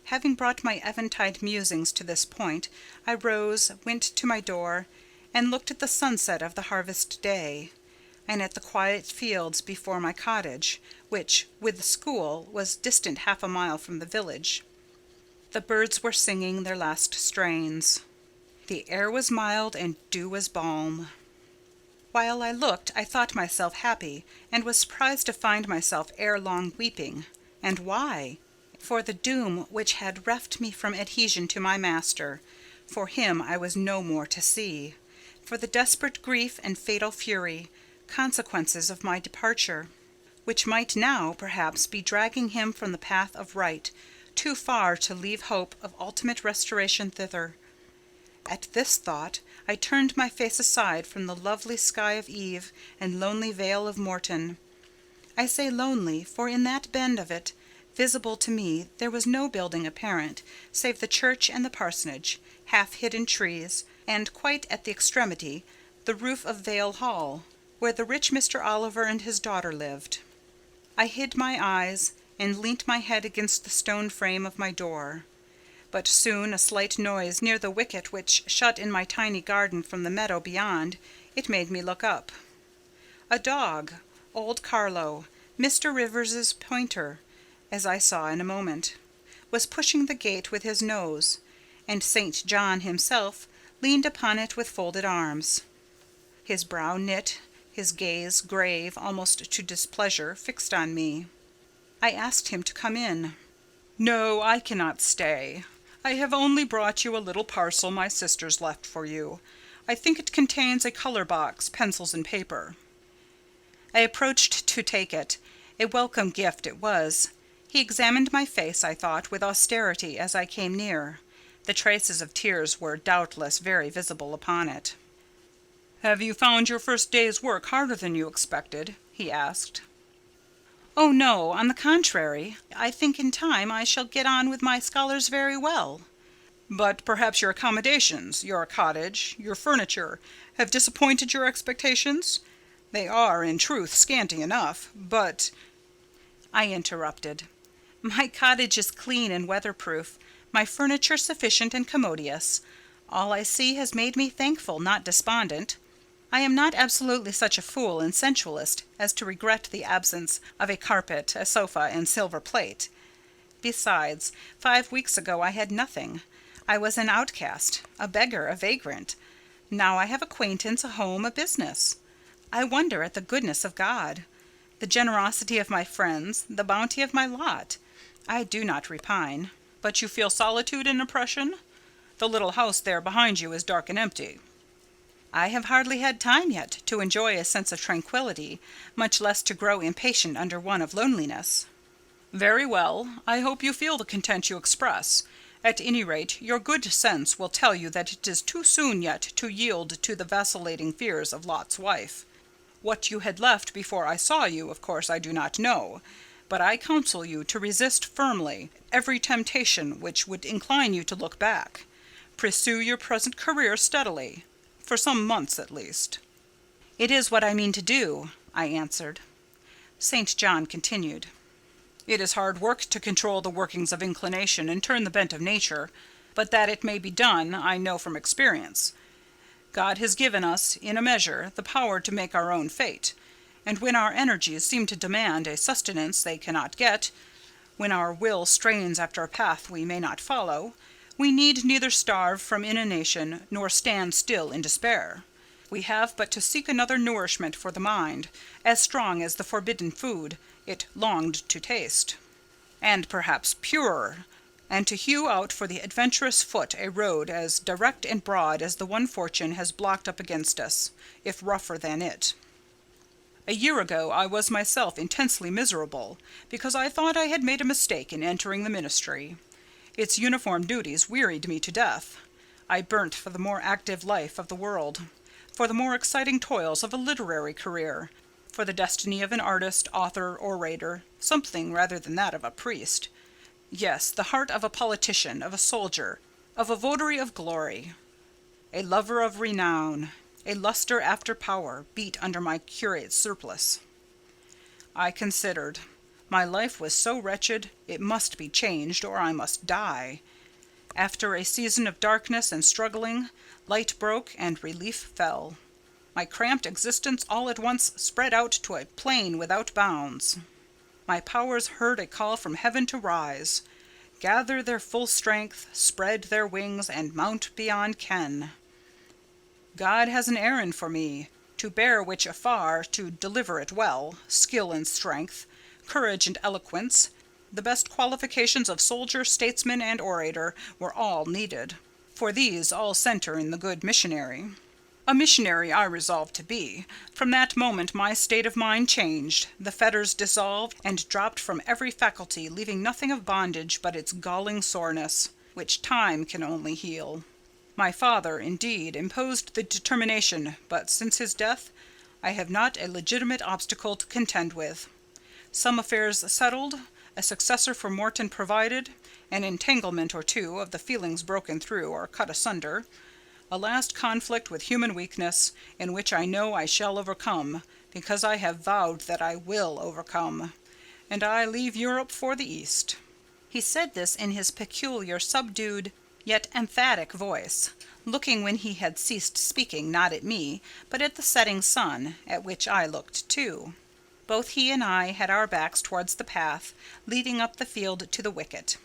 Having brought my eventide musings to this point, I rose, went to my door, and looked at the sunset of the harvest day, and at the quiet fields before my cottage, which, with the school, was distant half a mile from the village. The birds were singing their last strains. The air was mild, and dew was balm. While I looked, I thought myself happy, and was surprised to find myself ere long weeping. And why? For the doom which had reft me from adhesion to my master. For him I was no more to see. For the desperate grief and fatal fury, consequences of my departure, which might now, perhaps, be dragging him from the path of right, too far to leave hope of ultimate restoration thither. At this thought, I turned my face aside from the lovely sky of eve and lonely vale of Morton. I say lonely, for in that bend of it, visible to me, there was no building apparent, save the church and the parsonage, half-hidden trees, and, quite at the extremity, the roof of Vale Hall, where the rich Mr. Oliver and his daughter lived. I hid my eyes, and leant my head against the stone frame of my door. But soon a slight noise near the wicket which shut in my tiny garden from the meadow beyond, it made me look up. A dog, old Carlo, Mr. Rivers's pointer, as I saw in a moment, was pushing the gate with his nose, and St. John himself leaned upon it with folded arms. His brow knit, his gaze, grave almost to displeasure, fixed on me. I asked him to come in. "No, I cannot stay. I have only brought you a little parcel my sisters left for you. I think it contains a colour box, pencils, and paper." I approached to take it. A welcome gift it was. He examined my face, I thought, with austerity as I came near. The traces of tears were doubtless very visible upon it. "Have you found your first day's work harder than you expected?" he asked. "Oh, no, on the contrary. I think in time I shall get on with my scholars very well." "But perhaps your accommodations, your cottage, your furniture, have disappointed your expectations? They are, in truth, scanty enough, but—" I interrupted. "My cottage is clean and weatherproof, my furniture sufficient and commodious. All I see has made me thankful, not despondent. I am not absolutely such a fool and sensualist as to regret the absence of a carpet, a sofa, and silver plate. Besides, 5 weeks ago I had nothing. I was an outcast, a beggar, a vagrant. Now I have acquaintance, a home, a business. I wonder at the goodness of God, the generosity of my friends, the bounty of my lot. I do not repine." "But you feel solitude and oppression? The little house there behind you is dark and empty." "I have hardly had time yet to enjoy a sense of tranquillity, much less to grow impatient under one of loneliness." "Very well. I hope you feel the content you express. At any rate, your good sense will tell you that it is too soon yet to yield to the vacillating fears of Lot's wife. What you had left before I saw you, of course I do not know, but I counsel you to resist firmly every temptation which would incline you to look back. Pursue your present career steadily, for some months at least." "It is what I mean to do," I answered. St. John continued. "It is hard work to control the workings of inclination and turn the bent of nature, but that it may be done I know from experience. God has given us, in a measure, the power to make our own fate, and when our energies seem to demand a sustenance they cannot get, when our will strains after a path we may not follow, we need neither starve from inanition nor stand still in despair. We have but to seek another nourishment for the mind, as strong as the forbidden food it longed to taste, and perhaps purer, and to hew out for the adventurous foot a road as direct and broad as the one fortune has blocked up against us, if rougher than it. A year ago I was myself intensely miserable, because I thought I had made a mistake in entering the ministry. Its uniform duties wearied me to death. I burnt for the more active life of the world, for the more exciting toils of a literary career, for the destiny of an artist, author, orator, something rather than that of a priest. Yes, the heart of a politician, of a soldier, of a votary of glory. A lover of renown, a luster after power, beat under my curate's surplice. I considered. My life was so wretched, it must be changed, or I must die. After a season of darkness and struggling, light broke and relief fell. My cramped existence all at once spread out to a plain without bounds. My powers heard a call from heaven to rise, gather their full strength, spread their wings, and mount beyond ken. God has an errand for me, to bear which afar, to deliver it well, skill and strength, courage and eloquence, the best qualifications of soldier, statesman, and orator, were all needed. For these all centre in the good missionary. A missionary I resolved to be. From that moment my state of mind changed, the fetters dissolved, and dropped from every faculty, leaving nothing of bondage but its galling soreness, which time can only heal. My father, indeed, imposed the determination, but since his death I have not a legitimate obstacle to contend with. Some affairs settled, a successor for Morton provided, an entanglement or two of the feelings broken through or cut asunder, a last conflict with human weakness, in which I know I shall overcome, because I have vowed that I will overcome, and I leave Europe for the East." He said this in his peculiar, subdued, yet emphatic voice, looking when he had ceased speaking not at me, but at the setting sun, at which I looked too. Both he and I had our backs towards the path leading up the field to the wicket.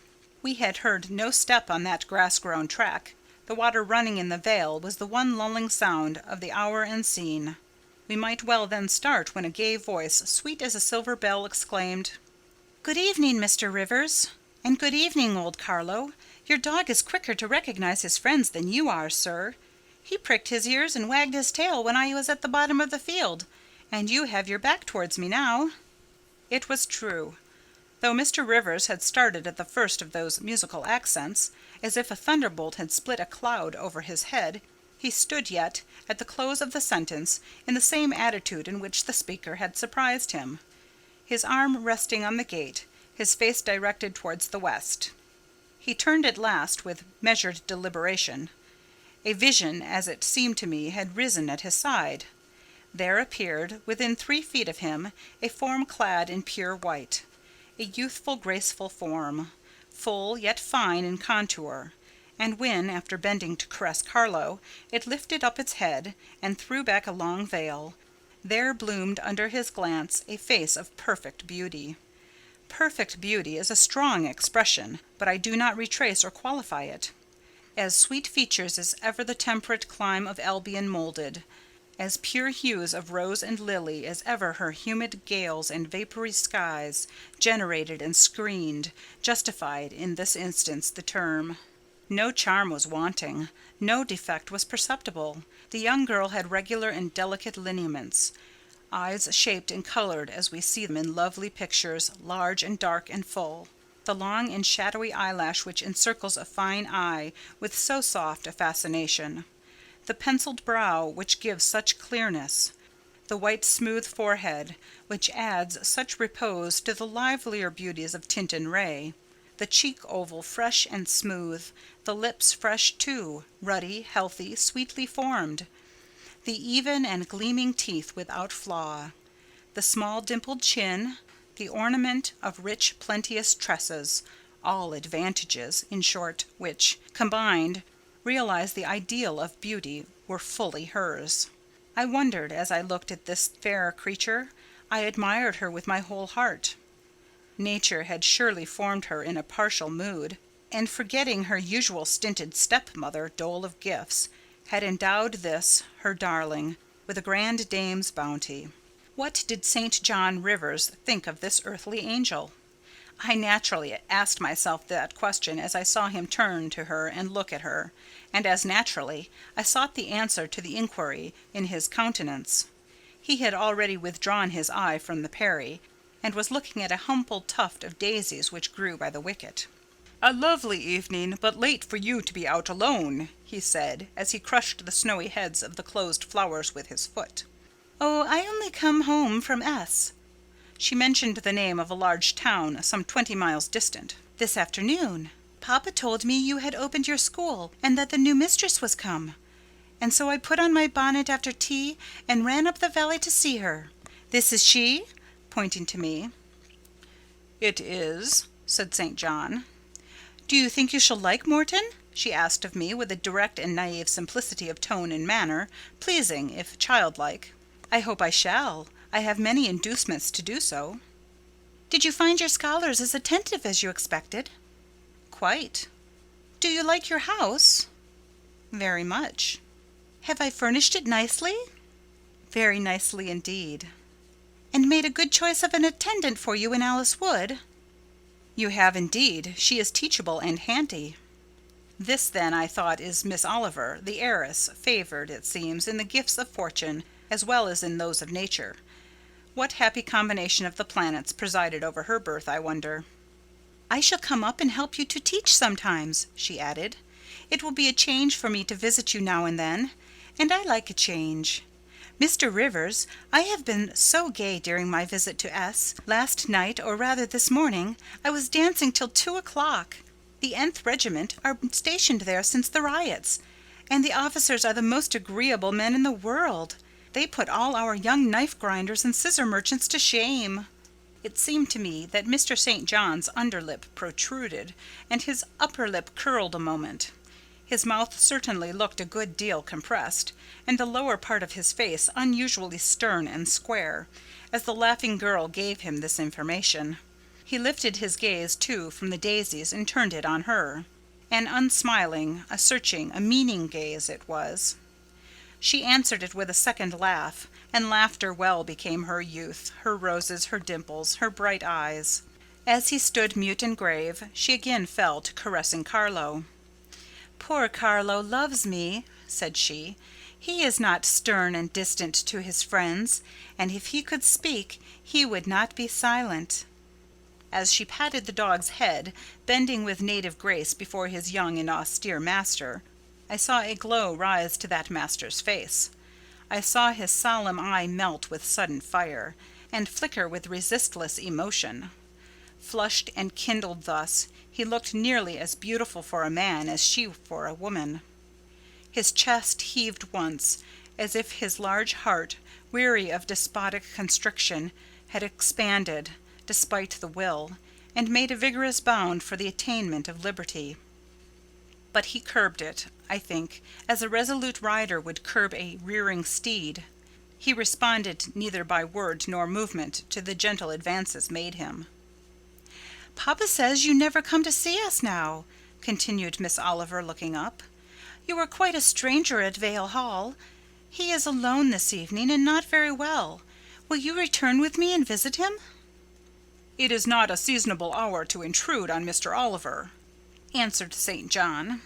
We had heard no step on that grass-grown track. The water running in the vale was the one lulling sound of the hour and scene. We might well then start when a gay voice, sweet as a silver bell, exclaimed, "Good evening, Mr. Rivers. And good evening, old Carlo. Your dog is quicker to recognize his friends than you are, sir. He pricked his ears and wagged his tail when I was at the bottom of the field, and you have your back towards me now." It was true. Though Mr. Rivers had started at the first of those musical accents, as if a thunderbolt had split a cloud over his head, he stood yet, at the close of the sentence, in the same attitude in which the speaker had surprised him, his arm resting on the gate, his face directed towards the west. He turned at last with measured deliberation. A vision, as it seemed to me, had risen at his side. There appeared, within 3 feet of him, a form clad in pure white, a youthful, graceful form, full yet fine in contour; and when, after bending to caress Carlo, it lifted up its head and threw back a long veil, there bloomed under his glance a face of perfect beauty. Perfect beauty is a strong expression, but I do not retrace or qualify it. As sweet features as ever the temperate clime of Albion moulded, as pure hues of rose and lily as ever her humid gales and vapoury skies generated and screened, justified, in this instance, the term. No charm was wanting, no defect was perceptible. The young girl had regular and delicate lineaments, eyes shaped and coloured as we see them in lovely pictures, large and dark and full; the long and shadowy eyelash which encircles a fine eye with so soft a fascination; the pencilled brow which gives such clearness; the white smooth forehead which adds such repose to the livelier beauties of tint and ray; the cheek oval fresh and smooth; the lips fresh too, ruddy, healthy, sweetly formed; the even and gleaming teeth without flaw; the small dimpled chin; the ornament of rich plenteous tresses; all advantages, in short, which, combined, realize the ideal of beauty, were fully hers. I wondered as I looked at this fair creature; I admired her with my whole heart. Nature had surely formed her in a partial mood, and forgetting her usual stinted stepmother, dole of gifts, had endowed this, her darling, with a grand dame's bounty. What did St. John Rivers think of this earthly angel? I naturally asked myself that question as I saw him turn to her and look at her, and as naturally I sought the answer to the inquiry in his countenance. He had already withdrawn his eye from the Peri, and was looking at a humble tuft of daisies which grew by the wicket. "A lovely evening, but late for you to be out alone," he said, as he crushed the snowy heads of the closed flowers with his foot. "Oh, I only come home from S." She mentioned the name of a large town some 20 miles distant. "This afternoon. Papa told me you had opened your school, and that the new mistress was come. And so I put on my bonnet after tea and ran up the valley to see her. This is she?" pointing to me. "It is," said St. John. "Do you think you shall like Morton?" she asked of me with a direct and naive simplicity of tone and manner, pleasing, if childlike. "I hope I shall. I have many inducements to do so." "Did you find your scholars as attentive as you expected?" "Quite." "Do you like your house?" "Very much." "Have I furnished it nicely?" "Very nicely indeed." "And made a good choice of an attendant for you in Alice Wood?" "You have indeed. She is teachable and handy." This, then, I thought, is Miss Oliver, the heiress, favoured, it seems, in the gifts of fortune as well as in those of nature. What happy combination of the planets presided over her birth, I wonder? "I shall come up and help you to teach sometimes," she added. "It will be a change for me to visit you now and then, and I like a change. Mr. Rivers, I have been so gay during my visit to S. Last night, or rather this morning, I was dancing till 2 o'clock. The th Regiment are stationed there since the riots, and the officers are the most agreeable men in the world. They put all our young knife grinders and scissor merchants to shame." It seemed to me that Mr. St. John's underlip protruded, and his upper lip curled a moment. His mouth certainly looked a good deal compressed, and the lower part of his face unusually stern and square, as the laughing girl gave him this information. He lifted his gaze, too, from the daisies and turned it on her. An unsmiling, a searching, a meaning gaze it was. She answered it with a second laugh, and laughter well became her youth, her roses, her dimples, her bright eyes. As he stood mute and grave, she again fell to caressing Carlo. "Poor Carlo loves me," said she. "He is not stern and distant to his friends, and if he could speak, he would not be silent." As she patted the dog's head, bending with native grace before his young and austere master, I saw a glow rise to that master's face. I saw his solemn eye melt with sudden fire, and flicker with resistless emotion. Flushed and kindled thus, he looked nearly as beautiful for a man as she for a woman. His chest heaved once, as if his large heart, weary of despotic constriction, had expanded, despite the will, and made a vigorous bound for the attainment of liberty. But he curbed it, I think, as a resolute rider would curb a rearing steed. He responded neither by word nor movement to the gentle advances made him. "Papa says you never come to see us now," continued Miss Oliver, looking up. "You are quite a stranger at Vale Hall. He is alone this evening, and not very well. Will you return with me and visit him?" "It is not a seasonable hour to intrude on Mr. Oliver," answered St. John.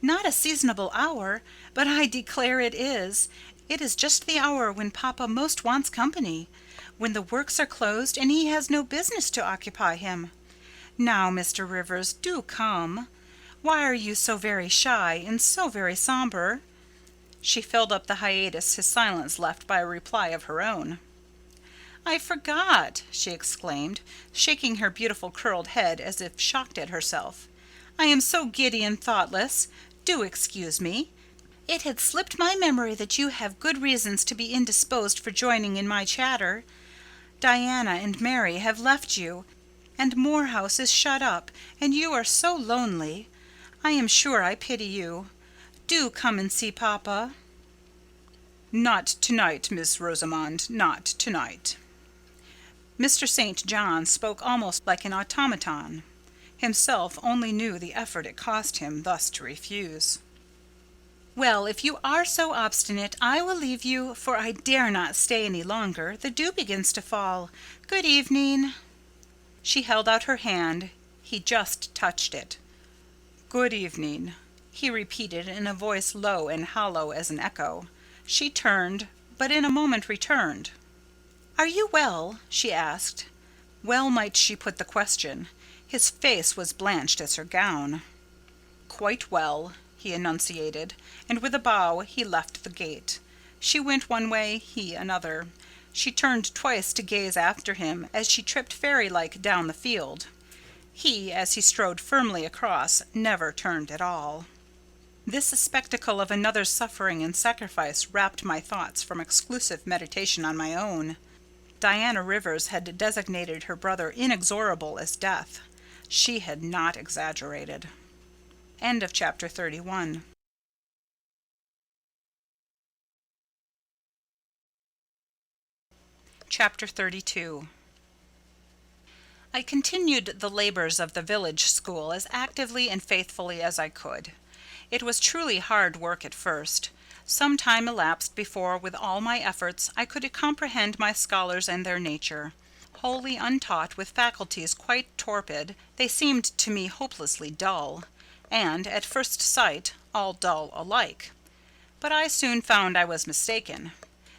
"Not a seasonable hour, but I declare it is. It is just the hour when papa most wants company, when the works are closed and he has no business to occupy him. Now, Mr. Rivers, do come. Why are you so very shy and so very sombre?" She filled up the hiatus his silence left by a reply of her own. "I forgot," she exclaimed, shaking her beautiful curled head as if shocked at herself. "I am so giddy and thoughtless. Do excuse me. It had slipped my memory that you have good reasons to be indisposed for joining in my chatter. Diana and Mary have left you, and Moor House is shut up, and you are so lonely. I am sure I pity you. Do come and see papa." "Not to-night, Miss Rosamond, not to-night." Mr. St. John spoke almost like an automaton. Himself only knew the effort it cost him thus to refuse. "Well, if you are so obstinate, I will leave you, for I dare not stay any longer. The dew begins to fall. Good evening." She held out her hand. He just touched it. "Good evening," he repeated in a voice low and hollow as an echo. She turned, but in a moment returned. "Are you well?" she asked. Well might she put the question. His face was blanched as her gown. "Quite well," he enunciated, and with a bow he left the gate. She went one way, he another. She turned twice to gaze after him as she tripped fairy-like down the field. He, as he strode firmly across, never turned at all. This spectacle of another's suffering and sacrifice rapt my thoughts from exclusive meditation on my own. Diana Rivers had designated her brother inexorable as death. She had not exaggerated. End of chapter 31. Chapter 32. I continued the labours of the village school as actively and faithfully as I could. It was truly hard work at first. Some time elapsed before, with all my efforts, I could comprehend my scholars and their nature. Wholly untaught, with faculties quite torpid, they seemed to me hopelessly dull, and, at first sight, all dull alike. But I soon found I was mistaken.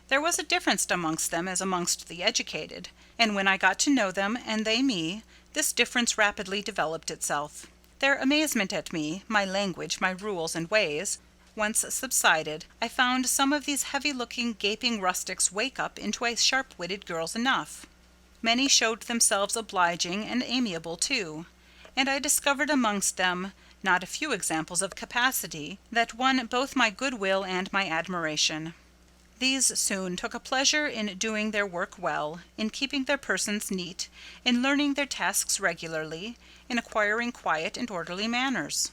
There was a difference amongst them as amongst the educated, and when I got to know them, and they me, this difference rapidly developed itself. Their amazement at me, my language, my rules and ways, once subsided, I found some of these heavy-looking, gaping rustics wake up into sharp-witted girls enough. Many showed themselves obliging and amiable too, and I discovered amongst them not a few examples of capacity that won both my goodwill and my admiration. These soon took a pleasure in doing their work well, in keeping their persons neat, in learning their tasks regularly, in acquiring quiet and orderly manners.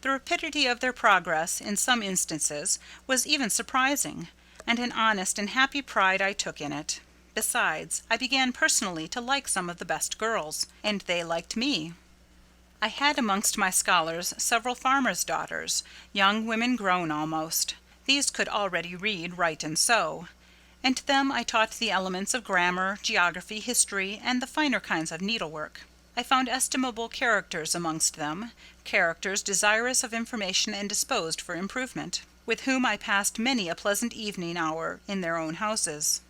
The rapidity of their progress, in some instances, was even surprising, and an honest and happy pride I took in it. Besides, I began personally to like some of the best girls, and they liked me. I had amongst my scholars several farmers' daughters, young women grown almost. These could already read, write, and sew, and to them I taught the elements of grammar, geography, history, and the finer kinds of needlework. I found estimable characters amongst them, characters desirous of information and disposed for improvement, with whom I passed many a pleasant evening hour in their own houses.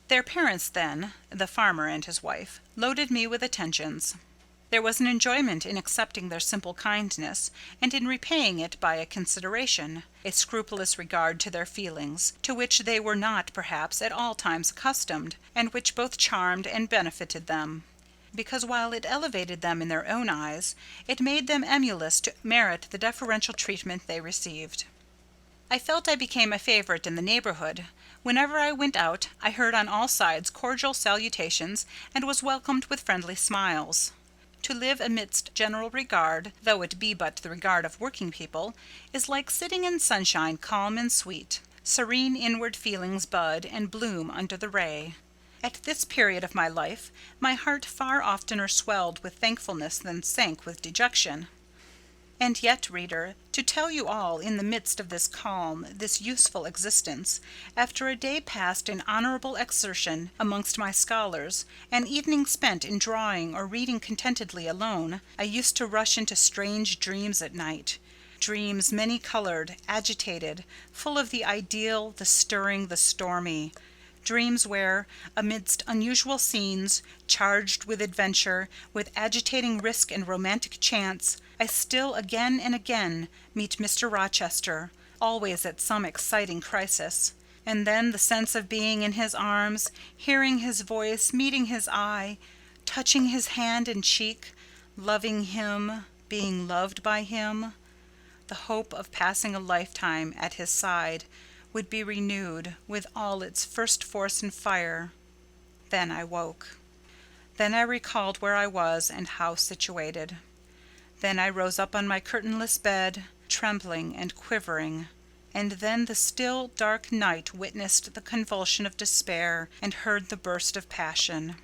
Their parents then, the farmer and his wife, loaded me with attentions. There was an enjoyment in accepting their simple kindness, and in repaying it by a consideration, a scrupulous regard to their feelings, to which they were not, perhaps, at all times accustomed, and which both charmed and benefited them, because while it elevated them in their own eyes, it made them emulous to merit the deferential treatment they received. I felt I became a favourite in the neighbourhood. Whenever I went out, I heard on all sides cordial salutations, and was welcomed with friendly smiles. To live amidst general regard, though it be but the regard of working people, is like sitting in sunshine calm and sweet. Serene inward feelings bud and bloom under the ray. At this period of my life, my heart far oftener swelled with thankfulness than sank with dejection. And yet, reader, to tell you all in the midst of this calm, this useful existence, after a day passed in honourable exertion amongst my scholars, an evening spent in drawing or reading contentedly alone, I used to rush into strange dreams at night, dreams many-coloured, agitated, full of the ideal, the stirring, the stormy, dreams where, amidst unusual scenes, charged with adventure, with agitating risk and romantic chance, I still again and again meet Mr. Rochester, always at some exciting crisis; and then the sense of being in his arms, hearing his voice, meeting his eye, touching his hand and cheek, loving him, being loved by him, the hope of passing a lifetime at his side, would be renewed with all its first force and fire. Then I woke. Then I recalled where I was and how situated. Then I rose up on my curtainless bed, trembling and quivering. And then the still, dark night witnessed the convulsion of despair and heard the burst of passion.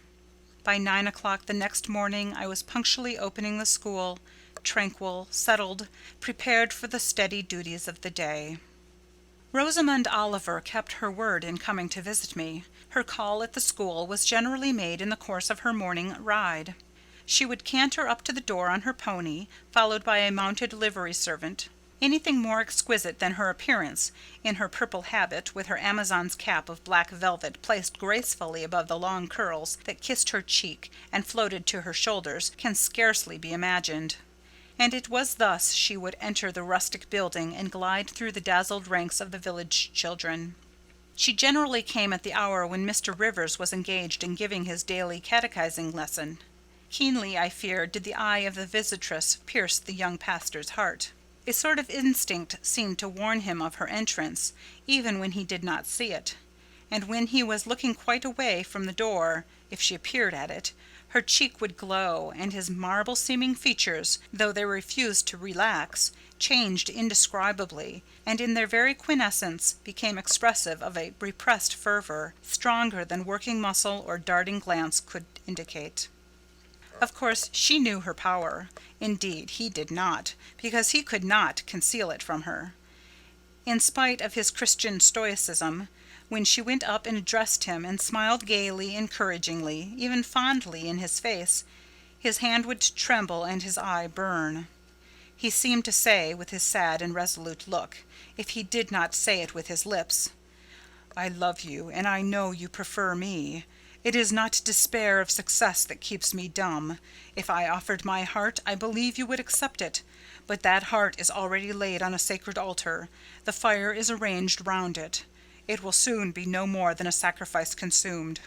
By 9 o'clock the next morning I was punctually opening the school, tranquil, settled, prepared for the steady duties of the day. Rosamond Oliver kept her word in coming to visit me. Her call at the school was generally made in the course of her morning ride. She would canter up to the door on her pony, followed by a mounted livery servant. Anything more exquisite than her appearance, in her purple habit, with her Amazon's cap of black velvet placed gracefully above the long curls that kissed her cheek and floated to her shoulders, can scarcely be imagined. And it was thus she would enter the rustic building and glide through the dazzled ranks of the village children. She generally came at the hour when Mr. Rivers was engaged in giving his daily catechizing lesson. Keenly, I fear, did the eye of the visitress pierce the young pastor's heart. A sort of instinct seemed to warn him of her entrance, even when he did not see it; and when he was looking quite away from the door, if she appeared at it, her cheek would glow, and his marble-seeming features, though they refused to relax, changed indescribably, and in their very quiescence became expressive of a repressed fervour, stronger than working muscle or darting glance could indicate. Of course she knew her power. Indeed, he did not, because he could not conceal it from her. In spite of his Christian stoicism, when she went up and addressed him and smiled gaily, encouragingly, even fondly in his face, his hand would tremble and his eye burn. He seemed to say, with his sad and resolute look, if he did not say it with his lips, "I love you, and I know you prefer me. It is not despair of success that keeps me dumb. If I offered my heart, I believe you would accept it. But that heart is already laid on a sacred altar. The fire is arranged round it. It will soon be no more than a sacrifice consumed."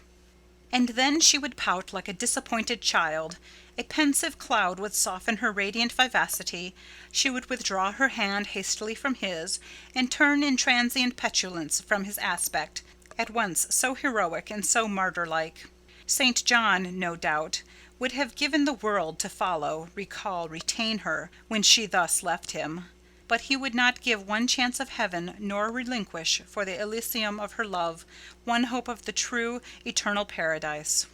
And then she would pout like a disappointed child. A pensive cloud would soften her radiant vivacity. She would withdraw her hand hastily from his, and turn in transient petulance from his aspect, at once so heroic and so martyr-like. St. John, no doubt, would have given the world to follow, recall, retain her, when she thus left him. But he would not give one chance of heaven, nor relinquish, for the Elysium of her love, one hope of the true, eternal paradise.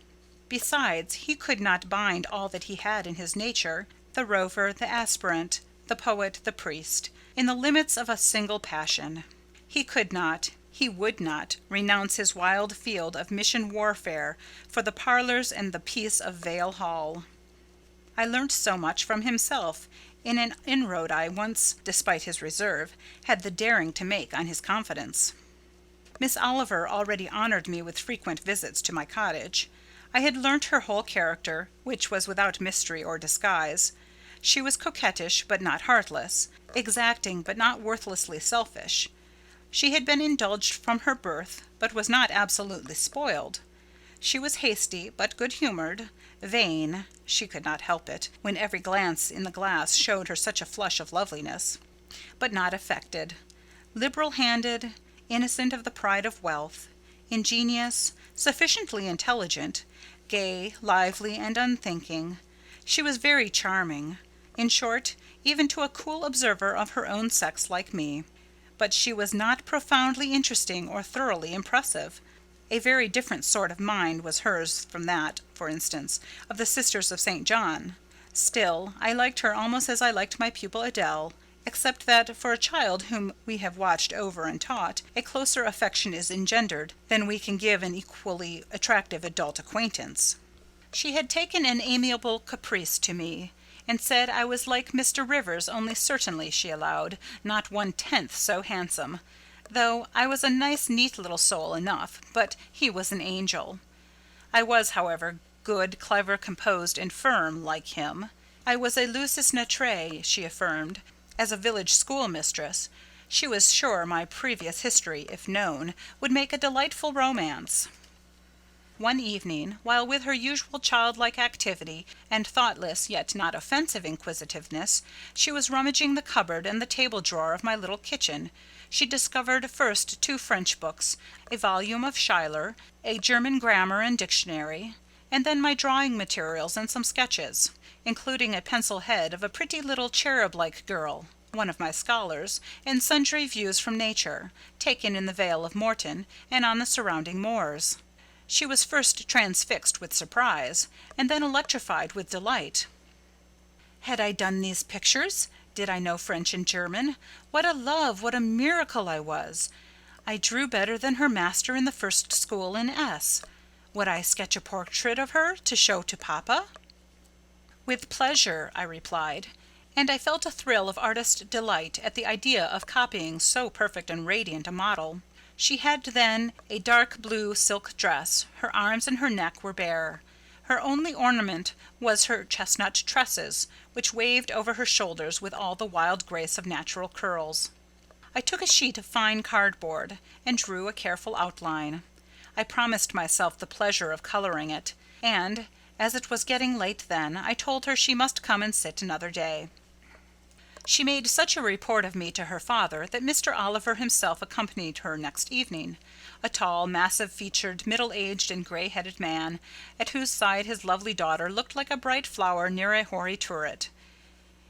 Besides, he could not bind all that he had in his nature, the rover, the aspirant, the poet, the priest, in the limits of a single passion. He could not, he would not, renounce his wild field of mission warfare for the parlours and the peace of Vale Hall. I learnt so much from himself in an inroad I once, despite his reserve, had the daring to make on his confidence. Miss Oliver already honoured me with frequent visits to my cottage. I had learnt her whole character, which was without mystery or disguise. She was coquettish, but not heartless; exacting, but not worthlessly selfish. She had been indulged from her birth, but was not absolutely spoiled. She was hasty, but good-humoured; vain (she could not help it, when every glance in the glass showed her such a flush of loveliness), but not affected; Liberal-handed, innocent of the pride of wealth, ingenious, sufficiently intelligent, gay, lively, and unthinking, she was very charming, in short, even to a cool observer of her own sex like me. But she was not profoundly interesting or thoroughly impressive. A very different sort of mind was hers from that, for instance, of the Sisters of St. John. Still, I liked her almost as I liked my pupil Adele, except that for a child whom we have watched over and taught, a closer affection is engendered than we can give an equally attractive adult acquaintance. She had taken an amiable caprice to me, and said I was like Mr. Rivers, only certainly, she allowed, not 1/10 so handsome, though I was a nice neat little soul enough, but he was an angel. I was, however, good, clever, composed, and firm, like him. I was a lusus naturae, she affirmed, as a village schoolmistress. She was sure my previous history, if known, would make a delightful romance. One evening, while with her usual childlike activity and thoughtless yet not offensive inquisitiveness, she was rummaging the cupboard and the table drawer of my little kitchen, she discovered first 2 French books, a volume of Schiller, a German grammar and dictionary, and then my drawing materials and some sketches, including a pencil head of a pretty little cherub-like girl, one of my scholars, and sundry views from nature, taken in the Vale of Morton and on the surrounding moors. She was first transfixed with surprise, and then electrified with delight. Had I done these pictures? Did I know French and German? What a love, what a miracle I was! I drew better than her master in the first school in S. Would I sketch a portrait of her to show to papa? With pleasure, I replied, and I felt a thrill of artist delight at the idea of copying so perfect and radiant a model. She had then a dark blue silk dress, her arms and her neck were bare. Her only ornament was her chestnut tresses, which waved over her shoulders with all the wild grace of natural curls. I took a sheet of fine cardboard, and drew a careful outline. I promised myself the pleasure of colouring it, and, as it was getting late then, I told her she must come and sit another day. She made such a report of me to her father that Mr. Oliver himself accompanied her next evening, a tall, massive-featured, middle-aged and grey-headed man, at whose side his lovely daughter looked like a bright flower near a hoary turret.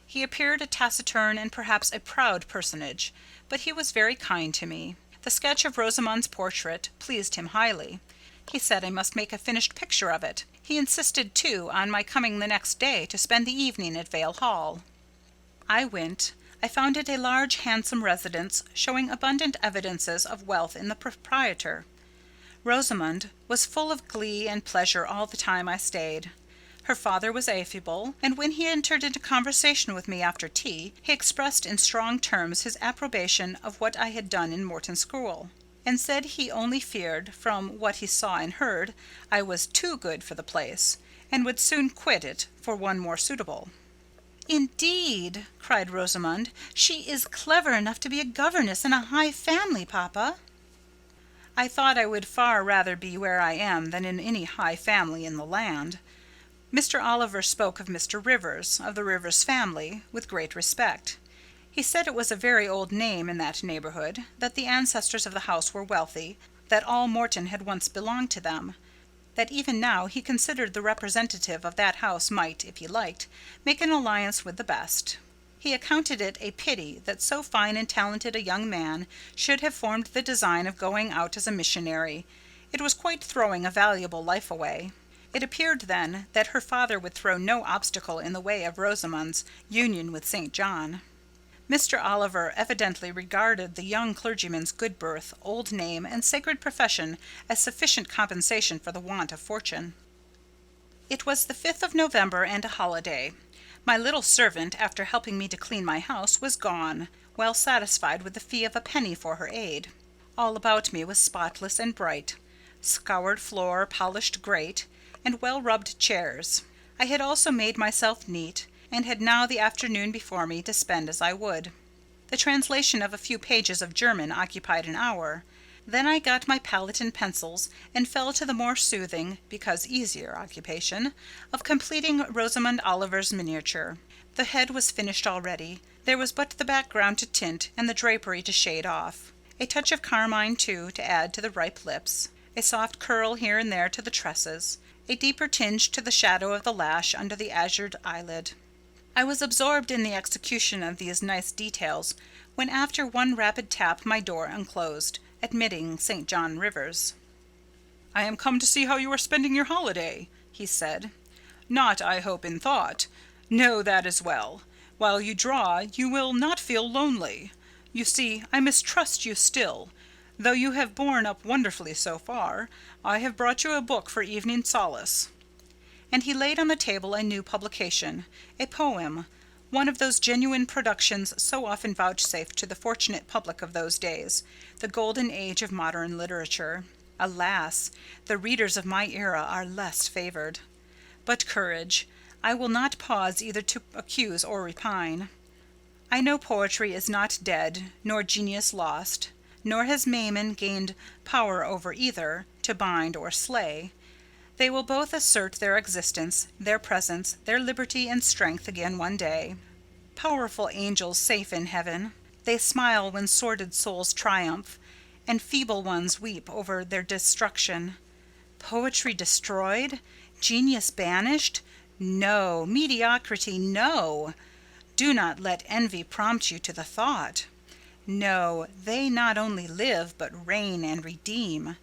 He appeared a taciturn and perhaps a proud personage, but he was very kind to me. The sketch of Rosamond's portrait pleased him highly. He said I must make a finished picture of it. He insisted, too, on my coming the next day to spend the evening at Vale Hall. I went. I found it a large, handsome residence, showing abundant evidences of wealth in the proprietor. Rosamond was full of glee and pleasure all the time I stayed. Her father was affable, and when he entered into conversation with me after tea, he expressed in strong terms his approbation of what I had done in Morton School, and said he only feared, from what he saw and heard, I was too good for the place, and would soon quit it for one more suitable. "Indeed," cried Rosamond, "she is clever enough to be a governess in a high family, papa." I thought I would far rather be where I am than in any high family in the land. Mr. Oliver spoke of Mr. Rivers, of the Rivers family, with great respect. He said it was a very old name in that neighbourhood, that the ancestors of the house were wealthy, that all Morton had once belonged to them, that even now he considered the representative of that house might, if he liked, make an alliance with the best. He accounted it a pity that so fine and talented a young man should have formed the design of going out as a missionary. It was quite throwing a valuable life away. It appeared, then, that her father would throw no obstacle in the way of Rosamond's union with St. John. Mr. Oliver evidently regarded the young clergyman's good birth, old name, and sacred profession as sufficient compensation for the want of fortune. It was the 5th of November and a holiday. My little servant, after helping me to clean my house, was gone, well satisfied with the fee of a penny for her aid. All about me was spotless and bright: scoured floor, polished grate, and well-rubbed chairs. I had also made myself neat, and had now the afternoon before me to spend as I would. The translation of a few pages of German occupied an hour. Then I got my palette and pencils, and fell to the more soothing, because easier occupation, of completing Rosamond Oliver's miniature. The head was finished already, There was but the background to tint and the drapery to shade off. A touch of carmine, too, to add to the ripe lips. A soft curl here and there to the tresses. A deeper tinge to the shadow of the lash under the azured eyelid. I was absorbed in the execution of these nice details when after one rapid tap my door unclosed, admitting St. John Rivers. "I am come to see how you are spending your holiday," he said. "Not, I hope, in thought. No, that is well. While you draw, you will not feel lonely. You see, I mistrust you still. Though you have borne up wonderfully so far, I have brought you a book for evening solace." And he laid on the table a new publication, a poem, one of those genuine productions so often vouchsafed to the fortunate public of those days, the golden age of modern literature. Alas! the readers of my era are less favoured. But courage! I will not pause either to accuse or repine. I know poetry is not dead, nor genius lost, nor has Mammon gained power over either, to bind or slay. They will both assert their existence, their presence, their liberty and strength again one day. Powerful angels safe in heaven, they smile when sordid souls triumph, and feeble ones weep over their destruction. Poetry destroyed? Genius banished? No! Mediocrity, no! Do not let envy prompt you to the thought. No, they not only live, but reign and redeem.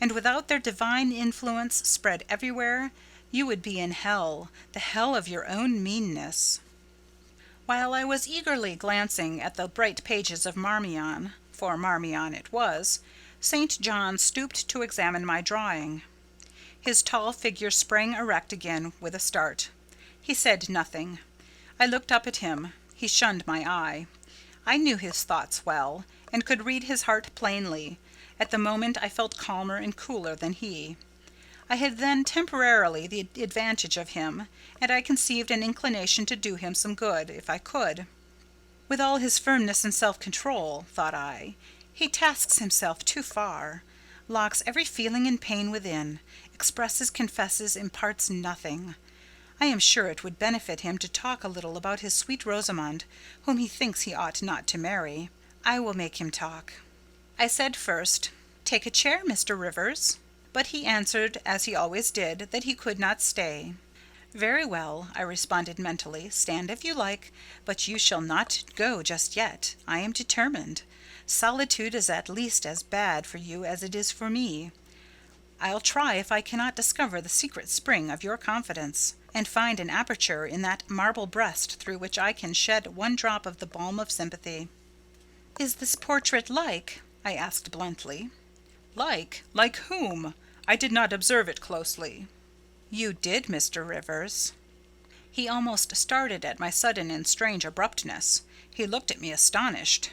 And without their divine influence spread everywhere, you would be in hell, the hell of your own meanness. While I was eagerly glancing at the bright pages of Marmion, for Marmion it was, St. John stooped to examine my drawing. His tall figure sprang erect again with a start. He said nothing. I looked up at him. He shunned my eye. I knew his thoughts well, and could read his heart plainly. At the moment I felt calmer and cooler than he. I had then temporarily the advantage of him, and I conceived an inclination to do him some good, if I could. With all his firmness and self-control, thought I, he tasks himself too far, locks every feeling and pain within, expresses, confesses, imparts nothing. I am sure it would benefit him to talk a little about his sweet Rosamond, whom he thinks he ought not to marry. I will make him talk. I said first, "Take a chair, Mr. Rivers." But he answered, as he always did, that he could not stay. "Very well," I responded mentally, "stand if you like, but you shall not go just yet. I am determined. Solitude is at least as bad for you as it is for me. I'll try if I cannot discover the secret spring of your confidence, and find an aperture in that marble breast through which I can shed one drop of the balm of sympathy." "Is this portrait like?" I asked bluntly. "Like? Like whom? I did not observe it closely." "You did, Mr. Rivers." He almost started at my sudden and strange abruptness. He looked at me astonished.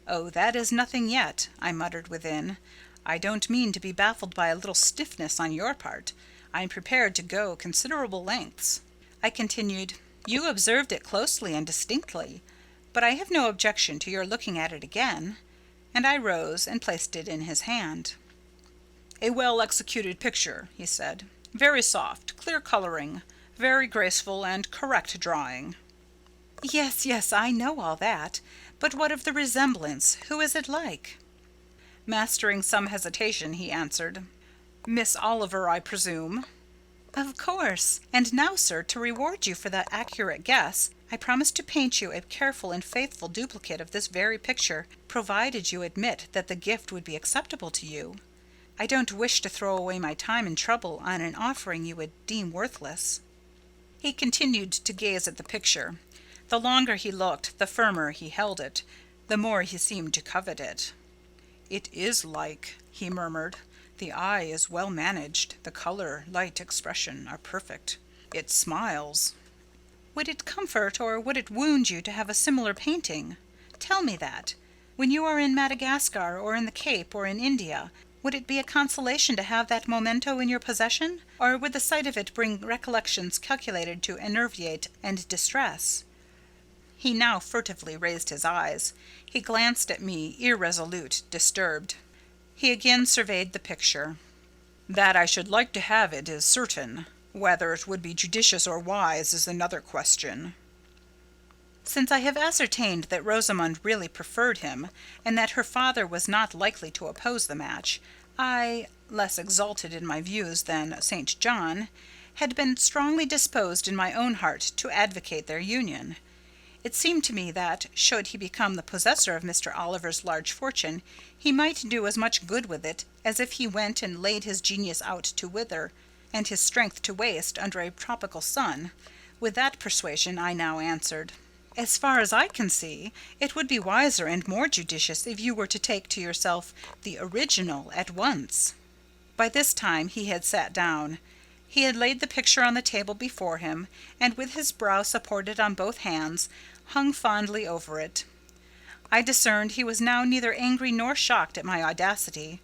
"Oh, that is nothing yet," I muttered within. "I don't mean to be baffled by a little stiffness on your part. I'm prepared to go considerable lengths." I continued, "You observed it closely and distinctly, but I have no objection to your looking at it again." And I rose and placed it in his hand. "A well-executed picture," he said. "Very soft, clear colouring, very graceful and correct drawing." "Yes, yes, I know all that. But what of the resemblance? Who is it like?" Mastering some hesitation, he answered, "Miss Oliver, I presume?" "Of course. And now, sir, to reward you for that accurate guess, I promise to paint you a careful and faithful duplicate of this very picture, provided you admit that the gift would be acceptable to you. I don't wish to throw away my time and trouble on an offering you would deem worthless." He continued to gaze at the picture. The longer he looked, the firmer he held it, the more he seemed to covet it. "It is like," he murmured. "The eye is well managed. The colour, light, expression are perfect. It smiles." "Would it comfort or would it wound you to have a similar painting? Tell me that. When you are in Madagascar or in the Cape or in India, would it be a consolation to have that memento in your possession, or would the sight of it bring recollections calculated to enervate and distress?" He now furtively raised his eyes. He glanced at me, irresolute, disturbed. He again surveyed the picture. "That I should like to have it is certain. Whether it would be judicious or wise is another question." Since I have ascertained that Rosamond really preferred him, and that her father was not likely to oppose the match, I, less exalted in my views than St. John, had been strongly disposed in my own heart to advocate their union. It seemed to me that, should he become the possessor of Mr. Oliver's large fortune, he might do as much good with it as if he went and laid his genius out to wither, and his strength to waste, under a tropical sun. With that persuasion I now answered, "As far as I can see, it would be wiser and more judicious if you were to take to yourself the original at once." By this time he had sat down. He had laid the picture on the table before him, and with his brow supported on both hands, hung fondly over it. I discerned he was now neither angry nor shocked at my audacity.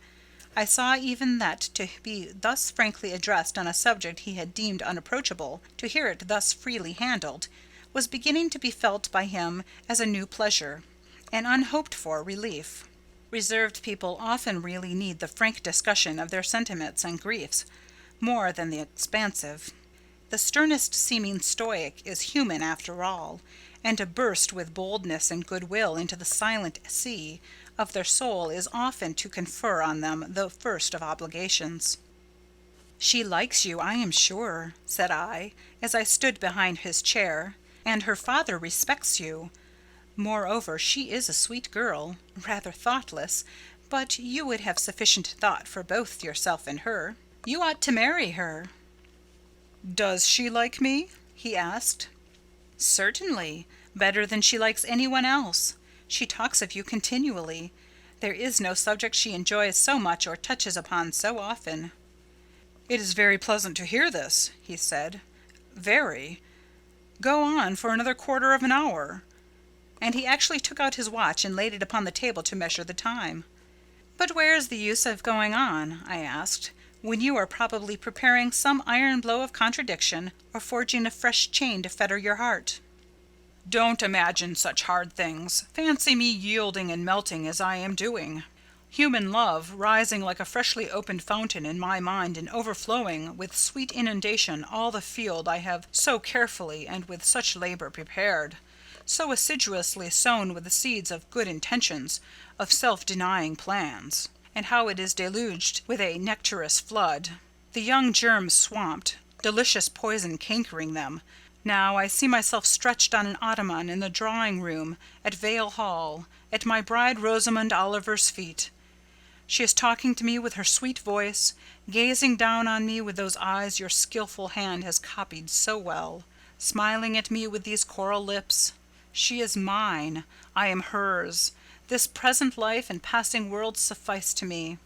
I saw even that to be thus frankly addressed on a subject he had deemed unapproachable, to hear it thus freely handled, was beginning to be felt by him as a new pleasure, an unhoped-for relief. Reserved people often really need the frank discussion of their sentiments and griefs more than the expansive. The sternest seeming stoic is human after all, and to burst with boldness and goodwill into the silent sea of their soul is often to confer on them the first of obligations. "She likes you, I am sure," said I, as I stood behind his chair, "and her father respects you. Moreover, she is a sweet girl, rather thoughtless, but you would have sufficient thought for both yourself and her. You ought to marry her." "Does she like me?" he asked. "Certainly, better than she likes anyone else. She talks of you continually. There is no subject she enjoys so much or touches upon so often." "It is very pleasant to hear this," he said. "Very. Go on for another quarter of an hour." And he actually took out his watch and laid it upon the table to measure the time. "But where is the use of going on," I asked, "when you are probably preparing some iron blow of contradiction, or forging a fresh chain to fetter your heart?" "Don't imagine such hard things. Fancy me yielding and melting as I am doing. Human love, rising like a freshly opened fountain in my mind and overflowing with sweet inundation all the field I have so carefully and with such labour prepared, so assiduously sown with the seeds of good intentions, of self-denying plans, and how it is deluged with a nectarous flood, the young germs swamped, delicious poison cankering them. Now I see myself stretched on an ottoman in the drawing-room at Vale Hall, at my bride Rosamond Oliver's feet. She is talking to me with her sweet voice, gazing down on me with those eyes your skilful hand has copied so well, smiling at me with these coral lips. She is mine, I am hers. This present life and passing world suffice to me.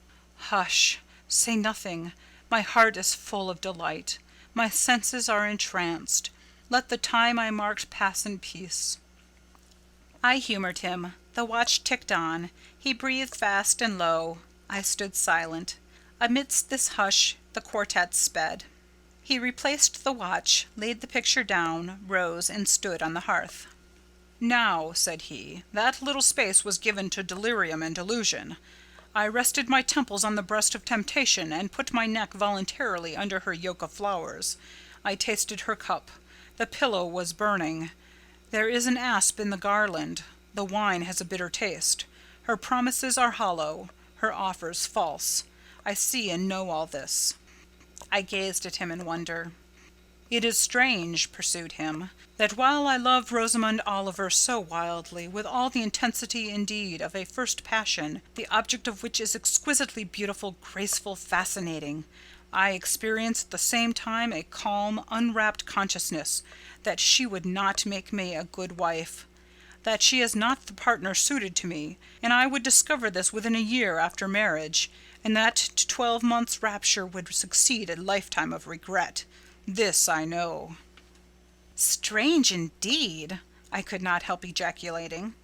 Hush, say nothing. My heart is full of delight. My senses are entranced. Let the time I marked pass in peace." I humoured him. The watch ticked on. He breathed fast and low. I stood silent. Amidst this hush the quartet sped. He replaced the watch, laid the picture down, rose, and stood on the hearth. "Now," said he, "that little space was given to delirium and delusion. I rested my temples on the breast of temptation, and put my neck voluntarily under her yoke of flowers. I tasted her cup. The pillow was burning. There is an asp in the garland. The wine has a bitter taste. Her promises are hollow, her offers false. I see and know all this." I gazed at him in wonder. "It is strange," pursued him, "that while I love Rosamond Oliver so wildly, with all the intensity indeed of a first passion, the object of which is exquisitely beautiful, graceful, fascinating, I experience at the same time a calm, unwrapped consciousness that she would not make me a good wife, that she is not the partner suited to me, and I would discover this within a year after marriage, and that to 12 months' rapture would succeed a lifetime of regret. This I know." "Strange indeed!" I could not help ejaculating.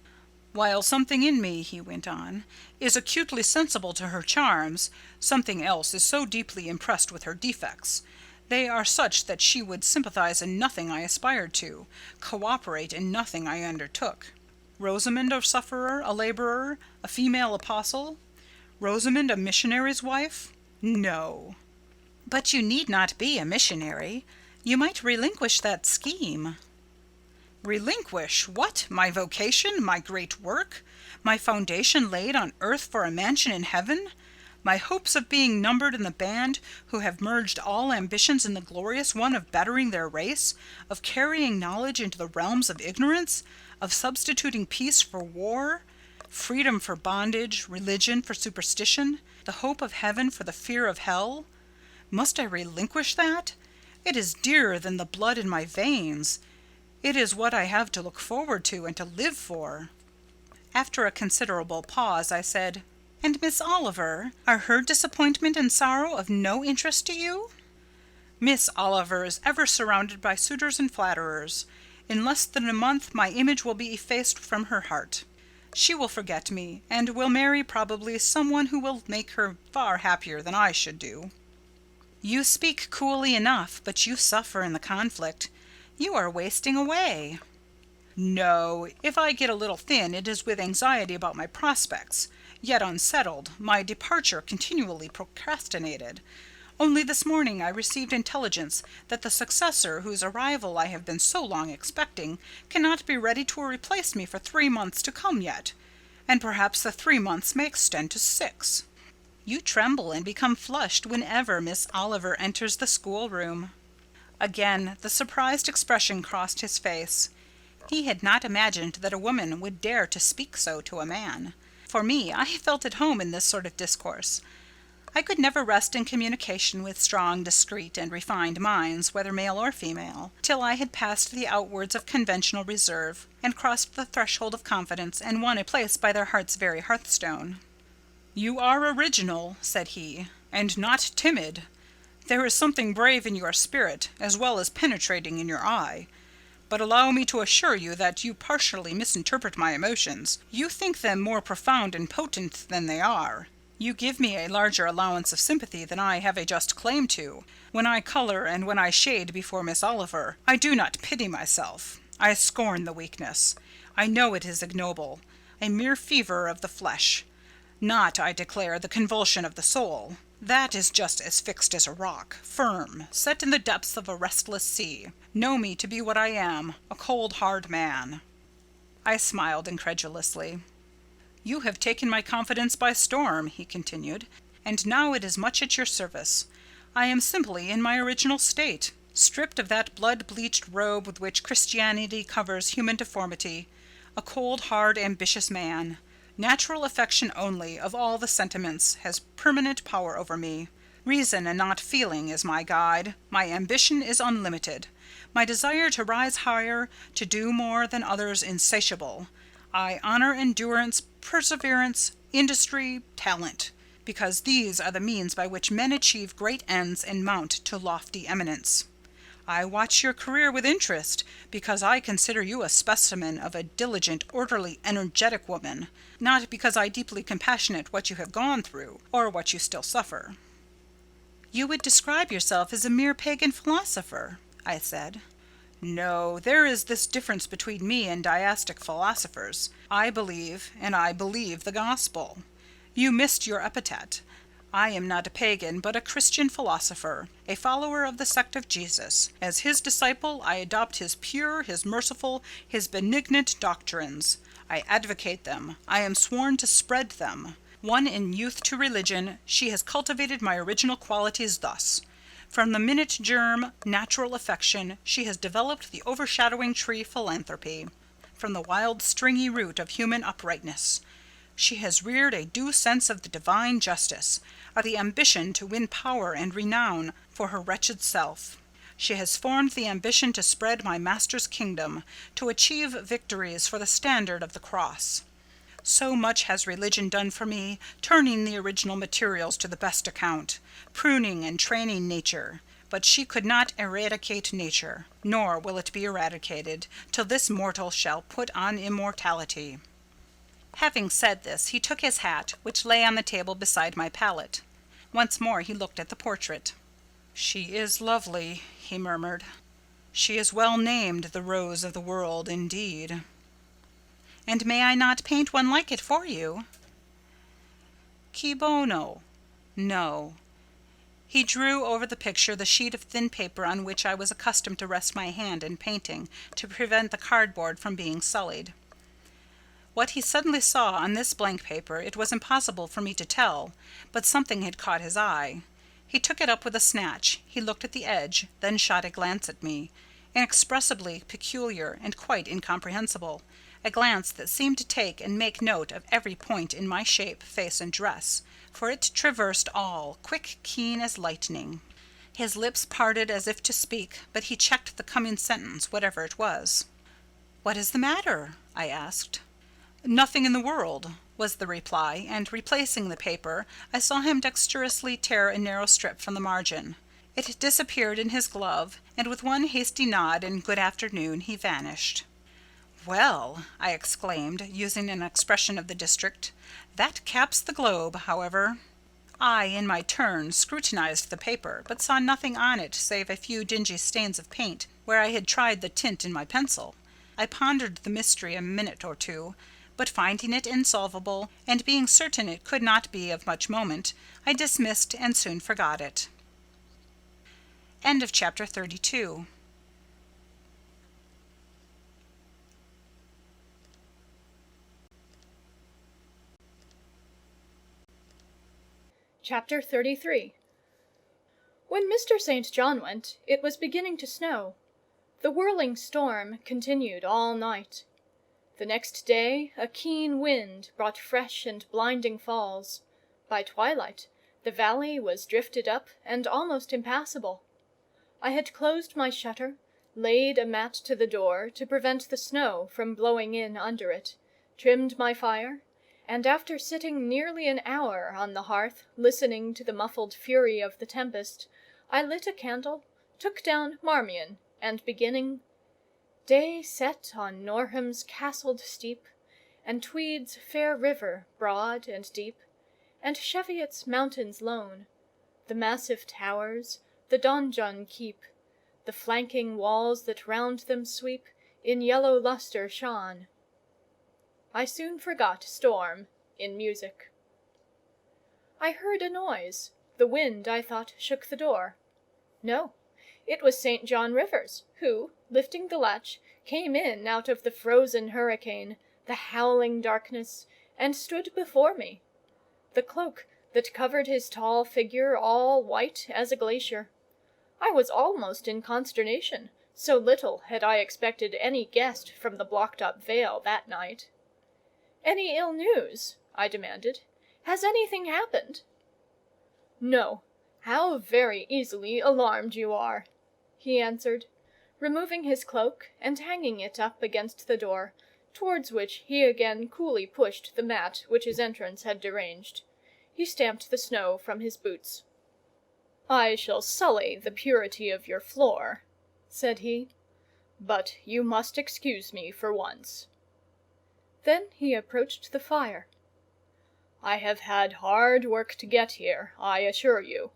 "While something in me," he went on, "is acutely sensible to her charms, something else is so deeply impressed with her defects. They are such that she would sympathize in nothing I aspired to, co-operate in nothing I undertook. Rosamond a sufferer, a labourer, a female apostle? Rosamond a missionary's wife? No." "But you need not be a missionary. You might relinquish that scheme." Relinquish what? My vocation, my great work, my foundation laid on earth for a mansion in heaven, my hopes of being numbered in the band who have merged all ambitions in the glorious one of bettering their race, of carrying knowledge into the realms of ignorance, of substituting peace for war, freedom for bondage, religion for superstition, the hope of heaven for the fear of hell? Must I relinquish that? It is dearer than the blood in my veins. It is what I have to look forward to and to live for." After a considerable pause, I said, "And Miss Oliver, are her disappointment and sorrow of no interest to you?" "Miss Oliver is ever surrounded by suitors and flatterers. In less than a month my image will be effaced from her heart. She will forget me, and will marry probably some one who will make her far happier than I should do." "You speak coolly enough, but you suffer in the conflict. You are wasting away." "No. If I get a little thin, it is with anxiety about my prospects, yet unsettled, my departure continually procrastinated. Only this morning I received intelligence that the successor whose arrival I have been so long expecting cannot be ready to replace me for 3 months to come yet, and perhaps the 3 months may extend to 6. You tremble and become flushed whenever Miss Oliver enters the schoolroom." Again the surprised expression crossed his face. He had not imagined that a woman would dare to speak so to a man. For me, I felt at home in this sort of discourse. I could never rest in communication with strong, discreet, and refined minds, whether male or female, till I had passed the outworks of conventional reserve, and crossed the threshold of confidence, and won a place by their heart's very hearthstone. "You are original," said he, "and not timid. There is something brave in your spirit, as well as penetrating in your eye. But allow me to assure you that you partially misinterpret my emotions. You think them more profound and potent than they are. You give me a larger allowance of sympathy than I have a just claim to. When I colour and when I shade before Miss Oliver, I do not pity myself. I scorn the weakness. I know it is ignoble, a mere fever of the flesh. Not, I declare, the convulsion of the soul. That is just as fixed as a rock, firm, set in the depths of a restless sea. Know me to be what I am, a cold, hard man." I smiled incredulously. "You have taken my confidence by storm," he continued, "and now it is much at your service. I am simply in my original state, stripped of that blood-bleached robe with which Christianity covers human deformity, a cold, hard, ambitious man. Natural affection only, of all the sentiments, has permanent power over me. Reason and not feeling is my guide. My ambition is unlimited. My desire to rise higher, to do more than others insatiable. I honour endurance, perseverance, industry, talent, because these are the means by which men achieve great ends and mount to lofty eminence. I watch your career with interest, because I consider you a specimen of a diligent, orderly, energetic woman, not because I deeply compassionate what you have gone through, or what you still suffer." "You would describe yourself as a mere pagan philosopher," I said. "No, there is this difference between me and deistic philosophers. I believe, and I believe the gospel. You missed your epithet. I am not a pagan, but a Christian philosopher, a follower of the sect of Jesus. As his disciple, I adopt his pure, his merciful, his benignant doctrines. I advocate them. I am sworn to spread them. Won in youth to religion, she has cultivated my original qualities thus. From the minute germ, natural affection, she has developed the overshadowing tree, philanthropy. From the wild, stringy root of human uprightness, she has reared a due sense of the divine justice, of the ambition to win power and renown for her wretched self. She has formed the ambition to spread my Master's kingdom, to achieve victories for the standard of the cross. So much has religion done for me, turning the original materials to the best account, pruning and training nature. But she could not eradicate nature, nor will it be eradicated, till this mortal shall put on immortality." Having said this, he took his hat, which lay on the table beside my palette. Once more he looked at the portrait. "She is lovely," he murmured. "She is well named the Rose of the World, indeed." "And may I not paint one like it for you?" "Chi bono? No. He drew over the picture the sheet of thin paper on which I was accustomed to rest my hand in painting to prevent the cardboard from being sullied. What he suddenly saw on this blank paper it was impossible for me to tell, but something had caught his eye. He took it up with a snatch. He looked at the edge, then shot a glance at me, inexpressibly peculiar and quite incomprehensible, a glance that seemed to take and make note of every point in my shape, face, and dress, for it traversed all, quick, keen as lightning. His lips parted as if to speak, but he checked the coming sentence, whatever it was. "What is the matter?" I asked. "Nothing in the world," was the reply, and replacing the paper, I saw him dexterously tear a narrow strip from the margin. It disappeared in his glove, and with one hasty nod and good afternoon he vanished. "Well," I exclaimed, using an expression of the district, "that caps the globe, however." I, in my turn, scrutinized the paper, but saw nothing on it save a few dingy stains of paint where I had tried the tint in my pencil. I pondered the mystery a minute or two, but finding it insolvable, and being certain it could not be of much moment, I dismissed and soon forgot it. End of chapter 32. Chapter 33. When Mr. St. John went, it was beginning to snow. The whirling storm continued all night. The next day a keen wind brought fresh and blinding falls. By twilight the valley was drifted up and almost impassable. I had closed my shutter, laid a mat to the door to prevent the snow from blowing in under it, trimmed my fire, and after sitting nearly an hour on the hearth listening to the muffled fury of the tempest, I lit a candle, took down Marmion, and beginning "Day set on Norham's castled steep, And Tweed's fair river broad and deep, And Cheviot's mountains lone, The massive towers, the donjon keep, The flanking walls that round them sweep In yellow lustre shone," I soon forgot storm in music. I heard a noise. The wind, I thought, shook the door. No, it was St. John Rivers, who, lifting the latch, came in out of the frozen hurricane, the howling darkness, and stood before me. The cloak that covered his tall figure all white as a glacier. I was almost in consternation, so little had I expected any guest from the blocked-up vale that night. "Any ill news?" I demanded. "Has anything happened?" "No. How very easily alarmed you are," he answered, removing his cloak and hanging it up against the door, towards which he again coolly pushed the mat which his entrance had deranged. He stamped the snow from his boots. "I shall sully the purity of your floor," said he, "but you must excuse me for once." Then he approached the fire. "I have had hard work to get here, I assure you,"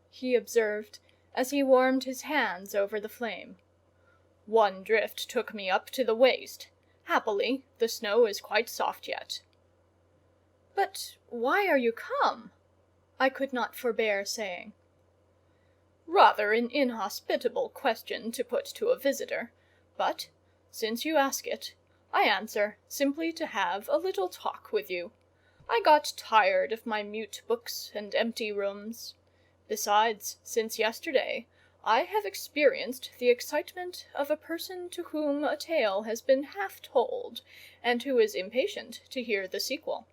he observed, as he warmed his hands over the flame. "One drift took me up to the waist. Happily, the snow is quite soft yet." "But why are you come?" I could not forbear saying. "Rather an inhospitable question to put to a visitor, but, since you ask it, I answer simply to have a little talk with you. I got tired of my mute books and empty rooms. Besides, since yesterday, I have experienced the excitement of a person to whom a tale has been half told, and who is impatient to hear the sequel."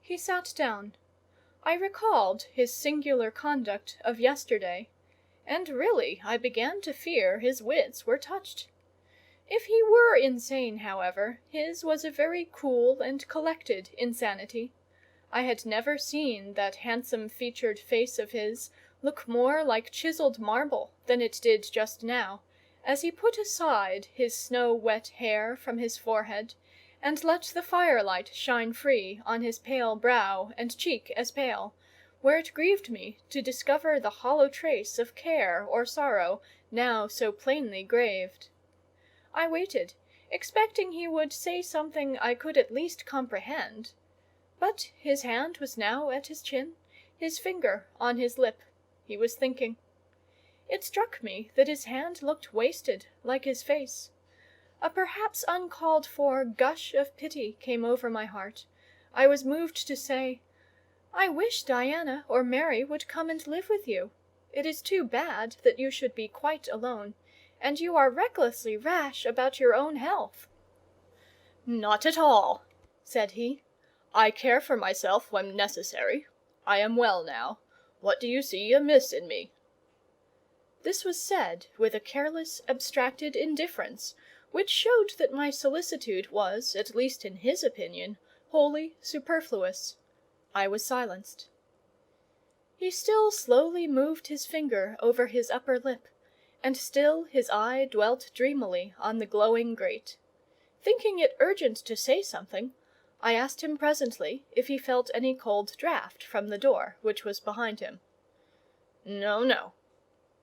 He sat down. I recalled his singular conduct of yesterday, and really I began to fear his wits were touched. If he were insane, however, his was a very cool and collected insanity. I had never seen that handsome-featured face of his look more like chiselled marble than it did just now, as he put aside his snow-wet hair from his forehead, and let the firelight shine free on his pale brow and cheek as pale, where it grieved me to discover the hollow trace of care or sorrow now so plainly graved. I waited, expecting he would say something I could at least comprehend. But his hand was now at his chin, his finger on his lip. he was thinking. It struck me that his hand looked wasted, like his face. A perhaps uncalled-for gush of pity came over my heart. I was moved to say, "I wish Diana or Mary would come and live with you. It is too bad that you should be quite alone, and you are recklessly rash about your own health." "Not at all," said he. "I care for myself when necessary. I am well now. What do you see amiss in me?" This was said with a careless, abstracted indifference, which showed that my solicitude was, at least in his opinion, wholly superfluous. I was silenced. He still slowly moved his finger over his upper lip, and still his eye dwelt dreamily on the glowing grate. Thinking it urgent to say something, I asked him presently if he felt any cold draught from the door, which was behind him. "No, no,"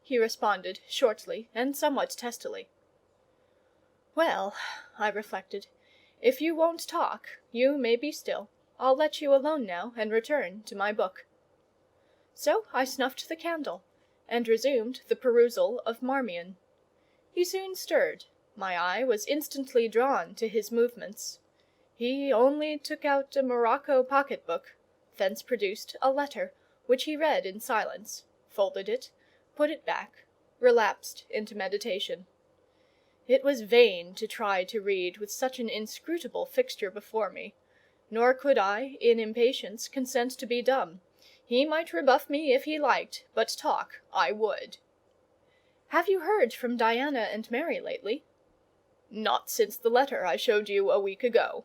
he responded shortly and somewhat testily. "Well," I reflected, "if you won't talk, you may be still. I'll let you alone now, and return to my book." So I snuffed the candle, and resumed the perusal of Marmion. He soon stirred. My eye was instantly drawn to his movements. He only took out a morocco pocket-book, thence produced a letter, which he read in silence, folded it, put it back, relapsed into meditation. It was vain to try to read with such an inscrutable fixture before me, nor could I, in impatience, consent to be dumb. He might rebuff me if he liked, but talk I would. "Have you heard from Diana and Mary lately?" "Not since the letter I showed you a week ago."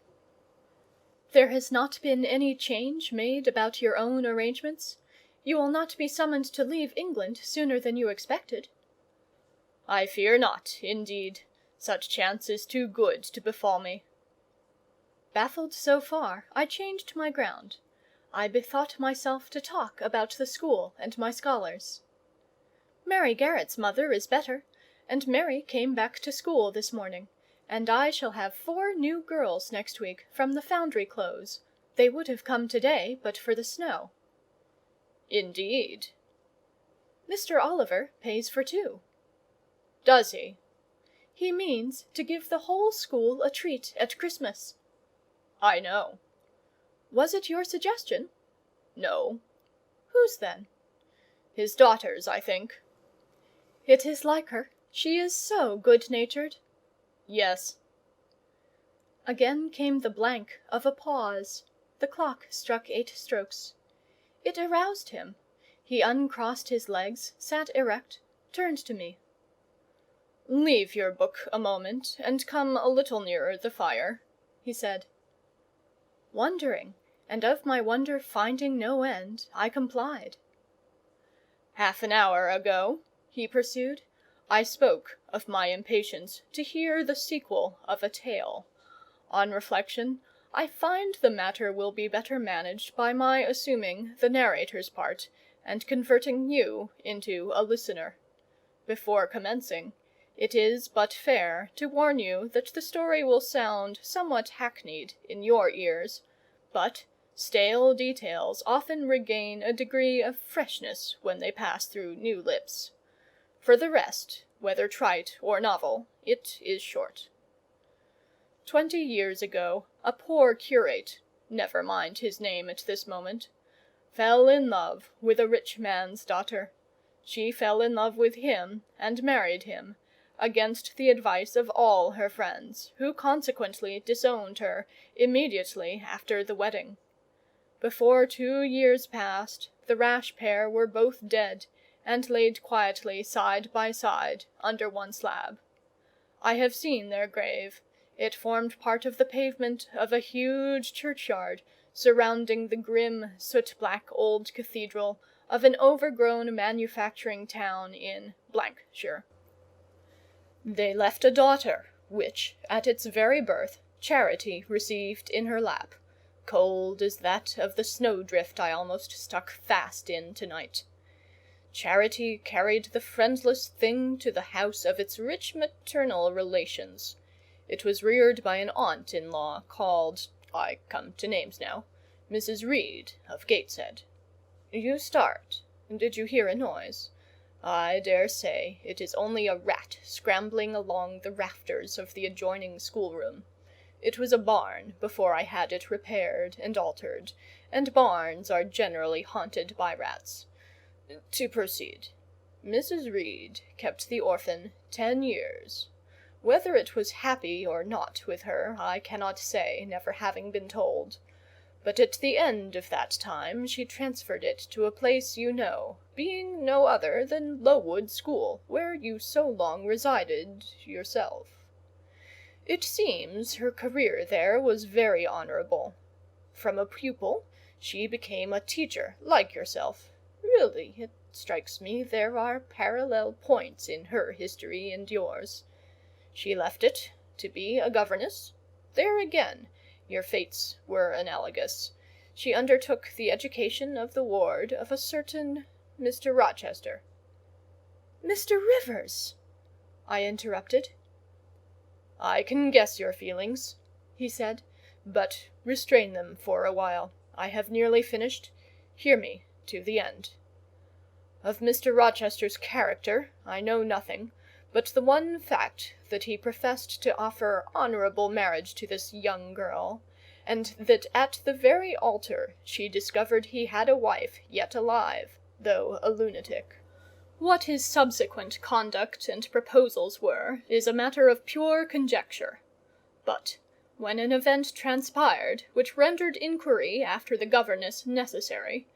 "There has not been any change made about your own arrangements? You will not be summoned to leave England sooner than you expected?" "I fear not, indeed. Such chance is too good to befall me." Baffled so far, I changed my ground. I bethought myself to talk about the school and my scholars. "Mary Garrett's mother is better, and Mary came back to school this morning, and I shall have 4 new girls next week from the Foundry Close. They would have come to-day but for the snow." "Indeed." "Mr. Oliver pays for 2. "Does he?" "He means to give the whole school a treat at Christmas." "I know." "Was it your suggestion?" "No." "Whose then?" "His daughter's, I think." "It is like her. She is so good-natured." "Yes." Again came the blank of a pause. The clock struck 8 strokes. It aroused him. He uncrossed his legs, sat erect, turned to me. "Leave your book a moment, and come a little nearer the fire," he said. Wondering, and of my wonder finding no end, I complied. "Half an hour ago," he pursued, "I spoke of my impatience to hear the sequel of a tale. On reflection, I find the matter will be better managed by my assuming the narrator's part, and converting you into a listener. Before commencing, it is but fair to warn you that the story will sound somewhat hackneyed in your ears, but stale details often regain a degree of freshness when they pass through new lips. For the rest, whether trite or novel, it is short. 20 years ago, a poor curate, never mind his name at this moment, fell in love with a rich man's daughter. She fell in love with him and married him, against the advice of all her friends, who consequently disowned her immediately after the wedding. Before 2 years passed, the rash pair were both dead, and laid quietly side by side under one slab. I have seen their grave. It formed part of the pavement of a huge churchyard surrounding the grim, soot-black old cathedral of an overgrown manufacturing town in shire. They left a daughter, which, at its very birth, Charity received in her lap, cold as that of the snowdrift I almost stuck fast in to-night. Charity carried the friendless thing to the house of its rich maternal relations. It was reared by an aunt-in-law called, I come to names now, Mrs. Reed of Gateshead. You start. Did you hear a noise? I dare say it is only a rat scrambling along the rafters of the adjoining schoolroom. It was a barn before I had it repaired and altered, and barns are generally haunted by rats. To proceed. Mrs. Reed kept the orphan 10 years. Whether it was happy or not with her, I cannot say, never having been told. But at the end of that time she transferred it to a place you know, being no other than Lowood School, where you so long resided yourself. It seems her career there was very honourable. From a pupil she became a teacher, like yourself. Really, it strikes me there are parallel points in her history and yours. She left it to be a governess. There again, your fates were analogous. She undertook the education of the ward of a certain Mr. Rochester. Mr. Rivers! I interrupted. I can guess your feelings, he said, but restrain them for a while. I have nearly finished. Hear me to the end. Of Mr. Rochester's character I know nothing, but the one fact that he professed to offer honourable marriage to this young girl, and that at the very altar she discovered he had a wife yet alive, though a lunatic. What his subsequent conduct and proposals were is a matter of pure conjecture. But when an event transpired which rendered inquiry after the governess necessary,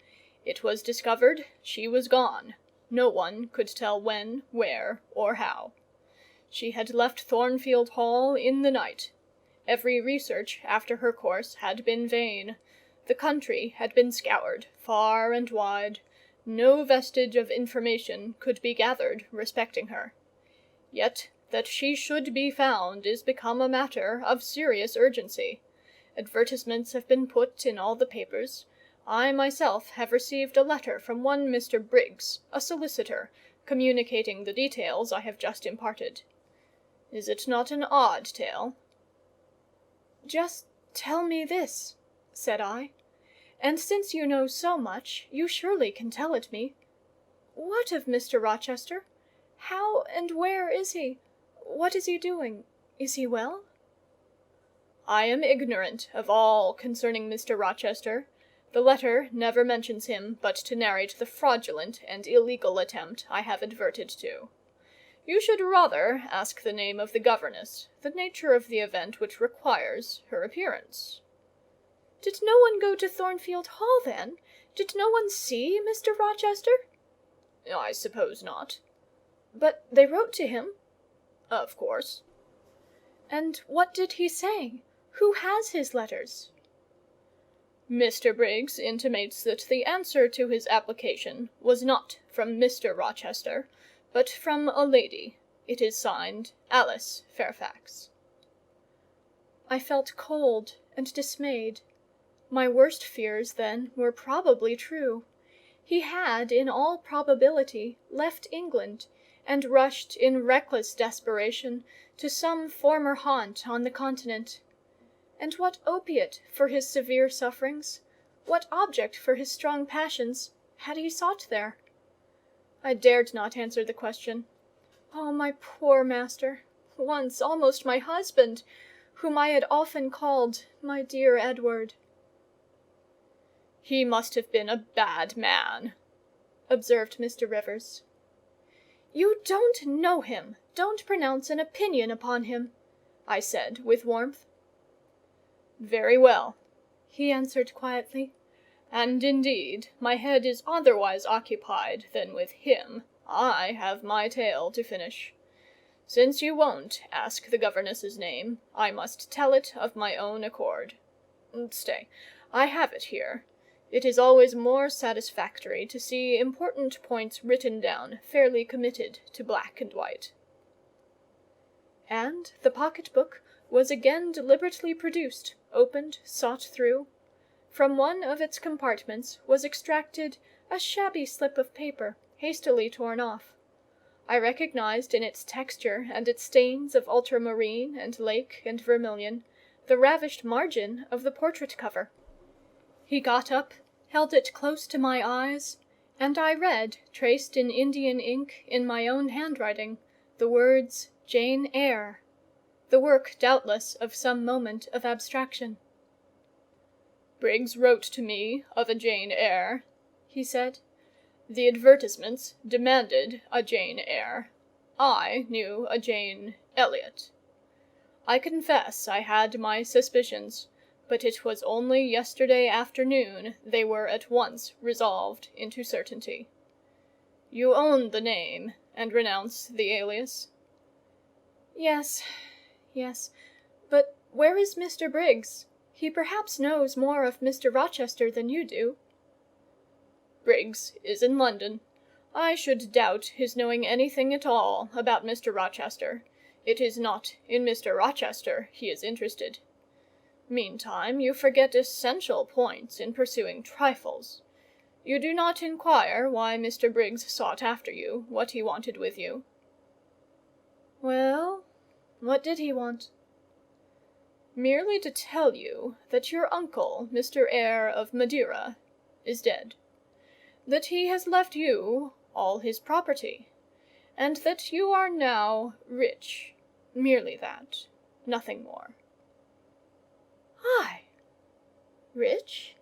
it was discovered she was gone. No one could tell when, where, or how. She had left Thornfield Hall in the night. Every research after her course had been vain. The country had been scoured, far and wide. No vestige of information could be gathered respecting her. Yet that she should be found is become a matter of serious urgency. Advertisements have been put in all the papers. I myself have received a letter from one Mr. Briggs, a solicitor, communicating the details I have just imparted. Is it not an odd tale? Just tell me this, said I, and since you know so much, you surely can tell it me. What of Mr. Rochester? How and where is he? What is he doing? Is he well? I am ignorant of all concerning Mr. Rochester. The letter never mentions him but to narrate the fraudulent and illegal attempt I have adverted to. You should rather ask the name of the governess, the nature of the event which requires her appearance. Did no one go to Thornfield Hall, then? Did no one see Mr. Rochester? I suppose not. But they wrote to him? Of course. And what did he say? Who has his letters? Mr. Briggs intimates that the answer to his application was not from Mr. Rochester, but from a lady. It is signed Alice Fairfax. I felt cold and dismayed. My worst fears, then, were probably true. He had, in all probability, left England, and rushed in reckless desperation to some former haunt on the continent. And what opiate for his severe sufferings, what object for his strong passions, had he sought there? I dared not answer the question. Oh, my poor master, once almost my husband, whom I had often called my dear Edward. He must have been a bad man, observed Mr. Rivers. You don't know him. Don't pronounce an opinion upon him, I said with warmth. Very well, he answered quietly. And indeed, my head is otherwise occupied than with him. I have my tale to finish. Since you won't ask the governess's name, I must tell it of my own accord. Stay, I have it here. It is always more satisfactory to see important points written down, fairly committed to black and white. And the pocket-book was again deliberately produced, opened, sought through. From one of its compartments was extracted a shabby slip of paper, hastily torn off. I recognized in its texture and its stains of ultramarine and lake and vermilion the ravished margin of the portrait cover. He got up, held it close to my eyes, and I read, traced in Indian ink in my own handwriting, the words Jane Eyre, the work doubtless of some moment of abstraction. "Briggs wrote to me of a Jane Eyre," he said. "The advertisements demanded a Jane Eyre. I knew a Jane Elliot. I confess I had my suspicions, but it was only yesterday afternoon they were at once resolved into certainty. You own the name, and renounce the alias?" Yes, yes. But where is Mr. Briggs? He perhaps knows more of Mr. Rochester than you do. "Briggs is in London. I should doubt his knowing anything at all about Mr. Rochester. It is not in Mr. Rochester he is interested. Meantime, you forget essential points in pursuing trifles. You do not inquire why Mr. Briggs sought after you, what he wanted with you." "Well, what did he want?" "Merely to tell you that your uncle, Mr. Eyre of Madeira, is dead; that he has left you all his property; and that you are now rich. Merely that. Nothing more." "I? Rich?"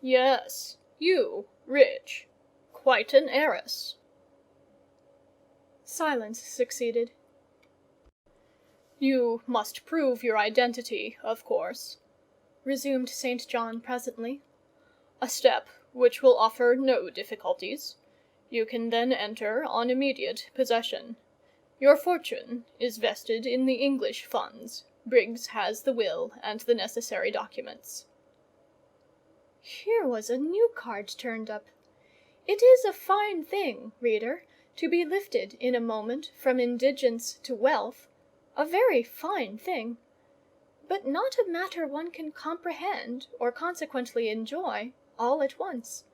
"Yes, you, rich. Quite an heiress." Silence succeeded. "You must prove your identity, of course," resumed St. John presently. "A step which will offer no difficulties. You can then enter on immediate possession. Your fortune is vested in the English funds. Briggs has the will and the necessary documents." Here was a new card turned up. It is a fine thing, reader, to be lifted in a moment from indigence to wealth, a very fine thing, but not a matter one can comprehend, or consequently enjoy, all at once.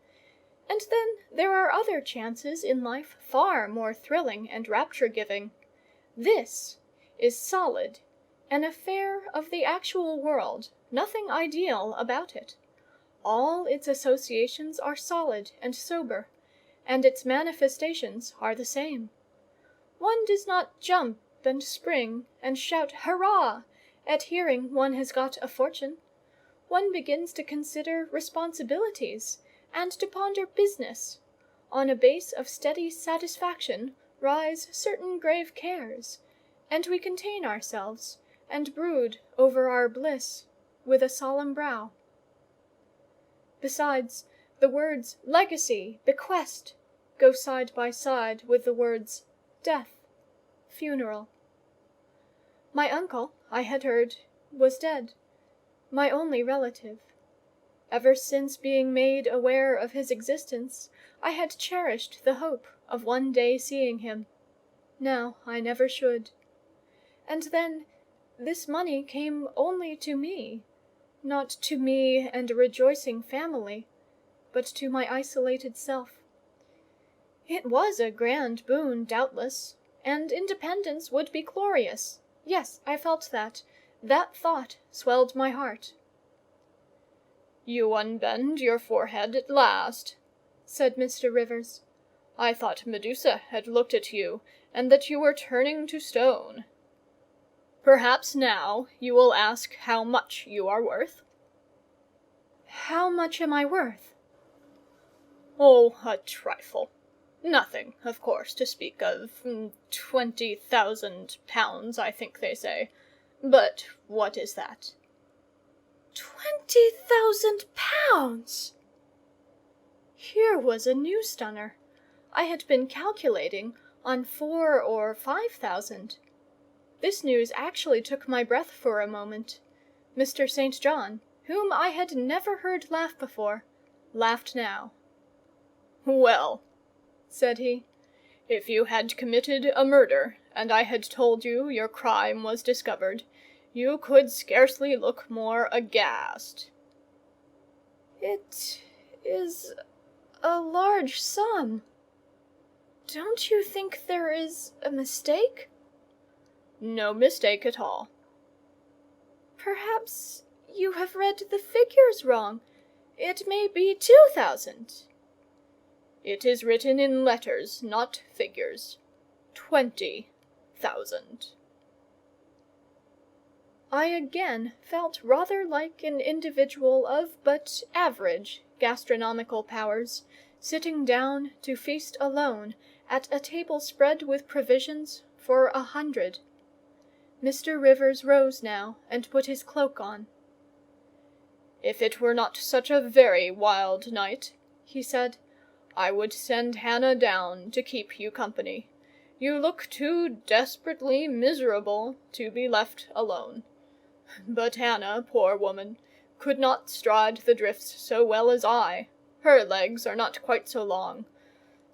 And then there are other chances in life far more thrilling and rapture-giving. This is solid, an affair of the actual world, nothing ideal about it. All its associations are solid and sober, and its manifestations are the same. One does not jump and spring and shout hurrah at hearing one has got a fortune. One begins to consider responsibilities, and to ponder business. On a base of steady satisfaction rise certain grave cares, and we contain ourselves, and brood over our bliss with a solemn brow. Besides, the words legacy, bequest, go side by side with the words death, funeral. My uncle, I had heard, was dead, my only relative. Ever since being made aware of his existence, I had cherished the hope of one day seeing him. Now I never should. And then this money came only to me, not to me and a rejoicing family, but to my isolated self. It was a grand boon, doubtless, and independence would be glorious. Yes, I felt that. That thought swelled my heart. "You unbend your forehead at last," said Mr. Rivers. "I thought Medusa had looked at you, and that you were turning to stone. Perhaps now you will ask how much you are worth?" "How much am I worth?" "Oh, a trifle. Nothing, of course, to speak of. 20,000 pounds, I think they say. But what is that?" 20,000 pounds! Here was a new stunner. I had been calculating on 4,000 or 5,000. This news actually took my breath for a moment. Mr. St. John, whom I had never heard laugh before, laughed now. "Well," said he, "if you had committed a murder, and I had told you your crime was discovered, you could scarcely look more aghast." "It is a large sum. Don't you think there is a mistake?" "No mistake at all." "Perhaps you have read the figures wrong. It may be 2,000. It is written in letters, not figures. 20,000. I again felt rather like an individual of but average gastronomical powers, sitting down to feast alone at a table spread with provisions for 100. Mr. Rivers rose now and put his cloak on. "If it were not such a very wild night," he said, "I would send Hannah down to keep you company. You look too desperately miserable to be left alone. But Hannah, poor woman, could not stride the drifts so well as I. Her legs are not quite so long.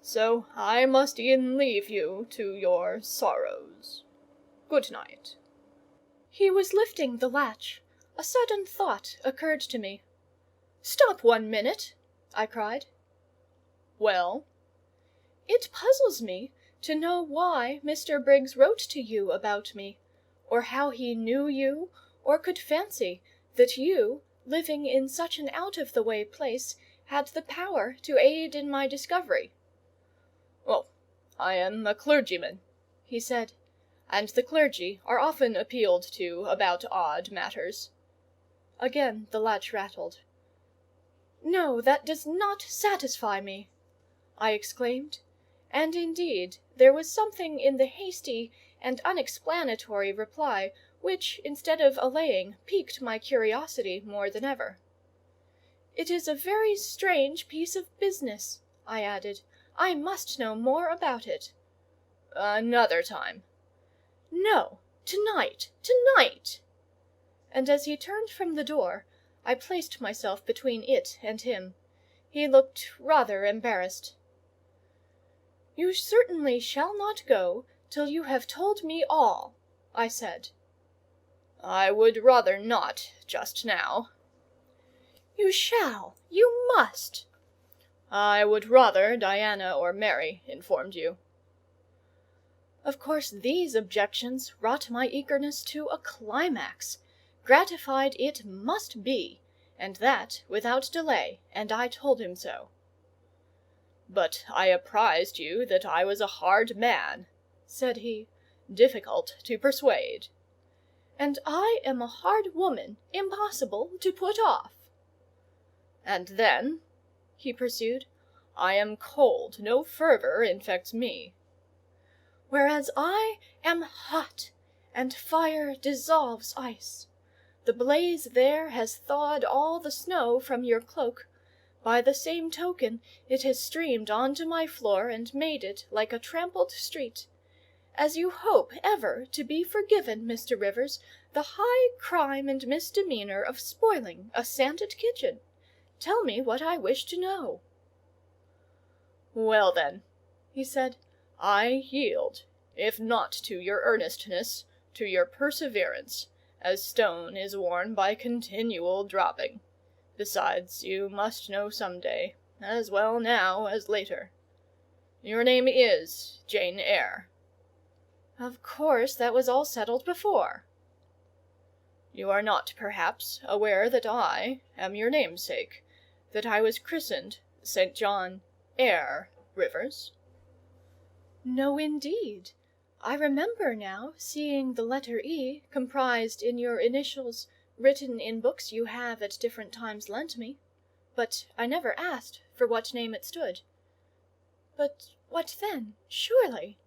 So I must e'en leave you to your sorrows. Good night." He was lifting the latch. A sudden thought occurred to me. "Stop 1 minute," I cried. "Well?" "It puzzles me to know why Mr. Briggs wrote to you about me, or how he knew you, or could fancy that you, living in such an out-of-the-way place, had the power to aid in my discovery." "Oh, I am a clergyman," he said, "and the clergy are often appealed to about odd matters." Again the latch rattled. "No, that does not satisfy me," I exclaimed; and indeed there was something in the hasty and unexplanatory reply which, instead of allaying, piqued my curiosity more than ever. "It is a very strange piece of business," I added. "I must know more about it." "Another time." "No, to-night, to-night!" And as he turned from the door, I placed myself between it and him. He looked rather embarrassed. "You certainly shall not go till you have told me all," I said. "I would rather not, just now." "You shall, you must." "I would rather Diana or Mary informed you." Of course these objections wrought my eagerness to a climax. Gratified it must be, and that without delay, and I told him so. "But I apprised you that I was a hard man," said he, "difficult to persuade." "And I am a hard woman, impossible to put off." "And then," he pursued, "I am cold, no fervour infects me." "Whereas I am hot, and fire dissolves ice. The blaze there has thawed all the snow from your cloak. By the same token it has streamed on to my floor and made it like a trampled street. As you hope ever to be forgiven, Mr. Rivers, the high crime and misdemeanour of spoiling a sanded kitchen? Tell me what I wish to know." "Well then," he said, "I yield, if not to your earnestness, to your perseverance, as stone is worn by continual dropping. Besides, you must know some day, as well now as later. Your name is Jane Eyre." "Of course, that was all settled before." "You are not, perhaps, aware that I am your namesake, that I was christened St. John Eyre Rivers?" "No, indeed. I remember now seeing the letter E comprised in your initials, written in books you have at different times lent me. But I never asked for what name it stood. But what then? Surely—"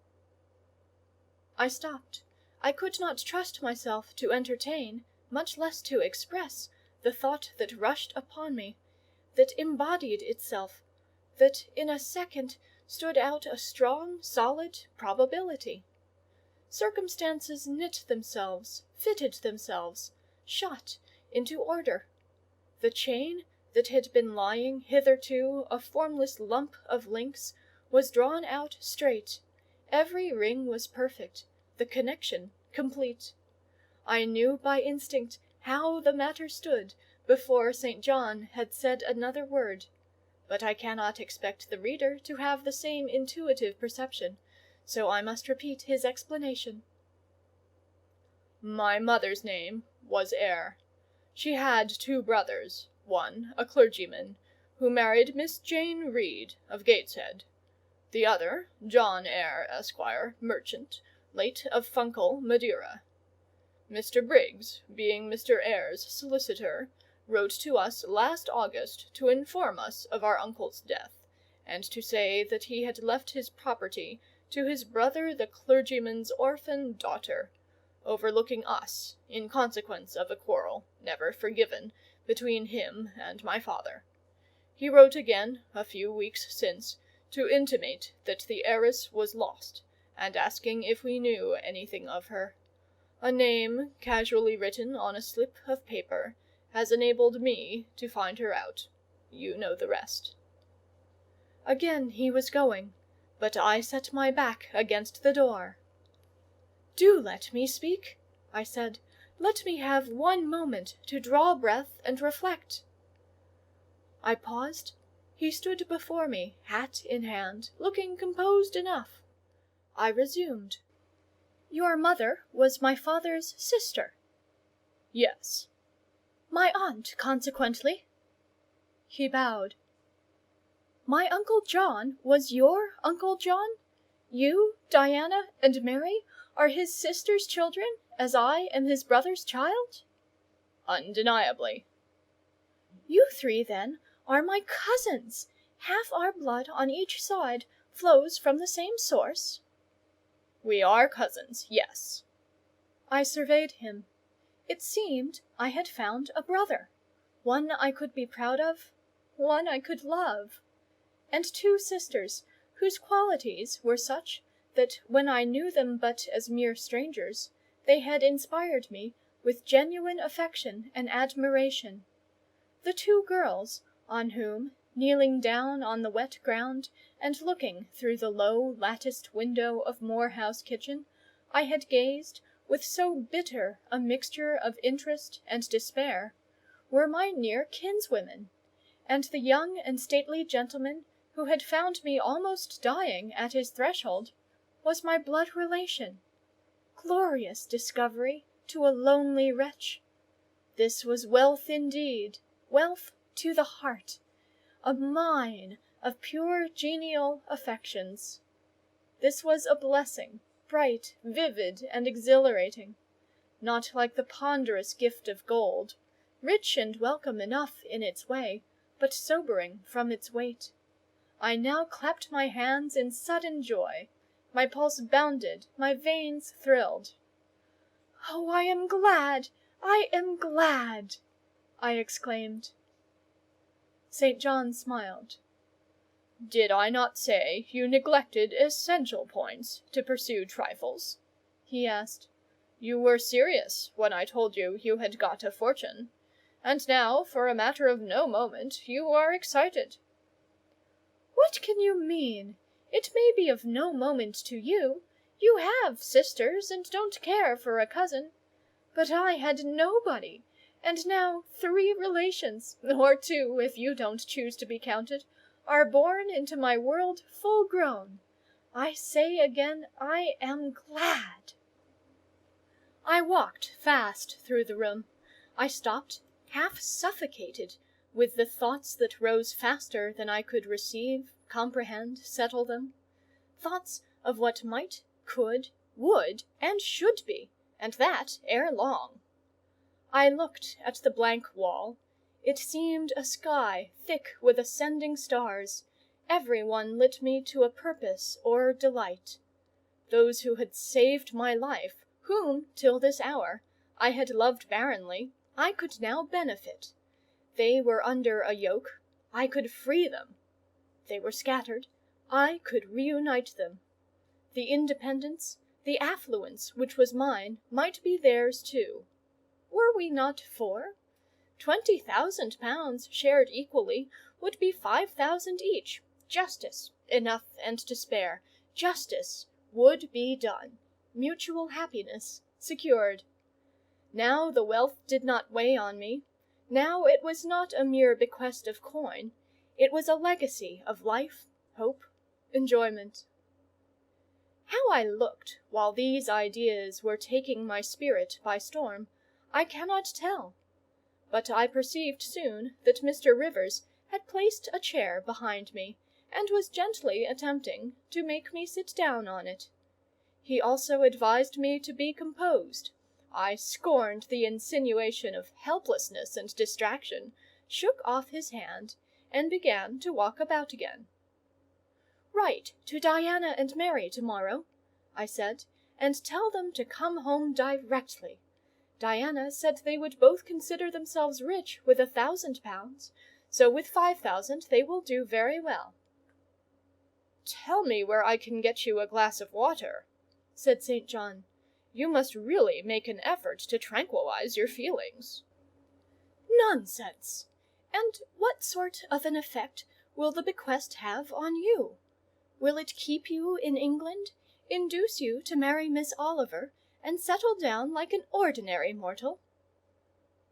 I stopped. I could not trust myself to entertain, much less to express, the thought that rushed upon me, that embodied itself, that in a second stood out a strong, solid probability. Circumstances knit themselves, fitted themselves, shot into order. The chain that had been lying hitherto a formless lump of links was drawn out straight. Every ring was perfect, the connection complete. I knew by instinct how the matter stood before St. John had said another word, but I cannot expect the reader to have the same intuitive perception, so I must repeat his explanation. "My mother's name was Eyre. She had 2 brothers, one a clergyman, who married Miss Jane Reed of Gateshead. The other, John Eyre, Esquire, merchant, late of Funchal, Madeira. Mr. Briggs, being Mr. Eyre's solicitor, wrote to us last August to inform us of our uncle's death, and to say that he had left his property to his brother the clergyman's orphan daughter, overlooking us in consequence of a quarrel, never forgiven, between him and my father. He wrote again, a few weeks since, to intimate that the heiress was lost, and asking if we knew anything of her. A name, casually written on a slip of paper, has enabled me to find her out. You know the rest. Again he was going, but I set my back against the door. "Do let me speak," I said. "Let me have one moment to draw breath and reflect." I paused. He stood before me, hat in hand, looking composed enough. I resumed. "Your mother was my father's sister?" "Yes." "My aunt, consequently?" He bowed. "My Uncle John was your Uncle John? You, Diana, and Mary are his sister's children, as I am his brother's child?" "Undeniably." "You three, then, are my cousins. Half our blood on each side flows from the same source?" "We are cousins, yes." I surveyed him. It seemed I had found a brother, one I could be proud of, one I could love, and two sisters whose qualities were such that when I knew them but as mere strangers, they had inspired me with genuine affection and admiration. The two girls, on whom, kneeling down on the wet ground and looking through the low latticed window of Moor House kitchen, I had gazed with so bitter a mixture of interest and despair, were my near kinswomen, and the young and stately gentleman who had found me almost dying at his threshold was my blood relation. Glorious discovery to a lonely wretch! This was wealth indeed, wealth to the heart, a mine of pure genial affections. This was a blessing, bright, vivid, and exhilarating, not like the ponderous gift of gold, rich and welcome enough in its way, but sobering from its weight. I now clapped my hands in sudden joy. My pulse bounded, my veins thrilled. "Oh, I am glad! I am glad!" I exclaimed. St. John smiled. "Did I not say you neglected essential points to pursue trifles?" he asked. "You were serious when I told you you had got a fortune, and now, for a matter of no moment, you are excited." "What can you mean? It may be of no moment to you. You have sisters, and don't care for a cousin. But I had nobody, and now 3 relations, or 2 if you don't choose to be counted, are born into my world full grown. I say again, I am glad." I walked fast through the room. I stopped, half suffocated, with the thoughts that rose faster than I could receive, comprehend, settle them. Thoughts of what might, could, would, and should be, and that ere long. I looked at the blank wall. It seemed a sky thick with ascending stars. Every one lit me to a purpose or delight. Those who had saved my life, whom, till this hour, I had loved barrenly, I could now benefit. They were under a yoke, I could free them. They were scattered, I could reunite them. The independence, the affluence which was mine, might be theirs too. Were we not 4? 20,000 pounds shared equally would be 5,000 each. Justice, enough and to spare. Justice would be done. Mutual happiness secured. Now the wealth did not weigh on me. Now it was not a mere bequest of coin. It was a legacy of life, hope, enjoyment. How I looked while these ideas were taking my spirit by storm, I cannot tell. But I perceived soon that Mr. Rivers had placed a chair behind me, and was gently attempting to make me sit down on it. He also advised me to be composed. I scorned the insinuation of helplessness and distraction, shook off his hand, and began to walk about again. "Write to Diana and Mary tomorrow," I said, "and tell them to come home directly. Diana said they would both consider themselves rich with £1,000, so with 5,000 they will do very well." "Tell me where I can get you a glass of water," said St. John. "You must really make an effort to tranquilize your feelings." "Nonsense! And what sort of an effect will the bequest have on you? Will it keep you in England, induce you to marry Miss Oliver, and settle down like an ordinary mortal?"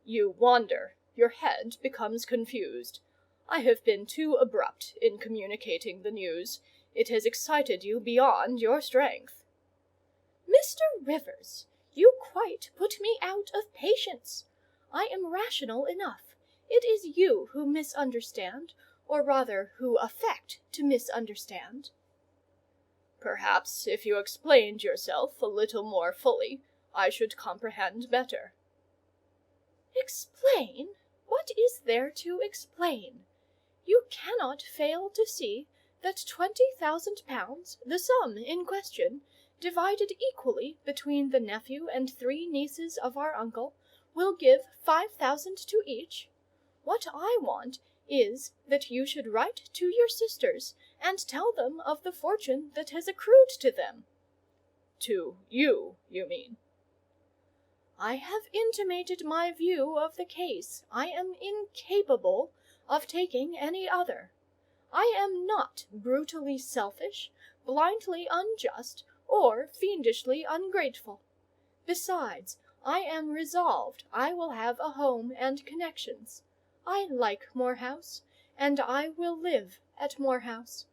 "You wander. Your head becomes confused. I have been too abrupt in communicating the news. It has excited you beyond your strength." "Mr. Rivers, you quite put me out of patience. I am rational enough. It is you who misunderstand, or rather who affect to misunderstand." "Perhaps if you explained yourself a little more fully, I should comprehend better." "Explain? What is there to explain? You cannot fail to see that £20,000, the sum in question, divided equally between the nephew and 3 nieces of our uncle, will give 5,000 to each. What I want is that you should write to your sisters and tell them of the fortune that has accrued to them." "To you, you mean?" "I have intimated my view of the case. I am incapable of taking any other. I am not brutally selfish, blindly unjust, or fiendishly ungrateful. Besides, I am resolved I will have a home and connections. I like Moor House, and I will live at Moor House.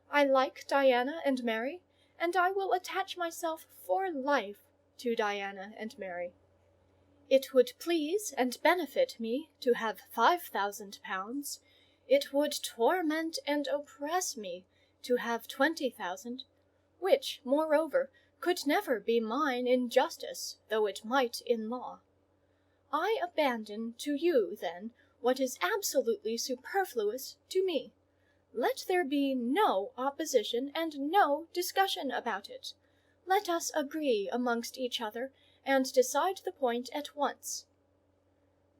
I like Diana and Mary, and I will attach myself for life to Diana and Mary. It would please and benefit me to have £5,000. It would torment and oppress me to have 20,000, which, moreover, could never be mine in justice, though it might in law. I abandon to you, then, what is absolutely superfluous to me. Let there be no opposition and no discussion about it. Let us agree amongst each other, and decide the point at once."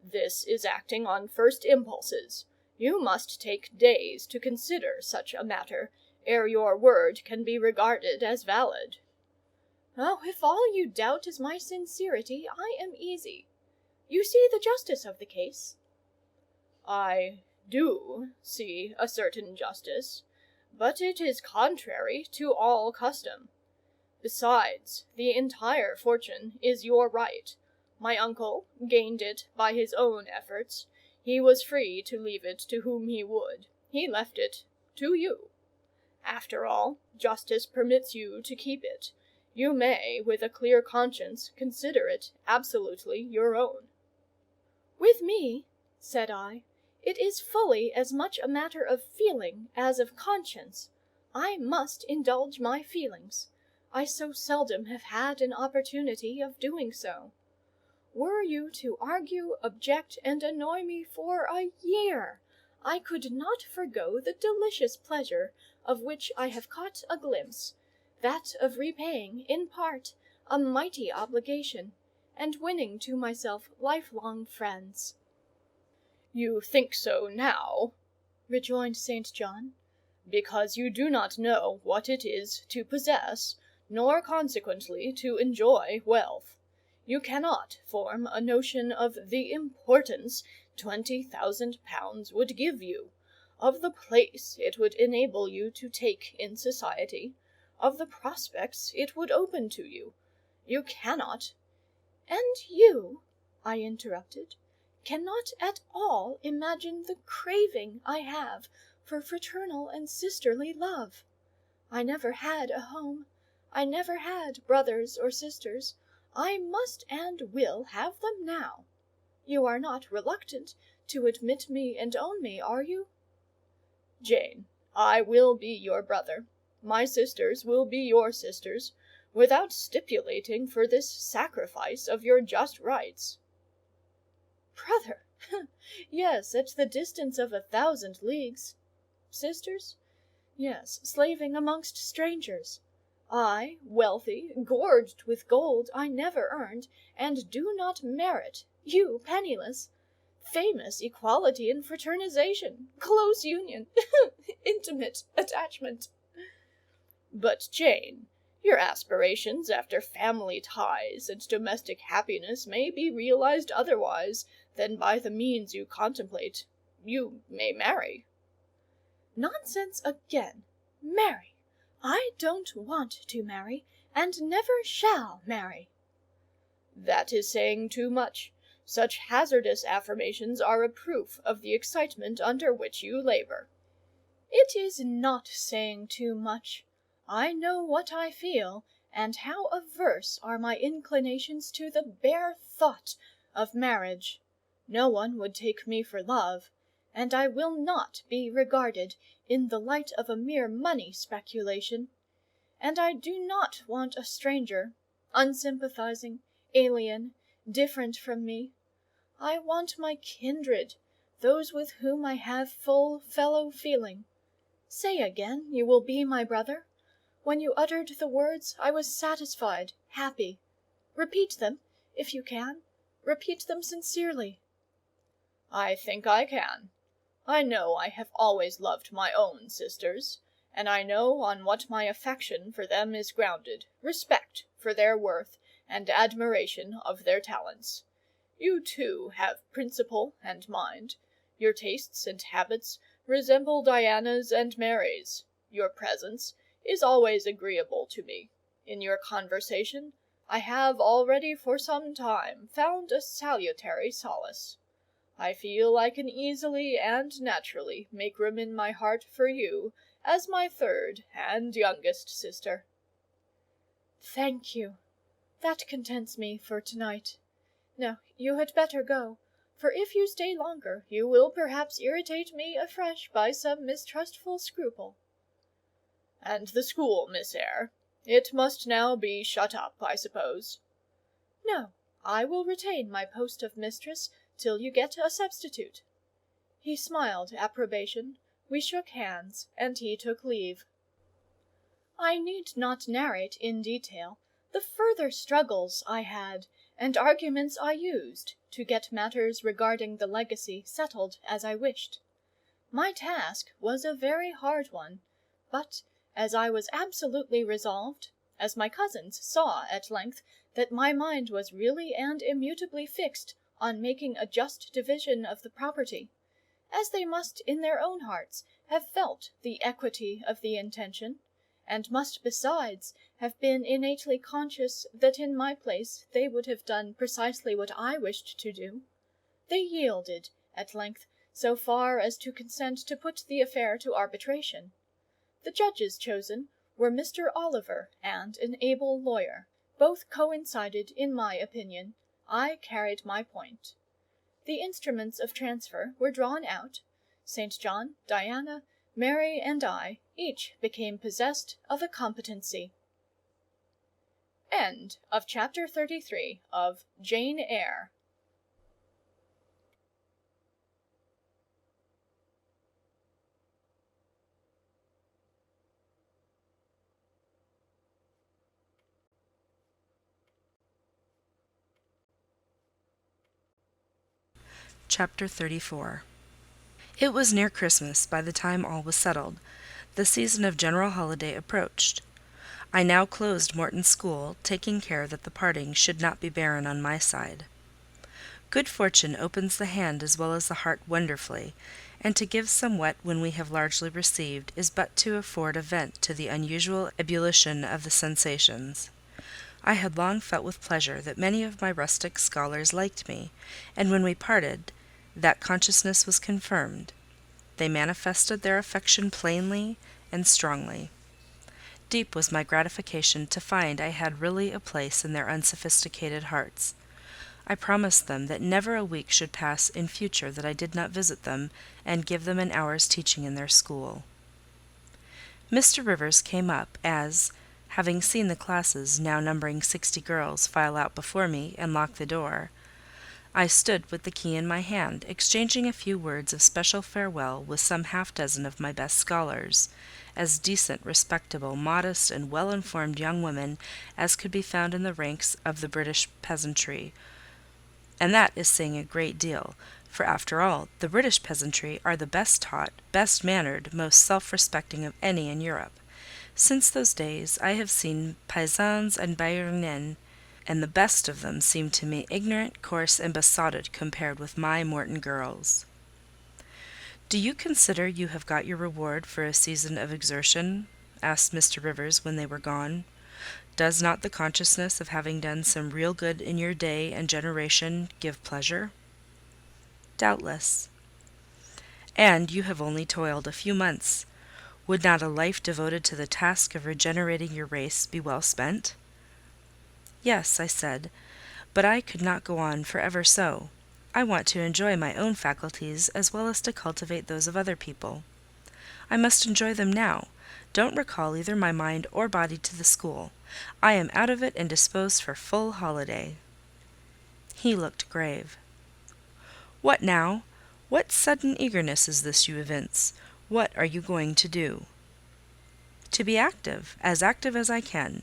"This is acting on first impulses. You must take days to consider such a matter, ere your word can be regarded as valid." "Oh, if all you doubt is my sincerity, I am easy. You see the justice of the case?" "I do see a certain justice, but it is contrary to all custom. Besides, the entire fortune is your right. My uncle gained it by his own efforts. He was free to leave it to whom he would. He left it to you. After all, justice permits you to keep it. You may, with a clear conscience, consider it absolutely your own." "With me," said I, "it is fully as much a matter of feeling as of conscience. I must indulge my feelings. I so seldom have had an opportunity of doing so. Were you to argue, object, and annoy me for a year, I could not forgo the delicious pleasure of which I have caught a glimpse, that of repaying, in part, a mighty obligation, and winning to myself lifelong friends." "You think so now," rejoined St. John, "because you do not know what it is to possess, nor consequently to enjoy wealth. You cannot form a notion of the importance £20,000 would give you, of the place it would enable you to take in society, of the prospects it would open to you. You cannot—" "And you," I interrupted, "cannot at all imagine the craving I have for fraternal and sisterly love. I never had a home. I never had brothers or sisters. I must and will have them now. You are not reluctant to admit me and own me, are you? Jane, I will be your brother. My sisters will be your sisters, without stipulating for this sacrifice of your just rights. Brother! Yes, at the distance of 1,000 leagues. Sisters? Yes, slaving amongst strangers. I, wealthy, gorged with gold I never earned, and do not merit, you penniless. Famous equality in fraternization, close union, intimate attachment. But, Jane, your aspirations after family ties and domestic happiness may be realized otherwise than by the means you contemplate. You may marry. Nonsense again. Marry! I don't want to marry, and never shall marry. That is saying too much. Such hazardous affirmations are a proof of the excitement under which you labour. It is not saying too much. I know what I feel, and how averse are my inclinations to the bare thought of marriage. No one would take me for love, and I will not be regarded in the light of a mere money speculation. And I do not want a stranger, unsympathizing, alien, different from me. I want my kindred, those with whom I have full fellow-feeling. Say again, you will be my brother. When you uttered the words, I was satisfied, happy. Repeat them, if you can. Repeat them sincerely. I think I can. I know I have always loved my own sisters, and I know on what my affection for them is grounded, respect for their worth, and admiration of their talents. You, too, have principle and mind. Your tastes and habits resemble Diana's and Mary's. Your presence is always agreeable to me. In your conversation I have already for some time found a salutary solace. I feel I can easily and naturally make room in my heart for you as my third and youngest sister. Thank you. That contents me for tonight. Now, you had better go, for if you stay longer, you will perhaps irritate me afresh by some mistrustful scruple. And the school, Miss Eyre? It must now be shut up, I suppose. No, I will retain my post of mistress till you get a substitute. He smiled approbation, we shook hands, and he took leave. I need not narrate in detail the further struggles I had, and arguments I used, to get matters regarding the legacy settled as I wished. My task was a very hard one, but as I was absolutely resolved, as my cousins saw at length that my mind was really and immutably fixed on making a just division of the property, as they must in their own hearts have felt the equity of the intention, and must besides have been innately conscious that in my place they would have done precisely what I wished to do, they yielded, at length, so far as to consent to put the affair to arbitration. The judges chosen were Mr. Oliver and an able lawyer. Both coincided in my opinion. I carried my point. The instruments of transfer were drawn out. St. John, Diana, Mary, and I each became possessed of a competency. End of chapter 33 of Jane Eyre. Chapter 34. It was near Christmas by the time all was settled. The season of general holiday approached. I now closed Morton's school, taking care that the parting should not be barren on my side. Good fortune opens the hand as well as the heart wonderfully, and to give somewhat when we have largely received is but to afford a vent to the unusual ebullition of the sensations. I had long felt with pleasure that many of my rustic scholars liked me, and when we parted, that consciousness was confirmed. They manifested their affection plainly and strongly. Deep was my gratification to find I had really a place in their unsophisticated hearts. I promised them that never a week should pass in future that I did not visit them and give them an hour's teaching in their school. Mr. Rivers came up as, having seen the classes, now numbering 60 girls, file out before me and lock the door, I stood with the key in my hand, exchanging a few words of special farewell with some half-dozen of my best scholars, as decent, respectable, modest, and well-informed young women as could be found in the ranks of the British peasantry. And that is saying a great deal, for after all, the British peasantry are the best taught, best mannered, most self-respecting of any in Europe. Since those days I have seen paysans and Bayerinnen, and the best of them seemed to me ignorant, coarse, and besotted compared with my Morton girls. "Do you consider you have got your reward for a season of exertion?" asked Mr. Rivers when they were gone. "Does not the consciousness of having done some real good in your day and generation give pleasure?" "Doubtless." "And you have only toiled a few months. Would not a life devoted to the task of regenerating your race be well spent?" "Yes," I said, "but I could not go on for ever so. I want to enjoy my own faculties as well as to cultivate those of other people. I must enjoy them now. Don't recall either my mind or body to the school. I am out of it and disposed for full holiday." He looked grave. "What now? What sudden eagerness is this you evince? What are you going to do?" "To be active as I can.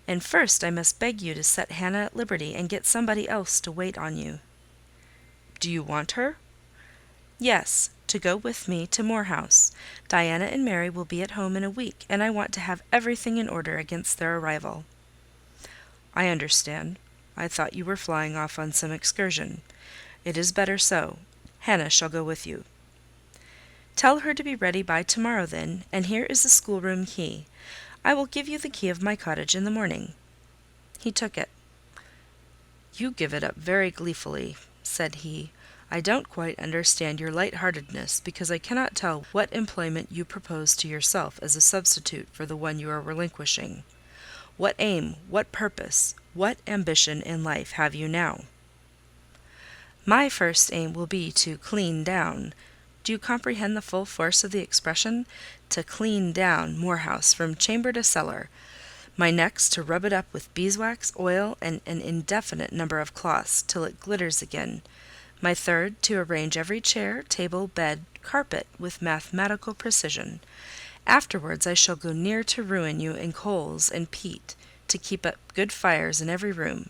And first I must beg you to set Hannah at liberty and get somebody else to wait on you." "Do you want her?" "Yes, to go with me to Moor House. Diana and Mary will be at home in a week, and I want to have everything in order against their arrival." "I understand. I thought you were flying off on some excursion. It is better so. Hannah shall go with you." "Tell her to be ready by tomorrow, then, and here is the schoolroom key. I will give you the key of my cottage in the morning." He took it. "You give it up very gleefully," said he. "I don't quite understand your light-heartedness, because I cannot tell what employment you propose to yourself as a substitute for the one you are relinquishing. What aim, what purpose, what ambition in life have you now?" "My first aim will be to clean down. Do you comprehend the full force of the expression? To clean down Moor House from chamber to cellar. My next, to rub it up with beeswax, oil, and an indefinite number of cloths, till it glitters again. My third, to arrange every chair, table, bed, carpet, with mathematical precision. Afterwards I shall go near to ruin you in coals and peat, to keep up good fires in every room.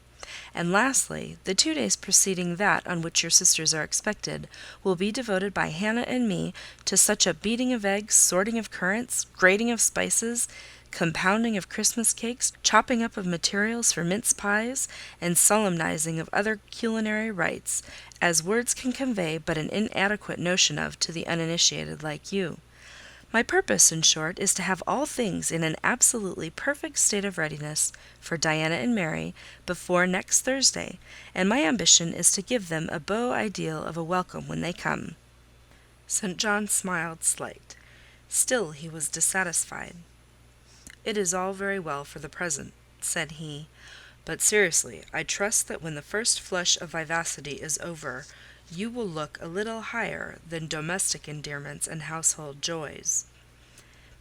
And lastly, the 2 days preceding that on which your sisters are expected will be devoted by Hannah and me to such a beating of eggs, sorting of currants, grating of spices, compounding of Christmas cakes, chopping up of materials for mince pies, and solemnizing of other culinary rites, as words can convey but an inadequate notion of to the uninitiated like you. My purpose, in short, is to have all things in an absolutely perfect state of readiness for Diana and Mary before next Thursday, and my ambition is to give them a beau ideal of a welcome when they come." St. John smiled slight. Still he was dissatisfied. "It is all very well for the present," said he, "but seriously, I trust that when the first flush of vivacity is over, you will look a little higher than domestic endearments and household joys."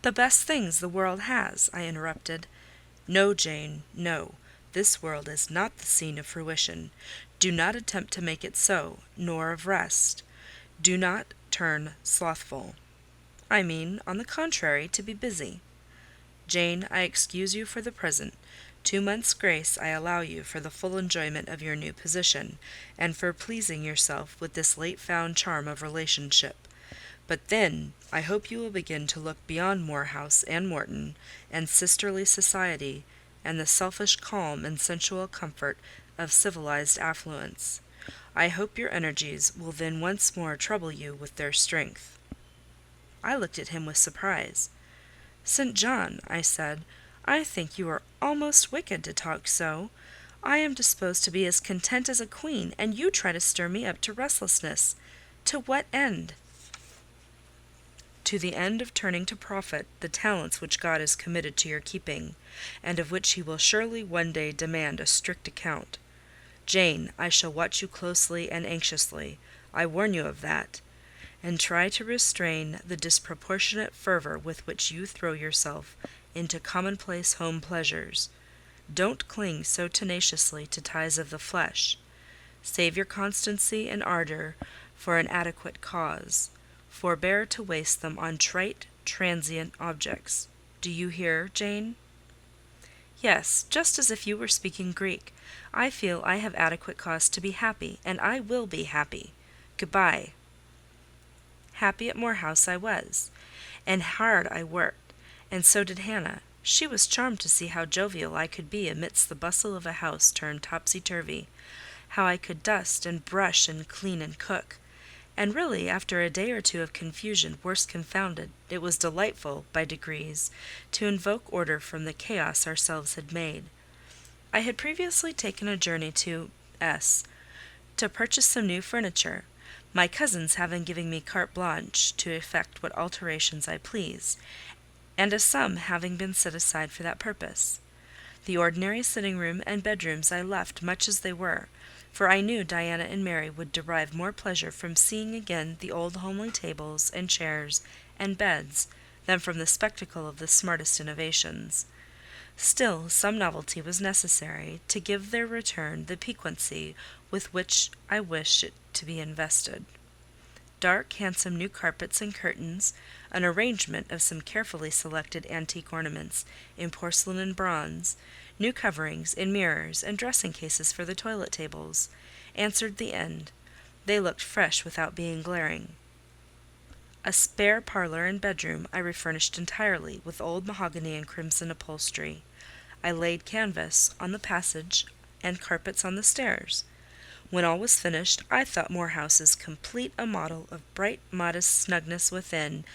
"The best things the world has," I interrupted. "No, Jane, no. This world is not the scene of fruition. Do not attempt to make it so, nor of rest. Do not turn slothful. I mean, on the contrary, to be busy. Jane, I excuse you for the present. 2 months' grace I allow you for the full enjoyment of your new position, and for pleasing yourself with this late-found charm of relationship. But then I hope you will begin to look beyond Moor House and Morton, and sisterly society, and the selfish calm and sensual comfort of civilized affluence. I hope your energies will then once more trouble you with their strength." I looked at him with surprise. "St. John," I said, "I think you are almost wicked to talk so. I am disposed to be as content as a queen, and you try to stir me up to restlessness. To what end?" "To the end of turning to profit the talents which God has committed to your keeping, and of which he will surely one day demand a strict account. Jane, I shall watch you closely and anxiously, I warn you of that, and try to restrain the disproportionate fervour with which you throw yourself into commonplace home pleasures. Don't cling so tenaciously to ties of the flesh. Save your constancy and ardour for an adequate cause. Forbear to waste them on trite, transient objects. Do you hear, Jane? Yes, just as if you were speaking Greek. I feel I have adequate cause to be happy, and I will be happy. Good-bye. Happy at Moor House I was, and hard I worked, and so did Hannah. She was charmed to see how jovial I could be amidst the bustle of a house turned topsy-turvy, how I could dust and brush and clean and cook. And really, after a day or two of confusion, worse confounded, it was delightful, by degrees, to invoke order from the chaos ourselves had made. I had previously taken a journey to S. to purchase some new furniture, my cousins having given me carte blanche to effect what alterations I pleased, and a sum having been set aside for that purpose. The ordinary sitting-room and bedrooms I left much as they were, for I knew Diana and Mary would derive more pleasure from seeing again the old homely tables and chairs and beds than from the spectacle of the smartest innovations. Still, some novelty was necessary to give their return the piquancy with which I wished it to be invested. Dark, handsome new carpets and curtains, an arrangement of some carefully selected antique ornaments in porcelain and bronze, new coverings in mirrors, and dressing-cases for the toilet tables, answered the end. They looked fresh without being glaring. A spare parlour and bedroom I refurnished entirely with old mahogany and crimson upholstery. I laid canvas on the passage and carpets on the stairs. When all was finished, I thought Moor House as complete a model of bright, modest snugness within,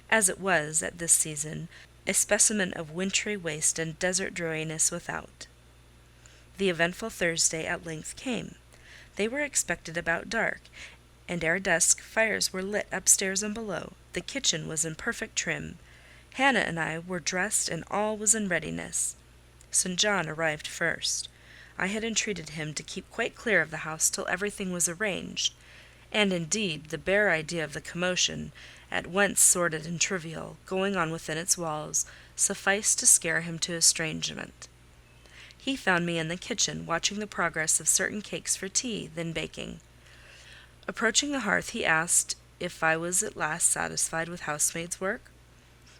as it was, at this season, a specimen of wintry waste and desert dreariness without. The eventful Thursday at length came. They were expected about dark, and ere dusk fires were lit upstairs and below. The kitchen was in perfect trim. Hannah and I were dressed, and all was in readiness. St. John arrived first. I had entreated him to keep quite clear of the house till everything was arranged, and indeed the bare idea of the commotion, at once sordid and trivial, going on within its walls, sufficed to scare him to estrangement. He found me in the kitchen, watching the progress of certain cakes for tea, then baking. Approaching the hearth, he asked if I was at last satisfied with housemaid's work.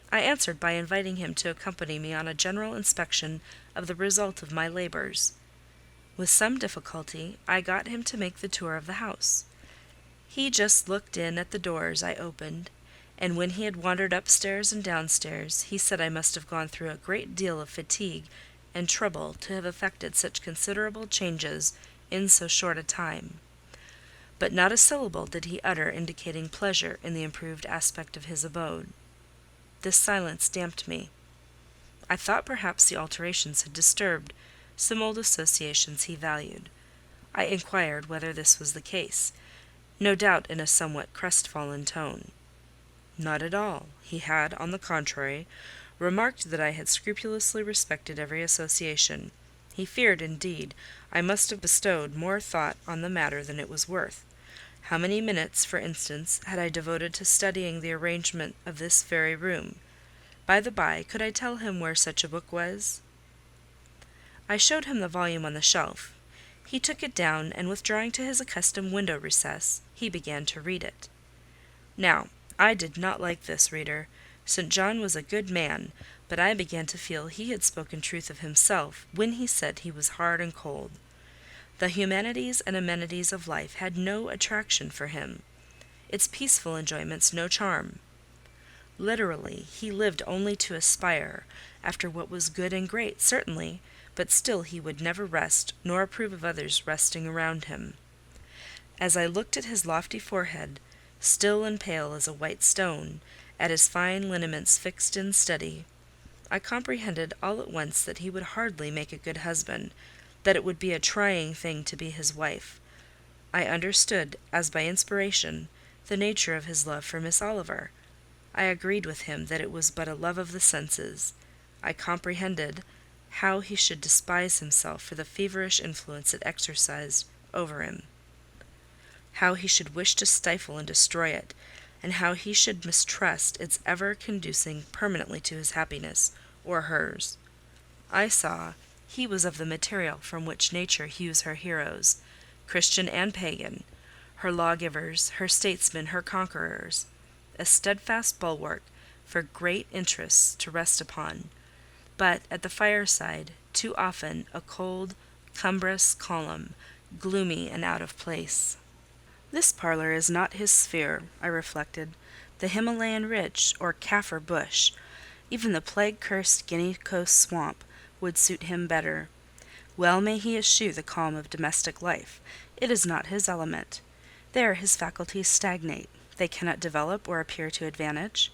I answered by inviting him to accompany me on a general inspection of the result of my labours. With some difficulty, I got him to make the tour of the house. He just looked in at the doors I opened, and when he had wandered upstairs and downstairs, he said I must have gone through a great deal of fatigue and trouble to have effected such considerable changes in so short a time. But not a syllable did he utter indicating pleasure in the improved aspect of his abode. This silence damped me. I thought perhaps the alterations had disturbed some old associations he valued. I inquired whether this was the case, no doubt in a somewhat crestfallen tone. Not at all. He had, on the contrary, remarked that I had scrupulously respected every association. He feared, indeed, I must have bestowed more thought on the matter than it was worth. How many minutes, for instance, had I devoted to studying the arrangement of this very room? By the by, could I tell him where such a book was? I showed him the volume on the shelf. He took it down, and withdrawing to his accustomed window recess, he began to read it. Now, I did not like this, reader. St. John was a good man, but I began to feel he had spoken truth of himself when he said he was hard and cold. The humanities and amenities of life had no attraction for him, its peaceful enjoyments no charm. Literally, he lived only to aspire after what was good and great, certainly, but still he would never rest, nor approve of others resting around him. As I looked at his lofty forehead, still and pale as a white stone, at his fine lineaments fixed in study, I comprehended all at once that he would hardly make a good husband, that it would be a trying thing to be his wife. I understood, as by inspiration, the nature of his love for Miss Oliver. I agreed with him that it was but a love of the senses. I comprehended how he should despise himself for the feverish influence it exercised over him. How he should wish to stifle and destroy it, and how he should mistrust its ever conducing permanently to his happiness, or hers. I saw he was of the material from which nature hews her heroes, Christian and pagan, her lawgivers, her statesmen, her conquerors, a steadfast bulwark for great interests to rest upon, but at the fireside too often a cold, cumbrous column, gloomy and out of place. This parlour is not his sphere, I reflected. The Himalayan ridge or Kaffir bush, even the plague-cursed Guinea coast swamp, would suit him better. Well may he eschew the calm of domestic life. It is not his element. There his faculties stagnate. They cannot develop or appear to advantage.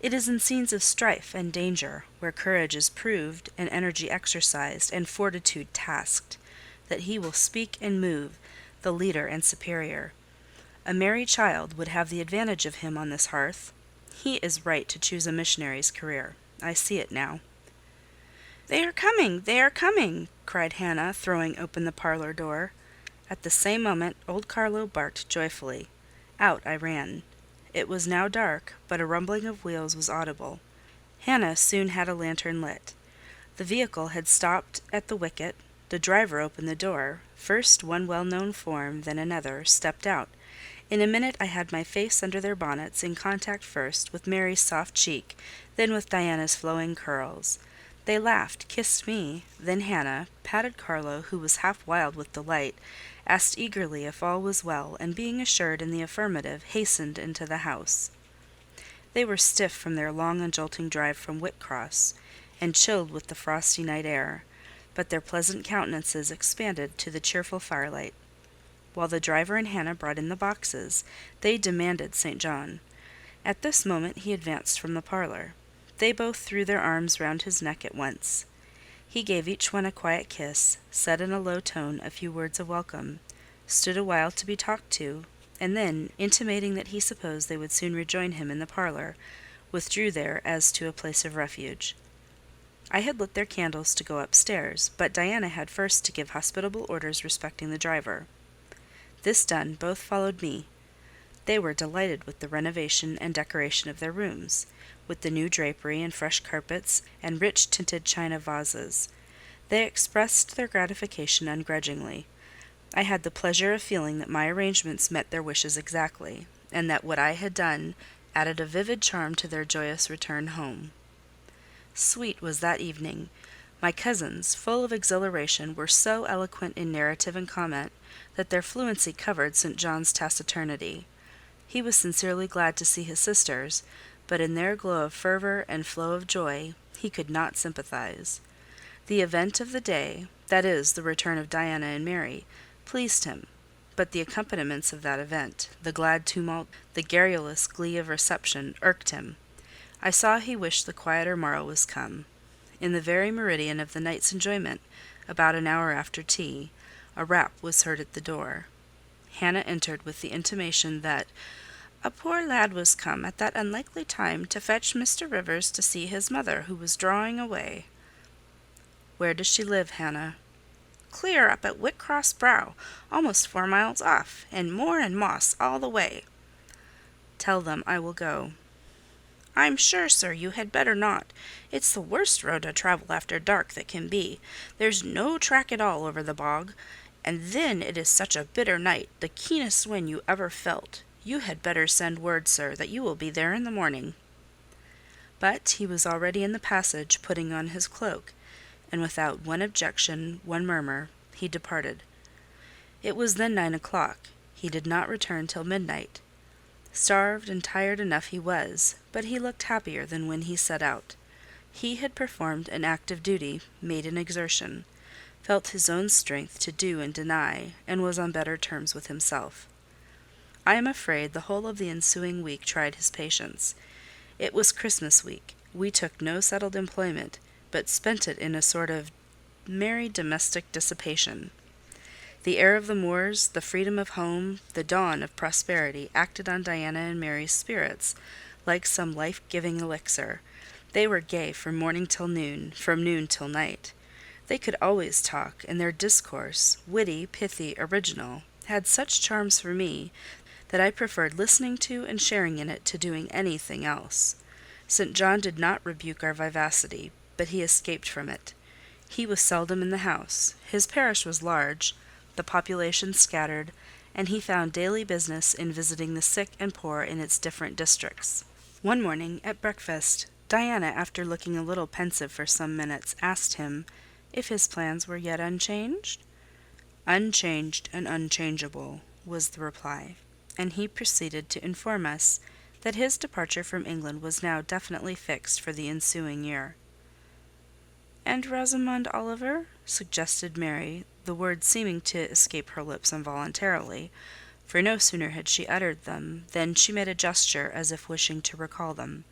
It is in scenes of strife and danger, where courage is proved, and energy exercised, and fortitude tasked, that he will speak and move, the leader and superior. A merry child would have the advantage of him on this hearth. He is right to choose a missionary's career. I see it now. "They are coming! They are coming!" cried Hannah, throwing open the parlour door. At the same moment old Carlo barked joyfully. Out I ran. It was now dark, but a rumbling of wheels was audible. Hannah soon had a lantern lit. The vehicle had stopped at the wicket. The driver opened the door. First one well-known form, then another, stepped out. In a minute I had my face under their bonnets, in contact first with Mary's soft cheek, then with Diana's flowing curls. They laughed, kissed me, then Hannah, patted Carlo, who was half wild with delight, asked eagerly if all was well, and being assured in the affirmative, hastened into the house. They were stiff from their long and jolting drive from Whitcross, and chilled with the frosty night air, but their pleasant countenances expanded to the cheerful firelight. While the driver and Hannah brought in the boxes, they demanded St. John. At this moment he advanced from the parlour. They both threw their arms round his neck at once. He gave each one a quiet kiss, said in a low tone a few words of welcome, stood a while to be talked to, and then, intimating that he supposed they would soon rejoin him in the parlour, withdrew there as to a place of refuge. I had lit their candles to go upstairs, but Diana had first to give hospitable orders respecting the driver. This done, both followed me. They were delighted with the renovation and decoration of their rooms, with the new drapery and fresh carpets and rich tinted china vases. They expressed their gratification ungrudgingly. I had the pleasure of feeling that my arrangements met their wishes exactly, and that what I had done added a vivid charm to their joyous return home. Sweet was that evening. My cousins, full of exhilaration, were so eloquent in narrative and comment that their fluency covered St. John's taciturnity. He was sincerely glad to see his sisters, but in their glow of fervour and flow of joy he could not sympathize. The event of the day, that is, the return of Diana and Mary, pleased him, but the accompaniments of that event, the glad tumult, the garrulous glee of reception, irked him. I saw he wished the quieter morrow was come. In the very meridian of the night's enjoyment, about an hour after tea, a rap was heard at the door. Hannah entered with the intimation that a poor lad was come at that unlikely time to fetch Mr. Rivers to see his mother, who was drawing away. "Where does she live, Hannah?" "Clear up at Whitcross Brow, almost 4 miles off, and moor and moss all the way." "Tell them I will go." "I'm sure, sir, you had better not. It's the worst road to travel after dark that can be. There's no track at all over the bog, and then it is such a bitter night, the keenest wind you ever felt. You had better send word, sir, that you will be there in the morning." But he was already in the passage, putting on his cloak, and without one objection, one murmur, he departed. It was then 9 o'clock. He did not return till midnight. Starved and tired enough he was, but he looked happier than when he set out. He had performed an act of duty, made an exertion, felt his own strength to do and deny, and was on better terms with himself. I am afraid the whole of the ensuing week tried his patience. It was Christmas week. We took no settled employment, but spent it in a sort of merry domestic dissipation. The air of the moors, the freedom of home, the dawn of prosperity acted on Diana and Mary's spirits like some life-giving elixir. They were gay from morning till noon, from noon till night. They could always talk, and their discourse, witty, pithy, original, had such charms for me that I preferred listening to and sharing in it to doing anything else. St. John did not rebuke our vivacity, but he escaped from it. He was seldom in the house. His parish was large, the population scattered, and he found daily business in visiting the sick and poor in its different districts. One morning, at breakfast, Diana, after looking a little pensive for some minutes, asked him if his plans were yet unchanged? "Unchanged and unchangeable," was the reply, and he proceeded to inform us that his departure from England was now definitely fixed for the ensuing year. "And Rosamond Oliver?" suggested Mary, the words seeming to escape her lips involuntarily, for no sooner had she uttered them than she made a gesture as if wishing to recall them.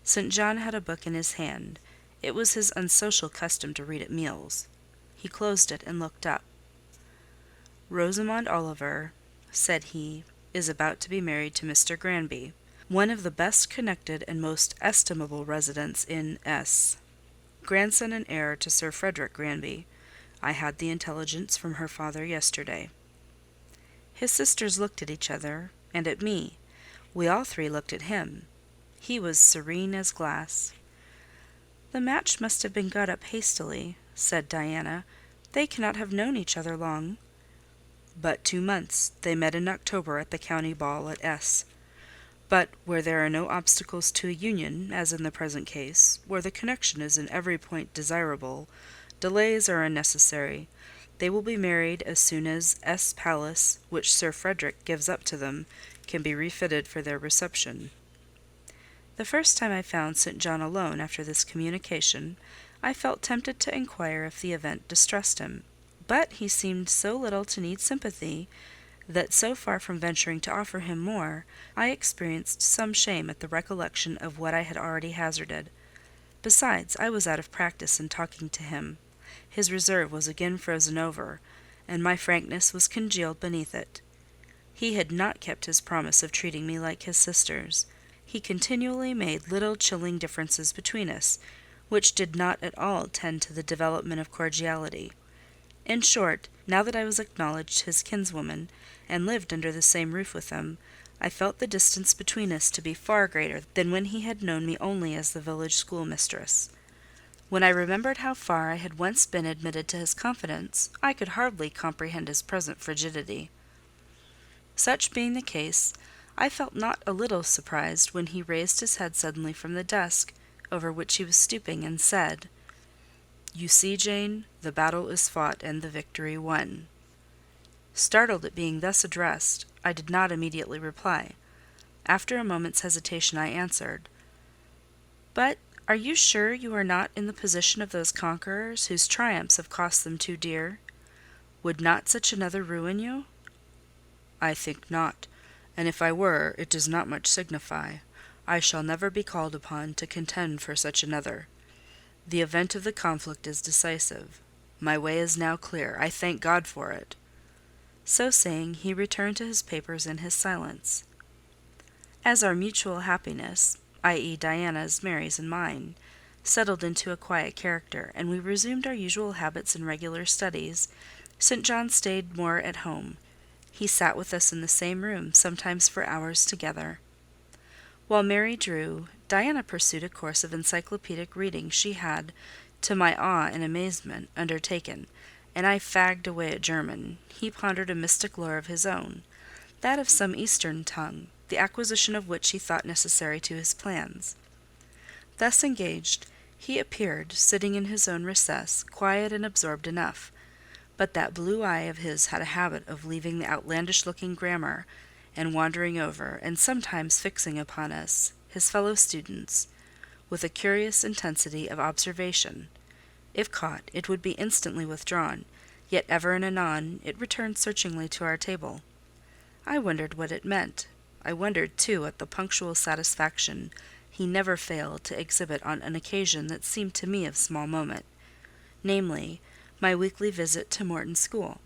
St. John had a book in his hand. It was his unsocial custom to read at meals. He closed it and looked up. "Rosamond Oliver," said he, "is about to be married to Mr. Granby, one of the best connected and most estimable residents in S. Grandson and heir to Sir Frederick Granby. I had the intelligence from her father yesterday." His sisters looked at each other, and at me. We all three looked at him. He was serene as glass. "The match must have been got up hastily," said Diana. "They cannot have known each other long." "But 2 months. They met in October at the county ball at S. But where there are no obstacles to a union, as in the present case, where the connection is in every point desirable, delays are unnecessary. They will be married as soon as S. Palace, which Sir Frederick gives up to them, can be refitted for their reception." The first time I found St. John alone after this communication, I felt tempted to inquire if the event distressed him; but he seemed so little to need sympathy, that so far from venturing to offer him more, I experienced some shame at the recollection of what I had already hazarded. Besides, I was out of practice in talking to him. His reserve was again frozen over, and my frankness was congealed beneath it. He had not kept his promise of treating me like his sisters. He continually made little chilling differences between us, which did not at all tend to the development of cordiality. In short, now that I was acknowledged his kinswoman, and lived under the same roof with him, I felt the distance between us to be far greater than when he had known me only as the village schoolmistress. When I remembered how far I had once been admitted to his confidence, I could hardly comprehend his present frigidity. Such being the case, I felt not a little surprised when he raised his head suddenly from the desk, over which he was stooping, and said— "You see, Jane, the battle is fought and the victory won." Startled at being thus addressed, I did not immediately reply. After a moment's hesitation, I answered— "But are you sure you are not in the position of those conquerors whose triumphs have cost them too dear? Would not such another ruin you?" "I think not; and if I were, it does not much signify. I shall never be called upon to contend for such another. The event of the conflict is decisive. My way is now clear. I thank God for it." So saying, he returned to his papers and his silence. As our mutual happiness, i.e. Diana's, Mary's, and mine, settled into a quiet character, and we resumed our usual habits and regular studies, St. John stayed more at home. He sat with us in the same room, sometimes for hours together. While Mary drew, Diana pursued a course of encyclopedic reading she had, to my awe and amazement, undertaken, and I fagged away at German. He pondered a mystic lore of his own, that of some Eastern tongue, the acquisition of which he thought necessary to his plans. Thus engaged, he appeared, sitting in his own recess, quiet and absorbed enough, but that blue eye of his had a habit of leaving the outlandish-looking grammar, and wandering over, and sometimes fixing upon us, his fellow students, with a curious intensity of observation. If caught, it would be instantly withdrawn, yet ever and anon it returned searchingly to our table. I wondered what it meant. I wondered, too, at the punctual satisfaction he never failed to exhibit on an occasion that seemed to me of small moment, namely, my weekly visit to Morton School.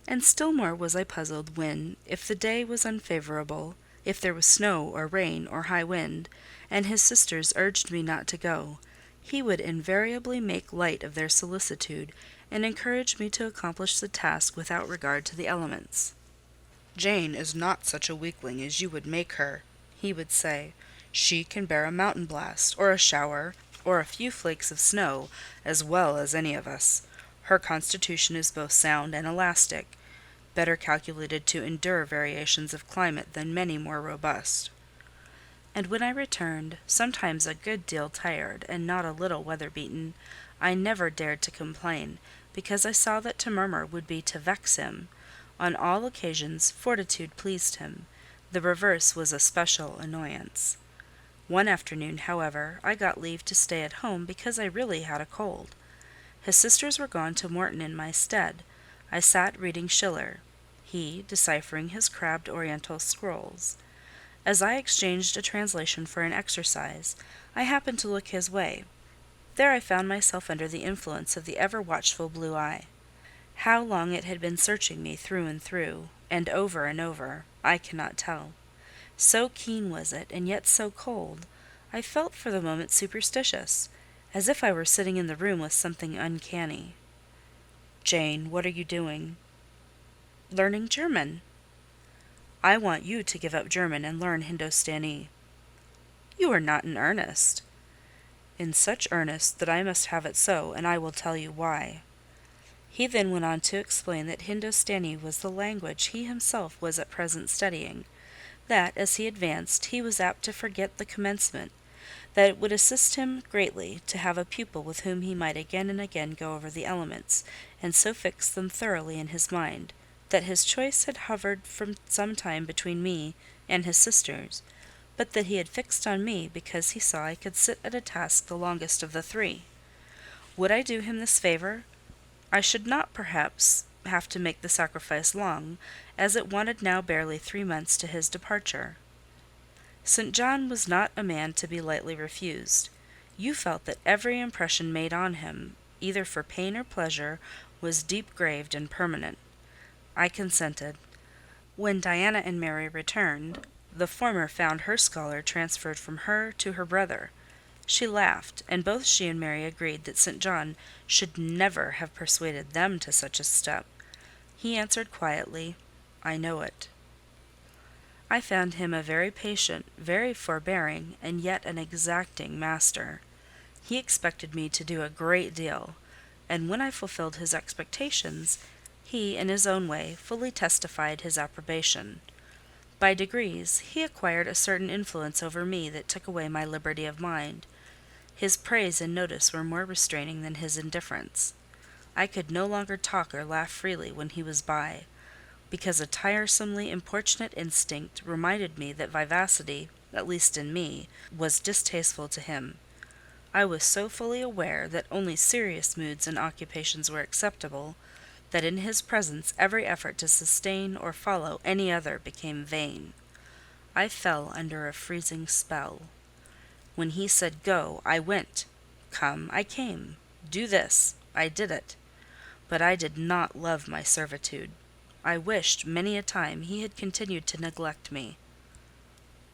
And still more was I puzzled when, if the day was unfavourable, if there was snow or rain or high wind, and his sisters urged me not to go, he would invariably make light of their solicitude, and encourage me to accomplish the task without regard to the elements. "Jane is not such a weakling as you would make her," he would say. "She can bear a mountain blast, or a shower, or a few flakes of snow, as well as any of us. Her constitution is both sound and elastic, better calculated to endure variations of climate than many more robust." And when I returned, sometimes a good deal tired, and not a little weather-beaten, I never dared to complain, because I saw that to murmur would be to vex him. On all occasions fortitude pleased him; the reverse was a special annoyance. One afternoon, however, I got leave to stay at home because I really had a cold. His sisters were gone to Morton in my stead. I sat reading Schiller, he deciphering his crabbed Oriental scrolls. As I exchanged a translation for an exercise, I happened to look his way. There I found myself under the influence of the ever-watchful blue eye. How long it had been searching me through, and over, I cannot tell. So keen was it, and yet so cold, I felt for the moment superstitious, as if I were sitting in the room with something uncanny. "Jane, what are you doing?" "Learning German." "I want you to give up German and learn Hindostani." "You are not in earnest." "In such earnest that I must have it so, and I will tell you why." He then went on to explain that Hindostani was the language he himself was at present studying; that, as he advanced, he was apt to forget the commencement; that it would assist him greatly to have a pupil with whom he might again and again go over the elements, and so fix them thoroughly in his mind; that his choice had hovered for some time between me and his sisters, but that he had fixed on me because he saw I could sit at a task the longest of the three. Would I do him this favour? I should not, perhaps, have to make the sacrifice long, as it wanted now barely 3 months to his departure. St. John was not a man to be lightly refused. You felt that every impression made on him, either for pain or pleasure, was deep-graved and permanent. I consented. When Diana and Mary returned, the former found her scholar transferred from her to her brother. She laughed, and both she and Mary agreed that St. John should never have persuaded them to such a step. He answered quietly, "I know it." I found him a very patient, very forbearing, and yet an exacting master. He expected me to do a great deal, and when I fulfilled his expectations, he, in his own way, fully testified his approbation. By degrees, he acquired a certain influence over me that took away my liberty of mind. His praise and notice were more restraining than his indifference. I could no longer talk or laugh freely when he was by, because a tiresomely importunate instinct reminded me that vivacity, at least in me, was distasteful to him. I was so fully aware that only serious moods and occupations were acceptable, that in his presence every effort to sustain or follow any other became vain. I fell under a freezing spell. When he said go, I went; come, I came; do this, I did it. But I did not love my servitude. I wished many a time he had continued to neglect me.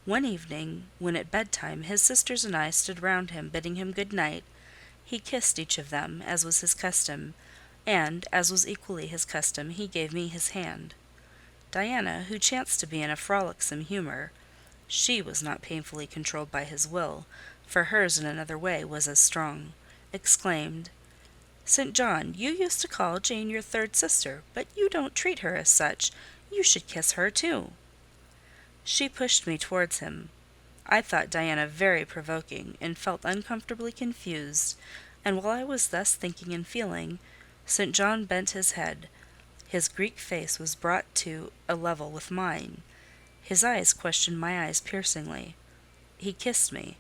One evening, when at bedtime his sisters and I stood round him bidding him good night, he kissed each of them, as was his custom, and, as was equally his custom, he gave me his hand. Diana, who chanced to be in a frolicsome humour, she was not painfully controlled by his will, for hers in another way was as strong, exclaimed, "St. John, you used to call Jane your third sister, but you don't treat her as such. You should kiss her too." She pushed me towards him. I thought Diana very provoking, and felt uncomfortably confused, and while I was thus thinking and feeling, St. John bent his head. His Greek face was brought to a level with mine. His eyes questioned my eyes piercingly. He kissed me.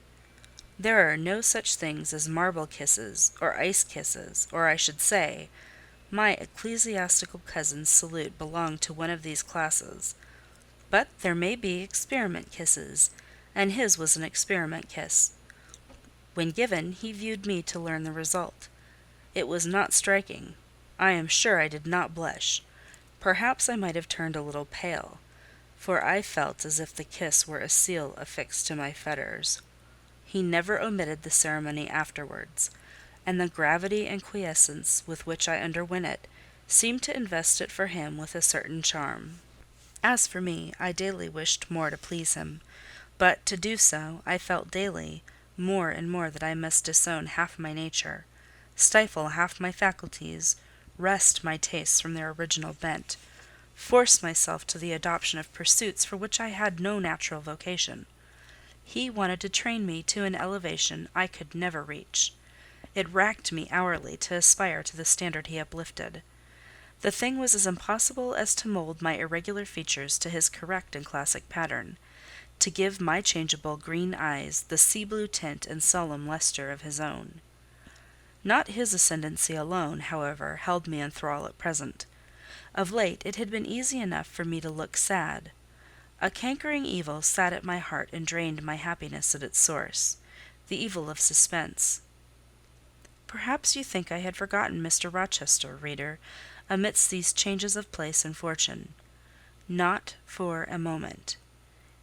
There are no such things as marble kisses, or ice kisses, or I should say, my ecclesiastical cousin's salute belonged to one of these classes. But there may be experiment kisses, and his was an experiment kiss. When given, he viewed me to learn the result. It was not striking. I am sure I did not blush. Perhaps I might have turned a little pale, for I felt as if the kiss were a seal affixed to my fetters. He never omitted the ceremony afterwards, and the gravity and quiescence with which I underwent it seemed to invest it for him with a certain charm. As for me, I daily wished more to please him, but to do so, I felt daily more and more that I must disown half my nature, stifle half my faculties, wrest my tastes from their original bent, force myself to the adoption of pursuits for which I had no natural vocation. He wanted to train me to an elevation I could never reach. It racked me hourly to aspire to the standard he uplifted. The thing was as impossible as to mould my irregular features to his correct and classic pattern, to give my changeable green eyes the sea-blue tint and solemn lustre of his own. Not his ascendancy alone, however, held me in thrall at present. Of late it had been easy enough for me to look sad. A cankering evil sat at my heart and drained my happiness at its source, the evil of suspense. Perhaps you think I had forgotten Mr. Rochester, reader, amidst these changes of place and fortune. Not for a moment.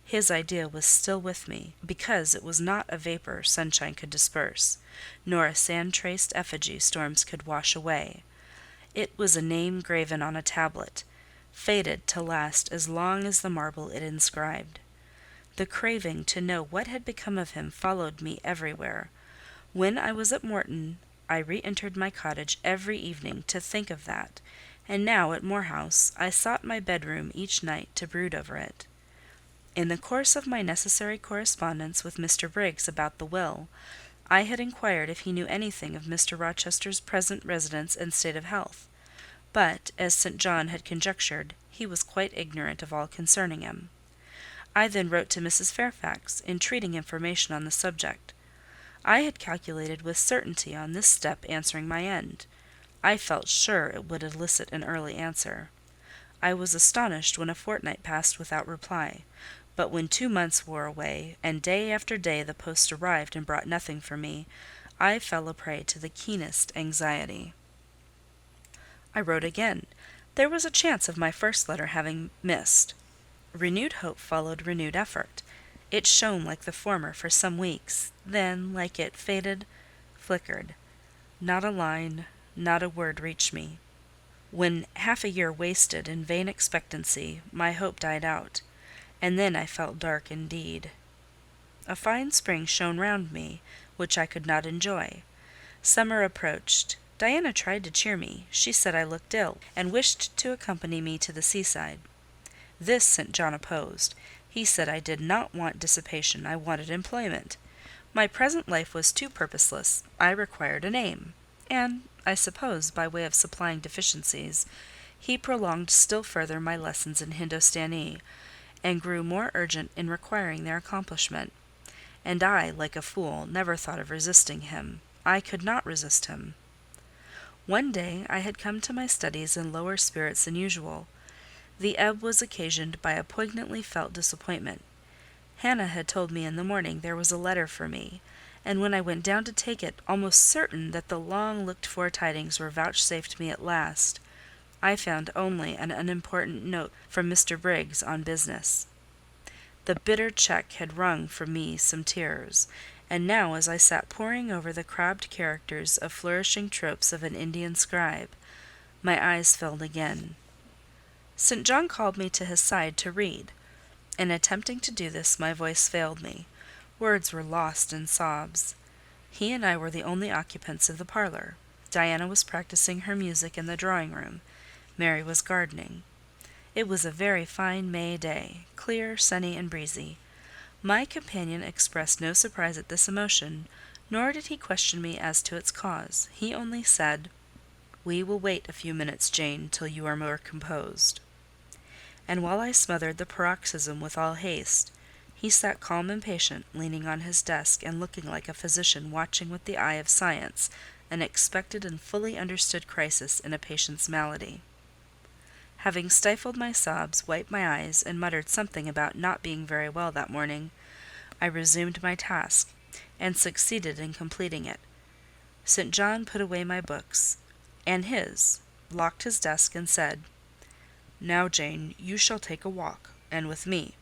His idea was still with me, because it was not a vapour sunshine could disperse, nor a sand-traced effigy storms could wash away. It was a name graven on a tablet, fated to last as long as the marble it inscribed. The craving to know what had become of him followed me everywhere. When I was at Morton, I re-entered my cottage every evening to think of that, and now at Moor House I sought my bedroom each night to brood over it. In the course of my necessary correspondence with Mr. Briggs about the will, I had inquired if he knew anything of Mr. Rochester's present residence and state of health; but, as St. John had conjectured, he was quite ignorant of all concerning him. I then wrote to Mrs. Fairfax, entreating information on the subject. I had calculated with certainty on this step answering my end. I felt sure it would elicit an early answer. I was astonished when a fortnight passed without reply; but when 2 months wore away, and day after day the post arrived and brought nothing for me, I fell a prey to the keenest anxiety. I wrote again. There was a chance of my first letter having missed. Renewed hope followed renewed effort. It shone like the former for some weeks, then, like it, faded, flickered. Not a line, not a word reached me. When half a year wasted in vain expectancy, my hope died out, and then I felt dark indeed. A fine spring shone round me, which I could not enjoy. Summer approached. Diana tried to cheer me. She said I looked ill, and wished to accompany me to the seaside. This St. John opposed. He said I did not want dissipation, I wanted employment. My present life was too purposeless, I required an aim; and, I suppose, by way of supplying deficiencies, he prolonged still further my lessons in Hindostani, and grew more urgent in requiring their accomplishment. And I, like a fool, never thought of resisting him. I could not resist him. One day I had come to my studies in lower spirits than usual. The ebb was occasioned by a poignantly felt disappointment. Hannah had told me in the morning there was a letter for me, and when I went down to take it, almost certain that the long-looked-for tidings were vouchsafed me at last, I found only an unimportant note from Mr. Briggs on business. The bitter check had wrung from me some tears, and now as I sat poring over the crabbed characters of flourishing tropes of an Indian scribe, my eyes filled again. St. John called me to his side to read. In attempting to do this, my voice failed me. Words were lost in sobs. He and I were the only occupants of the parlour. Diana was practising her music in the drawing-room. Mary was gardening. It was a very fine May day, clear, sunny, and breezy. My companion expressed no surprise at this emotion, nor did he question me as to its cause. He only said, "We will wait a few minutes, Jane, till you are more composed." And while I smothered the paroxysm with all haste, he sat calm and patient, leaning on his desk, and looking like a physician watching with the eye of science an expected and fully understood crisis in a patient's malady. Having stifled my sobs, wiped my eyes, and muttered something about not being very well that morning, I resumed my task, and succeeded in completing it. St. John put away my books, and his, locked his desk, and said, "Now, Jane, you shall take a walk, and with me."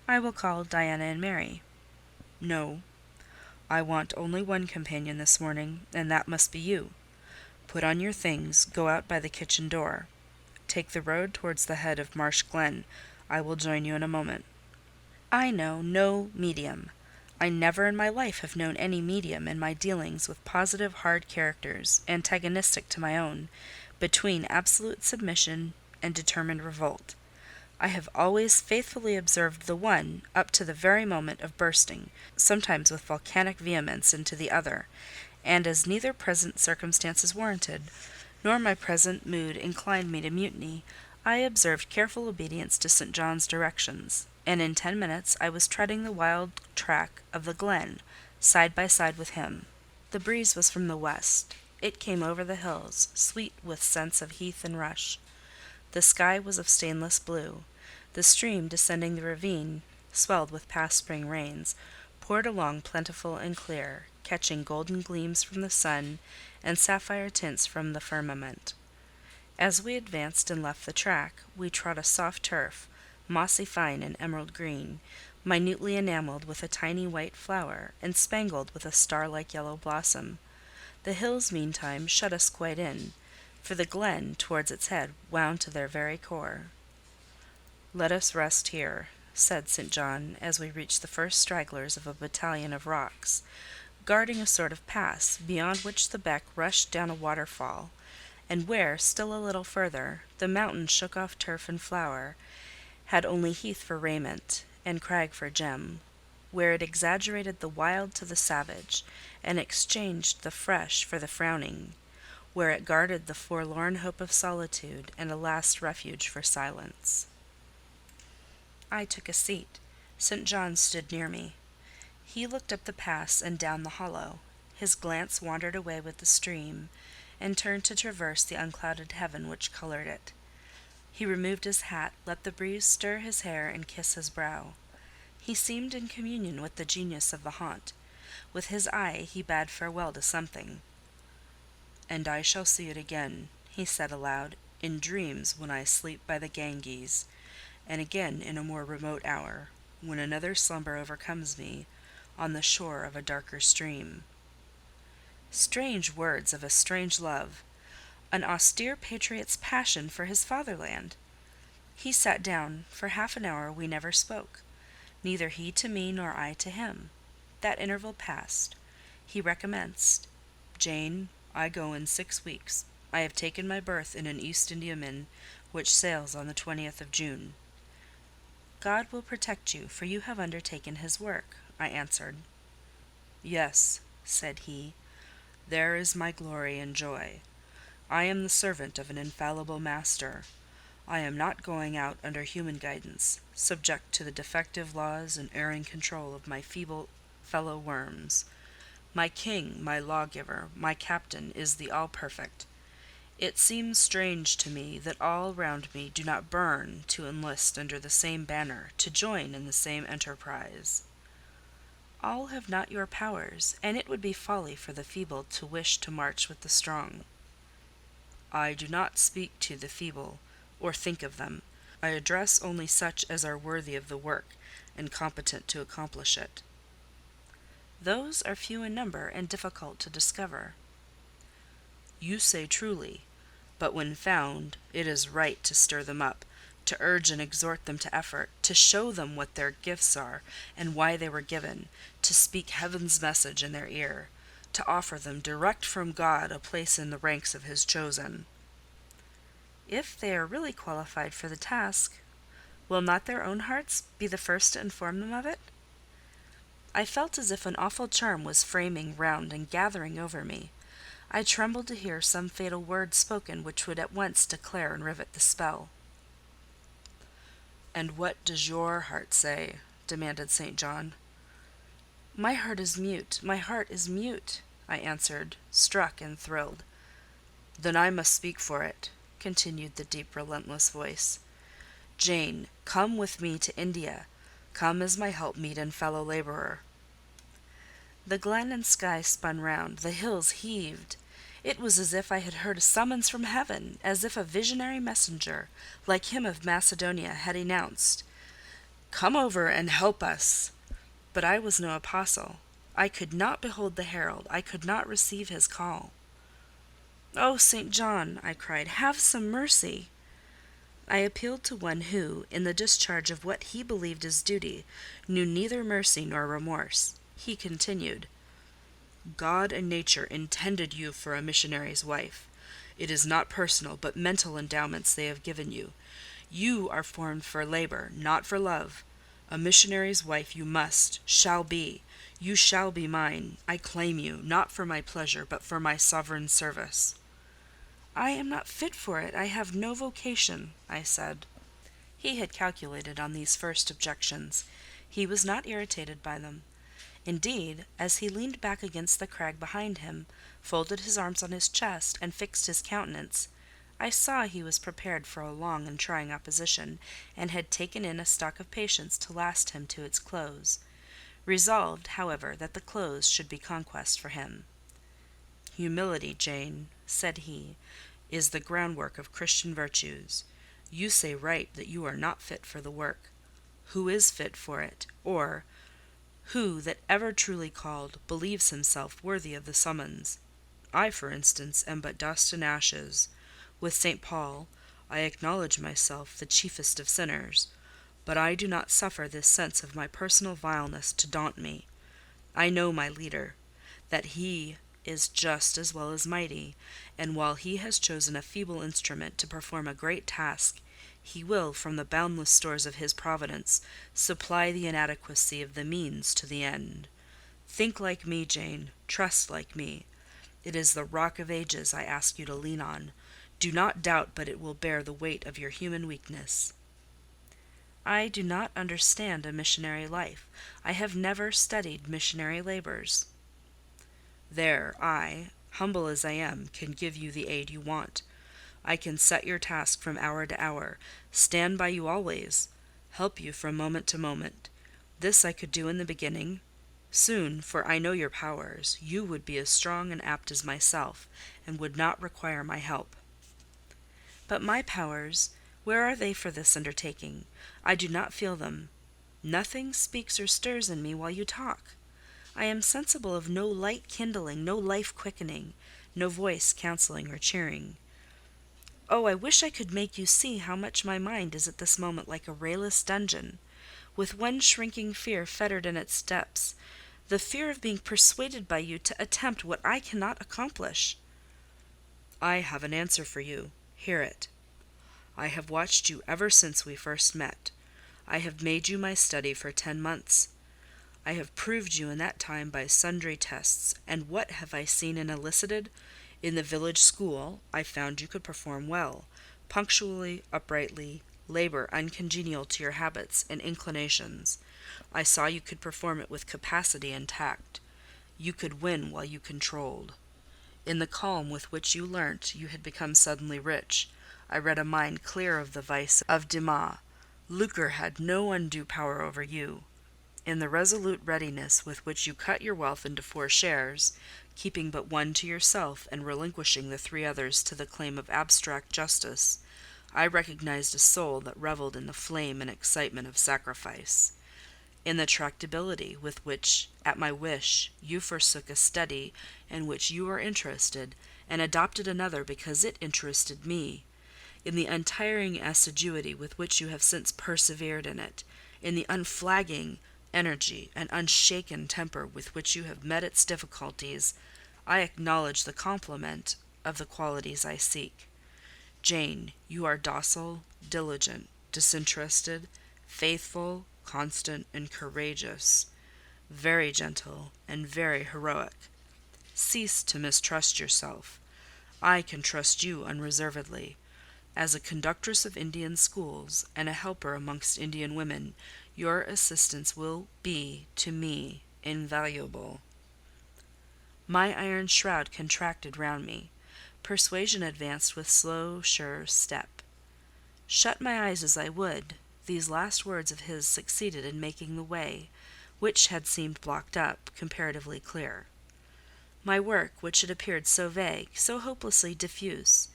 "I will call Diana and Mary." "No, I want only one companion this morning, and that must be you. Put on your things, go out by the kitchen door. Take the road towards the head of Marsh Glen. I will join you in a moment. I know no medium. I never in my life have known any medium in my dealings with positive hard characters, antagonistic to my own, between absolute submission and determined revolt. I have always faithfully observed the one up to the very moment of bursting, sometimes with volcanic vehemence, into the other, and as neither present circumstances warranted, nor my present mood inclined me to mutiny, I observed careful obedience to St. John's directions, and in 10 minutes I was treading the wild track of the glen, side by side with him. The breeze was from the west. It came over the hills, sweet with scents of heath and rush. The sky was of stainless blue. The stream descending the ravine, swelled with past spring rains, poured along plentiful and clear, catching golden gleams from the sun and sapphire tints from the firmament. As we advanced and left the track, we trod a soft turf, mossy fine and emerald green, minutely enamelled with a tiny white flower, and spangled with a star-like yellow blossom. The hills, meantime, shut us quite in, for the glen, towards its head, wound to their very core. "Let us rest here," said St. John, as we reached the first stragglers of a battalion of rocks, guarding a sort of pass, beyond which the beck rushed down a waterfall, and where, still a little further, the mountain shook off turf and flower, had only heath for raiment, and crag for gem, where it exaggerated the wild to the savage, and exchanged the fresh for the frowning, where it guarded the forlorn hope of solitude, and a last refuge for silence. I took a seat. St. John stood near me. He looked up the pass and down the hollow. His glance wandered away with the stream, and turned to traverse the unclouded heaven which coloured it. He removed his hat, let the breeze stir his hair and kiss his brow. He seemed in communion with the genius of the haunt. With his eye he bade farewell to something. "And I shall see it again," he said aloud, "in dreams when I sleep by the Ganges, and again in a more remote hour, when another slumber overcomes me, on the shore of a darker stream." Strange words of a strange love! An austere patriot's passion for his fatherland! He sat down. For half an hour we never spoke, neither he to me nor I to him. That interval passed. He recommenced. "Jane, I go in 6 weeks. I have taken my berth in an East Indiaman which sails on the 20th of June." "God will protect you, for you have undertaken his work," I answered. "Yes," said he, "there is my glory and joy. I am the servant of an infallible master. I am not going out under human guidance, subject to the defective laws and erring control of my feeble fellow worms. My king, my lawgiver, my captain is the all-perfect. It seems strange to me that all round me do not burn to enlist under the same banner, to join in the same enterprise. All have not your powers, and it would be folly for the feeble to wish to march with the strong. I do not speak to the feeble, or think of them. I address only such as are worthy of the work, and competent to accomplish it." "Those are few in number, and difficult to discover." "You say truly. But when found, it is right to stir them up, to urge and exhort them to effort, to show them what their gifts are, and why they were given, to speak heaven's message in their ear, to offer them direct from God a place in the ranks of his chosen." "If they are really qualified for the task, will not their own hearts be the first to inform them of it?" I felt as if an awful charm was framing round and gathering over me. I trembled to hear some fatal word spoken which would at once declare and rivet the spell. "And what does your heart say?" demanded St. John. "My heart is mute, my heart is mute," I answered, struck and thrilled. "Then I must speak for it," continued the deep, relentless voice. "Jane, come with me to India. Come as my helpmeet and fellow labourer." The glen and sky spun round, the hills heaved. It was as if I had heard a summons from heaven, as if a visionary messenger, like him of Macedonia, had announced, "Come over and help us." But I was no apostle. I could not behold the herald, I could not receive his call. "Oh, St. John!" I cried, "have some mercy!" I appealed to one who, in the discharge of what he believed his duty, knew neither mercy nor remorse. He continued— "God and nature intended you for a missionary's wife. It is not personal, but mental endowments they have given you. You are formed for labour, not for love. A missionary's wife you shall be. You shall be mine. I claim you, not for my pleasure, but for my sovereign service." "I am not fit for it. I have no vocation," I said. He had calculated on these first objections. He was not irritated by them. Indeed, as he leaned back against the crag behind him, folded his arms on his chest, and fixed his countenance, I saw he was prepared for a long and trying opposition, and had taken in a stock of patience to last him to its close; resolved, however, that the close should be conquest for him. "Humility, Jane," said he, "is the groundwork of Christian virtues. You say right that you are not fit for the work. Who is fit for it? Or, who that ever truly called, believes himself worthy of the summons? I, for instance, am but dust and ashes. With St. Paul, I acknowledge myself the chiefest of sinners, but I do not suffer this sense of my personal vileness to daunt me. I know my leader, that he is just as well as mighty, and while he has chosen a feeble instrument to perform a great task, he will, from the boundless stores of his providence, supply the inadequacy of the means to the end. Think like me, Jane. Trust like me. It is the rock of ages I ask you to lean on. Do not doubt but it will bear the weight of your human weakness." "I do not understand a missionary life. I have never studied missionary labours." "There I, humble as I am, can give you the aid you want. I can set your task from hour to hour, stand by you always, help you from moment to moment. This I could do in the beginning. Soon, for I know your powers, you would be as strong and apt as myself, and would not require my help." "But my powers, where are they for this undertaking? I do not feel them. Nothing speaks or stirs in me while you talk. I am sensible of no light kindling, no life quickening, no voice counselling or cheering. Oh, I wish I could make you see how much my mind is at this moment like a rayless dungeon, with one shrinking fear fettered in its depths, the fear of being persuaded by you to attempt what I cannot accomplish." "I have an answer for you. Hear it. I have watched you ever since we first met. I have made you my study for 10 months. I have proved you in that time by sundry tests, and what have I seen and elicited? In the village school I found you could perform well, punctually, uprightly, labour uncongenial to your habits and inclinations. I saw you could perform it with capacity and tact. You could win while you controlled. In the calm with which you learnt you had become suddenly rich, I read a mind clear of the vice of Demas. Lucre had no undue power over you. In the resolute readiness with which you cut your wealth into 4 shares, keeping but one to yourself and relinquishing the 3 others to the claim of abstract justice, I recognized a soul that revelled in the flame and excitement of sacrifice. In the tractability with which, at my wish, you forsook a study in which you were interested, and adopted another because it interested me; in the untiring assiduity with which you have since persevered in it; in the unflagging energy and unshaken temper with which you have met its difficulties, I acknowledge the complement of the qualities I seek. Jane, you are docile, diligent, disinterested, faithful, constant, and courageous, very gentle, and very heroic. Cease to mistrust yourself. I can trust you unreservedly. As a conductress of Indian schools, and a helper amongst Indian women, your assistance will be, to me, invaluable." My iron shroud contracted round me. Persuasion advanced with slow, sure step. Shut my eyes as I would, these last words of his succeeded in making the way, which had seemed blocked up, comparatively clear. My work, which had appeared so vague, so hopelessly diffuse,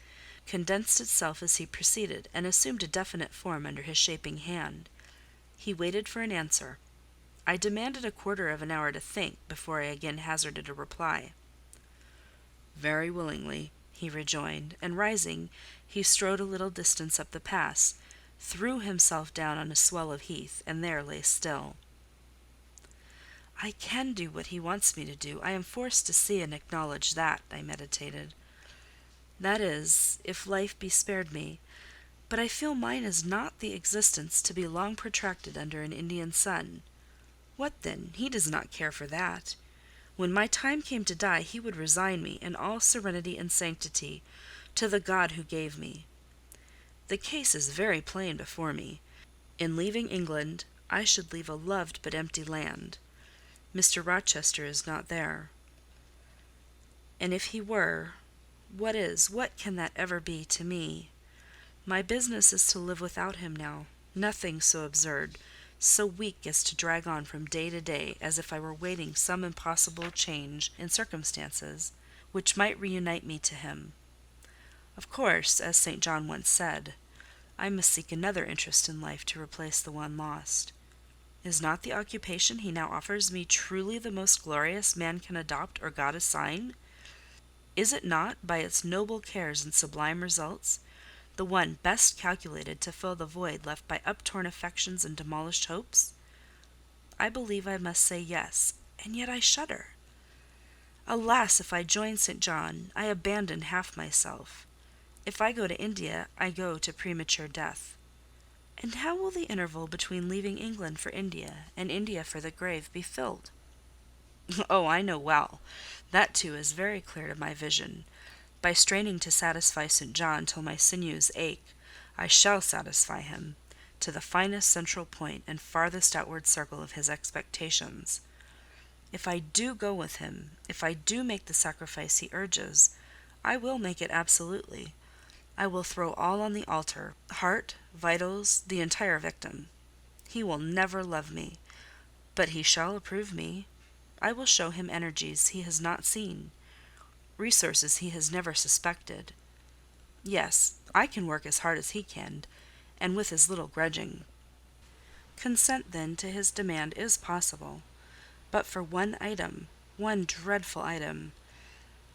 condensed itself as he proceeded, and assumed a definite form under his shaping hand. He waited for an answer. I demanded a quarter of an hour to think before I again hazarded a reply. "Very willingly," he rejoined, and rising, he strode a little distance up the pass, threw himself down on a swell of heath, and there lay still. "I can do what he wants me to do. I am forced to see and acknowledge that," I meditated. "That is, if life be spared me. But I feel mine is not the existence to be long protracted under an Indian sun. What then? He does not care for that. When my time came to die, he would resign me, in all serenity and sanctity, to the God who gave me. The case is very plain before me. In leaving England, I should leave a loved but empty land. Mr. Rochester is not there. And if he were, what can that ever be to me? My business is to live without him now. Nothing so absurd, so weak as to drag on from day to day as if I were waiting some impossible change in circumstances which might reunite me to him. Of course, as St. John once said, I must seek another interest in life to replace the one lost. Is not the occupation he now offers me truly the most glorious man can adopt or God assign? Is it not, by its noble cares and sublime results, the one best calculated to fill the void left by uptorn affections and demolished hopes? I believe I must say yes, and yet I shudder. Alas, if I join St. John, I abandon half myself. If I go to India, I go to premature death. And how will the interval between leaving England for India and India for the grave be filled? Oh, I know well. That too is very clear to my vision. By straining to satisfy St. John till my sinews ache, I shall satisfy him, to the finest central point and farthest outward circle of his expectations. If I do go with him, if I do make the sacrifice he urges, I will make it absolutely. I will throw all on the altar, heart, vitals, the entire victim. He will never love me, but he shall approve me. I will show him energies he has not seen, resources he has never suspected. Yes, I can work as hard as he can, and with as little grudging. Consent, then, to his demand is possible, but for one item, one dreadful item.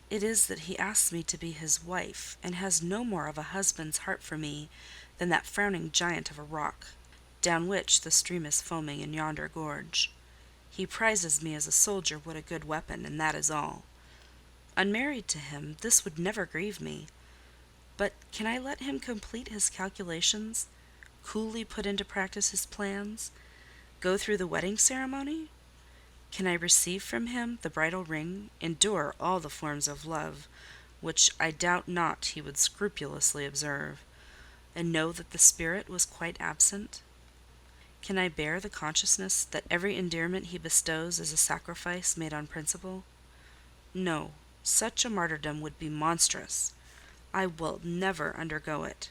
It is that he asks me to be his wife, and has no more of a husband's heart for me than that frowning giant of a rock, down which the stream is foaming in yonder gorge. He prizes me as a soldier would a good weapon, and that is all. Unmarried to him, this would never grieve me. But can I let him complete his calculations, coolly put into practice his plans, go through the wedding ceremony? Can I receive from him the bridal ring, endure all the forms of love, which I doubt not he would scrupulously observe, and know that the spirit was quite absent? Can I bear the consciousness that every endearment he bestows is a sacrifice made on principle? No, such a martyrdom would be monstrous. I will never undergo it.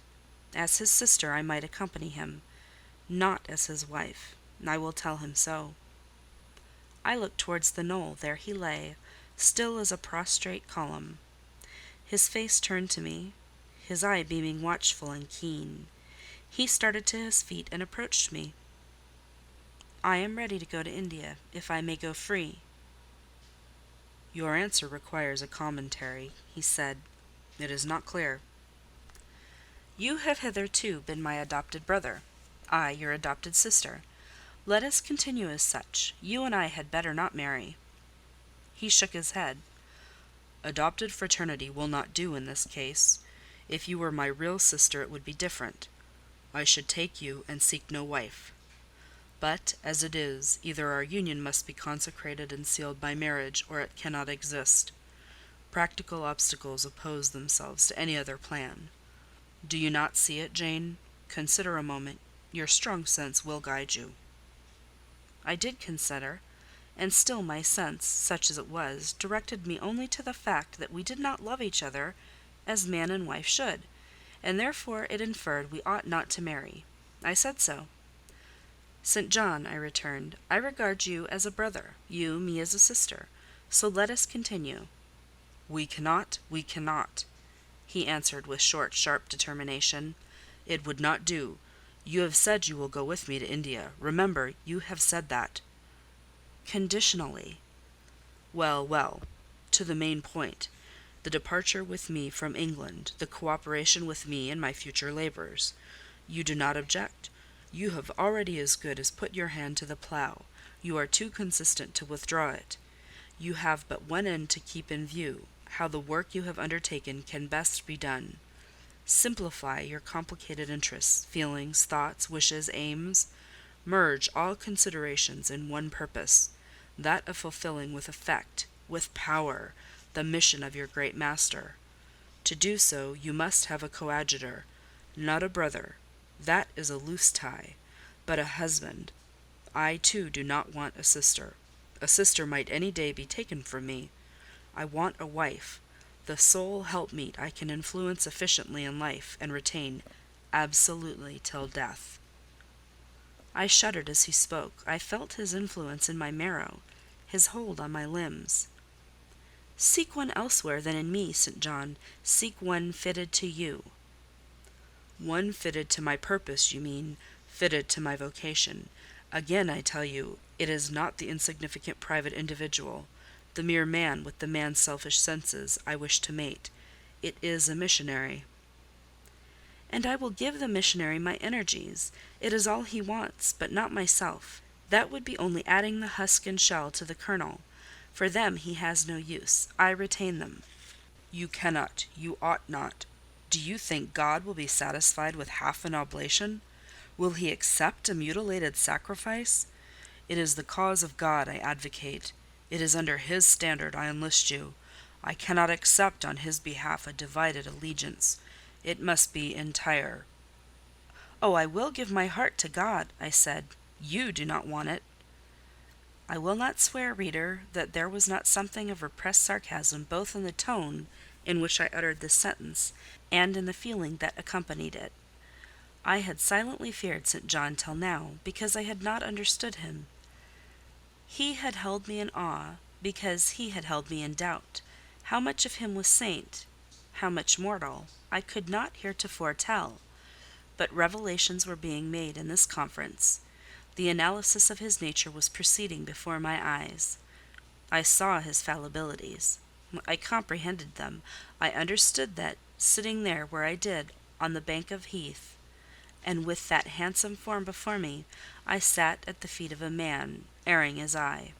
As his sister I might accompany him, not as his wife. I will tell him so. I looked towards the knoll. There he lay, still as a prostrate column. His face turned to me, his eye beaming watchful and keen. He started to his feet and approached me. "I am ready to go to India, if I may go free." "Your answer requires a commentary," he said. "It is not clear." "You have hitherto been my adopted brother, I your adopted sister. Let us continue as such. You and I had better not marry." He shook his head. "Adopted fraternity will not do in this case. If you were my real sister it would be different. I should take you and seek no wife. But, as it is, either our union must be consecrated and sealed by marriage, or it cannot exist. Practical obstacles oppose themselves to any other plan. Do you not see it, Jane? Consider a moment. Your strong sense will guide you." I did consider, and still my sense, such as it was, directed me only to the fact that we did not love each other as man and wife should, and therefore it inferred we ought not to marry. I said so. "St. John," I returned, "I regard you as a brother, you me as a sister, so let us continue." "We cannot, he answered with short, sharp determination. "It would not do. You have said you will go with me to India. Remember, you have said that." conditionally. Well, well, to the main point. The departure with me from England, the cooperation with me in my future labours. You do not object? You have already as good as put your hand to the plough. You are too consistent to withdraw it. You have but one end to keep in view, how the work you have undertaken can best be done. Simplify your complicated interests, feelings, thoughts, wishes, aims. Merge all considerations in one purpose, that of fulfilling with effect, with power, the mission of your great master. To do so, you must have a coadjutor, not a brother, that is a loose tie, but a husband. I, too, do not want a sister. A sister might any day be taken from me. I want a wife, the sole helpmeet I can influence efficiently in life and retain absolutely till death. I shuddered as he spoke. I felt his influence in my marrow, his hold on my limbs. Seek one elsewhere than in me, St. John. Seek one fitted to you. One fitted to my purpose, you mean, fitted to my vocation. Again I tell you, it is not the insignificant private individual, the mere man with the man's selfish senses, I wish to mate. It is a missionary. And I will give the missionary my energies. It is all he wants, but not myself. That would be only adding the husk and shell to the kernel. For them he has no use. I retain them. You cannot, you ought not. Do you think God will be satisfied with half an oblation? Will he accept a mutilated sacrifice? It is the cause of God I advocate. It is under his standard I enlist you. I cannot accept on his behalf a divided allegiance. It must be entire. Oh, I will give my heart to God, I said. You do not want it. I will not swear, reader, that there was not something of repressed sarcasm both in the tone in which I uttered this sentence and in the feeling that accompanied it. I had silently feared St. John till now, because I had not understood him. He had held me in awe, because he had held me in doubt. How much of him was saint, how much mortal, I could not heretofore tell. But revelations were being made in this conference. The analysis of his nature was proceeding before my eyes. I saw his fallibilities. I comprehended them. I understood that, sitting there where I did, on the bank of heath, and with that handsome form before me, I sat at the feet of a man, airing as I.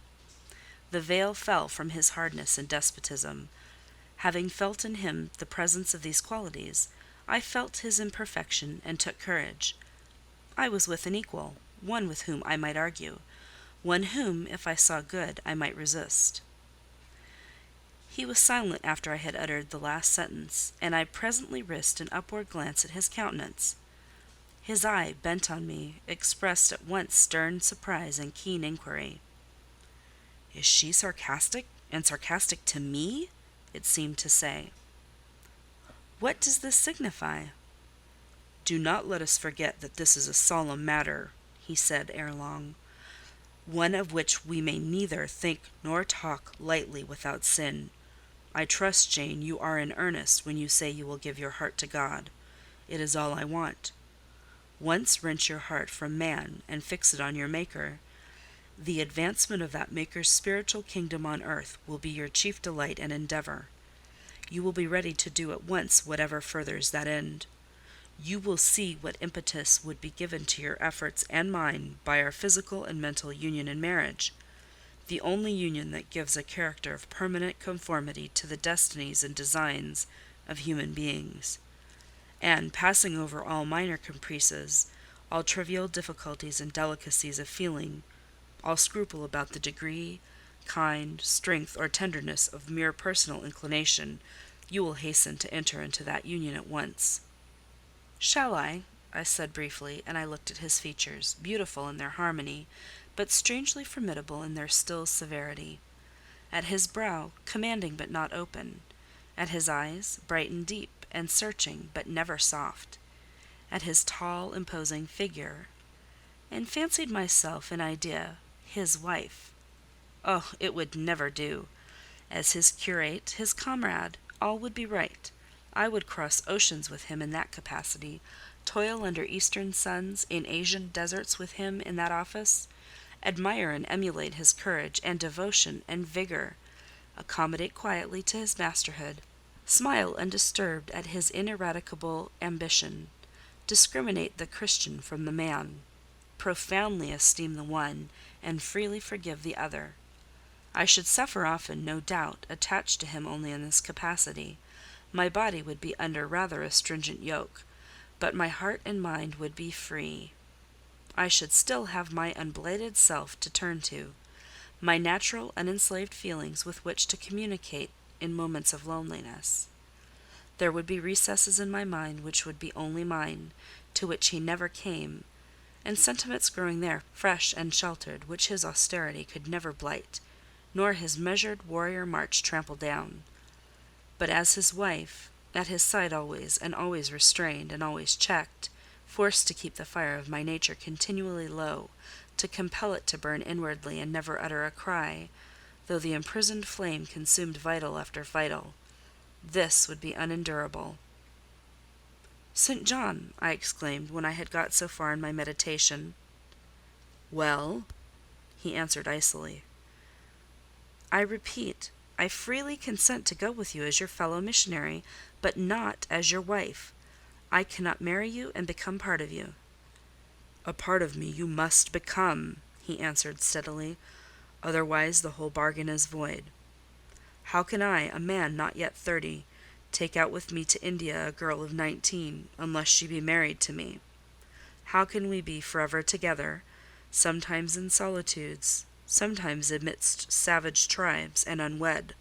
The veil fell from his hardness and despotism. Having felt in him the presence of these qualities, I felt his imperfection and took courage. I was with an equal, one with whom I might argue, one whom, if I saw good, I might resist. He was silent after I had uttered the last sentence, and I presently risked an upward glance at his countenance. His eye, bent on me, expressed at once stern surprise and keen inquiry. "Is she sarcastic, and sarcastic to me?" it seemed to say. "What does this signify?" "Do not let us forget that this is a solemn matter," he said ere long, "one of which we may neither think nor talk lightly without sin. I trust, Jane, you are in earnest when you say you will give your heart to God. It is all I want. Once wrench your heart from man and fix it on your Maker. The advancement of that Maker's spiritual kingdom on earth will be your chief delight and endeavour. You will be ready to do at once whatever furthers that end. You will see what impetus would be given to your efforts and mine by our physical and mental union in marriage, the only union that gives a character of permanent conformity to the destinies and designs of human beings. And, passing over all minor caprices, all trivial difficulties and delicacies of feeling, all scruple about the degree, kind, strength, or tenderness of mere personal inclination, you will hasten to enter into that union at once." "Shall I?" I said briefly, and I looked at his features, beautiful in their harmony, but strangely formidable in their still severity; at his brow, commanding but not open; at his eyes, bright and deep, and searching, but never soft; at his tall, imposing figure, and fancied myself in idea his wife. Oh, it would never do! As his curate, his comrade, all would be right. I would cross oceans with him in that capacity, toil under eastern suns, in Asian deserts with him in that office, admire and emulate his courage and devotion and vigour, accommodate quietly to his masterhood, smile undisturbed at his ineradicable ambition, discriminate the Christian from the man, profoundly esteem the one, and freely forgive the other. I should suffer often, no doubt, attached to him only in this capacity. My body would be under rather a stringent yoke, but my heart and mind would be free. I should still have my unblighted self to turn to, my natural unenslaved feelings with which to communicate in moments of loneliness. There would be recesses in my mind which would be only mine, to which he never came, and sentiments growing there fresh and sheltered, which his austerity could never blight, nor his measured warrior march trample down. But as his wife, at his side always, and always restrained, and always checked, forced to keep the fire of my nature continually low, to compel it to burn inwardly and never utter a cry, though the imprisoned flame consumed vital after vital, this would be unendurable. "St. John," I exclaimed, when I had got so far in my meditation. "Well?" he answered icily. "I repeat, I freely consent to go with you as your fellow missionary, but not as your wife. I cannot marry you and become part of you." "A part of me you must become," he answered steadily. "Otherwise the whole bargain is void. How can I, a man not yet 30, take out with me to India a girl of 19, unless she be married to me? How can we be forever together, sometimes in solitudes, sometimes amidst savage tribes, and unwed?"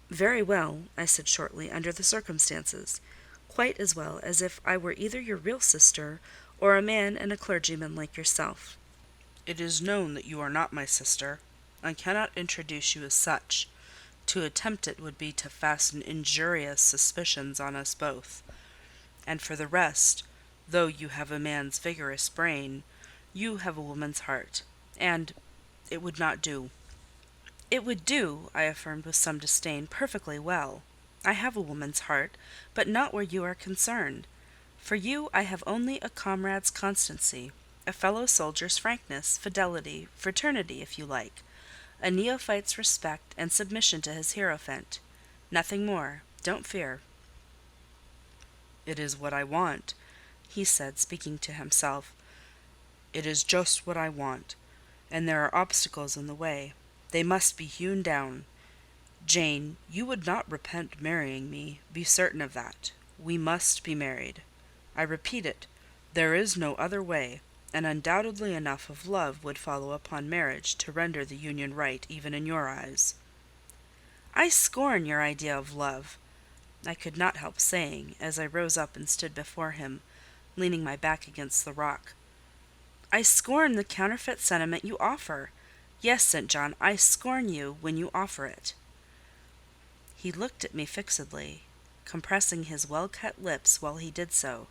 "Very well," I said shortly, "under the circumstances. Quite as well as if I were either your real sister, or a man and a clergyman like yourself." "It is known that you are not my sister. I cannot introduce you as such. To attempt it would be to fasten injurious suspicions on us both. And for the rest, though you have a man's vigorous brain, you have a woman's heart, and it would not do." "It would do," I affirmed with some disdain, "perfectly well. I have a woman's heart, but not where you are concerned. For you I have only a comrade's constancy, a fellow soldier's frankness, fidelity, fraternity, if you like, a neophyte's respect and submission to his hierophant. Nothing more. Don't fear." "It is what I want," he said, speaking to himself. "It is just what I want. And there are obstacles in the way. They must be hewn down. Jane, you would not repent marrying me, be certain of that. We must be married. I repeat it, there is no other way, and undoubtedly enough of love would follow upon marriage to render the union right even in your eyes." "I scorn your idea of love," I could not help saying, as I rose up and stood before him, leaning my back against the rock. "I scorn the counterfeit sentiment you offer. Yes, St. John, I scorn you when you offer it." He looked at me fixedly, compressing his well-cut lips while he did so.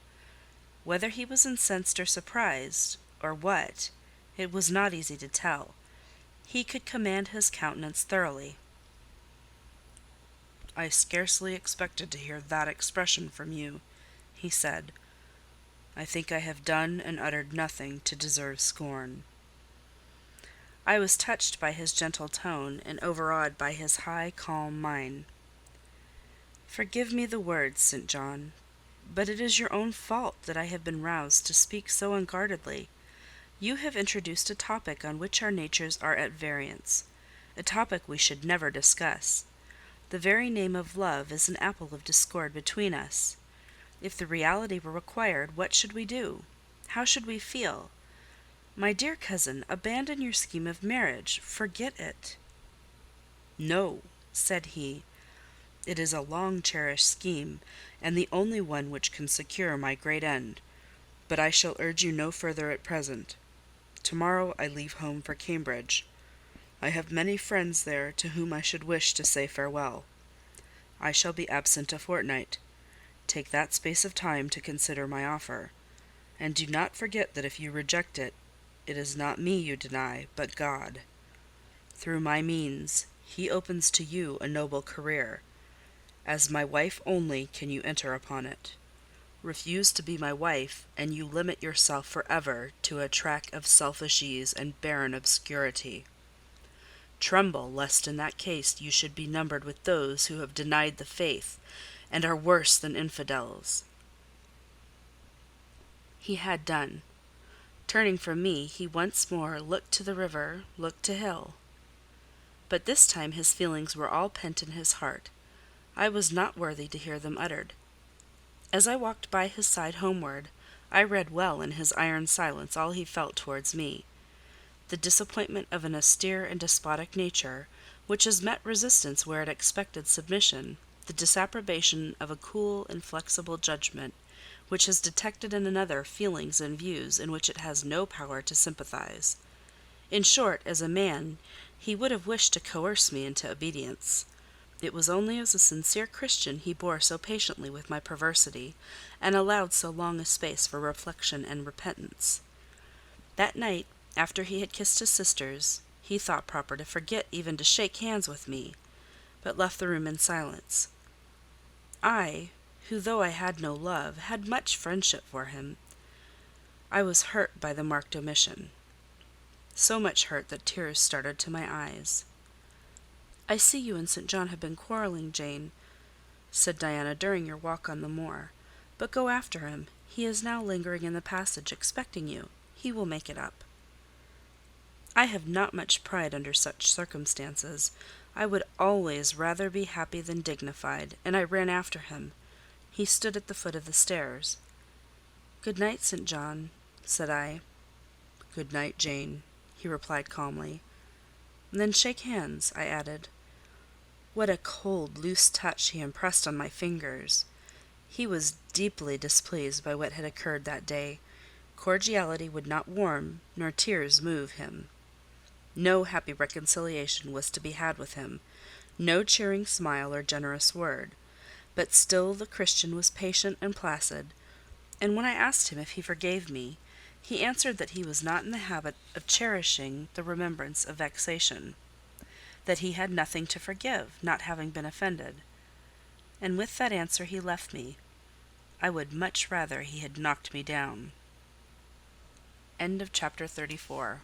Whether he was incensed or surprised, or what, it was not easy to tell. He could command his countenance thoroughly. "I scarcely expected to hear that expression from you," he said. "I think I have done and uttered nothing to deserve scorn." I was touched by his gentle tone, and overawed by his high, calm mien. "Forgive me the words, St. John, but it is your own fault that I have been roused to speak so unguardedly. You have introduced a topic on which our natures are at variance, a topic we should never discuss. The very name of love is an apple of discord between us. If the reality were required, what should we do? How should we feel? My dear cousin, abandon your scheme of marriage. Forget it." "No," said he. "It is a long-cherished scheme, and the only one which can secure my great end. But I shall urge you no further at present. Tomorrow I leave home for Cambridge. I have many friends there to whom I should wish to say farewell. I shall be absent a fortnight. Take that space of time to consider my offer, and do not forget that if you reject it, it is not me you deny, but God. Through my means, He opens to you a noble career. As my wife only can you enter upon it. refuse to be my wife, and you limit yourself forever to a track of selfish ease and barren obscurity. Tremble lest in that case you should be numbered with those who have denied the faith, and are worse than infidels." He had done. Turning from me, he once more looked to the river, looked to hill. But this time his feelings were all pent in his heart. I was not worthy to hear them uttered. As I walked by his side homeward, I read well in his iron silence all he felt towards me. The disappointment of an austere and despotic nature, which has met resistance where it expected submission; the disapprobation of a cool, inflexible judgment, which has detected in another feelings and views in which it has no power to sympathize. In short, as a man, he would have wished to coerce me into obedience. It was only as a sincere Christian he bore so patiently with my perversity, and allowed so long a space for reflection and repentance. That night, after he had kissed his sisters, he thought proper to forget even to shake hands with me, but left the room in silence. I, who, though I had no love, had much friendship for him, I was hurt by the marked omission. So much hurt that tears started to my eyes. "I see you and St. John have been quarrelling, Jane," said Diana, "during your walk on the moor. But go after him. He is now lingering in the passage, expecting you. He will make it up." I have not much pride under such circumstances. I would always rather be happy than dignified, and I ran after him. He stood at the foot of the stairs. "Good night, St. John," said I. "Good night, Jane," he replied calmly. "Then shake hands," I added. What a cold, loose touch he impressed on my fingers! He was deeply displeased by what had occurred that day. Cordiality would not warm, nor tears move him. No happy reconciliation was to be had with him, no cheering smile or generous word. But still the Christian was patient and placid, and when I asked him if he forgave me, he answered that he was not in the habit of cherishing the remembrance of vexation, that he had nothing to forgive, not having been offended. And with that answer he left me. I would much rather he had knocked me down. End of chapter 34.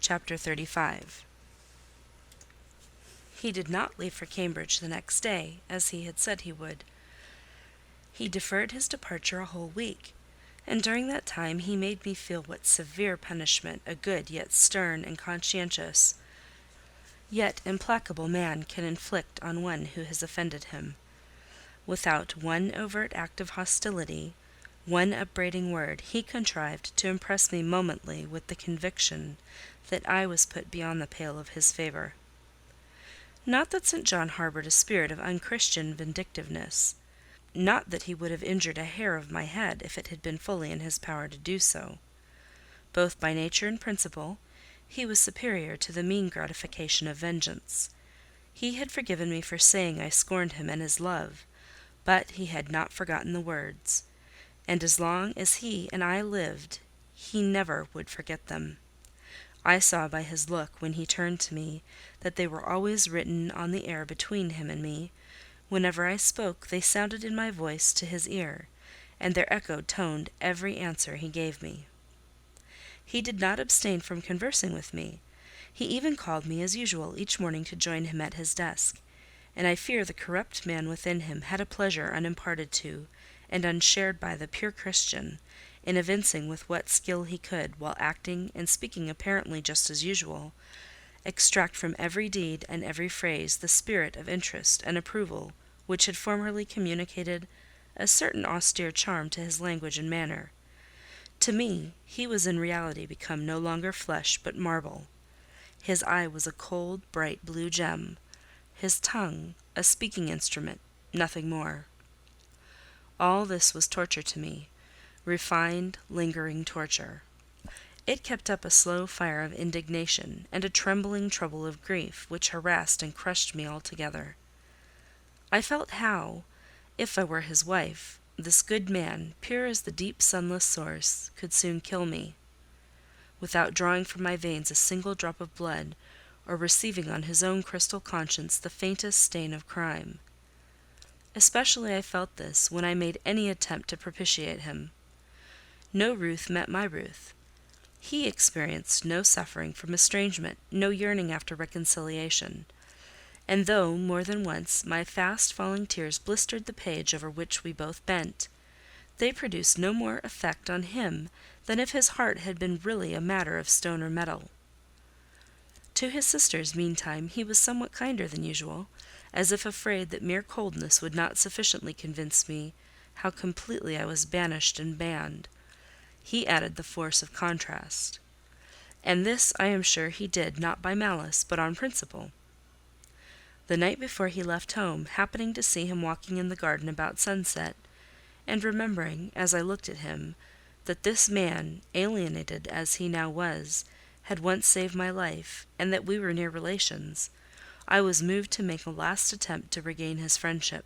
Chapter 35. He did not leave for Cambridge the next day, as he had said he would. He deferred his departure a whole week, and during that time he made me feel what severe punishment a good yet stern and conscientious, yet implacable man can inflict on one who has offended him. Without one overt act of hostility, one upbraiding word, he contrived to impress me momently with the conviction that I was put beyond the pale of his favour. Not that St. John harboured a spirit of unchristian vindictiveness, not that he would have injured a hair of my head if it had been fully in his power to do so. Both by nature and principle, he was superior to the mean gratification of vengeance. He had forgiven me for saying I scorned him and his love, but he had not forgotten the words, and as long as he and I lived, he never would forget them. I saw by his look, when he turned to me, that they were always written on the air between him and me. Whenever I spoke, they sounded in my voice to his ear, and their echo toned every answer he gave me. He did not abstain from conversing with me. He even called me as usual each morning to join him at his desk, and I fear the corrupt man within him had a pleasure unimparted to, and unshared by, the pure Christian, in evincing with what skill he could, while acting and speaking apparently just as usual, extract from every deed and every phrase the spirit of interest and approval which had formerly communicated a certain austere charm to his language and manner. To me, he was in reality become no longer flesh but marble. His eye was a cold, bright blue gem; his tongue a speaking instrument, nothing more. All this was torture to me, refined, lingering torture. It kept up a slow fire of indignation, and a trembling trouble of grief, which harassed and crushed me altogether. I felt how, if I were his wife, this good man, pure as the deep sunless source, could soon kill me. without drawing from my veins a single drop of blood, or receiving on his own crystal conscience the faintest stain of crime. Especially I felt this when I made any attempt to propitiate him. No Ruth met my Ruth. He experienced no suffering from estrangement, no yearning after reconciliation; and though, more than once, my fast-falling tears blistered the page over which we both bent, they produced no more effect on him than if his heart had been really a matter of stone or metal. To his sisters, meantime, he was somewhat kinder than usual, as if afraid that mere coldness would not sufficiently convince me how completely I was banished and banned. He added the force of contrast. And this, I am sure, he did not by malice, but on principle. The night before he left home, happening to see him walking in the garden about sunset, and remembering, as I looked at him, that this man, alienated as he now was, had once saved my life, and that we were near relations, I was moved to make a last attempt to regain his friendship.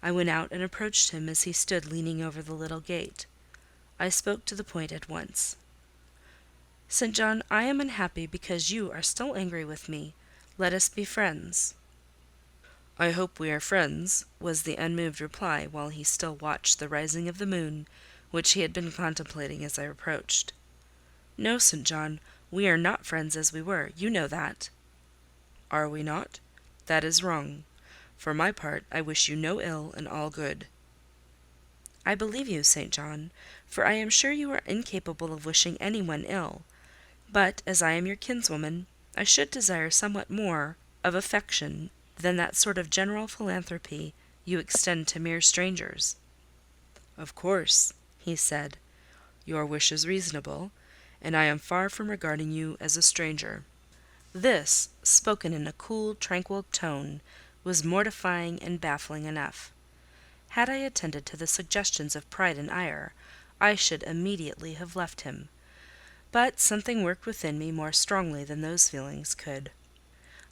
I went out and approached him as he stood leaning over the little gate. I spoke to the point at once. "St. John, I am unhappy because you are still angry with me. Let us be friends." "I hope we are friends," was the unmoved reply, while he still watched the rising of the moon, which he had been contemplating as I approached. "No, St. John, we are not friends as we were. You know that." "Are we not? That is wrong. For my part, I wish you no ill and all good." "I believe you, St. John, for I am sure you are incapable of wishing any one ill; but, as I am your kinswoman, I should desire somewhat more of affection than that sort of general philanthropy you extend to mere strangers." "Of course," he said, "your wish is reasonable, and I am far from regarding you as a stranger." This, spoken in a cool, tranquil tone, was mortifying and baffling enough. Had I attended to the suggestions of pride and ire, I should immediately have left him. But something worked within me more strongly than those feelings could.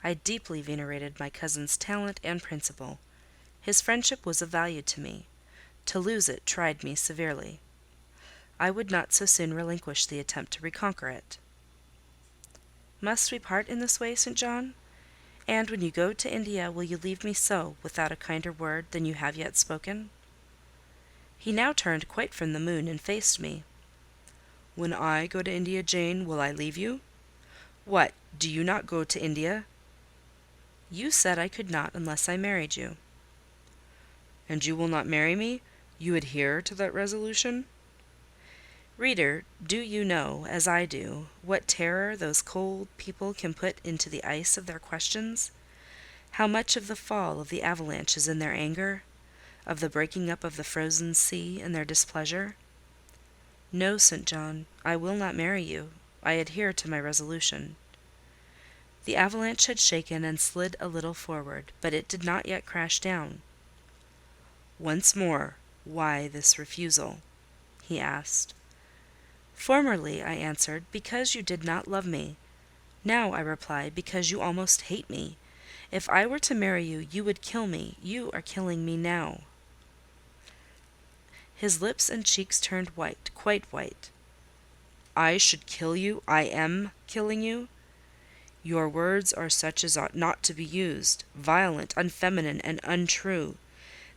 I deeply venerated my cousin's talent and principle. His friendship was of value to me. To lose it tried me severely. I would not so soon relinquish the attempt to reconquer it. "Must we part in this way, St. John? And when you go to India, will you leave me so, without a kinder word than you have yet spoken?" He now turned quite from the moon and faced me. "When I go to India, Jane, will I leave you? What, do you not go to India?" "You said I could not unless I married you." "And you will not marry me? You adhere to that resolution?" Reader, do you know, as I do, what terror those cold people can put into the ice of their questions? How much of the fall of the avalanche is in their anger? Of the breaking up of the frozen sea in their displeasure? No, St. John, I will not marry you. I adhere to my resolution. The avalanche had shaken and slid a little forward, but it did not yet crash down. "Once more, why this refusal?" he asked. "Formerly," I answered, "because you did not love me. Now," I replied, "because you almost hate me. If I were to marry you, you would kill me. You are killing me now." His lips and cheeks turned white, quite white. "I should kill you? I am killing you? Your words are such as ought not to be used, violent, unfeminine, and untrue.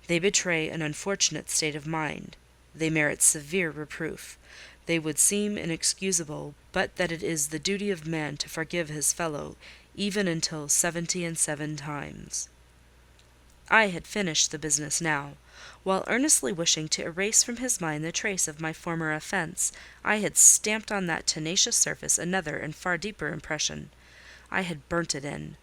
They betray an unfortunate state of mind. They merit severe reproof. They would seem inexcusable, but that it is the duty of man to forgive his fellow, even until 77 times. I had finished the business now. While earnestly wishing to erase from his mind the trace of my former offence, I had stamped on that tenacious surface another and far deeper impression. I had burnt it in.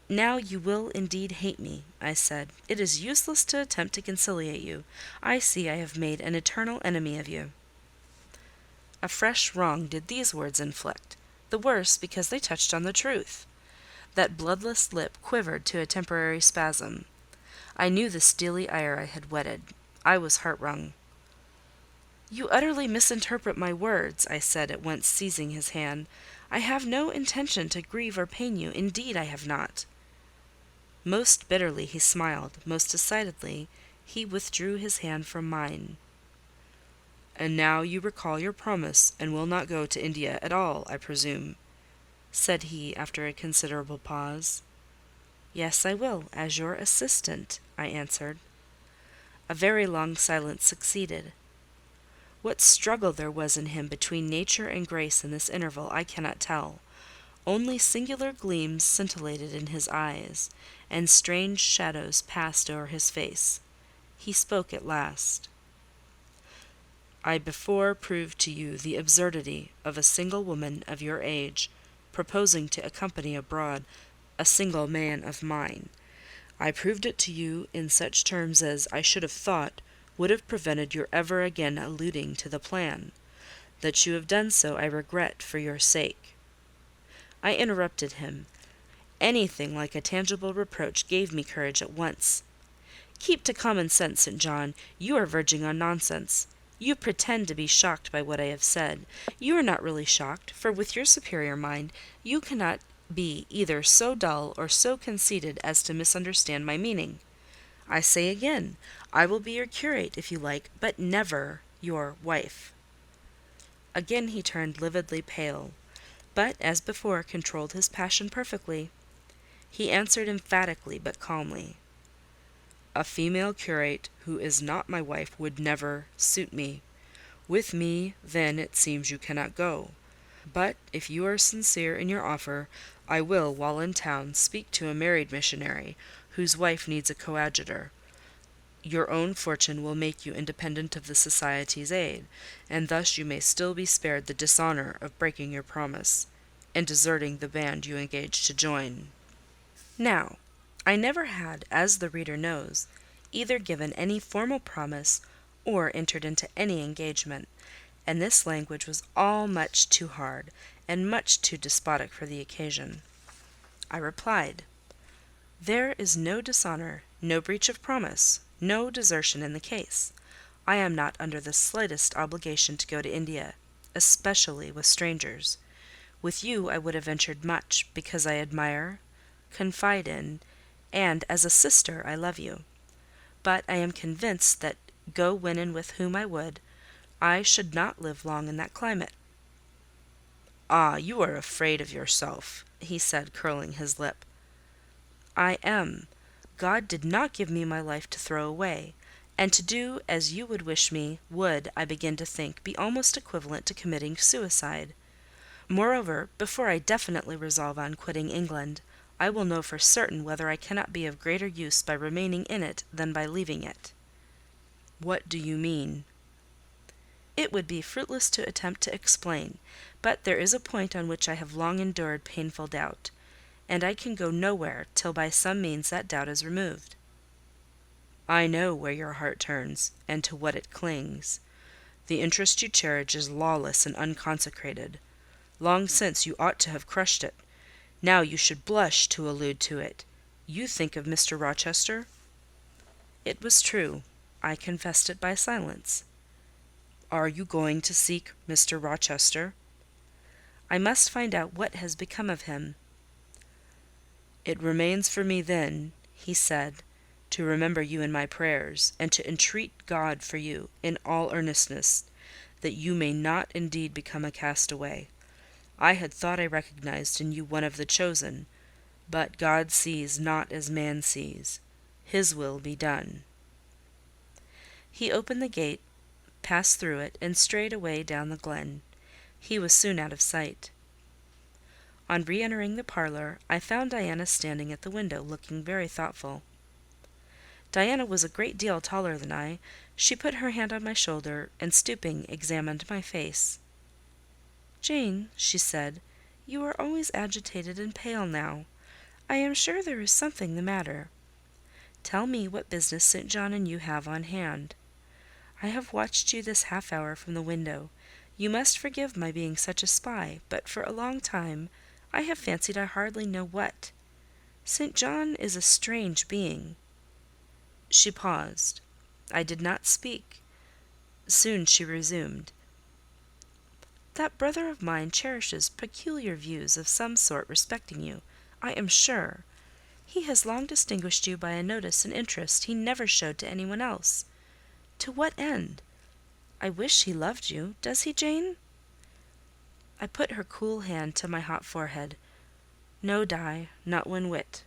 "Now you will indeed hate me," I said. "It is useless to attempt to conciliate you. I see I have made an eternal enemy of you." A fresh wrong did these words inflict, the worse because they touched on the truth. That bloodless lip quivered to a temporary spasm. I knew the steely ire I had whetted. I was heart-wrung. "You utterly misinterpret my words," I said, at once seizing his hand. "I have no intention to grieve or pain you. Indeed, I have not." Most bitterly he smiled, most decidedly he withdrew his hand from mine. "And now you recall your promise, and will not go to India at all, I presume?" said he, after a considerable pause. "Yes, I will, as your assistant," I answered. A very long silence succeeded. What struggle there was in him between nature and grace in this interval, I cannot tell. Only singular gleams scintillated in his eyes, and strange shadows passed o'er his face. He spoke at last. "I before proved to you the absurdity of a single woman of your age proposing to accompany abroad a single man of mine. I proved it to you in such terms as, I should have thought, would have prevented your ever again alluding to the plan. That you have done so I regret for your sake." I interrupted him. Anything like a tangible reproach gave me courage at once. "Keep to common sense, St. John. You are verging on nonsense. You pretend to be shocked by what I have said. You are not really shocked, for with your superior mind you cannot be either so dull or so conceited as to misunderstand my meaning. I say again, I will be your curate if you like, but never your wife." Again he turned lividly pale, but, as before, controlled his passion perfectly. He answered emphatically but calmly— "A female curate who is not my wife would never suit me. With me, then, it seems you cannot go. But if you are sincere in your offer, I will, while in town, speak to a married missionary whose wife needs a coadjutor. Your own fortune will make you independent of the Society's aid, and thus you may still be spared the dishonour of breaking your promise, and deserting the band you engaged to join." Now, I never had, as the reader knows, either given any formal promise or entered into any engagement, and this language was all much too hard and much too despotic for the occasion. I replied— "There is no dishonour, no breach of promise, no desertion in the case. I am not under the slightest obligation to go to India, especially with strangers. With you I would have ventured much, because I admire, confide in, and as a sister I love you. But I am convinced that, go when and with whom I would, I should not live long in that climate." "Ah, you are afraid of yourself," he said, curling his lip. "I am. God did not give me my life to throw away, and to do as you would wish me would, I begin to think, be almost equivalent to committing suicide. Moreover, before I definitely resolve on quitting England, I will know for certain whether I cannot be of greater use by remaining in it than by leaving it." "What do you mean?" It would be fruitless to attempt to explain, but there is a point on which I have long endured painful doubt, and I can go nowhere till by some means that doubt is removed. "I know where your heart turns, and to what it clings. The interest you cherish is lawless and unconsecrated. Long since you ought to have crushed it. Now you should blush to allude to it. You think of Mr. Rochester?" It was true. I confessed it by silence. "Are you going to seek Mr. Rochester?" "I must find out what has become of him." "It remains for me, then," he said, "to remember you in my prayers, and to entreat God for you, in all earnestness, that you may not indeed become a castaway. I had thought I recognized in you one of the chosen, but God sees not as man sees. His will be done." He opened the gate, passed through it, and strayed away down the glen. He was soon out of sight. On re-entering the parlour, I found Diana standing at the window, looking very thoughtful. Diana was a great deal taller than I. She put her hand on my shoulder, and stooping, examined my face. "Jane," she said, "you are always agitated and pale now. I am sure there is something the matter. Tell me what business St. John and you have on hand. I have watched you this half-hour from the window. You must forgive my being such a spy, but for a long time I have fancied I hardly know what. St. John is a strange being." She paused. I did not speak. Soon she resumed. "That brother of mine cherishes peculiar views of some sort respecting you, I am sure. He has long distinguished you by a notice and interest he never showed to anyone else. To what end? I wish he loved you. Does he, Jane?" I put her cool hand to my hot forehead. "No, Di, not one whit."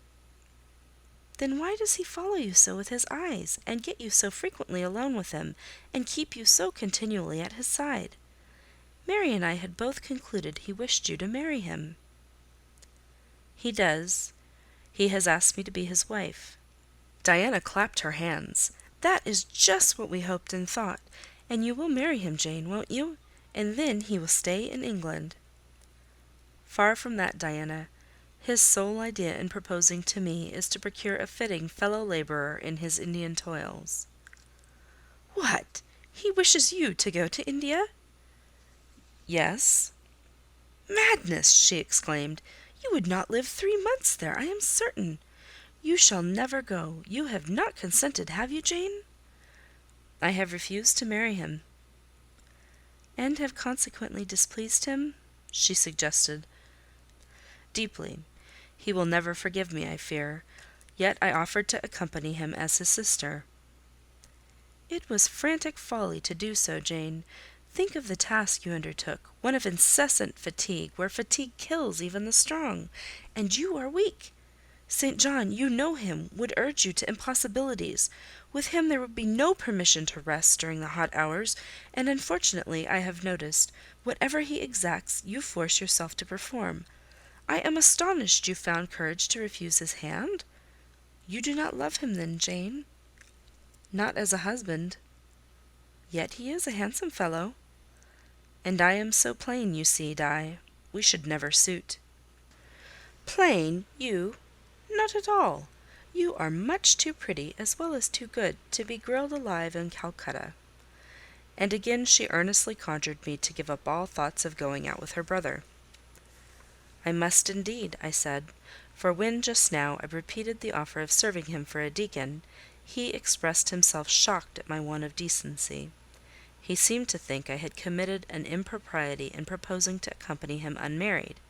"Then why does he follow you so with his eyes, and get you so frequently alone with him, and keep you so continually at his side? Mary and I had both concluded he wished you to marry him." "He does. He has asked me to be his wife." Diana clapped her hands. "That is just what we hoped and thought. And you will marry him, Jane, won't you? And then he will stay in England." "Far from that, Diana. His sole idea in proposing to me is to procure a fitting fellow-labourer in his Indian toils." "What! He wishes you to go to India?" "Yes." "Madness!" she exclaimed. "You would not live 3 months there, I am certain. You shall never go. You have not consented, have you, Jane?" "I have refused to marry him." "And have consequently displeased him?" she suggested. "Deeply. He will never forgive me, I fear. Yet I offered to accompany him as his sister." "It was frantic folly to do so, Jane. Think of the task you undertook, one of incessant fatigue, where fatigue kills even the strong, and you are weak. St. John, you know him, would urge you to impossibilities. With him there would be no permission to rest during the hot hours, and unfortunately, I have noticed, whatever he exacts, you force yourself to perform. I am astonished you found courage to refuse his hand. You do not love him then, Jane?" "Not as a husband." "Yet he is a handsome fellow." "And I am so plain, you see, Di. We should never suit." "Plain, you? Not at all. You are much too pretty, as well as too good, to be grilled alive in Calcutta." And again she earnestly conjured me to give up all thoughts of going out with her brother. "I must indeed," I said, for when just now I repeated the offer of serving him for a deacon, he expressed himself shocked at my want of decency. He seemed to think I had committed an impropriety in proposing to accompany him unmarried,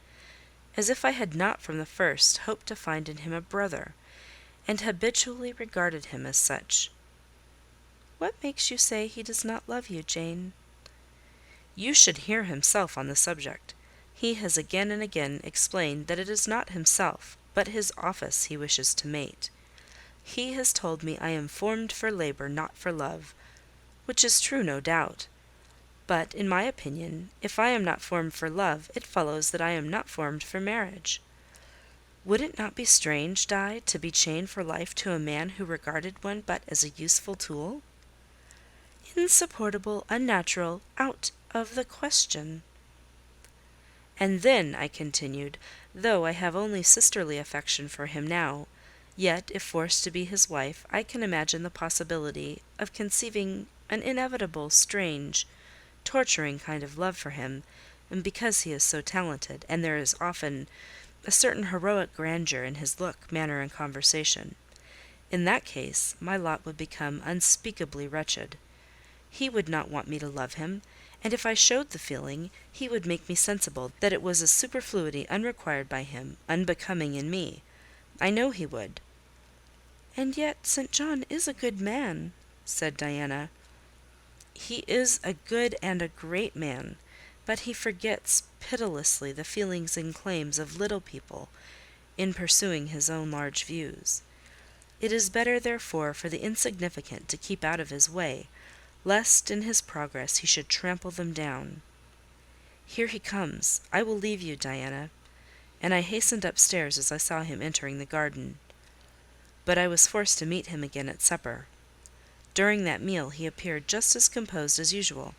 as if I had not from the first hoped to find in him a brother, and habitually regarded him as such. "What makes you say he does not love you, Jane?" "You should hear himself on the subject. He has again and again explained that it is not himself, but his office he wishes to mate. He has told me I am formed for labour, not for love, which is true, no doubt. But, in my opinion, if I am not formed for love, it follows that I am not formed for marriage. Would it not be strange, Di, to be chained for life to a man who regarded one but as a useful tool?" "Insupportable, unnatural, out of the question." "And then," I continued, "though I have only sisterly affection for him now, yet, if forced to be his wife, I can imagine the possibility of conceiving an inevitable, strange, torturing kind of love for him, and because he is so talented, and there is often a certain heroic grandeur in his look, manner, and conversation. In that case, my lot would become unspeakably wretched. He would not want me to love him, and if I showed the feeling, he would make me sensible that it was a superfluity unrequired by him, unbecoming in me. I know he would." "And yet St. John is a good man," said Diana. "He is a good and a great man, but he forgets pitilessly the feelings and claims of little people in pursuing his own large views. It is better, therefore, for the insignificant to keep out of his way, lest in his progress he should trample them down. Here he comes. I will leave you, Diana." And I hastened upstairs as I saw him entering the garden. But I was forced to meet him again at supper. During that meal he appeared just as composed as usual.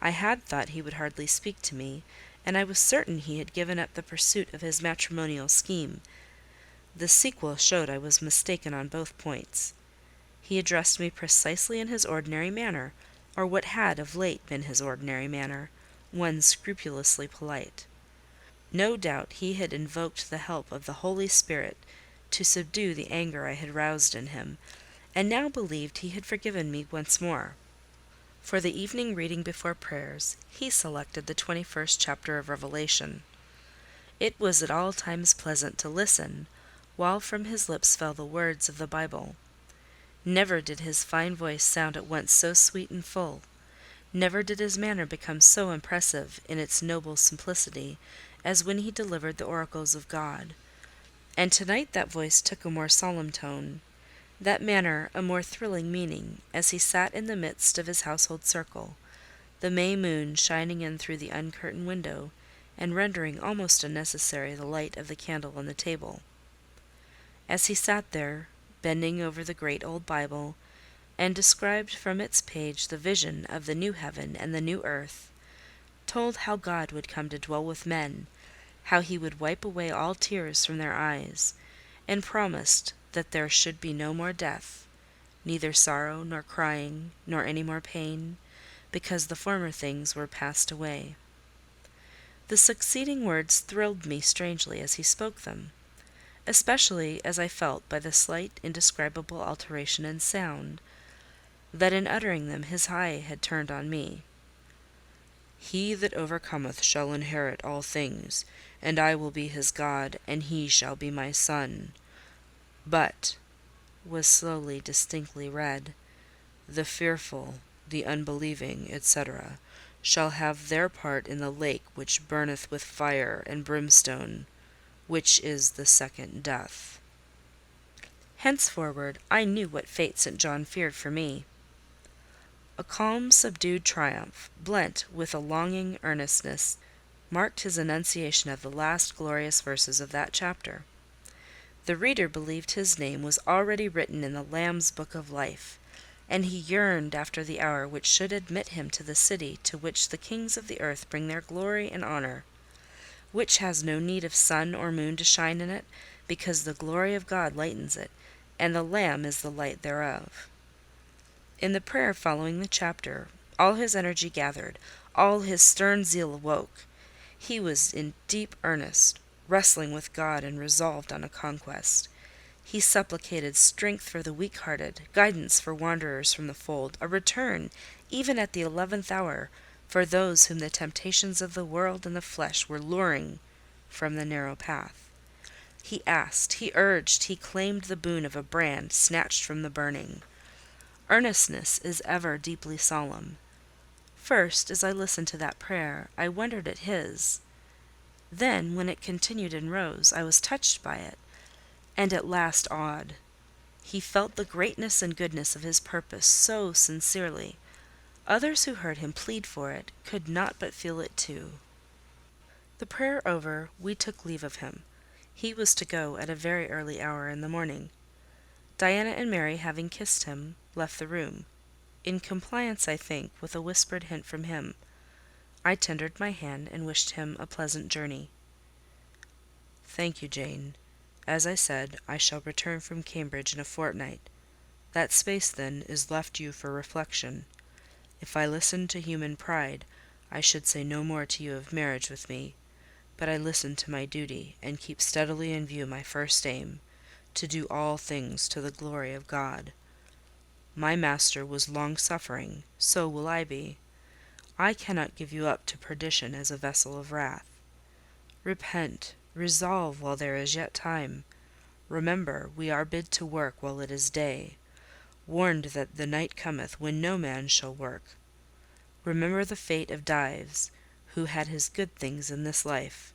I had thought he would hardly speak to me, and I was certain he had given up the pursuit of his matrimonial scheme. The sequel showed I was mistaken on both points. He addressed me precisely in his ordinary manner, or what had of late been his ordinary manner, one scrupulously polite. No doubt he had invoked the help of the Holy Spirit to subdue the anger I had roused in him, and now believed he had forgiven me once more. For the evening reading before prayers, he selected the 21st chapter of Revelation. It was at all times pleasant to listen, while from his lips fell the words of the Bible. Never did his fine voice sound at once so sweet and full. Never did his manner become so impressive in its noble simplicity as when he delivered the oracles of God. And tonight that voice took a more solemn tone, that manner a more thrilling meaning, as he sat in the midst of his household circle, the May moon shining in through the uncurtained window, and rendering almost unnecessary the light of the candle on the table. As he sat there, bending over the great old Bible, and described from its page the vision of the new heaven and the new earth, told how God would come to dwell with men, how he would wipe away all tears from their eyes, and promised that there should be no more death, neither sorrow nor crying, nor any more pain, because the former things were passed away. The succeeding words thrilled me strangely as he spoke them, especially as I felt by the slight indescribable alteration in sound, that in uttering them his eye had turned on me. "He that overcometh shall inherit all things, and I will be his God, and he shall be my son. But," was slowly, distinctly read, "the fearful, the unbelieving, etc., shall have their part in the lake which burneth with fire and brimstone, which is the second death." Henceforward I knew what fate St. John feared for me. A calm, subdued triumph, blent with a longing earnestness, marked his enunciation of the last glorious verses of that chapter. The reader believed his name was already written in the Lamb's book of life, and he yearned after the hour which should admit him to the city to which the kings of the earth bring their glory and honour, which has no need of sun or moon to shine in it, because the glory of God lightens it, and the Lamb is the light thereof. In the prayer following the chapter, all his energy gathered, all his stern zeal awoke. He was in deep earnest, wrestling with God and resolved on a conquest. He supplicated strength for the weak-hearted, guidance for wanderers from the fold, a return, even at the 11th hour, for those whom the temptations of the world and the flesh were luring from the narrow path. He asked, he urged, he claimed the boon of a brand snatched from the burning. Earnestness is ever deeply solemn. First, as I listened to that prayer, I wondered at his. Then, when it continued and rose, I was touched by it, and at last awed. He felt the greatness and goodness of his purpose so sincerely. Others who heard him plead for it could not but feel it too. The prayer over, we took leave of him. He was to go at a very early hour in the morning. Diana and Mary, having kissed him, left the room, in compliance, I think, with a whispered hint from him. I tendered my hand and wished him a pleasant journey. "Thank you, Jane. As I said, I shall return from Cambridge in a fortnight. That space, then, is left you for reflection. If I listened to human pride, I should say no more to you of marriage with me, but I listen to my duty, and keep steadily in view my first aim, to do all things to the glory of God. My Master was long-suffering, so will I be. I cannot give you up to perdition as a vessel of wrath. Repent, resolve while there is yet time. Remember, we are bid to work while it is day, warned that the night cometh when no man shall work. Remember the fate of Dives, who had his good things in this life.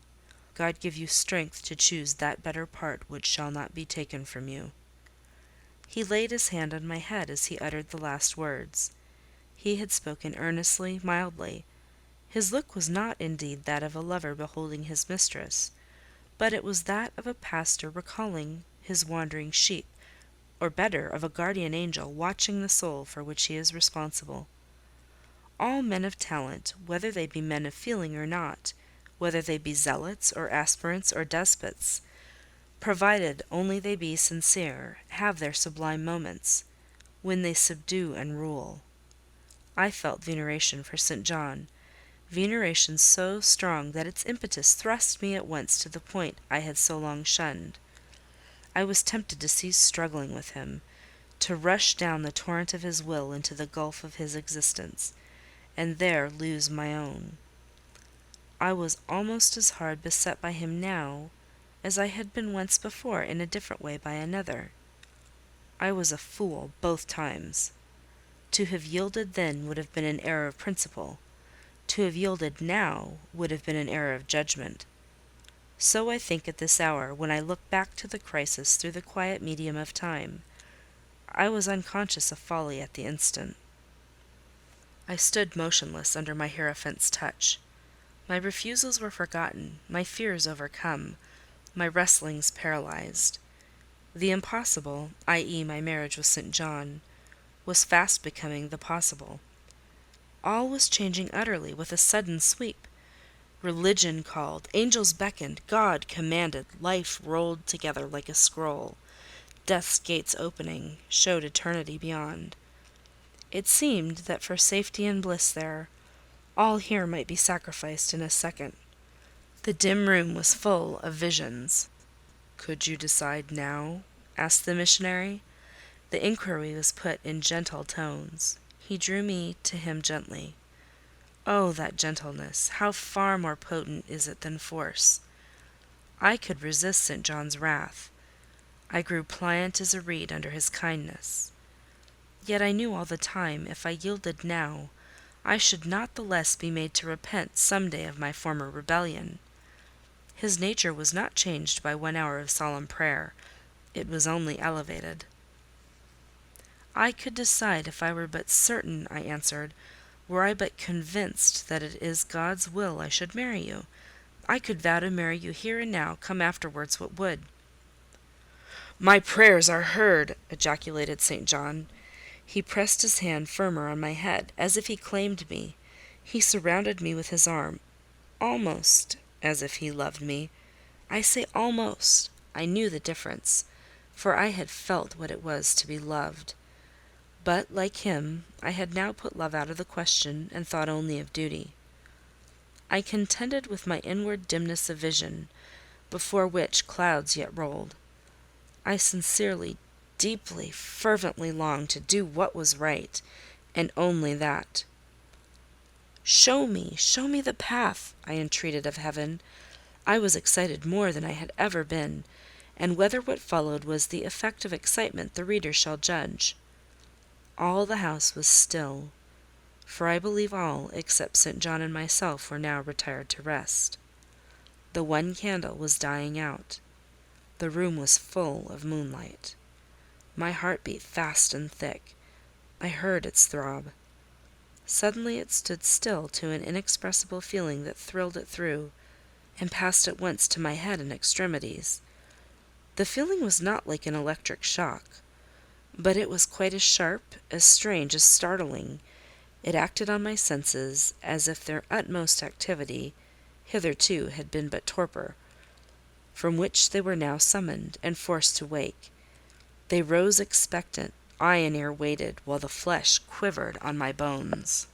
God give you strength to choose that better part which shall not be taken from you." He laid his hand on my head as he uttered the last words. He had spoken earnestly, mildly. His look was not, indeed, that of a lover beholding his mistress, but it was that of a pastor recalling his wandering sheep, or better, of a guardian angel watching the soul for which he is responsible. All men of talent, whether they be men of feeling or not, whether they be zealots or aspirants or despots, provided only they be sincere, have their sublime moments, when they subdue and rule. I felt veneration for St. John, veneration so strong that its impetus thrust me at once to the point I had so long shunned. I was tempted to cease struggling with him, to rush down the torrent of his will into the gulf of his existence, and there lose my own. I was almost as hard beset by him now as I had been once before in a different way by another. I was a fool both times. To have yielded then would have been an error of principle. To have yielded now would have been an error of judgment. So I think at this hour, when I look back to the crisis through the quiet medium of time. I was unconscious of folly at the instant. I stood motionless under my hierophant's touch. My refusals were forgotten, my fears overcome, my wrestlings paralyzed. The impossible, i.e. my marriage with St. John, was fast becoming the possible. All was changing utterly with a sudden sweep. Religion called, angels beckoned, God commanded, life rolled together like a scroll. Death's gates opening showed eternity beyond. It seemed that for safety and bliss there, all here might be sacrificed in a second. The dim room was full of visions. "Could you decide now?" asked the missionary. The inquiry was put in gentle tones. He drew me to him gently. Oh, that gentleness! How far more potent is it than force! I could resist St. John's wrath. I grew pliant as a reed under his kindness. Yet I knew all the time, if I yielded now, I should not the less be made to repent some day of my former rebellion. His nature was not changed by 1 hour of solemn prayer. It was only elevated. "I could decide if I were but certain," I answered. "Were I but convinced that it is God's will I should marry you. I could vow to marry you here and now, come afterwards what would." "My prayers are heard!" ejaculated St. John. He pressed his hand firmer on my head, as if he claimed me. He surrounded me with his arm, almost as if he loved me. I say almost. I knew the difference, for I had felt what it was to be loved. But, like him, I had now put love out of the question, and thought only of duty. I contended with my inward dimness of vision, before which clouds yet rolled. I sincerely, deeply, fervently longed to do what was right, and only that. Show me the path," I entreated of heaven. I was excited more than I had ever been, and whether what followed was the effect of excitement the reader shall judge. All the house was still, for I believe all, except St. John and myself, were now retired to rest. The one candle was dying out. The room was full of moonlight. My heart beat fast and thick. I heard its throb. Suddenly it stood still to an inexpressible feeling that thrilled it through, and passed at once to my head and extremities. The feeling was not like an electric shock, but it was quite as sharp, as strange, as startling. It acted on my senses as if their utmost activity hitherto had been but torpor, from which they were now summoned and forced to wake. They rose expectant. Eye and ear waited, while the flesh quivered on my bones.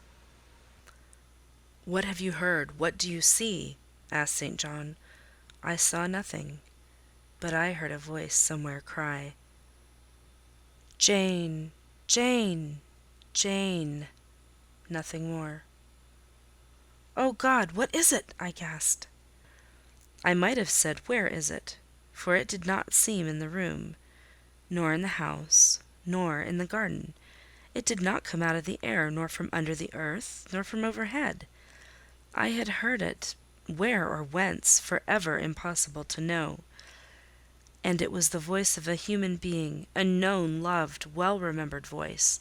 "What have you heard? What do you see?" asked St. John. I saw nothing, but I heard a voice somewhere cry, "Jane! Jane! Jane!" Nothing more. "Oh God, what is it?" I gasped. I might have said, "Where is it?" for it did not seem in the room, nor in the house, nor in the garden. It did not come out of the air, nor from under the earth, nor from overhead. I had heard it, where or whence, for ever impossible to know. And it was the voice of a human being, a known, loved, well-remembered voice,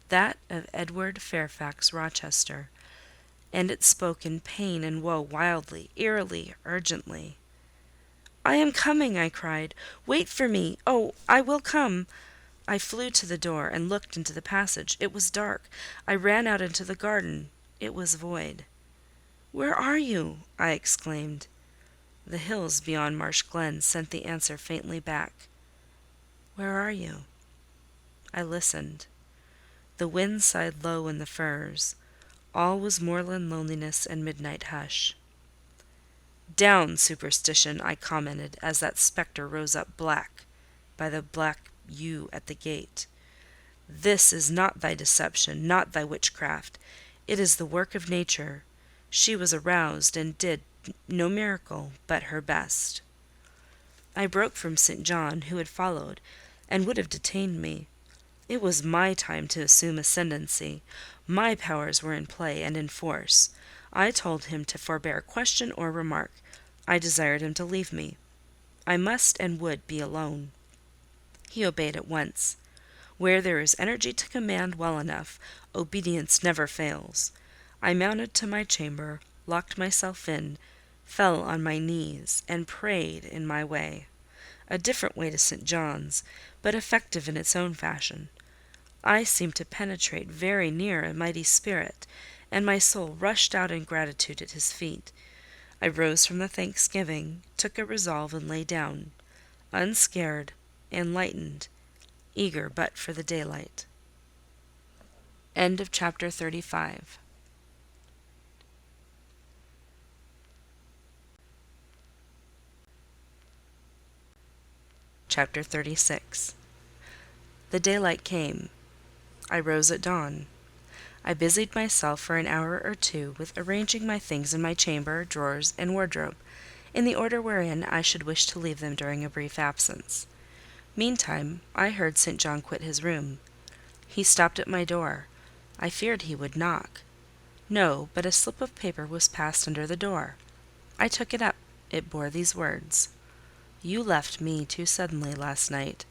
that of Edward Fairfax Rochester, and it spoke in pain and woe wildly, eerily, urgently. "I am coming!" I cried. "Wait for me! Oh, I will come!" I flew to the door, and looked into the passage. It was dark. I ran out into the garden. It was void. "Where are you?" I exclaimed. The hills beyond Marsh Glen sent the answer faintly back. "Where are you?" I listened. The wind sighed low in the firs. All was moorland loneliness and midnight hush. "Down, superstition!" I commented, as that spectre rose up black by the black yew at the gate. "This is not thy deception, not thy witchcraft. It is the work of nature. She was aroused, and did no miracle, but her best." I broke from St. John, who had followed, and would have detained me. It was my time to assume ascendancy. My powers were in play and in force. I told him to forbear question or remark. I desired him to leave me. I must and would be alone. He obeyed at once. Where there is energy to command well enough, obedience never fails. I mounted to my chamber, locked myself in, fell on my knees, and prayed in my way. A different way to St. John's, but effective in its own fashion. I seemed to penetrate very near a mighty spirit, and my soul rushed out in gratitude at his feet. I rose from the thanksgiving, took a resolve, and lay down, unscared, enlightened, eager but for the daylight. End of chapter 35. Chapter 36. The daylight came. I rose at dawn. I busied myself for an hour or two with arranging my things in my chamber, drawers, and wardrobe, in the order wherein I should wish to leave them during a brief absence. Meantime, I heard St. John quit his room. He stopped at my door. I feared he would knock. No, but a slip of paper was passed under the door. I took it up. It bore these words: "You left me too suddenly last night.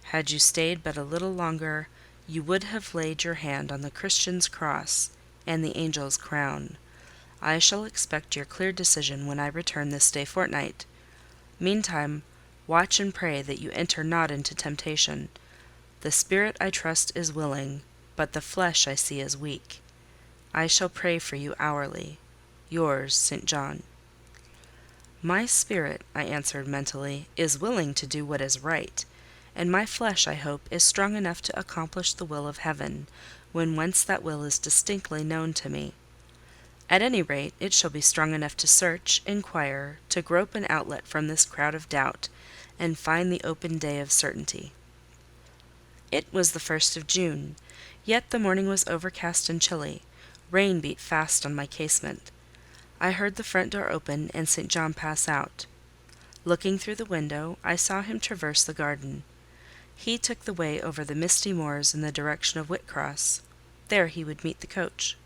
Had you stayed but a little longer, you would have laid your hand on the Christian's cross and the angel's crown. I shall expect your clear decision when I return this day fortnight. Meantime, watch and pray that you enter not into temptation. The spirit, I trust, is willing, but the flesh I see is weak. I shall pray for you hourly. Yours, St. John." My spirit, I answered mentally, is willing to do what is right, and my flesh, I hope, is strong enough to accomplish the will of heaven, when once that will is distinctly known to me. At any rate, it shall be strong enough to search, inquire, to grope an outlet from this crowd of doubt, and find the open day of certainty. It was the 1st of June, yet the morning was overcast and chilly. Rain beat fast on my casement. I heard the front door open and St. John pass out. Looking through the window, I saw him traverse the garden. He took the way over the misty moors in the direction of Whitcross. There he would meet the coach.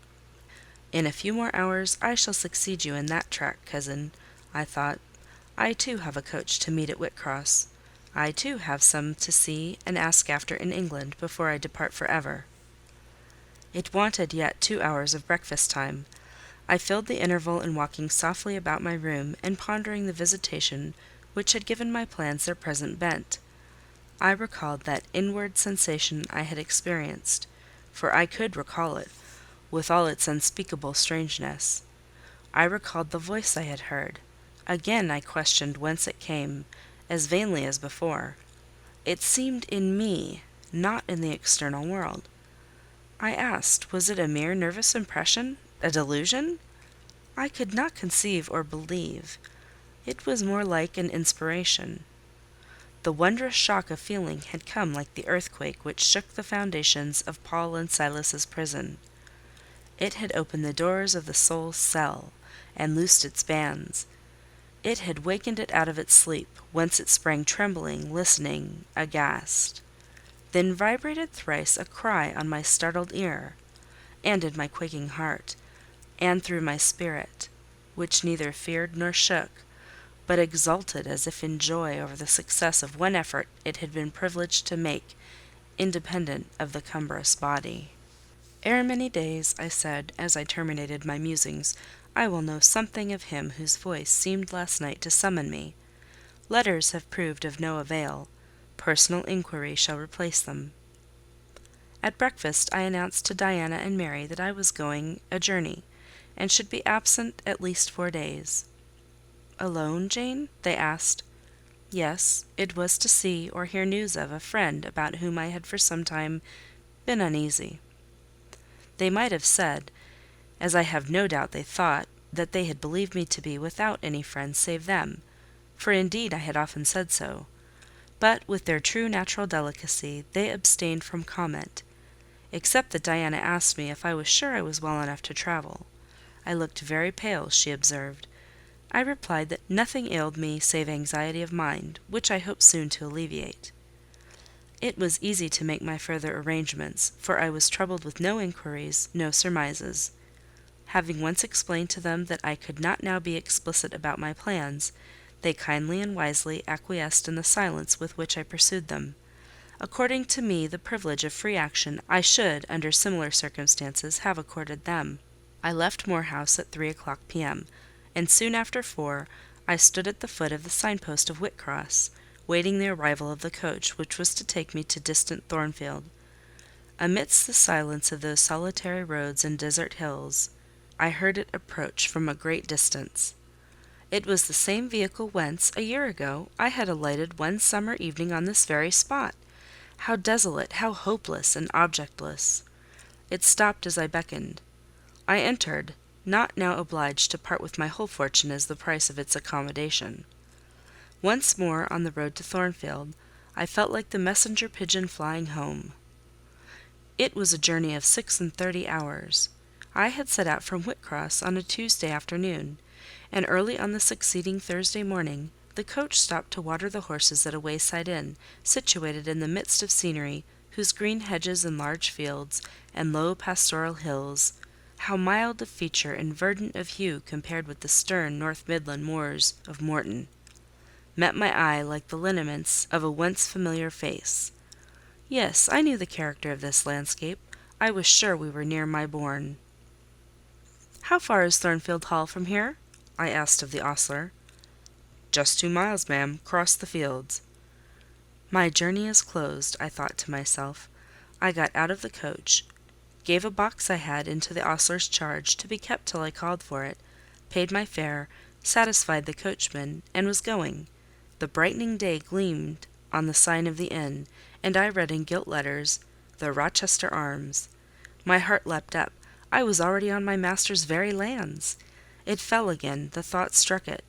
"In a few more hours I shall succeed you in that track, cousin," I thought. "I too have a coach to meet at Whitcross. I too have some to see and ask after in England before I depart for ever." It wanted yet 2 hours of breakfast time. I filled the interval in walking softly about my room and pondering the visitation which had given my plans their present bent. I recalled that inward sensation I had experienced, for I could recall it, with all its unspeakable strangeness. I recalled the voice I had heard. Again I questioned whence it came, as vainly as before. It seemed in me, not in the external world. I asked, was it a mere nervous impression? A delusion? I could not conceive or believe. It was more like an inspiration. The wondrous shock of feeling had come like the earthquake which shook the foundations of Paul and Silas's prison. It had opened the doors of the soul's cell, and loosed its bands. It had wakened it out of its sleep, whence it sprang trembling, listening, aghast. Then vibrated thrice a cry on my startled ear, and in my quaking heart, and through my spirit, which neither feared nor shook, but exulted as if in joy over the success of one effort it had been privileged to make, independent of the cumbrous body. "Ere many days," I said, as I terminated my musings, "I will know something of him whose voice seemed last night to summon me. Letters have proved of no avail. Personal inquiry shall replace them." At breakfast I announced to Diana and Mary that I was going a journey, and should be absent at least 4 days. "Alone, Jane?" they asked. Yes, it was to see or hear news of a friend about whom I had for some time been uneasy. They might have said, as I have no doubt they thought, that they had believed me to be without any friends save them, for indeed I had often said so. But with their true natural delicacy, they abstained from comment, except that Diana asked me if I was sure I was well enough to travel. I looked very pale, she observed. I replied that nothing ailed me save anxiety of mind, which I hoped soon to alleviate. It was easy to make my further arrangements, for I was troubled with no inquiries, no surmises. Having once explained to them that I could not now be explicit about my plans, they kindly and wisely acquiesced in the silence with which I pursued them. According to me the privilege of free action I should, under similar circumstances, have accorded them. I left Moor House at 3 o'clock p.m., and soon after 4 I stood at the foot of the signpost of Whitcross, waiting the arrival of the coach which was to take me to distant Thornfield. Amidst the silence of those solitary roads and desert hills, I heard it approach from a great distance. It was the same vehicle whence, a year ago, I had alighted one summer evening on this very spot. How desolate, how hopeless and objectless! It stopped as I beckoned. I entered, not now obliged to part with my whole fortune as the price of its accommodation. Once more on the road to Thornfield, I felt like the messenger pigeon flying home. It was a journey of 36 hours. I had set out from Whitcross on a Tuesday afternoon, and early on the succeeding Thursday morning the coach stopped to water the horses at a wayside inn, situated in the midst of scenery whose green hedges and large fields, and low pastoral hills, how mild of feature and verdant of hue compared with the stern North Midland moors of Morton, met my eye like the lineaments of a once familiar face. Yes, I knew the character of this landscape. I was sure we were near my bourne. "How far is Thornfield Hall from here?" I asked of the ostler. "Just 2 miles, ma'am, cross the fields." My journey is closed, I thought to myself. I got out of the coach, gave a box I had into the ostler's charge to be kept till I called for it, paid my fare, satisfied the coachman, and was going. The brightening day gleamed on the sign of the inn, and I read in gilt letters, "The Rochester Arms." My heart leapt up. I was already on my master's very lands. It fell again, the thought struck it.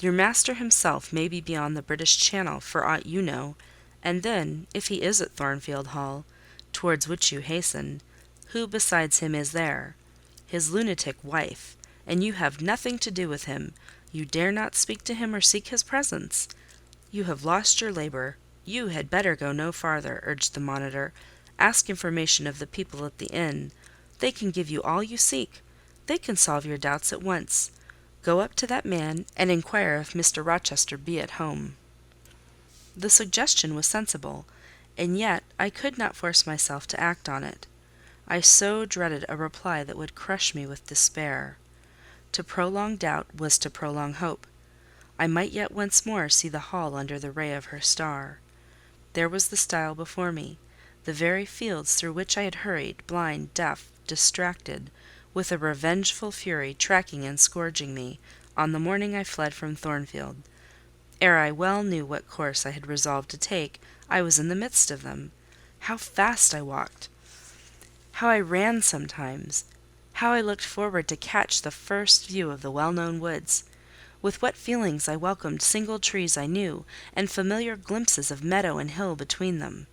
Your master himself may be beyond the British Channel, for aught you know, and then, if he is at Thornfield Hall, towards which you hasten, who besides him is there? His lunatic wife, and you have nothing to do with him. You dare not speak to him or seek his presence. You have lost your labour. You had better go no farther, urged the monitor. Ask information of the people at the inn. They can give you all you seek. They can solve your doubts at once. Go up to that man, and inquire if Mr. Rochester be at home. The suggestion was sensible, and yet I could not force myself to act on it. I so dreaded a reply that would crush me with despair. To prolong doubt was to prolong hope. I might yet once more see the hall under the ray of her star. There was the stile before me, the very fields through which I had hurried, blind, deaf, distracted, with a revengeful fury tracking and scourging me, on the morning I fled from Thornfield. Ere I well knew what course I had resolved to take, I was in the midst of them. How fast I walked! How I ran sometimes! How I looked forward to catch the first view of the well-known woods! With what feelings I welcomed single trees I knew, and familiar glimpses of meadow and hill between them!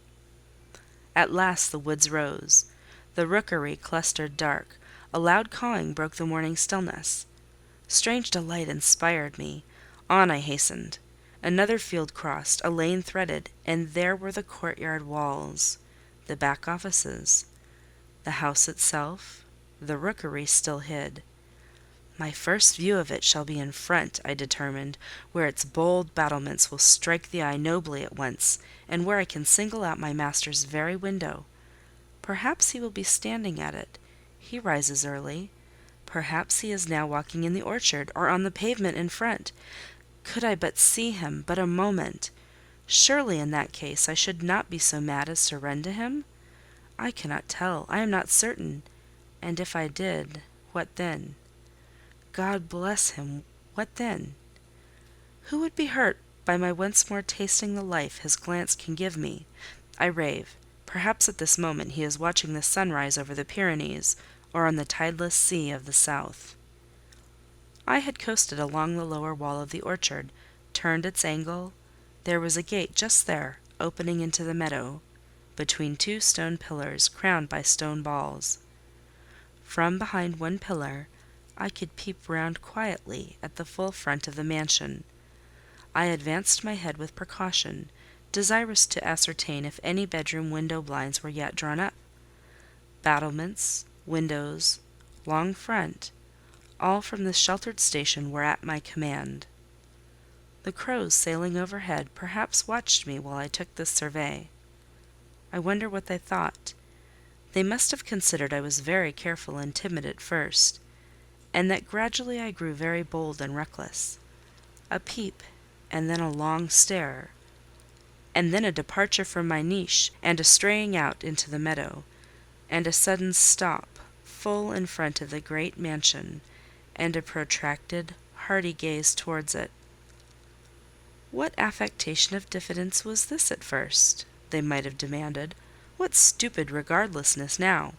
At last the woods rose. The rookery clustered dark. A loud cawing broke the morning stillness. Strange delight inspired me. On I hastened. Another field crossed, a lane threaded, and there were the courtyard walls, the back offices, the house itself, the rookery still hid. My first view of it shall be in front, I determined, where its bold battlements will strike the eye nobly at once, and where I can single out my master's very window. Perhaps he will be standing at it. He rises early. Perhaps he is now walking in the orchard, or on the pavement in front. Could I but see him, but a moment! Surely in that case I should not be so mad as to run to him? I cannot tell, I am not certain. And if I did, what then? God bless him, what then? Who would be hurt by my once more tasting the life his glance can give me? I rave. Perhaps at this moment he is watching the sunrise over the Pyrenees, or on the tideless sea of the south. I had coasted along the lower wall of the orchard, turned its angle. There was a gate just there, opening into the meadow, between 2 stone pillars crowned by stone balls. From behind one pillar I could peep round quietly at the full front of the mansion. I advanced my head with precaution, desirous to ascertain if any bedroom window blinds were yet drawn up. Battlements, windows, long front, all from this sheltered station were at my command. The crows sailing overhead perhaps watched me while I took this survey. I wonder what they thought. They must have considered I was very careful and timid at first, and that gradually I grew very bold and reckless. A peep, and then a long stare, and then a departure from my niche, and a straying out into the meadow, and a sudden stop full in front of the great mansion, and a protracted, hearty gaze towards it. What affectation of diffidence was this at first? They might have demanded. What stupid regardlessness now?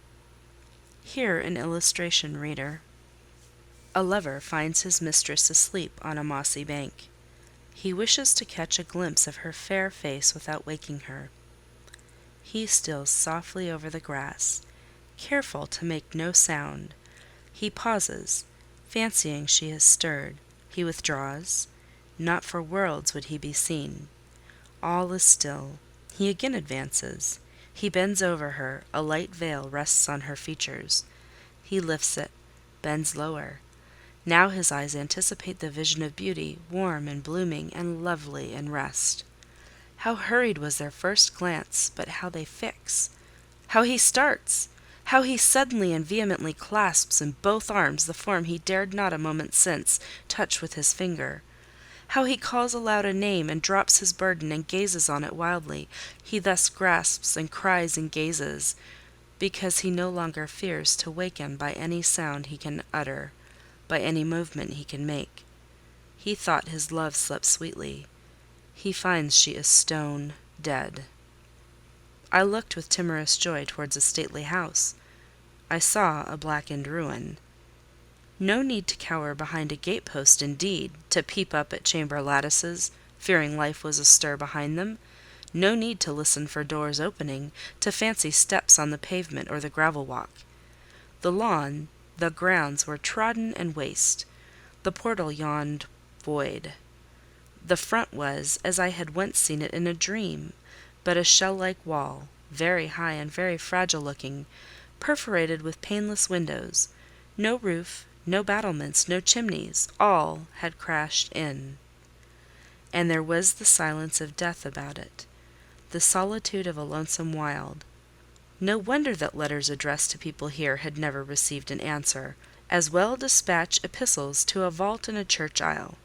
Here an illustration, reader. A lover finds his mistress asleep on a mossy bank. He wishes to catch a glimpse of her fair face without waking her. He steals softly over the grass, careful to make no sound. He pauses, fancying she has stirred. He withdraws. Not for worlds would he be seen. All is still. He again advances. He bends over her. A light veil rests on her features. He lifts it, bends lower. Now his eyes anticipate the vision of beauty, warm and blooming and lovely in rest. How hurried was their first glance, but how they fix! How he starts! How he suddenly and vehemently clasps in both arms the form he dared not a moment since touch with his finger! How he calls aloud a name and drops his burden and gazes on it wildly! He thus grasps and cries and gazes, because he no longer fears to waken by any sound he can utter, by any movement he can make. He thought his love slept sweetly. He finds she is stone dead. I looked with timorous joy towards a stately house. I saw a blackened ruin. No need to cower behind a gate-post, indeed, to peep up at chamber lattices, fearing life was astir behind them. No need to listen for doors opening, to fancy steps on the pavement or the gravel walk. The lawn, the grounds were trodden and waste. The portal yawned void. The front was, as I had once seen it in a dream, but a shell-like wall, very high and very fragile-looking, perforated with paneless windows. No roof, no battlements, no chimneys, all had crashed in. And there was the silence of death about it, the solitude of a lonesome wild. No wonder that letters addressed to people here had never received an answer. As well dispatch epistles to a vault in a church aisle.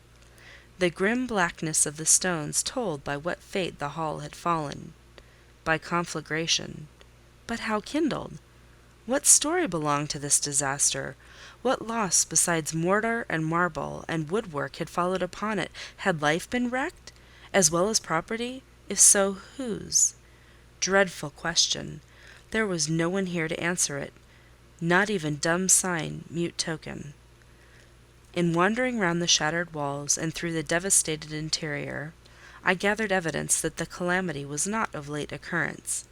The grim blackness of the stones told by what fate the hall had fallen. By conflagration. But how kindled? What story belonged to this disaster? What loss besides mortar and marble and woodwork had followed upon it? Had life been wrecked, as well as property? If so, whose? Dreadful question! There was no one here to answer it. Not even dumb sign, mute token. In wandering round the shattered walls and through the devastated interior, I gathered evidence that the calamity was not of late occurrence.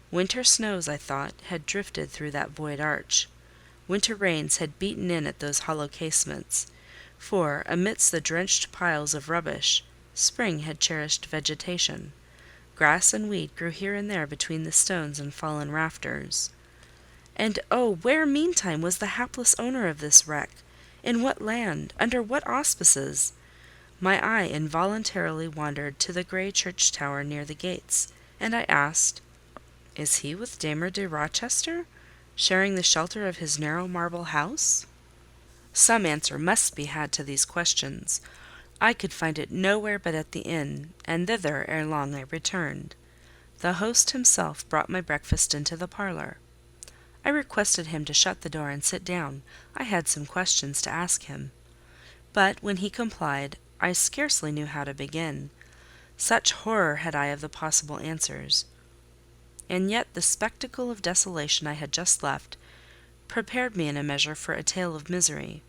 Winter snows, I thought, had drifted through that void arch. Winter rains had beaten in at those hollow casements, for, amidst the drenched piles of rubbish, spring had cherished vegetation. Grass and weed grew here and there between the stones and fallen rafters. And oh, where meantime was the hapless owner of this wreck? In what land? Under what auspices? My eye involuntarily wandered to the grey church tower near the gates, and I asked, "Is he with Damer de Rochester, sharing the shelter of his narrow marble house?" Some answer must be had to these questions. I could find it nowhere but at the inn, and thither ere long I returned. The host himself brought my breakfast into the parlour. I requested him to shut the door and sit down. I had some questions to ask him. But when he complied, I scarcely knew how to begin. Such horror had I of the possible answers. And yet the spectacle of desolation I had just left prepared me in a measure for a tale of misery.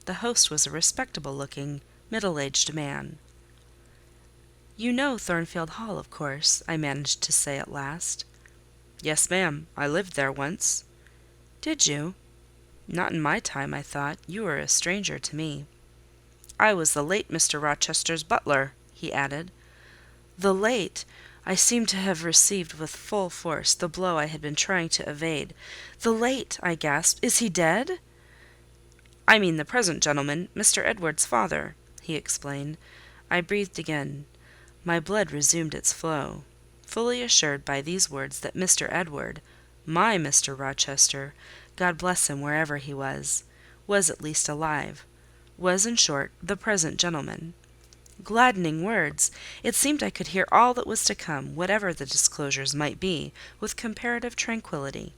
The host was a respectable-looking, middle-aged man. "You know Thornfield Hall, of course," I managed to say at last. "Yes, ma'am. I lived there once." "Did you? Not in my time, I thought. You were a stranger to me." "I was the late Mr. Rochester's butler," he added. "The late? I seemed to have received with full force the blow I had been trying to evade. "The late!" I gasped. "Is he dead?" "I mean the present gentleman, Mr. Edward's father," he explained. I breathed again. My blood resumed its flow, fully assured by these words that Mr. Edward, my Mr. Rochester, God bless him wherever he was at least alive; was, in short, the present gentleman. Gladdening words! It seemed I could hear all that was to come, whatever the disclosures might be, with comparative tranquillity.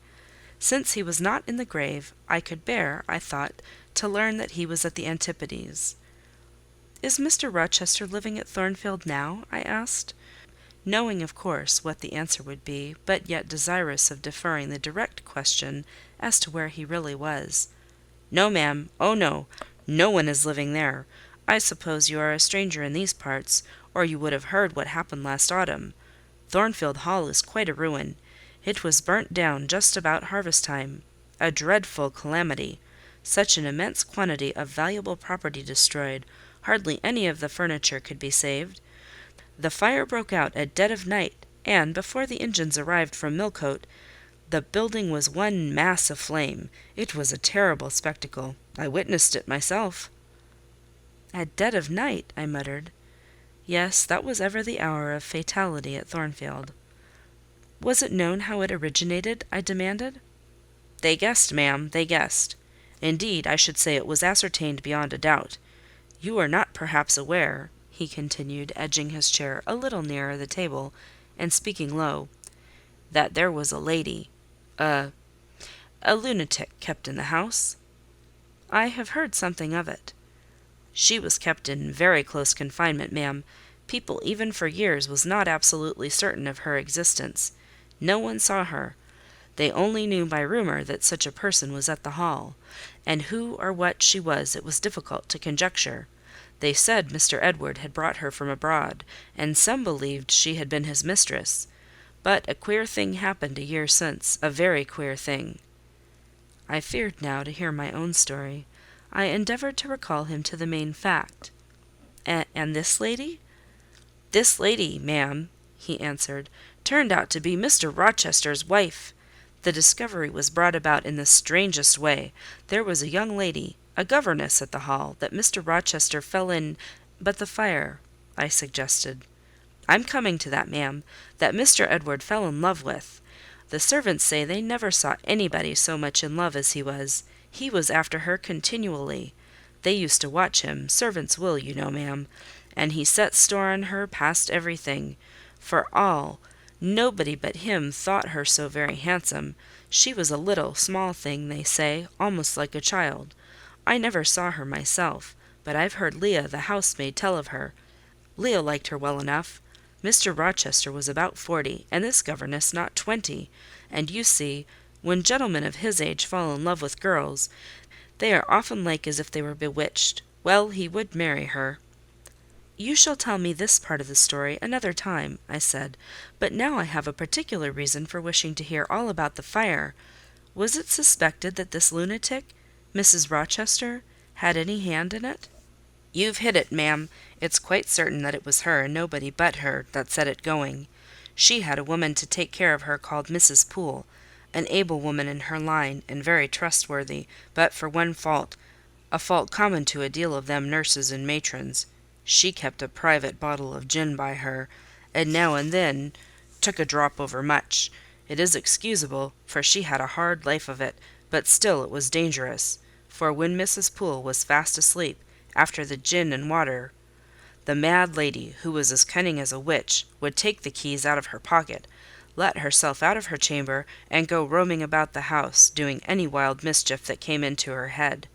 Since he was not in the grave, I could bear, I thought, to learn that he was at the Antipodes. "Is Mr. Rochester living at Thornfield now?" I asked, knowing, of course, what the answer would be, but yet desirous of deferring the direct question as to where he really was. "No, ma'am. Oh, no! No one is living there. I suppose you are a stranger in these parts, or you would have heard what happened last autumn. Thornfield Hall is quite a ruin. It was burnt down just about harvest time. A dreadful calamity. Such an immense quantity of valuable property destroyed, hardly any of the furniture could be saved. The fire broke out at dead of night, and, before the engines arrived from Millcote, the building was one mass of flame. It was a terrible spectacle. I witnessed it myself." "At dead of night!" I muttered. Yes, that was ever the hour of fatality at Thornfield. "Was it known how it originated?" I demanded. "They guessed, ma'am, they guessed. Indeed, I should say it was ascertained beyond a doubt. You are not perhaps aware," he continued, edging his chair a little nearer the table, and speaking low, "that there was a lady—a lunatic kept in the house?" "I have heard something of it." "She was kept in very close confinement, ma'am. People even for years was not absolutely certain of her existence. No one saw her. They only knew by rumour that such a person was at the Hall, and who or what she was it was difficult to conjecture. They said Mr. Edward had brought her from abroad, and some believed she had been his mistress. But a queer thing happened a year since, a very queer thing." I feared now to hear my own story. I endeavoured to recall him to the main fact. "And this lady?" "This lady, ma'am," he answered, "turned out to be Mr. Rochester's wife. The discovery was brought about in the strangest way. There was a young lady, a governess at the Hall, that Mr. Rochester fell in—" "But the fire," I suggested. "I'm coming to that, ma'am. That Mr. Edward fell in love with. The servants say they never saw anybody so much in love as he was. He was after her continually. They used to watch him; servants will, you know, ma'am. And he set store on her past everything. For nobody but him thought her so very handsome. She was a little, small thing, they say, almost like a child. I never saw her myself, but I've heard Leah, the housemaid, tell of her. Leah liked her well enough. Mr. Rochester was about 40, and this governess not 20; and you see, when gentlemen of his age fall in love with girls, they are often like as if they were bewitched. Well, he would marry her." "You shall tell me this part of the story another time," I said. "But now I have a particular reason for wishing to hear all about the fire. Was it suspected that this lunatic, Mrs. Rochester, had any hand in it?" "You've hit it, ma'am. It's quite certain that it was her, and nobody but her, that set it going. She had a woman to take care of her called Mrs. Poole, an able woman in her line, and very trustworthy, but for one fault, a fault common to a deal of them nurses and matrons. She kept a private bottle of gin by her, and now and then took a drop over much. It is excusable, for she had a hard life of it, but still it was dangerous, for when Mrs. Poole was fast asleep, after the gin and water, the mad lady, who was as cunning as a witch, would take the keys out of her pocket, let herself out of her chamber, and go roaming about the house, doing any wild mischief that came into her head.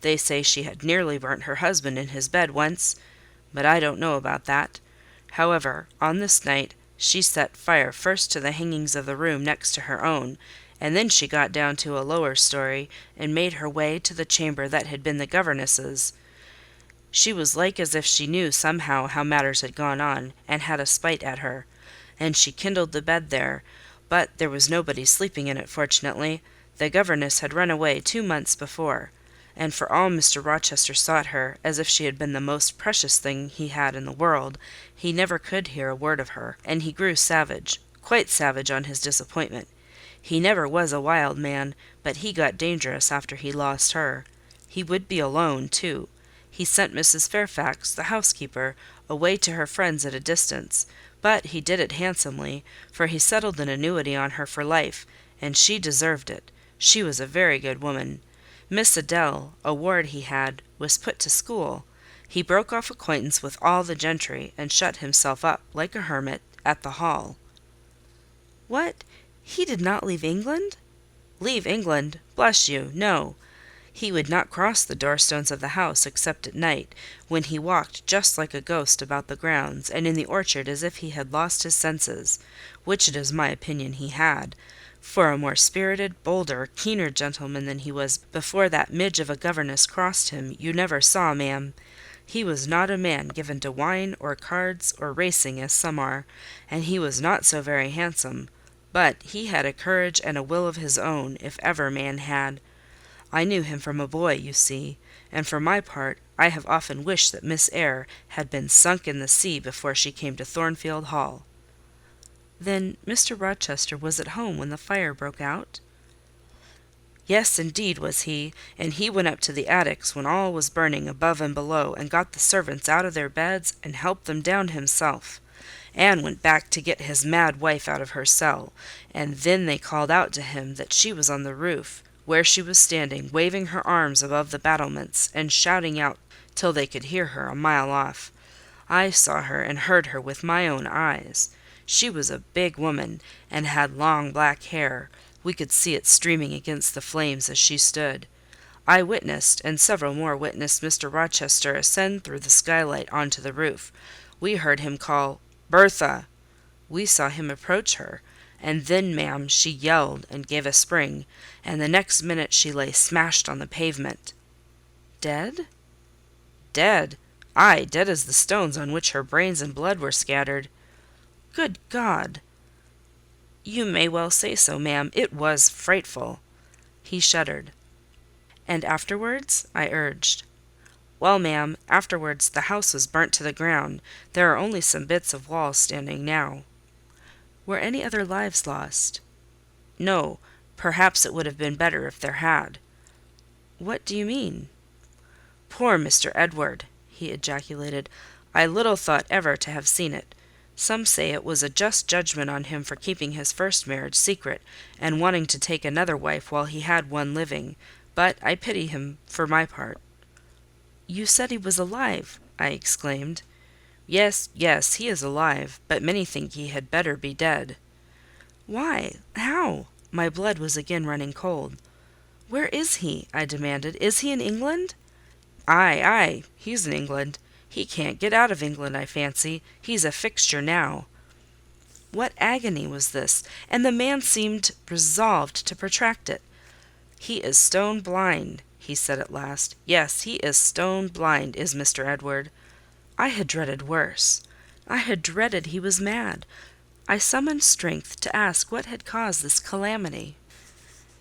They say she had nearly burnt her husband in his bed once, but I don't know about that. However, on this night, she set fire first to the hangings of the room next to her own, and then she got down to a lower story, and made her way to the chamber that had been the governess's. She was like as if she knew somehow how matters had gone on, and had a spite at her, and she kindled the bed there, but there was nobody sleeping in it, fortunately. The governess had run away 2 months before. and for all Mr. Rochester sought her, as if she had been the most precious thing he had in the world, he never could hear a word of her, and he grew savage, quite savage on his disappointment. He never was a wild man, but he got dangerous after he lost her. He would be alone, too. He sent Mrs. Fairfax, the housekeeper, away to her friends at a distance, but he did it handsomely, for he settled an annuity on her for life, and she deserved it. She was a very good woman. Miss Adele, a ward he had, was put to school. He broke off acquaintance with all the gentry, and shut himself up, like a hermit, at the Hall." "What! He did not leave England?" "Leave England? Bless you, no. He would not cross the door-stones of the house except at night, when he walked just like a ghost about the grounds, and in the orchard as if he had lost his senses, which it is my opinion he had, for a more spirited, bolder, keener gentleman than he was before that midge of a governess crossed him, you never saw, ma'am. He was not a man given to wine, or cards, or racing, as some are, and he was not so very handsome, but he had a courage and a will of his own, if ever man had. I knew him from a boy, you see, and for my part I have often wished that Miss Eyre had been sunk in the sea before she came to Thornfield Hall." "Then Mr. Rochester was at home when the fire broke out?" "Yes, indeed was he, and he went up to the attics when all was burning above and below, and got the servants out of their beds, and helped them down himself, and went back to get his mad wife out of her cell, and then they called out to him that she was on the roof, where she was standing, waving her arms above the battlements, and shouting out till they could hear her a mile off. I saw her and heard her with my own eyes. She was a big woman, and had long black hair. We could see it streaming against the flames as she stood. I witnessed, and several more witnessed, Mr. Rochester ascend through the skylight on to the roof. We heard him call, 'Bertha!' We saw him approach her, and then, ma'am, she yelled and gave a spring, and the next minute she lay smashed on the pavement." "Dead?" "Dead! Ay, dead as the stones on which her brains and blood were scattered." "Good God!" "You may well say so, ma'am. It was frightful." He shuddered. "And afterwards?" I urged. "Well, ma'am, afterwards the house was burnt to the ground. There are only some bits of walls standing now." "Were any other lives lost?" "No. Perhaps it would have been better if there had." "What do you mean?" "Poor Mr. Edward!" he ejaculated. "I little thought ever to have seen it. Some say it was a just judgment on him for keeping his first marriage secret, and wanting to take another wife while he had one living, but I pity him for my part." "You said he was alive!" I exclaimed. Yes, yes, he is alive, but many think he had better be dead." "Why? How?" My blood was again running cold. "Where is he?" I demanded. "Is he in England?" "Aye, aye, he's in England. He can't get out of England, I fancy. He's a fixture now." What agony was this! And the man seemed resolved to protract it. "He is stone blind," he said at last. "Yes, he is stone blind, is Mr. Edward." I had dreaded worse. I had dreaded he was mad. I summoned strength to ask what had caused this calamity.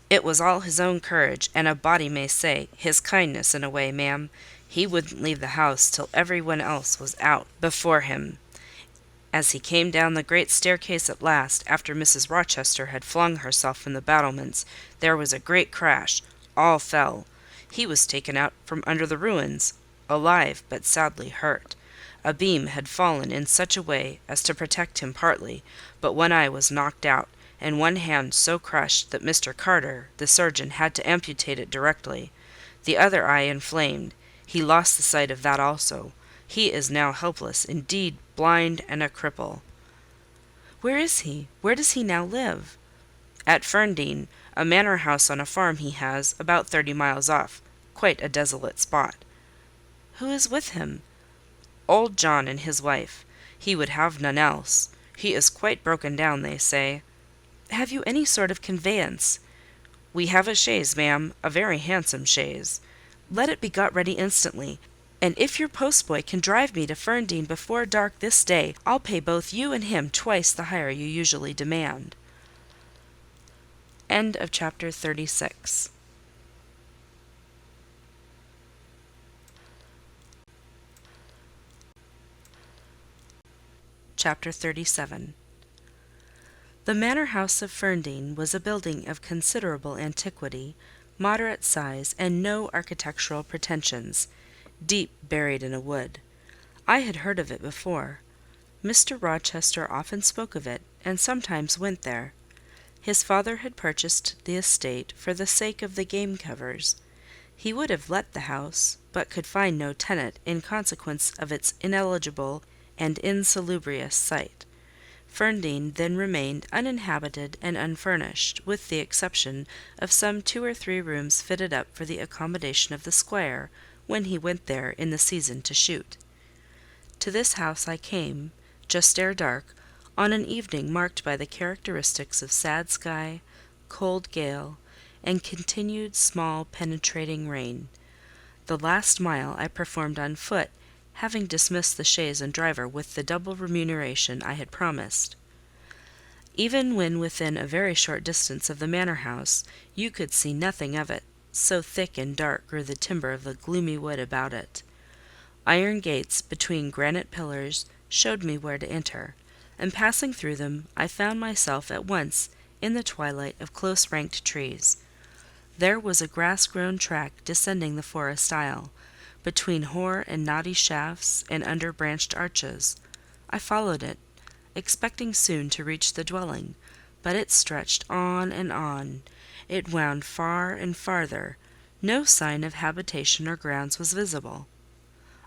"It was all his own courage, and a body may say, his kindness in a way, ma'am. He wouldn't leave the house till every one else was out before him. As he came down the great staircase at last, after Mrs. Rochester had flung herself from the battlements, there was a great crash. All fell. He was taken out from under the ruins, alive but sadly hurt. A beam had fallen in such a way as to protect him partly, but one eye was knocked out, and one hand so crushed that Mr. Carter, the surgeon, had to amputate it directly. The other eye inflamed. He lost the sight of that also. He is now helpless, indeed blind and a cripple." "Where is he? Where does he now live?" "At Ferndean, a manor house on a farm he has, about 30 miles off. Quite a desolate spot." "Who is with him?" "Old John and his wife. He would have none else. He is quite broken down, they say." "Have you any sort of conveyance?" "We have a chaise, ma'am, a very handsome chaise." "Let it be got ready instantly; and if your postboy can drive me to Ferndean before dark this day, I'll pay both you and him twice the hire you usually demand." Chapter 37. Chapter 37. The manor house of Ferndean was a building of considerable antiquity, moderate size, and no architectural pretensions, deep buried in a wood. I had heard of it before. Mr. Rochester often spoke of it, and sometimes went there. His father had purchased the estate for the sake of the game covers. He would have let the house, but could find no tenant in consequence of its ineligible and insalubrious site. Ferndean then remained uninhabited and unfurnished, with the exception of some 2 or 3 rooms fitted up for the accommodation of the squire when he went there in the season to shoot. To this house I came, just ere dark, on an evening marked by the characteristics of sad sky, cold gale, and continued small penetrating rain. The last mile I performed on foot, having dismissed the chaise and driver with the double remuneration I had promised. Even when within a very short distance of the manor house, you could see nothing of it, so thick and dark grew the timber of the gloomy wood about it. Iron gates between granite pillars showed me where to enter, and passing through them, I found myself at once in the twilight of close-ranked trees. There was a grass-grown track descending the forest aisle, between hoar and knotty shafts and under branched arches. I followed it, expecting soon to reach the dwelling, but it stretched on and on. It wound far and farther. No sign of habitation or grounds was visible.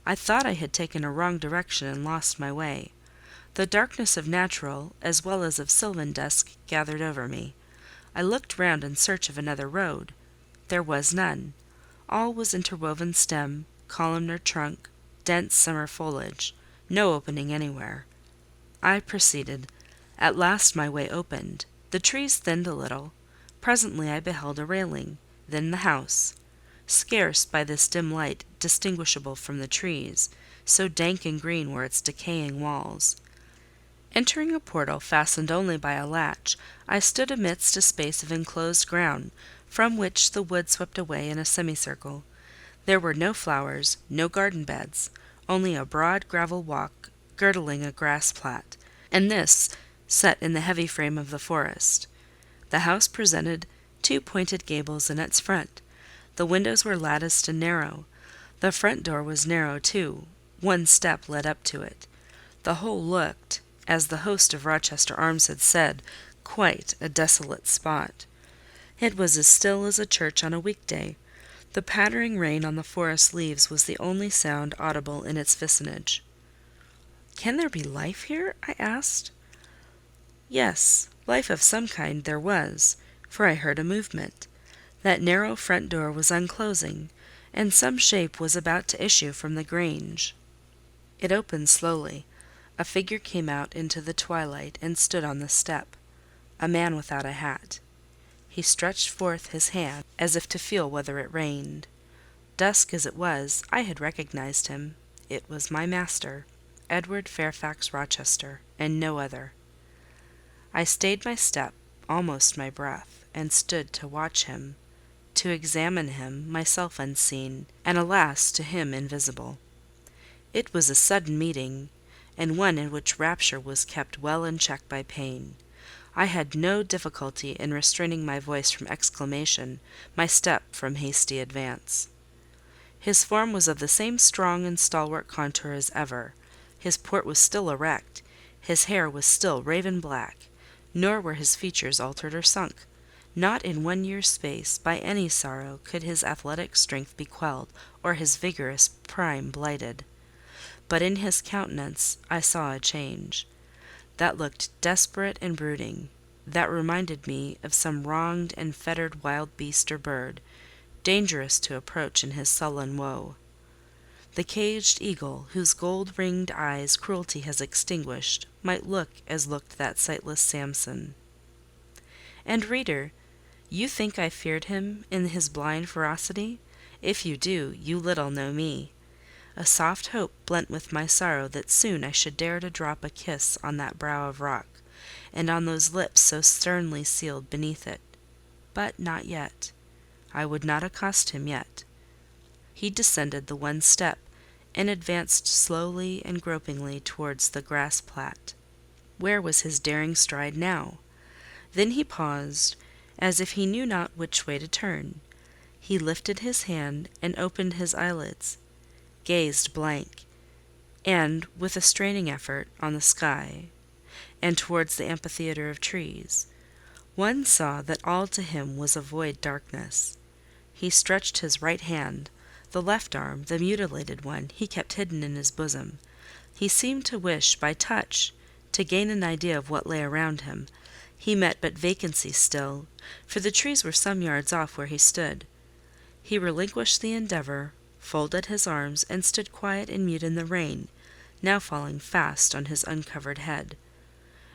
I thought I had taken a wrong direction and lost my way. The darkness of natural as well as of sylvan dusk gathered over me. I looked round in search of another road. There was none. All was interwoven stem, columnar trunk, dense summer foliage, no opening anywhere. I proceeded. At last my way opened. The trees thinned a little. Presently I beheld a railing, then the house, scarce by this dim light distinguishable from the trees, so dank and green were its decaying walls. Entering a portal fastened only by a latch, I stood amidst a space of enclosed ground, from which the wood swept away in a semicircle. There were no flowers, no garden beds, only a broad gravel walk girdling a grass plat, and this set in the heavy frame of the forest. The house presented 2 pointed gables in its front. The windows were latticed and narrow. The front door was narrow too. 1 step led up to it. The whole looked, as the host of Rochester Arms had said, quite a desolate spot. It was as still as a church on a weekday. The pattering rain on the forest leaves was the only sound audible in its vicinage. "Can there be life here?" I asked. Yes, life of some kind there was, for I heard a movement. That narrow front door was unclosing, and some shape was about to issue from the grange. It opened slowly. A figure came out into the twilight and stood on the step. A man without a hat. He stretched forth his hand as if to feel whether it rained. Dusk as it was, I had recognized him. It was my master, Edward Fairfax Rochester, and no other. I stayed my step, almost my breath, and stood to watch him, to examine him, myself unseen, and alas, to him invisible. It was a sudden meeting, and one in which rapture was kept well in check by pain. I had no difficulty in restraining my voice from exclamation, my step from hasty advance. His form was of the same strong and stalwart contour as ever. His port was still erect, his hair was still raven black, nor were his features altered or sunk. Not in 1 year's space, by any sorrow, could his athletic strength be quelled, or his vigorous prime blighted. But in his countenance I saw a change, that looked desperate and brooding, that reminded me of some wronged and fettered wild beast or bird, dangerous to approach in his sullen woe. The caged eagle, whose gold-ringed eyes cruelty has extinguished, might look as looked that sightless Samson. And, reader, you think I feared him in his blind ferocity? If you do, you little know me. A soft hope blent with my sorrow that soon I should dare to drop a kiss on that brow of rock, and on those lips so sternly sealed beneath it. But not yet. I would not accost him yet. He descended the 1 step, and advanced slowly and gropingly towards the grass plat. Where was his daring stride now? Then he paused, as if he knew not which way to turn. He lifted his hand and opened his eyelids, gazed blank, and, with a straining effort, on the sky, and towards the amphitheatre of trees. One saw that all to him was a void darkness. He stretched his right hand; the left arm, the mutilated one, he kept hidden in his bosom. He seemed to wish, by touch, to gain an idea of what lay around him. He met but vacancy still, for the trees were some yards off where he stood. He relinquished the endeavour, folded his arms, and stood quiet and mute in the rain, now falling fast on his uncovered head.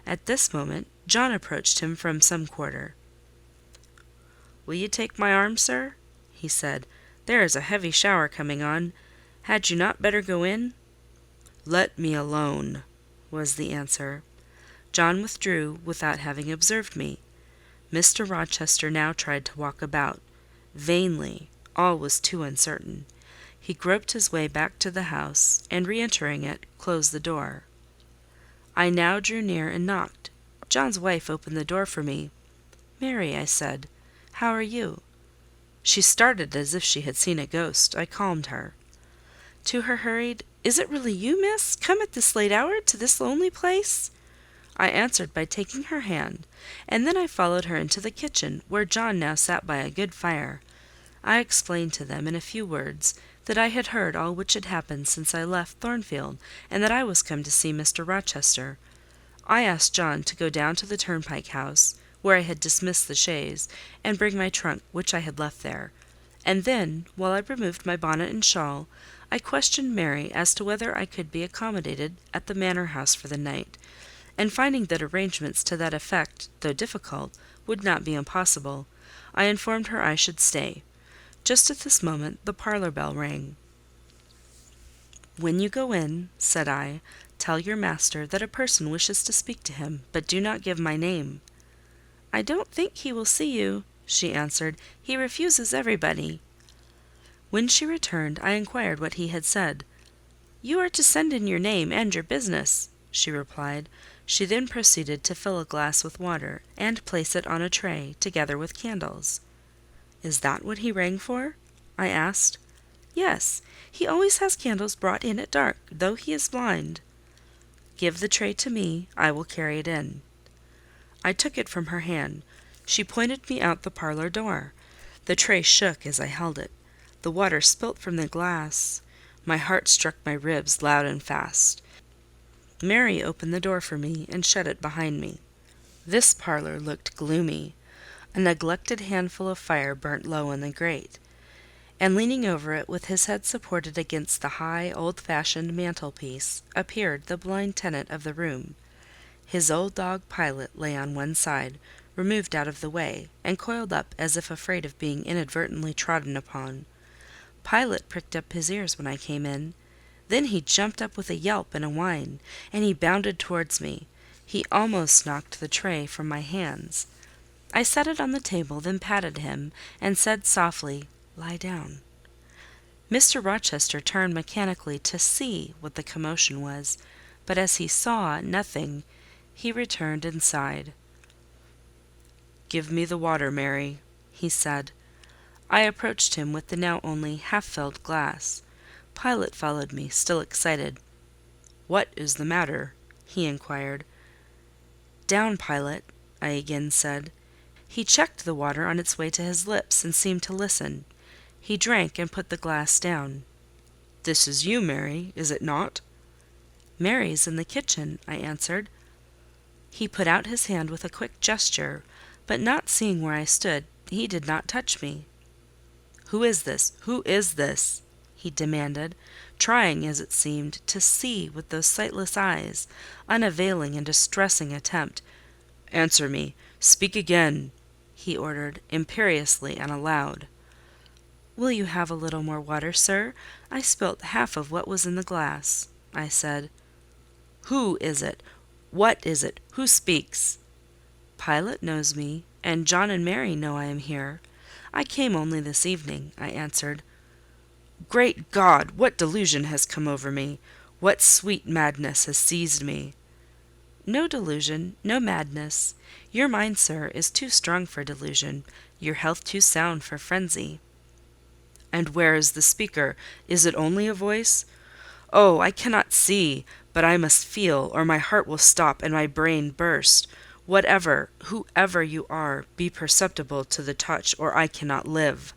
At this moment John approached him from some quarter. "Will you take my arm, sir?" he said. "There is a heavy shower coming on. Had you not better go in?" "Let me alone," was the answer. John withdrew without having observed me. Mr. Rochester now tried to walk about. Vainly: all was too uncertain. He groped his way back to the house, and re-entering it, closed the door. I now drew near and knocked. John's wife opened the door for me. "Mary," I said, "how are you?" She started as if she had seen a ghost. I calmed her. To her hurried, "Is it really you, miss, come at this late hour to this lonely place?" I answered by taking her hand, and then I followed her into the kitchen, where John now sat by a good fire. I explained to them in a few words that I had heard all which had happened since I left Thornfield, and that I was come to see Mr. Rochester. I asked John to go down to the turnpike house, where I had dismissed the chaise, and bring my trunk, which I had left there; and then, while I removed my bonnet and shawl, I questioned Mary as to whether I could be accommodated at the manor house for the night, and finding that arrangements to that effect, though difficult, would not be impossible, I informed her I should stay. Just at this moment the parlour bell rang. "When you go in," said I, "tell your master that a person wishes to speak to him, but do not give my name." "I don't think he will see you," she answered. "He refuses everybody." When she returned, I inquired what he had said. "You are to send in your name and your business," she replied. She then proceeded to fill a glass with water, and place it on a tray, together with candles. "Is that what he rang for?" I asked. "Yes, he always has candles brought in at dark, though he is blind." "Give the tray to me, I will carry it in." I took it from her hand. She pointed me out the parlour door. The tray shook as I held it. The water spilt from the glass. My heart struck my ribs loud and fast. Mary opened the door for me, and shut it behind me. This parlour looked gloomy. A neglected handful of fire burnt low in the grate, and leaning over it, with his head supported against the high, old-fashioned mantelpiece, appeared the blind tenant of the room. His old dog Pilot lay on one side, removed out of the way, and coiled up as if afraid of being inadvertently trodden upon. Pilot pricked up his ears when I came in. Then he jumped up with a yelp and a whine, and he bounded towards me. He almost knocked the tray from my hands. I set it on the table, then patted him, and said softly, "Lie down." Mr. Rochester turned mechanically to see what the commotion was, but as he saw nothing, he returned and sighed. "Give me the water, Mary," he said. I approached him with the now only half-filled glass. Pilot followed me, still excited. "What is the matter?" he inquired. "Down, Pilot," I again said. He checked the water on its way to his lips, and seemed to listen. He drank and put the glass down. "This is you, Mary, is it not?" "Mary's in the kitchen," I answered. He put out his hand with a quick gesture, but not seeing where I stood, he did not touch me. "Who is this? Who is this?" he demanded, trying, as it seemed, to see with those sightless eyes, unavailing and distressing attempt. "Answer me! Speak again!" he ordered, imperiously and aloud. "Will you have a little more water, sir? I spilt half of what was in the glass," I said. "Who is it? What is it? Who speaks?" "Pilot knows me, and John and Mary know I am here. I came only this evening," I answered. "Great God! What delusion has come over me? What sweet madness has seized me?" No delusion, no madness. Your mind, sir, is too strong for delusion, your health too sound for frenzy." "And where is the speaker? Is it only a voice? Oh, I cannot see, but I must feel, or my heart will stop and my brain burst. Whatever, whoever you are, be perceptible to the touch, or I cannot live."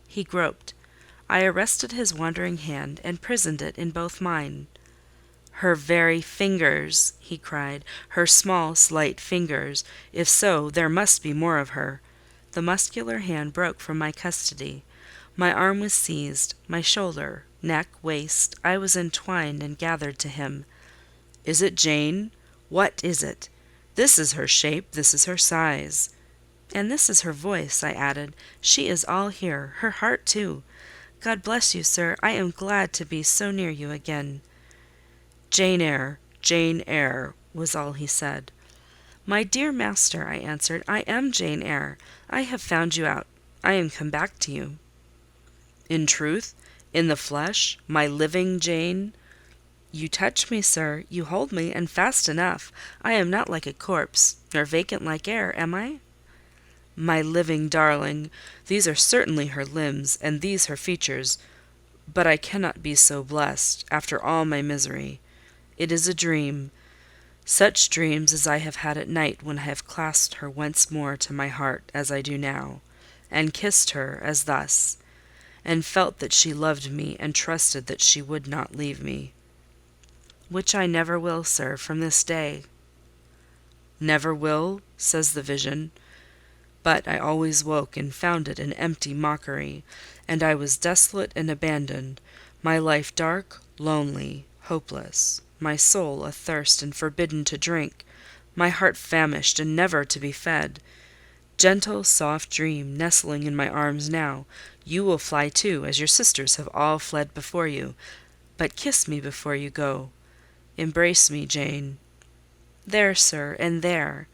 He groped. I arrested his wandering hand, and prisoned it in both mine. "Her very fingers!" he cried. "Her small, slight fingers! If so, there must be more of her." The muscular hand broke from my custody. My arm was seized, my shoulder, neck, waist, I was entwined and gathered to him. "Is it Jane? What is it? This is her shape, this is her size." "And this is her voice," I added. "She is all here, her heart too. God bless you, sir. I am glad to be so near you again." "Jane Eyre, Jane Eyre," was all he said. "My dear master," I answered, "I am Jane Eyre. I have found you out. I am come back to you." "In truth? In the flesh? My living Jane?" "You touch me, sir. You hold me, and fast enough. I am not like a corpse, nor vacant like air, am I?" "My living darling! These are certainly her limbs, and these her features. But I cannot be so blessed, after all my misery. It is a dream. Such dreams as I have had at night when I have clasped her once more to my heart, as I do now, and kissed her, as thus, and felt that she loved me, and trusted that she would not leave me. Which I never will, sir, from this day." "Never will?" says the vision. "But I always woke and found it an empty mockery, and I was desolate and abandoned, my life dark, lonely, hopeless, my soul athirst and forbidden to drink, my heart famished and never to be fed. Gentle, soft dream, nestling in my arms now, you will fly too, as your sisters have all fled before you. But kiss me before you go. Embrace me, Jane." "There, sir, and there."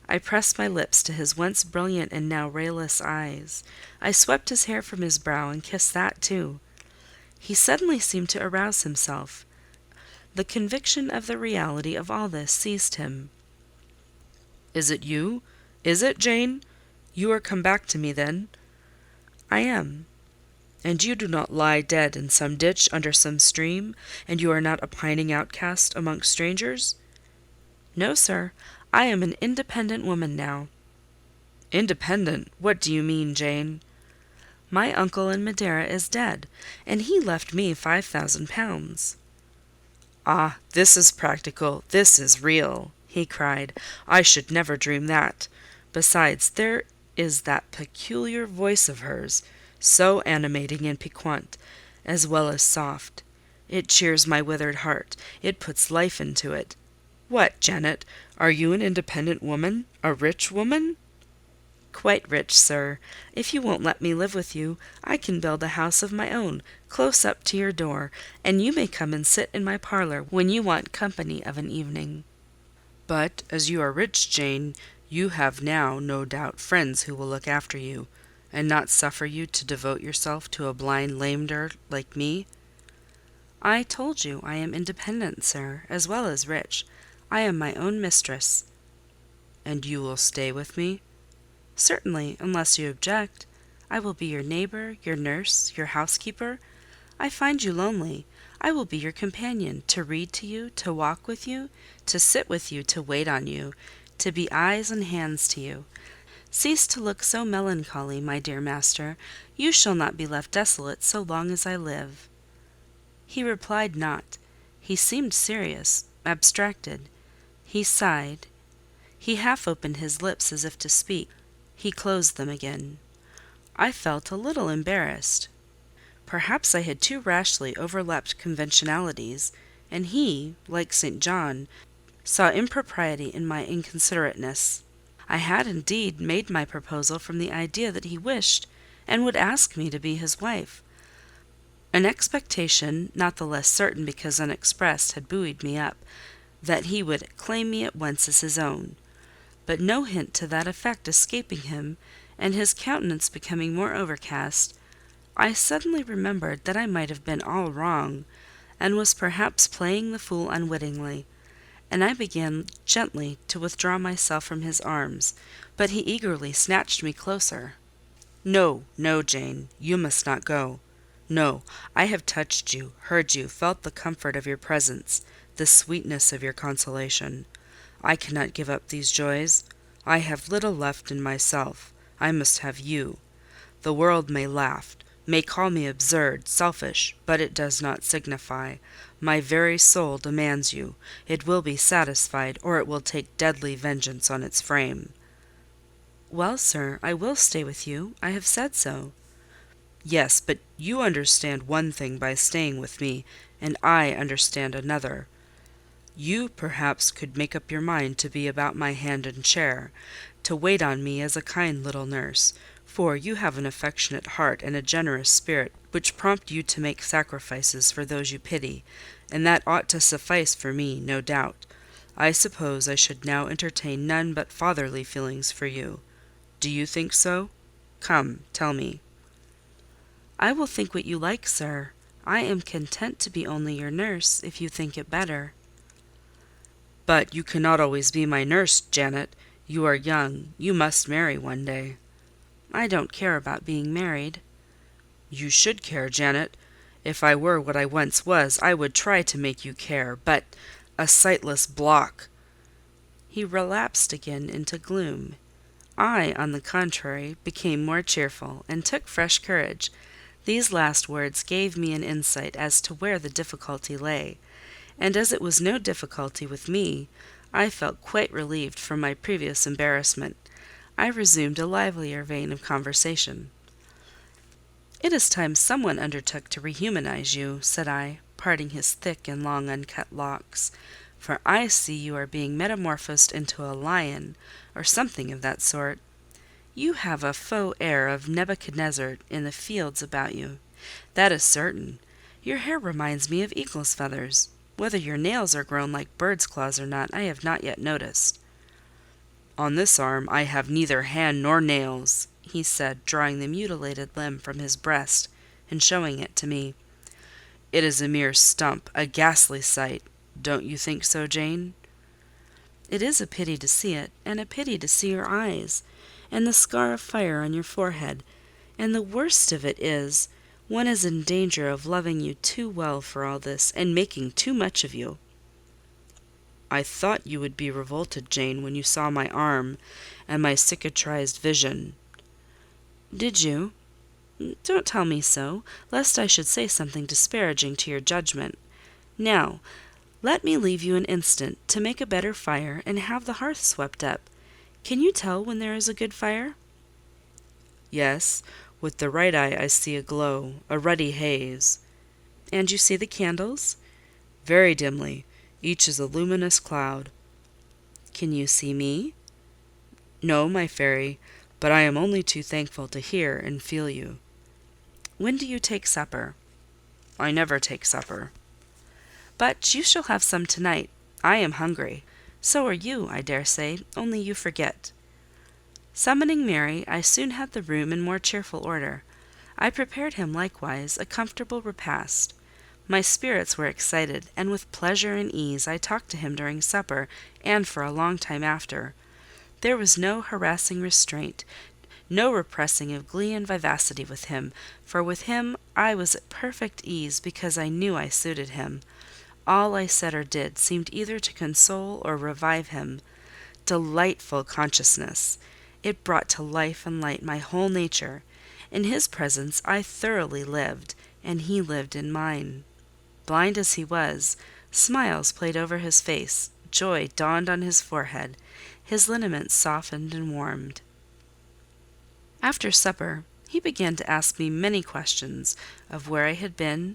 I pressed my lips to his once brilliant and now rayless eyes. I swept his hair from his brow and kissed that too. He suddenly seemed to arouse himself. The conviction of the reality of all this seized him. "Is it you? Is it, Jane? You are come back to me, then?" "I am." "And you do not lie dead in some ditch under some stream, and you are not a pining outcast amongst strangers?" "No, sir. I am an independent woman now." "Independent? What do you mean, Jane?" "My uncle in Madeira is dead, and he left me £5,000. "Ah, this is practical, this is real!" he cried. "I should never dream that. Besides, there is that peculiar voice of hers, so animating and piquant, as well as soft. It cheers my withered heart, it puts life into it. What, Janet, are you an independent woman? A rich woman?" "Quite rich, sir. If you won't let me live with you, I can build a house of my own, close up to your door, and you may come and sit in my parlour when you want company of an evening." "But as you are rich, Jane, you have now, no doubt, friends who will look after you, and not suffer you to devote yourself to a blind lameter like me?" "I told you I am independent, sir, as well as rich. I am my own mistress." "And you will stay with me?" "Certainly, unless you object. I will be your neighbour, your nurse, your housekeeper. I find you lonely. I will be your companion, to read to you, to walk with you, to sit with you, to wait on you, to be eyes and hands to you. Cease to look so melancholy, my dear master. You shall not be left desolate so long as I live." He replied not. He seemed serious, abstracted. He sighed. He half opened his lips as if to speak. He closed them again. I felt a little embarrassed. Perhaps I had too rashly overleapt conventionalities, and he, like St. John, saw impropriety in my inconsiderateness. I had indeed made my proposal from the idea that he wished and would ask me to be his wife. An expectation, not the less certain because unexpressed, had buoyed me up, that he would claim me at once as his own. But no hint to that effect escaping him, and his countenance becoming more overcast, I suddenly remembered that I might have been all wrong, and was perhaps playing the fool unwittingly, and I began gently to withdraw myself from his arms, but he eagerly snatched me closer. "No, no, Jane, you must not go. No, I have touched you, heard you, felt the comfort of your presence, the sweetness of your consolation. I cannot give up these joys. I have little left in myself. I must have you. The world may laugh, may call me absurd, selfish, but it does not signify. My very soul demands you. It will be satisfied, or it will take deadly vengeance on its frame." "Well, sir, I will stay with you. I have said so." "Yes, but you understand one thing by staying with me, and I understand another. You perhaps could make up your mind to be about my hand and chair, to wait on me as a kind little nurse, for you have an affectionate heart and a generous spirit which prompt you to make sacrifices for those you pity, and that ought to suffice for me, no doubt. I suppose I should now entertain none but fatherly feelings for you. Do you think so? Come, tell me." "I will think what you like, sir. I am content to be only your nurse, if you think it better." "But you cannot always be my nurse, Janet. You are young. You must marry one day." "I don't care about being married." "You should care, Janet. If I were what I once was, I would try to make you care, but a sightless block." He relapsed again into gloom. I, on the contrary, became more cheerful, and took fresh courage. These last words gave me an insight as to where the difficulty lay, and as it was no difficulty with me, I felt quite relieved from my previous embarrassment. I resumed a livelier vein of conversation. "It is time someone undertook to rehumanize you," said I, parting his thick and long uncut locks, "for I see you are being metamorphosed into a lion, or something of that sort. You have a faux air of Nebuchadnezzar in the fields about you, that is certain. Your hair reminds me of eagle's feathers. Whether your nails are grown like bird's claws or not, I have not yet noticed." "On this arm I have neither hand nor nails," he said, drawing the mutilated limb from his breast and showing it to me. "It is a mere stump, a ghastly sight. Don't you think so, Jane?" "It is a pity to see it, and a pity to see your eyes, and the scar of fire on your forehead. And the worst of it is, one is in danger of loving you too well for all this, and making too much of you." "I thought you would be revolted, Jane, when you saw my arm and my cicatrized vision." "Did you? Don't tell me so, lest I should say something disparaging to your judgment. Now, let me leave you an instant to make a better fire and have the hearth swept up. Can you tell when there is a good fire?" "Yes, with the right eye I see a glow, a ruddy haze." "And you see the candles?" "Very dimly. Each is a luminous cloud." "Can you see me?" "No, my fairy, but I am only too thankful to hear and feel you." "When do you take supper?" "I never take supper." "But you shall have some to-night. I am hungry. So are you, I dare say, only you forget." Summoning Mary, I soon had the room in more cheerful order. I prepared him likewise a comfortable repast. My spirits were excited, and with pleasure and ease I talked to him during supper, and for a long time after. There was no harassing restraint, no repressing of glee and vivacity with him, for with him I was at perfect ease because I knew I suited him. All I said or did seemed either to console or revive him. Delightful consciousness! It brought to life and light my whole nature. In his presence I thoroughly lived, and he lived in mine. Blind as he was, smiles played over his face, joy dawned on his forehead, his lineaments softened and warmed. After supper, he began to ask me many questions of where I had been,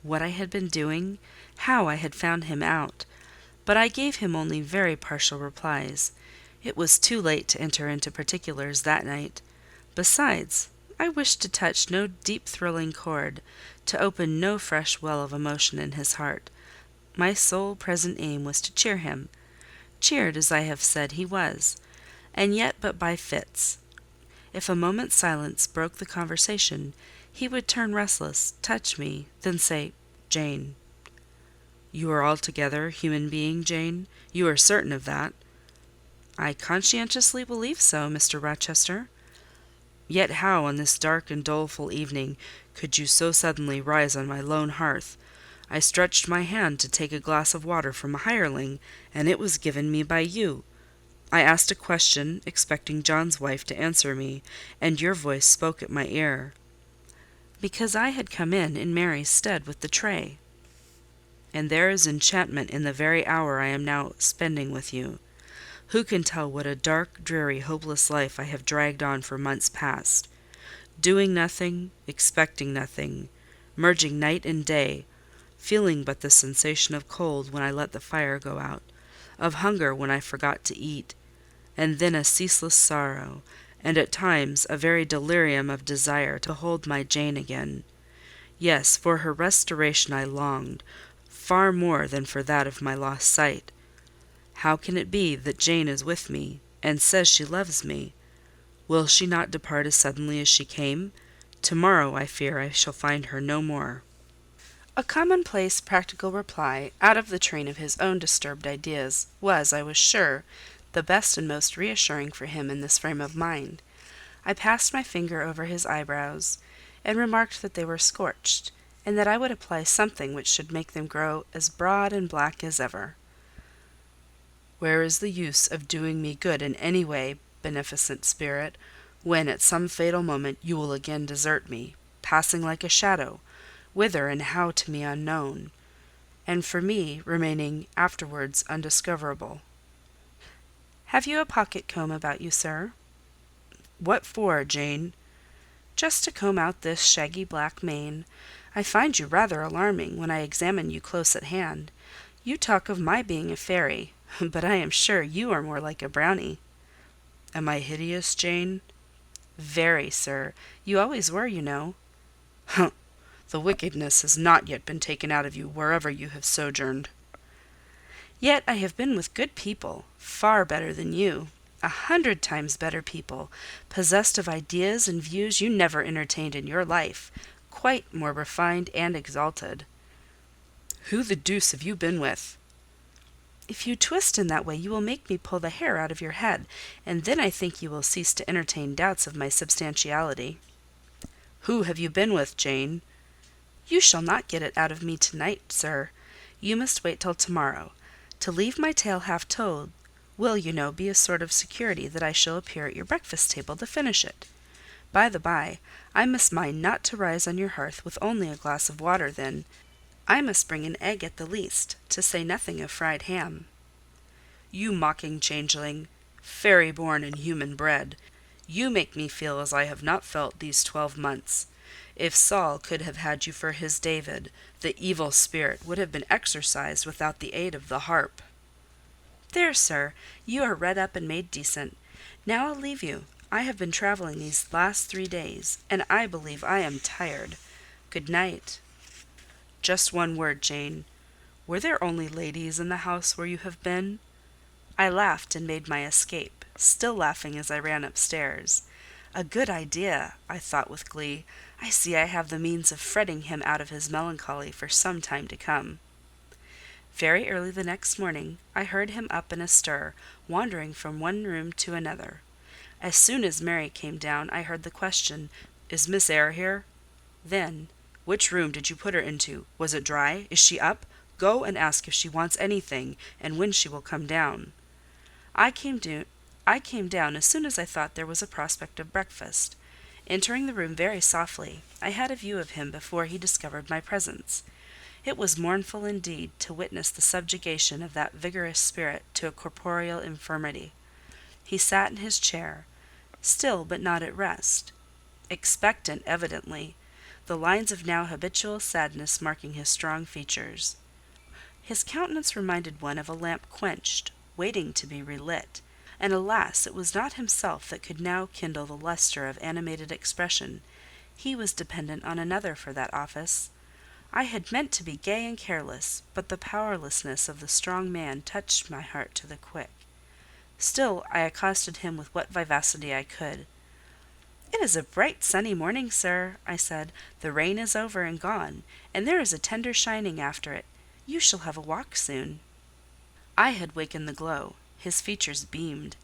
what I had been doing, how I had found him out, but I gave him only very partial replies. It was too late to enter into particulars that night. Besides, I wished to touch no deep thrilling chord, to open no fresh well of emotion in his heart. My sole present aim was to cheer him. Cheered, as I have said, he was, and yet but by fits. If a moment's silence broke the conversation, he would turn restless, touch me, then say, "Jane." You are altogether a human being, Jane? You are certain of that?" "I conscientiously believe so, Mr. Rochester." "Yet how, on this dark and doleful evening, could you so suddenly rise on my lone hearth? I stretched my hand to take a glass of water from a hireling, and it was given me by you. I asked a question, expecting John's wife to answer me, and your voice spoke at my ear." "Because I had come in Mary's stead with the tray." "And there is enchantment in the very hour I am now spending with you. Who can tell what a dark, dreary, hopeless life I have dragged on for months past? Doing nothing, expecting nothing, merging night and day, feeling but the sensation of cold when I let the fire go out, of hunger when I forgot to eat, and then a ceaseless sorrow, and at times a very delirium of desire to hold my Jane again. Yes, for her restoration I longed, far more than for that of my lost sight. How can it be that Jane is with me, and says she loves me? Will she not depart as suddenly as she came? To-morrow, I fear, I shall find her no more." A commonplace practical reply, out of the train of his own disturbed ideas, was, I was sure, the best and most reassuring for him in this frame of mind. I passed my finger over his eyebrows, and remarked that they were scorched, and that I would apply something which should make them grow as broad and black as ever. "Where is the use of doing me good in any way, beneficent spirit, when at some fatal moment you will again desert me, passing like a shadow, whither and how to me unknown, and for me remaining afterwards undiscoverable? Have you a pocket-comb about you, sir?" "What for, Jane?" "Just to comb out this shaggy black mane. I find you rather alarming when I examine you close at hand. You talk of my being a fairy, but I am sure you are more like a brownie." "Am I hideous, Jane?" "Very, sir. You always were, you know." "Humph! The wickedness has not yet been taken out of you wherever you have sojourned." "Yet I have been with good people, far better than you. 100 times better people, possessed of ideas and views you never entertained in your life, quite more refined and exalted." "Who the deuce have you been with?" "If you twist in that way you will make me pull the hair out of your head, and then I think you will cease to entertain doubts of my substantiality." "Who have you been with, Jane?" "You shall not get it out of me to-night, sir. You must wait till to-morrow. To leave my tale half told will, you know, be a sort of security that I shall appear at your breakfast table to finish it. By the by, I must mind not to rise on your hearth with only a glass of water then. I must bring an egg at the least, to say nothing of fried ham." "You mocking changeling! Fairy-born and human-bred! You make me feel as I have not felt these 12 months. If Saul could have had you for his David, the evil spirit would have been exorcised without the aid of the harp." "There, sir, you are redd up and made decent. Now I'll leave you. I have been travelling these last 3 days, and I believe I am tired. Good night." "Just one word, Jane. Were there only ladies in the house where you have been?" I laughed and made my escape, still laughing as I ran upstairs. A good idea, I thought with glee. I see I have the means of fretting him out of his melancholy for some time to come. Very early the next morning, I heard him up and astir, wandering from one room to another. As soon as Mary came down, I heard the question, "Is Miss Eyre here?" Then, "Which room did you put her into? Was it dry? Is she up? Go and ask if she wants anything, and when she will come down." I came down as soon as I thought there was a prospect of breakfast. Entering the room very softly, I had a view of him before he discovered my presence. It was mournful indeed to witness the subjugation of that vigorous spirit to a corporeal infirmity. He sat in his chair, still but not at rest, expectant evidently, the lines of now habitual sadness marking his strong features. His countenance reminded one of a lamp quenched, waiting to be relit, and alas, it was not himself that could now kindle the lustre of animated expression. He was dependent on another for that office. I had meant to be gay and careless, but the powerlessness of the strong man touched my heart to the quick. Still I accosted him with what vivacity I could. "It is a bright sunny morning, sir," I said. "The rain is over and gone, and there is a tender shining after it. You shall have a walk soon." I had wakened the glow. His features beamed.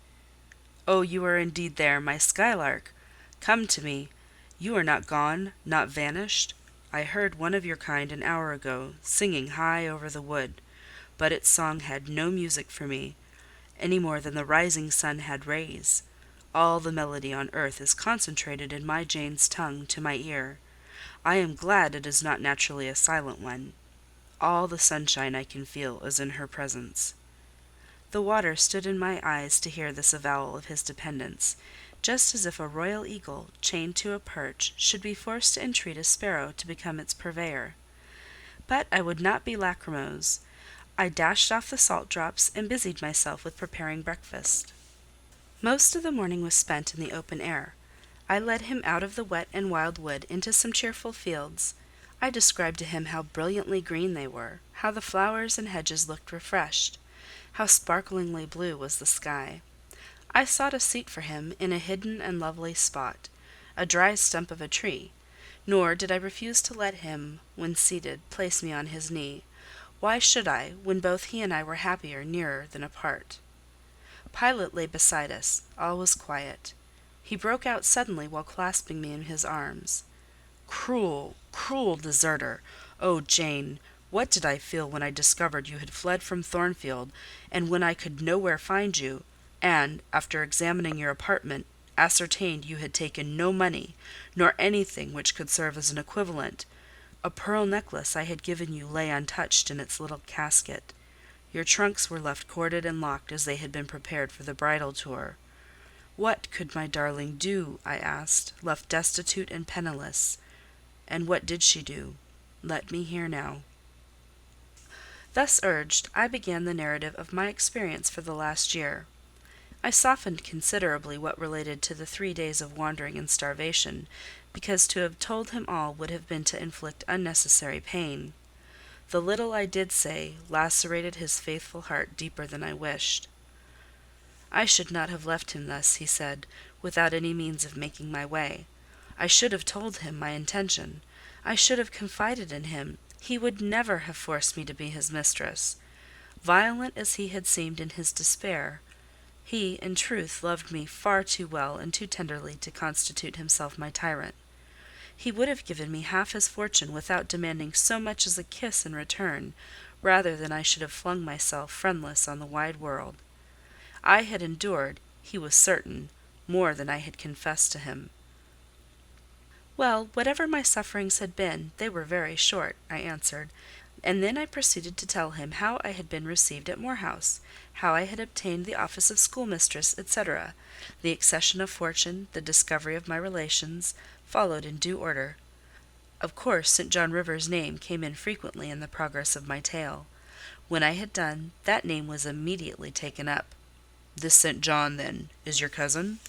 "Oh, you are indeed there, my skylark! Come to me. You are not gone, not vanished. I heard one of your kind an hour ago, singing high over the wood, but its song had no music for me, any more than the rising sun had rays. All the melody on earth is concentrated in my Jane's tongue to my ear. I am glad it is not naturally a silent one. All the sunshine I can feel is in her presence." The water stood in my eyes to hear this avowal of his dependence, just as if a royal eagle, chained to a perch, should be forced to entreat a sparrow to become its purveyor. But I would not be lachrymose. I dashed off the salt drops and busied myself with preparing breakfast. Most of the morning was spent in the open air. I led him out of the wet and wild wood into some cheerful fields. I described to him how brilliantly green they were, how the flowers and hedges looked refreshed, how sparklingly blue was the sky. I sought a seat for him in a hidden and lovely spot, a dry stump of a tree, nor did I refuse to let him, when seated, place me on his knee. Why should I, when both he and I were happier nearer than apart? Pilot lay beside us. All was quiet. He broke out suddenly while clasping me in his arms. "Cruel, cruel deserter! Oh, Jane, what did I feel when I discovered you had fled from Thornfield, and when I could nowhere find you, and, after examining your apartment, ascertained you had taken no money, nor anything which could serve as an equivalent. A pearl necklace I had given you lay untouched in its little casket. Your trunks were left corded and locked as they had been prepared for the bridal tour. What could my darling do, I asked, left destitute and penniless? And what did she do? Let me hear now." Thus urged, I began the narrative of my experience for the last year. I softened considerably what related to the 3 days of wandering and starvation, because to have told him all would have been to inflict unnecessary pain. The little I did say lacerated his faithful heart deeper than I wished. "I should not have left him thus," he said, "without any means of making my way. I should have told him my intention. I should have confided in him. He would never have forced me to be his mistress. Violent as he had seemed in his despair, he, in truth, loved me far too well and too tenderly to constitute himself my tyrant. He would have given me half his fortune without demanding so much as a kiss in return, rather than I should have flung myself friendless on the wide world. I had endured, he was certain, more than I had confessed to him. "Well, whatever my sufferings had been, they were very short," I answered, and then I proceeded to tell him how I had been received at Moor House, how I had obtained the office of schoolmistress, etc. The accession of fortune, the discovery of my relations, followed in due order. Of course, St. John Rivers' name came in frequently in the progress of my tale. When I had done, that name was immediately taken up. "This St. John, then, is your cousin?"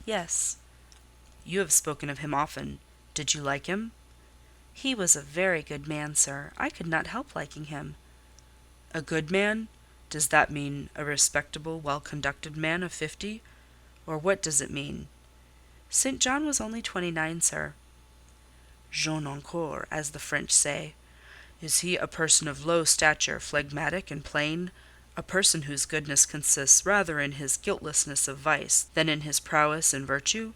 "Yes." "You have spoken of him often. Did you like him?" "He was a very good man, sir. I could not help liking him." "A good man? Does that mean a respectable, well-conducted man of 50? Or what does it mean?" "St. John was only 29, sir." "Jeune encore, as the French say. Is he a person of low stature, phlegmatic and plain? A person whose goodness consists rather in his guiltlessness of vice than in his prowess in virtue?"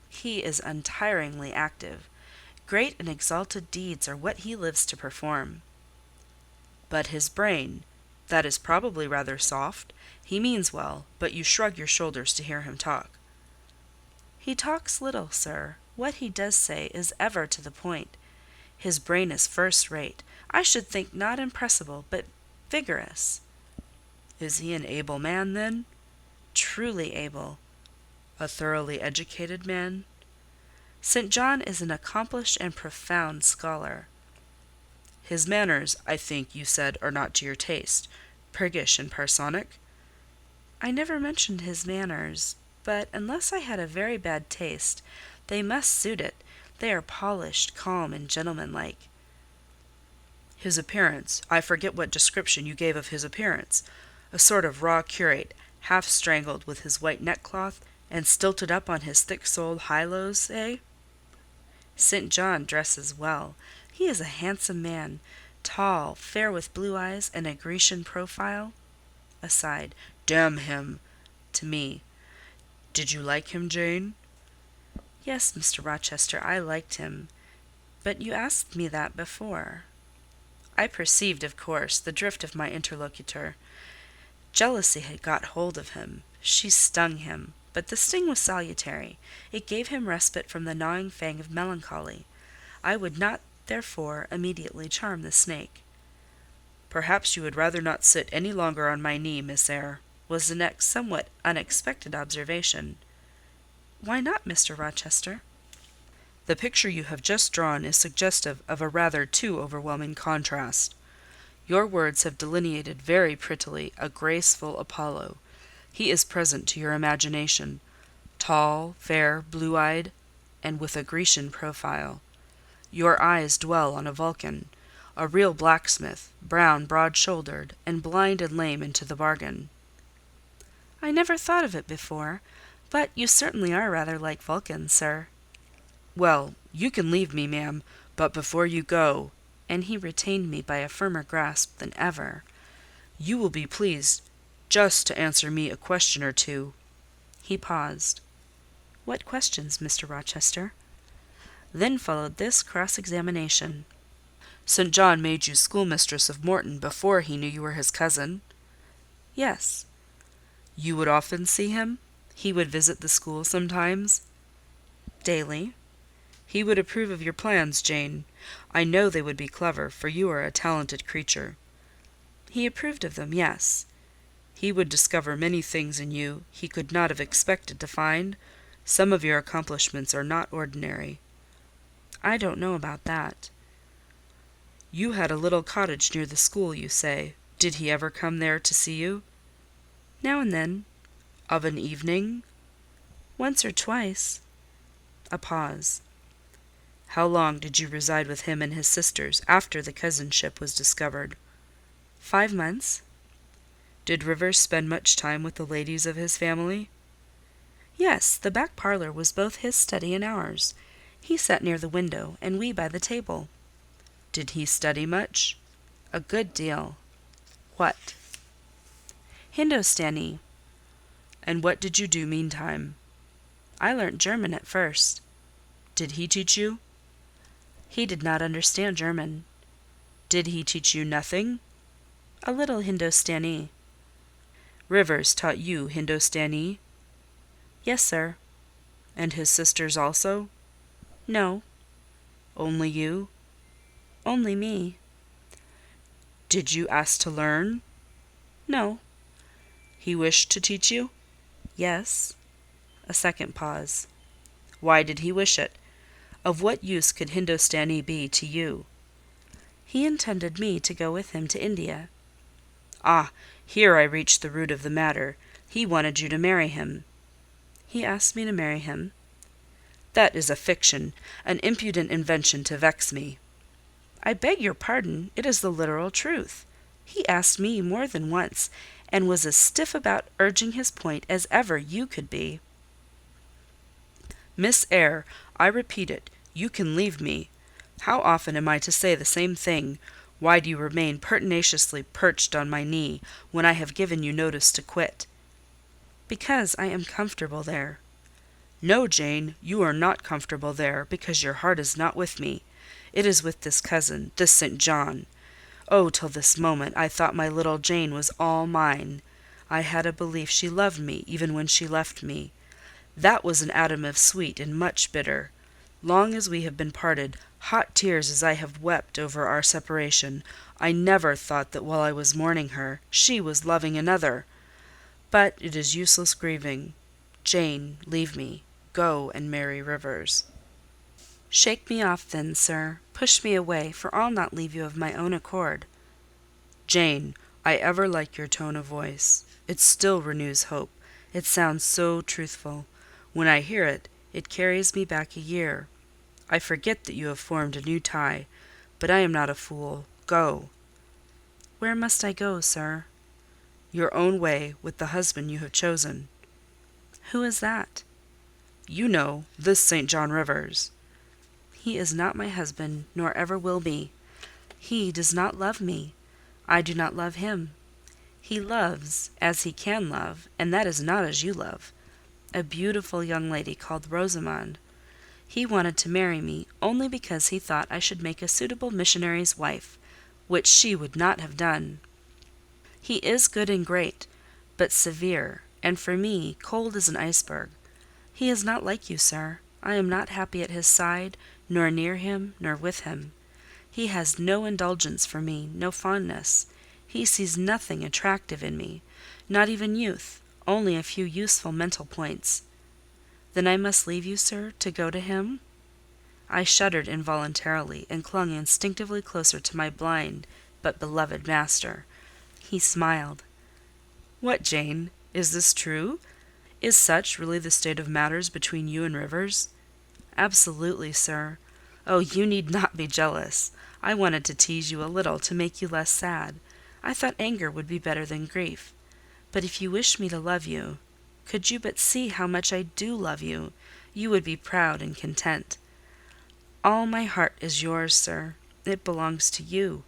"He is untiringly active. Great and exalted deeds are what he lives to perform." "But his brain? That is probably rather soft. He means well, but you shrug your shoulders to hear him talk." "He talks little, sir. What he does say is ever to the point. His brain is first rate. I should think not impressible, but vigorous." "Is he an able man, then?" "Truly able." "A thoroughly educated man?" "St. John is an accomplished and profound scholar." "His manners, I think you said, are not to your taste: priggish and parsonic?" "I never mentioned his manners; but, unless I had a very bad taste, they must suit it. They are polished, calm, and gentlemanlike." "His appearance? I forget what description you gave of his appearance. A sort of raw curate, half strangled with his white neckcloth, and stilted up on his thick-soled high-lows, eh?" "St. John dresses well. He is a handsome man, Tall, fair, with blue eyes and a Grecian profile? Aside. Damn him! To me. Did you like him, Jane? Yes, Mr. Rochester, I liked him. But you asked me that before. I perceived, of course, the drift of my interlocutor. Jealousy had got hold of him. She stung him, but the sting was salutary. It gave him respite from the gnawing fang of melancholy. I would not, therefore, immediately charm the snake. "Perhaps you would rather not sit any longer on my knee, Miss Eyre," was the next somewhat unexpected observation. "Why not, Mr. Rochester?" "The picture you have just drawn is suggestive of a rather too overwhelming contrast. Your words have delineated very prettily a graceful Apollo. He is present to your imagination, tall, fair, blue-eyed, and with a Grecian profile. Your eyes dwell on a Vulcan, a real blacksmith, brown, broad-shouldered, and blind and lame into the bargain." "I never thought of it before, but you certainly are rather like Vulcan, sir." "Well, you can leave me, ma'am, but before you go," and he retained me by a firmer grasp than ever, "you will be pleased just to answer me a question or two." He paused. "What questions, Mr. Rochester?" Then followed this cross-examination. "St. John made you schoolmistress of Morton before he knew you were his cousin?" "Yes." "You would often see him? He would visit the school sometimes?" "Daily." "He would approve of your plans, Jane. I know they would be clever, for you are a talented creature." "He approved of them, yes." "He would discover many things in you he could not have expected to find? Some of your accomplishments are not ordinary." "I don't know about that." "You had a little cottage near the school, you say. Did he ever come there to see you?" "Now and then." "Of an evening?" "Once or twice." A pause. "How long did you reside with him and his sisters after the cousinship was discovered?" 5 months. "Did Rivers spend much time with the ladies of his family?" "Yes, the back parlour was both his study and ours. He sat near the window, and we by the table." "Did he study much?" "A good deal." "What?" "Hindostani." "And what did you do meantime?" "I learnt German at first." "Did he teach you?" "He did not understand German." "Did he teach you nothing?" "A little Hindostani." "Rivers taught you Hindostani?" "Yes, sir." "And his sisters also?" "No." "Only you?" "Only me." "Did you ask to learn?" "No." "He wished to teach you?" "Yes." A second pause. "Why did he wish it? Of what use could Hindostani be to you?" "He intended me to go with him to India." "Ah, here I reach the root of the matter. He wanted you to marry him." "He asked me to marry him." "That is a fiction, an impudent invention to vex me." "I beg your pardon, it is the literal truth. He asked me more than once, and was as stiff about urging his point as ever you could be." "Miss Eyre, I repeat it, you can leave me. How often am I to say the same thing? Why do you remain pertinaciously perched on my knee, when I have given you notice to quit?" "Because I am comfortable there." "No, Jane, you are not comfortable there, because your heart is not with me. It is with this cousin, this St. John. Oh, till this moment, I thought my little Jane was all mine. I had a belief she loved me, even when she left me. That was an atom of sweet and much bitter. Long as we have been parted, hot tears as I have wept over our separation, I never thought that while I was mourning her, she was loving another. But it is useless grieving. Jane, leave me. Go and marry Rivers." "Shake me off then, sir. Push me away, for I'll not leave you of my own accord." "Jane, I ever like your tone of voice. It still renews hope. It sounds so truthful. When I hear it, it carries me back a year. I forget that you have formed a new tie, but I am not a fool. Go." "Where must I go, sir?" "Your own way, with the husband you have chosen." "Who is that?" "You know, this St. John Rivers." "He is not my husband, nor ever will be." He does not love me. I do not love him. He loves as he can love, and that is not as you love, a beautiful young lady called Rosamond. He wanted to marry me only because he thought I should make a suitable missionary's wife, which she would not have done. He is good and great, but severe, and for me cold as an iceberg. He is not like you, sir. I am not happy at his side, nor near him, nor with him. He has no indulgence for me, no fondness. He sees nothing attractive in me, not even youth, only a few useful mental points. Then I must leave you, sir, to go to him?" I shuddered involuntarily, and clung instinctively closer to my blind but beloved master. He smiled. "What, Jane? Is this true? Is such really the state of matters between you and Rivers?" "Absolutely, sir. Oh, you need not be jealous. I wanted to tease you a little to make you less sad. I thought anger would be better than grief. But if you wish me to love you, could you but see how much I do love you, you would be proud and content. All my heart is yours, sir. It belongs to you,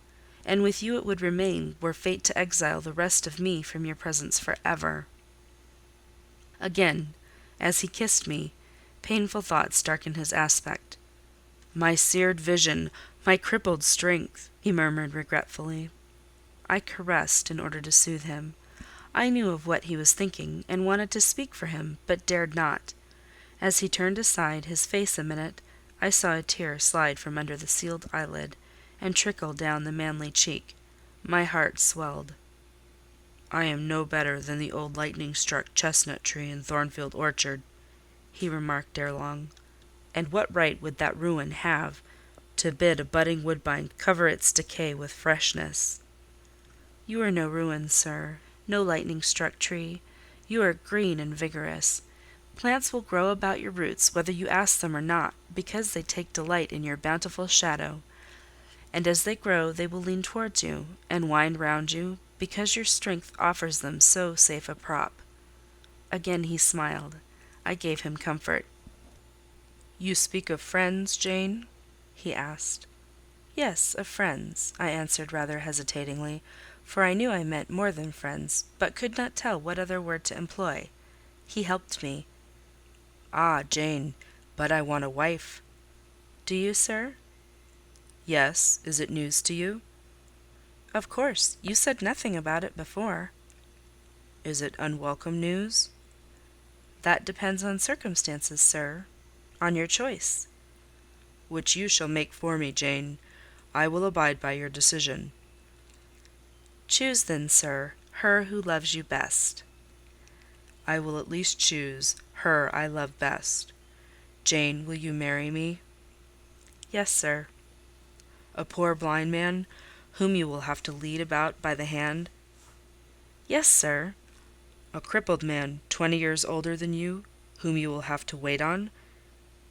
and with you it would remain, were fate to exile the rest of me from your presence for ever." Again, as he kissed me, painful thoughts darkened his aspect. "My seared vision, my crippled strength," he murmured regretfully. I caressed in order to soothe him. I knew of what he was thinking, and wanted to speak for him, but dared not. As he turned aside his face a minute, I saw a tear slide from under the sealed eyelid, and trickle down the manly cheek. My heart swelled. "I am no better than the old lightning-struck chestnut tree in Thornfield Orchard," he remarked ere long. "And what right would that ruin have to bid a budding woodbine cover its decay with freshness?" "You are no ruin, sir, no lightning-struck tree. You are green and vigorous. Plants will grow about your roots whether you ask them or not, because they take delight in your bountiful shadow. And as they grow they will lean towards you, and wind round you, because your strength offers them so safe a prop." Again he smiled. I gave him comfort. "You speak of friends, Jane?" he asked. "Yes, of friends," I answered rather hesitatingly, for I knew I meant more than friends, but could not tell what other word to employ. He helped me. "Ah, Jane, but I want a wife." "Do you, sir?" "Yes. Is it news to you?" "Of course. You said nothing about it before." "Is it unwelcome news?" "That depends on circumstances, sir. On your choice." "Which you shall make for me, Jane. I will abide by your decision." "Choose then, sir, her who loves you best." "I will at least choose her I love best. Jane, will you marry me?" "Yes, sir." "A poor blind man, whom you will have to lead about by the hand?" "Yes, sir." "A crippled man, 20 years older than you, whom you will have to wait on?"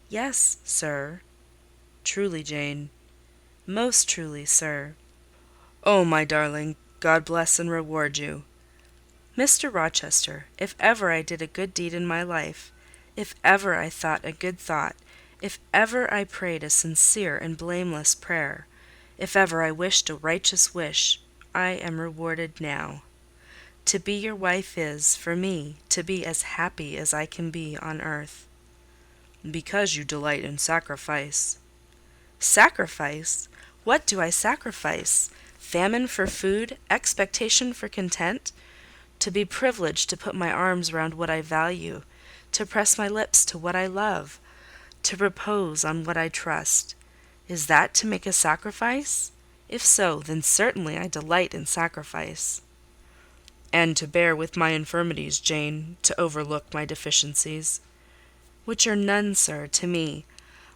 "Yes, sir." "Truly, Jane?" "Most truly, sir." "Oh, my darling, God bless and reward you." "Mr. Rochester, if ever I did a good deed in my life, if ever I thought a good thought, if ever I prayed a sincere and blameless prayer, if ever I wished a righteous wish, I am rewarded now. To be your wife is, for me, to be as happy as I can be on earth." "Because you delight in sacrifice." "Sacrifice! What do I sacrifice? Famine for food, expectation for content? To be privileged to put my arms round what I value, to press my lips to what I love, to repose on what I trust. Is that to make a sacrifice? If so, then certainly I delight in sacrifice." "And to bear with my infirmities, Jane, to overlook my deficiencies?" "Which are none, sir, to me.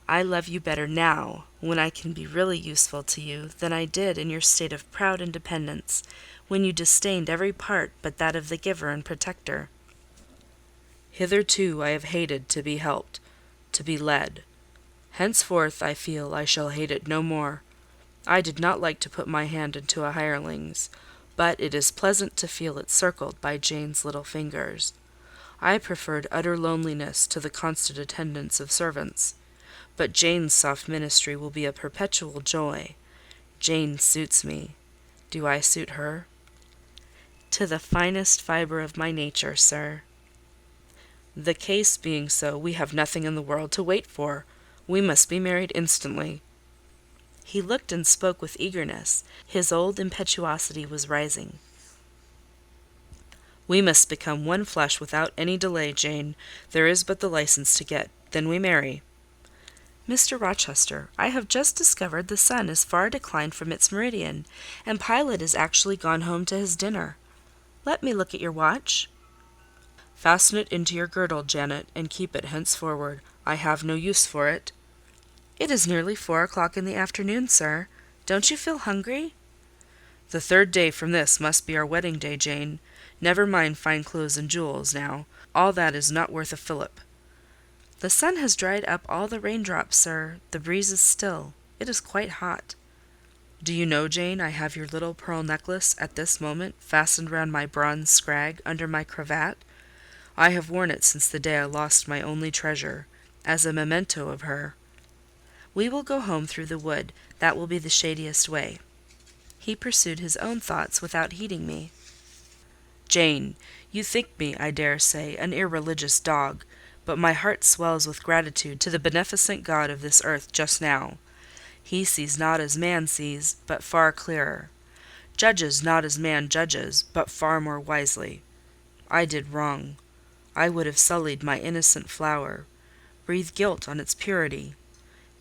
I love you better now, when I can be really useful to you, than I did in your state of proud independence, when you disdained every part but that of the giver and protector." "Hitherto I have hated to be helped, to be led. Henceforth I feel I shall hate it no more. I did not like to put my hand into a hireling's, but it is pleasant to feel it circled by Jane's little fingers. I preferred utter loneliness to the constant attendance of servants, but Jane's soft ministry will be a perpetual joy. Jane suits me. Do I suit her? To the finest fibre of my nature, sir. The case being so, we have nothing in the world to wait for. We must be married instantly." He looked and spoke with eagerness. His old impetuosity was rising. "We must become one flesh without any delay, Jane. There is but the licence to get. Then we marry." "Mr. Rochester, I have just discovered the sun is far declined from its meridian, and Pilot is actually gone home to his dinner. Let me look at your watch." "Fasten it into your girdle, Janet, and keep it henceforward. I have no use for it." "It is nearly 4 o'clock in the afternoon, sir. Don't you feel hungry?" "The 3rd day from this must be our wedding day, Jane. Never mind fine clothes and jewels, now. All that is not worth a fillip." "The sun has dried up all the raindrops, sir. The breeze is still. It is quite hot." "Do you know, Jane, I have your little pearl necklace at this moment fastened round my bronze scrag under my cravat? I have worn it since the day I lost my only treasure, as a memento of her." "We will go home through the wood. That will be the shadiest way." He pursued his own thoughts without heeding me. "Jane, you think me, I dare say, an irreligious dog, but my heart swells with gratitude to the beneficent God of this earth just now. He sees not as man sees, but far clearer; judges not as man judges, but far more wisely. I did wrong. I would have sullied my innocent flower, breathed guilt on its purity.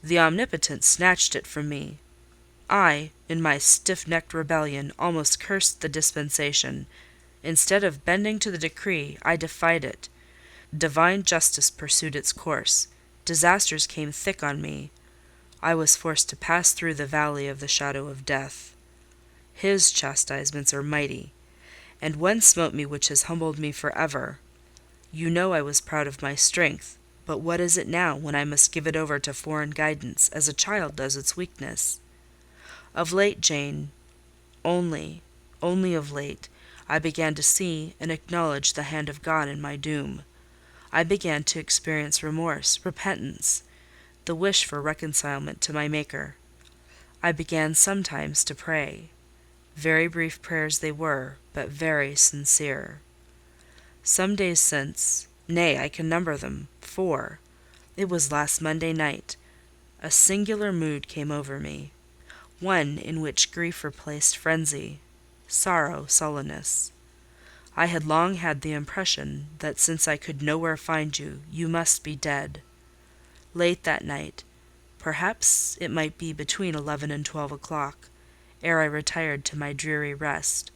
The Omnipotent snatched it from me. I, in my stiff-necked rebellion, almost cursed the dispensation. Instead of bending to the decree, I defied it. Divine justice pursued its course. Disasters came thick on me. I was forced to pass through the valley of the shadow of death. His chastisements are mighty, and one smote me which has humbled me for ever. You know I was proud of my strength, but what is it now, when I must give it over to foreign guidance, as a child does its weakness? Of late, Jane, only of late, I began to see and acknowledge the hand of God in my doom. I began to experience remorse, repentance, the wish for reconcilement to my Maker. I began sometimes to pray. Very brief prayers they were, but very sincere. Some days since, nay, I can number them, 4. It was last Monday night. A singular mood came over me, one in which grief replaced frenzy, sorrow sullenness. I had long had the impression that since I could nowhere find you, you must be dead. Late that night, perhaps it might be between 11 and 12 o'clock, ere I retired to my dreary rest,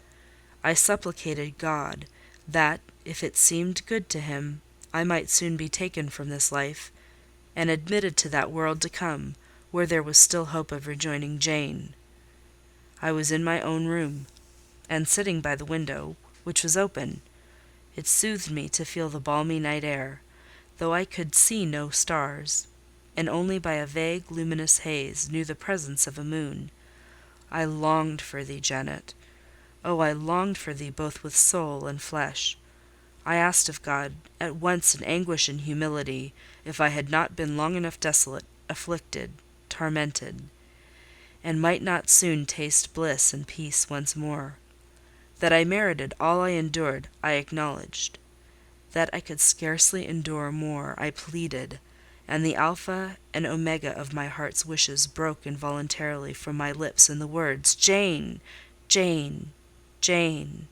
I supplicated God that, if it seemed good to him, I might soon be taken from this life, and admitted to that world to come, where there was still hope of rejoining Jane. I was in my own room, and sitting by the window, which was open. It soothed me to feel the balmy night air, though I could see no stars, and only by a vague luminous haze knew the presence of a moon. I longed for thee, Janet. Oh, I longed for thee both with soul and flesh. I asked of God, at once in anguish and humility, if I had not been long enough desolate, afflicted, tormented, and might not soon taste bliss and peace once more. That I merited all I endured, I acknowledged. That I could scarcely endure more, I pleaded, and the Alpha and Omega of my heart's wishes broke involuntarily from my lips in the words, "Jane! Jane! Jane!"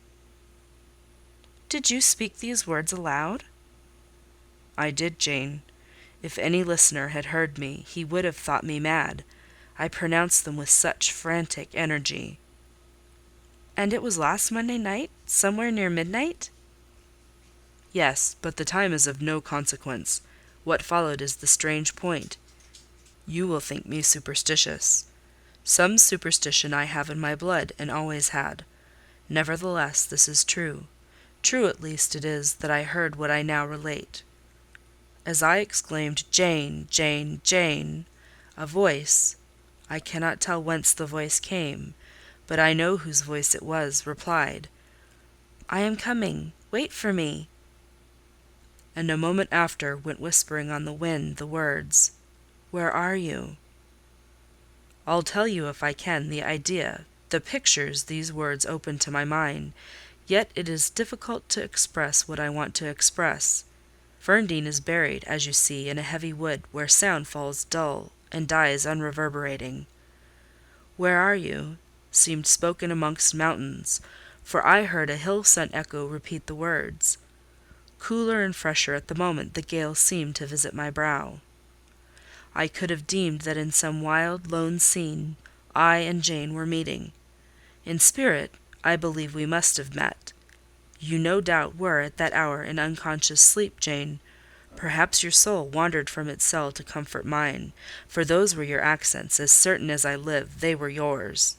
"Did you speak these words aloud?" "I did, Jane. If any listener had heard me, he would have thought me mad. I pronounced them with such frantic energy." "And it was last Monday night, somewhere near midnight?" "Yes, but the time is of no consequence. What followed is the strange point. You will think me superstitious. Some superstition I have in my blood, and always had. Nevertheless, this is true. True at least it is that I heard what I now relate. As I exclaimed, 'Jane! Jane! Jane!' a voice—I cannot tell whence the voice came, but I know whose voice it was—replied, 'I am coming. Wait for me.' And a moment after went whispering on the wind the words, 'Where are you? I'll tell you if I can the idea, the pictures these words open to my mind, yet it is difficult to express what I want to express. Ferndean is buried, as you see, in a heavy wood, where sound falls dull and dies unreverberating. Where are you? Seemed spoken amongst mountains, for I heard a hill-sent echo repeat the words. Cooler and fresher at the moment the gale seemed to visit my brow. I could have deemed that in some wild, lone scene I and Jane were meeting. In spirit, I believe we must have met. You no doubt were at that hour in unconscious sleep, Jane. Perhaps your soul wandered from its cell to comfort mine, for those were your accents, as certain as I live, they were yours.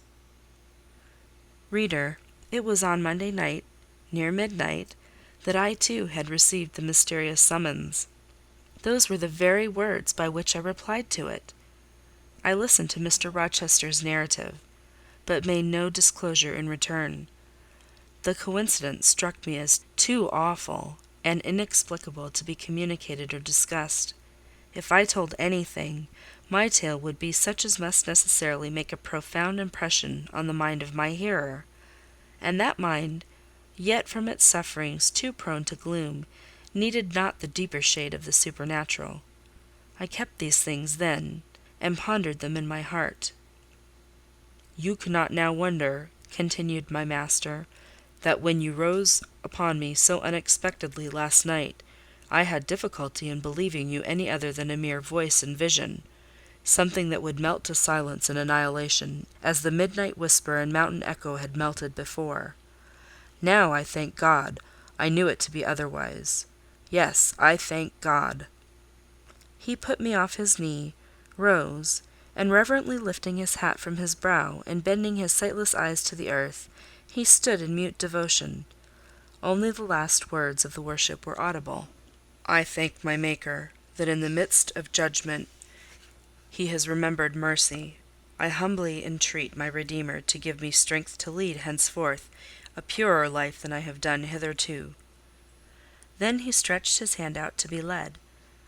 Reader, it was on Monday night, near midnight, that I too had received the mysterious summons. Those were the very words by which I replied to it. I listened to Mr. Rochester's narrative, but made no disclosure in return. The coincidence struck me as too awful and inexplicable to be communicated or discussed. If I told anything, my tale would be such as must necessarily make a profound impression on the mind of my hearer, and that mind, yet from its sufferings too prone to gloom, needed not the deeper shade of the supernatural. I kept these things then, and pondered them in my heart. "You cannot now wonder," continued my master, "that when you rose upon me so unexpectedly last night, I had difficulty in believing you any other than a mere voice and vision, something that would melt to silence and annihilation, as the midnight whisper and mountain echo had melted before. Now, I thank God, I knew it to be otherwise. Yes, I thank God." He put me off his knee, rose, and reverently lifting his hat from his brow, and bending his sightless eyes to the earth, he stood in mute devotion. Only the last words of the worship were audible. "I thank my Maker, that in the midst of judgment he has remembered mercy. I humbly entreat my Redeemer to give me strength to lead henceforth a purer life than I have done hitherto." Then he stretched his hand out to be led.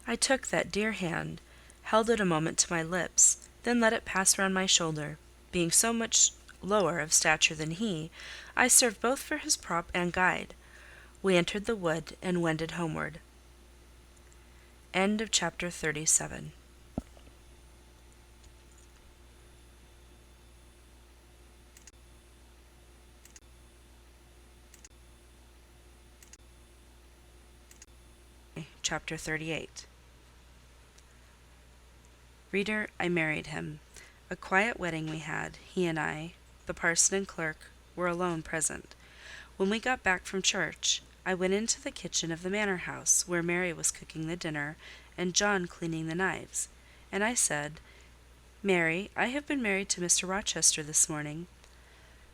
I took that dear hand, held it a moment to my lips, then let it pass round my shoulder. Being so much lower of stature than he, I served both for his prop and guide. We entered the wood and wended homeward. End of chapter 37. Chapter 38. Reader, I married him. A quiet wedding we had, he and I. The parson and clerk were alone present. When we got back from church, I went into the kitchen of the manor house, where Mary was cooking the dinner, and John cleaning the knives, and I said, "Mary, I have been married to Mr. Rochester this morning."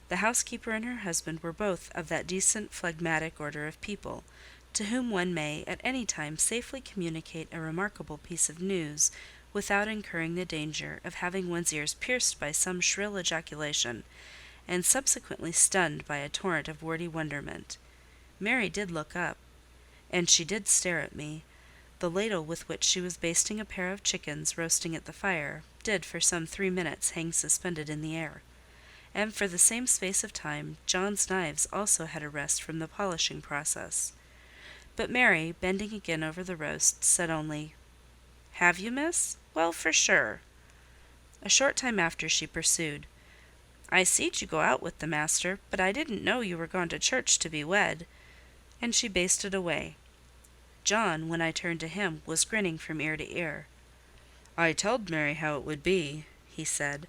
The housekeeper and her husband were both of that decent phlegmatic order of people, to whom one may at any time safely communicate a remarkable piece of news without incurring the danger of having one's ears pierced by some shrill ejaculation, and subsequently stunned by a torrent of wordy wonderment. Mary did look up, and she did stare at me. The ladle with which she was basting a pair of chickens roasting at the fire did for some 3 minutes hang suspended in the air, and for the same space of time John's knives also had a rest from the polishing process. But Mary, bending again over the roast, said only, "Have you, miss? Well, for sure." A short time after she pursued, "I seed you go out with the master, but I didn't know you were gone to church to be wed," and she basted away. John, when I turned to him, was grinning from ear to ear. "I telled Mary how it would be," he said.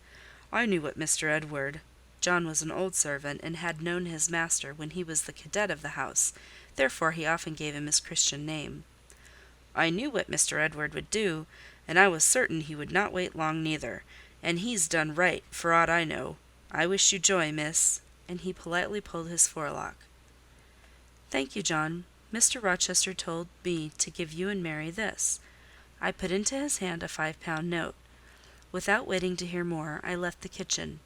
"I knew what Mr. Edward—" John was an old servant, and had known his master when he was the cadet of the house, therefore he often gave him his Christian name. "I knew what Mr. Edward would do, and I was certain he would not wait long neither, and he's done right, for aught I know. I wish you joy, miss," and he politely pulled his forelock. "Thank you, John. Mr. Rochester told me to give you and Mary this." I put into his hand a £5 note. Without waiting to hear more, I left the kitchen.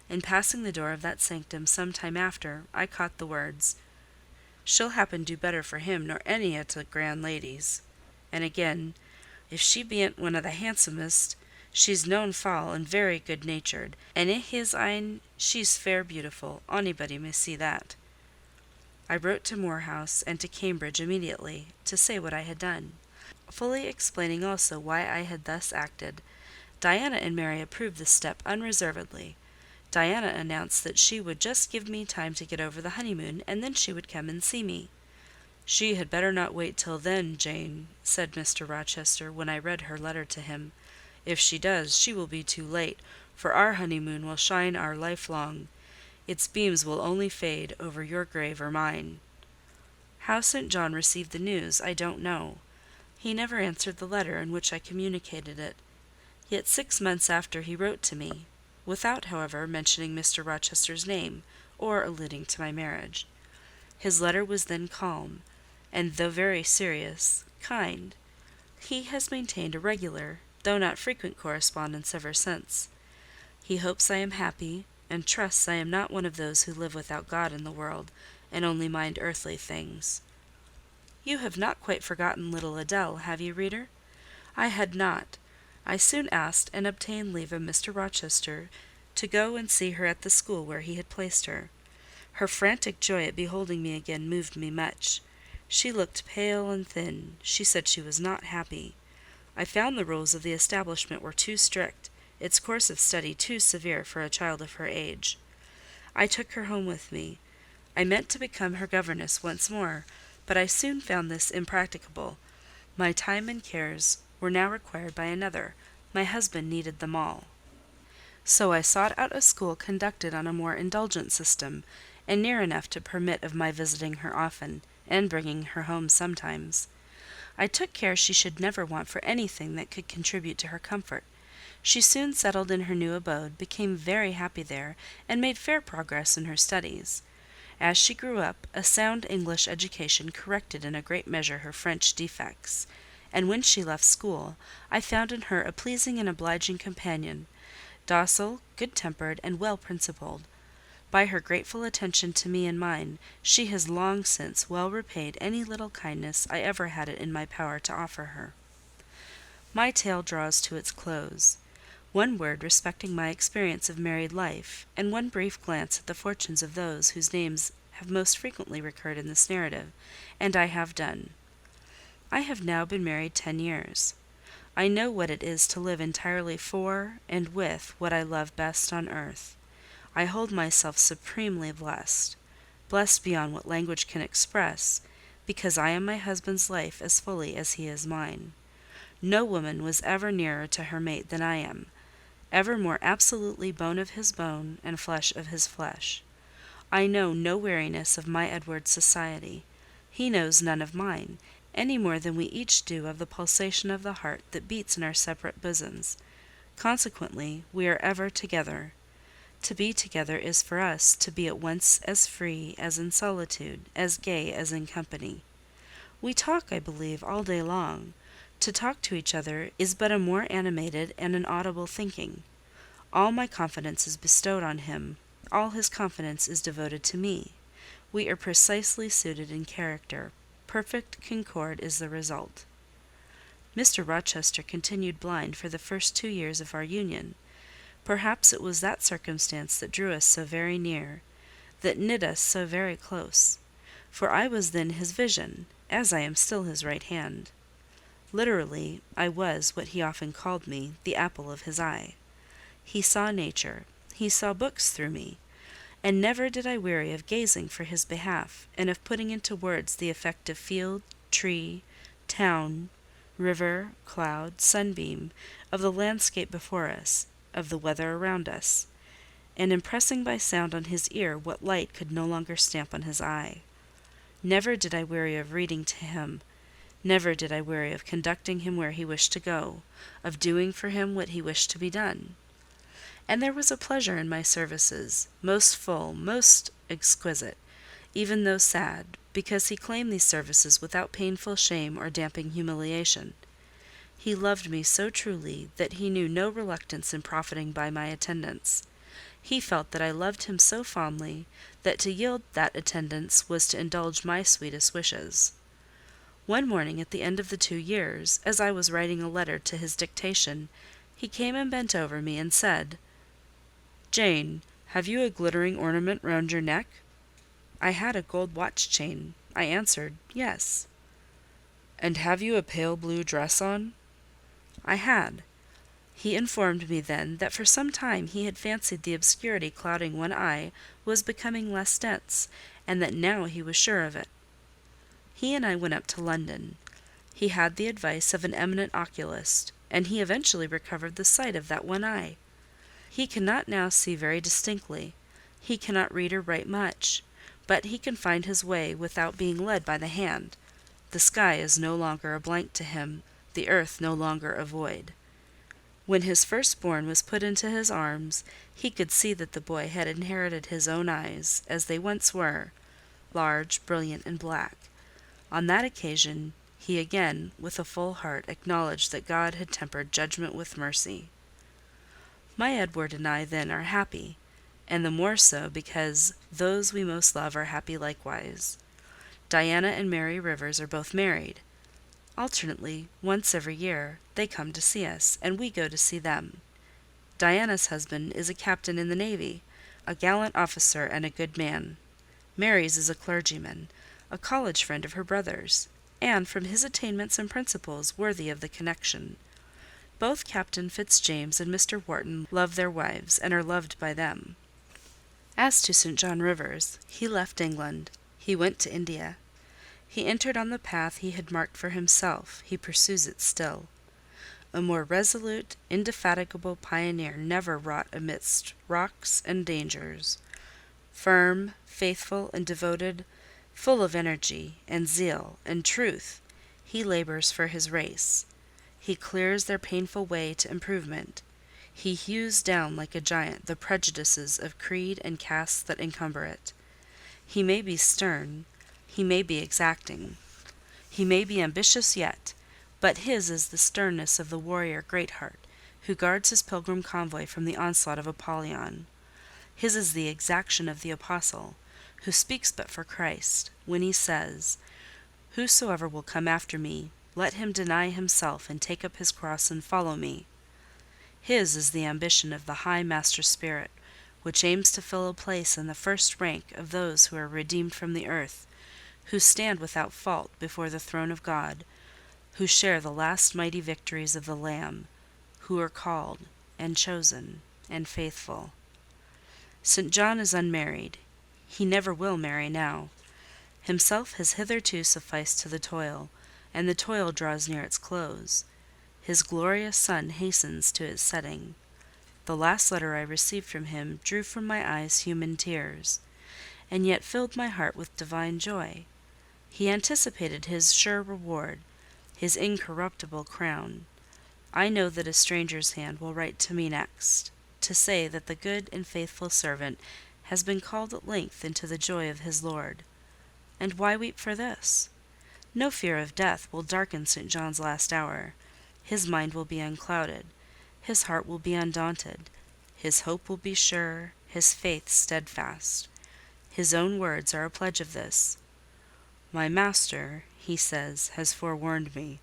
In passing the door of that sanctum some time after, I caught the words, "She'll happen do better for him nor any o' t' grand ladies." And again, "If she bean't one o' the handsomest, She's known foul and very good-natured, and in his een she's fair beautiful, onybody may see that." I wrote to Moor House and to Cambridge immediately, to say what I had done, fully explaining also why I had thus acted. Diana and Mary approved this step unreservedly. Diana announced that she would just give me time to get over the honeymoon, and then she would come and see me. "She had better not wait till then, Jane," said Mr. Rochester, when I read her letter to him. "If she does, she will be too late, for our honeymoon will shine our life long. Its beams will only fade over your grave or mine." How St. John received the news, I don't know. He never answered the letter in which I communicated it. Yet 6 months after he wrote to me, without, however, mentioning Mr. Rochester's name, or alluding to my marriage. His letter was then calm, and though very serious, kind. He has maintained a regular, though not frequent correspondence ever since. He hopes I am happy, and trusts I am not one of those who live without God in the world, and only mind earthly things. You have not quite forgotten little Adèle, have you, reader? I had not. I soon asked and obtained leave of Mr. Rochester to go and see her at the school where he had placed her. Her frantic joy at beholding me again moved me much. She looked pale and thin. She said she was not happy. I found the rules of the establishment were too strict, its course of study too severe for a child of her age. I took her home with me. I meant to become her governess once more, but I soon found this impracticable. My time and cares were now required by another. My husband needed them all. So I sought out a school conducted on a more indulgent system, and near enough to permit of my visiting her often, and bringing her home sometimes. I took care she should never want for anything that could contribute to her comfort. She soon settled in her new abode, became very happy there, and made fair progress in her studies. As she grew up, a sound English education corrected in a great measure her French defects, and when she left school, I found in her a pleasing and obliging companion, docile, good-tempered, and well-principled. By her grateful attention to me and mine, she has long since well repaid any little kindness I ever had it in my power to offer her. My tale draws to its close. One word respecting my experience of married life, and one brief glance at the fortunes of those whose names have most frequently recurred in this narrative, and I have done. I have now been married 10 years. I know what it is to live entirely for and with what I love best on earth. I hold myself supremely blessed beyond what language can express, because I am my husband's life as fully as he is mine. No woman was ever nearer to her mate than I am, ever more absolutely bone of his bone and flesh of his flesh. I know no weariness of my Edward's society. He knows none of mine, any more than we each do of the pulsation of the heart that beats in our separate bosoms. Consequently, we are ever together. To be together is for us to be at once as free as in solitude, as gay as in company. We talk, I believe, all day long. To talk to each other is but a more animated and an audible thinking. All my confidence is bestowed on him, all his confidence is devoted to me. We are precisely suited in character. Perfect concord is the result. Mr. Rochester continued blind for the first 2 years of our union. Perhaps it was that circumstance that drew us so very near, that knit us so very close, for I was then his vision, as I am still his right hand. Literally, I was, what he often called me, the apple of his eye. He saw nature, he saw books through me, and never did I weary of gazing for his behalf, and of putting into words the effect of field, tree, town, river, cloud, sunbeam, of the landscape before us, of the weather around us, and impressing by sound on his ear what light could no longer stamp on his eye. Never did I weary of reading to him, never did I weary of conducting him where he wished to go, of doing for him what he wished to be done. And there was a pleasure in my services, most full, most exquisite, even though sad, because he claimed these services without painful shame or damping humiliation. He loved me so truly that he knew no reluctance in profiting by my attendance. He felt that I loved him so fondly that to yield that attendance was to indulge my sweetest wishes. One morning at the end of the 2 years, as I was writing a letter to his dictation, He came and bent over me and said, "Jane, have you a glittering ornament round your neck?" I had a gold watch chain. I answered, "Yes." "And have you a pale blue dress on?" I had. He informed me then that for some time he had fancied the obscurity clouding one eye was becoming less dense, and that now he was sure of it. He and I went up to London. He had the advice of an eminent oculist, and he eventually recovered the sight of that one eye. He cannot now see very distinctly. He cannot read or write much, but he can find his way without being led by the hand. The sky is no longer a blank to him, the earth no longer a void. When his firstborn was put into his arms, he could see that the boy had inherited his own eyes, as they once were, large, brilliant, and black. On that occasion, he again, with a full heart, acknowledged that God had tempered judgment with mercy. My Edward and I then are happy, and the more so because those we most love are happy likewise. Diana and Mary Rivers are both married. Alternately, once every year, they come to see us, and we go to see them. Diana's husband is a captain in the navy, a gallant officer and a good man. Mary's is a clergyman, a college friend of her brother's, and from his attainments and principles worthy of the connection. Both Captain Fitzjames and Mr. Wharton love their wives, and are loved by them. As to St. John Rivers, he left England. He went to India. He entered on the path he had marked for himself. He pursues it still. A more resolute, indefatigable pioneer never wrought amidst rocks and dangers. Firm, faithful, and devoted, full of energy, and zeal, and truth, he labours for his race. He clears their painful way to improvement. He hews down like a giant the prejudices of creed and caste that encumber it. He may be stern, he may be exacting, he may be ambitious yet, but his is the sternness of the warrior Greatheart, who guards his pilgrim convoy from the onslaught of Apollyon. His is the exaction of the apostle, who speaks but for Christ, when he says, "Whosoever will come after me, let him deny himself and take up his cross and follow me." His is the ambition of the high master spirit, which aims to fill a place in the first rank of those who are redeemed from the earth, who stand without fault before the throne of God, who share the last mighty victories of the Lamb, who are called, and chosen, and faithful. St. John is unmarried. He never will marry now. Himself has hitherto sufficed to the toil, and the toil draws near its close. His glorious sun hastens to its setting. The last letter I received from him drew from my eyes human tears, and yet filled my heart with divine joy. He anticipated his sure reward, his incorruptible crown. I know that a stranger's hand will write to me next, to say that the good and faithful servant has been called at length into the joy of his Lord. And why weep for this? No fear of death will darken St. John's last hour. His mind will be unclouded, his heart will be undaunted, his hope will be sure, his faith steadfast. His own words are a pledge of this. "My Master," he says, "has forewarned me.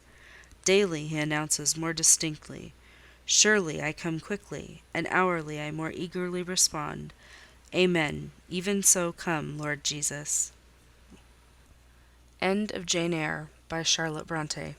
Daily he announces more distinctly, 'Surely I come quickly,' and hourly I more eagerly respond, 'Amen, even so come, Lord Jesus.'" End of Jane Eyre, by Charlotte Brontë.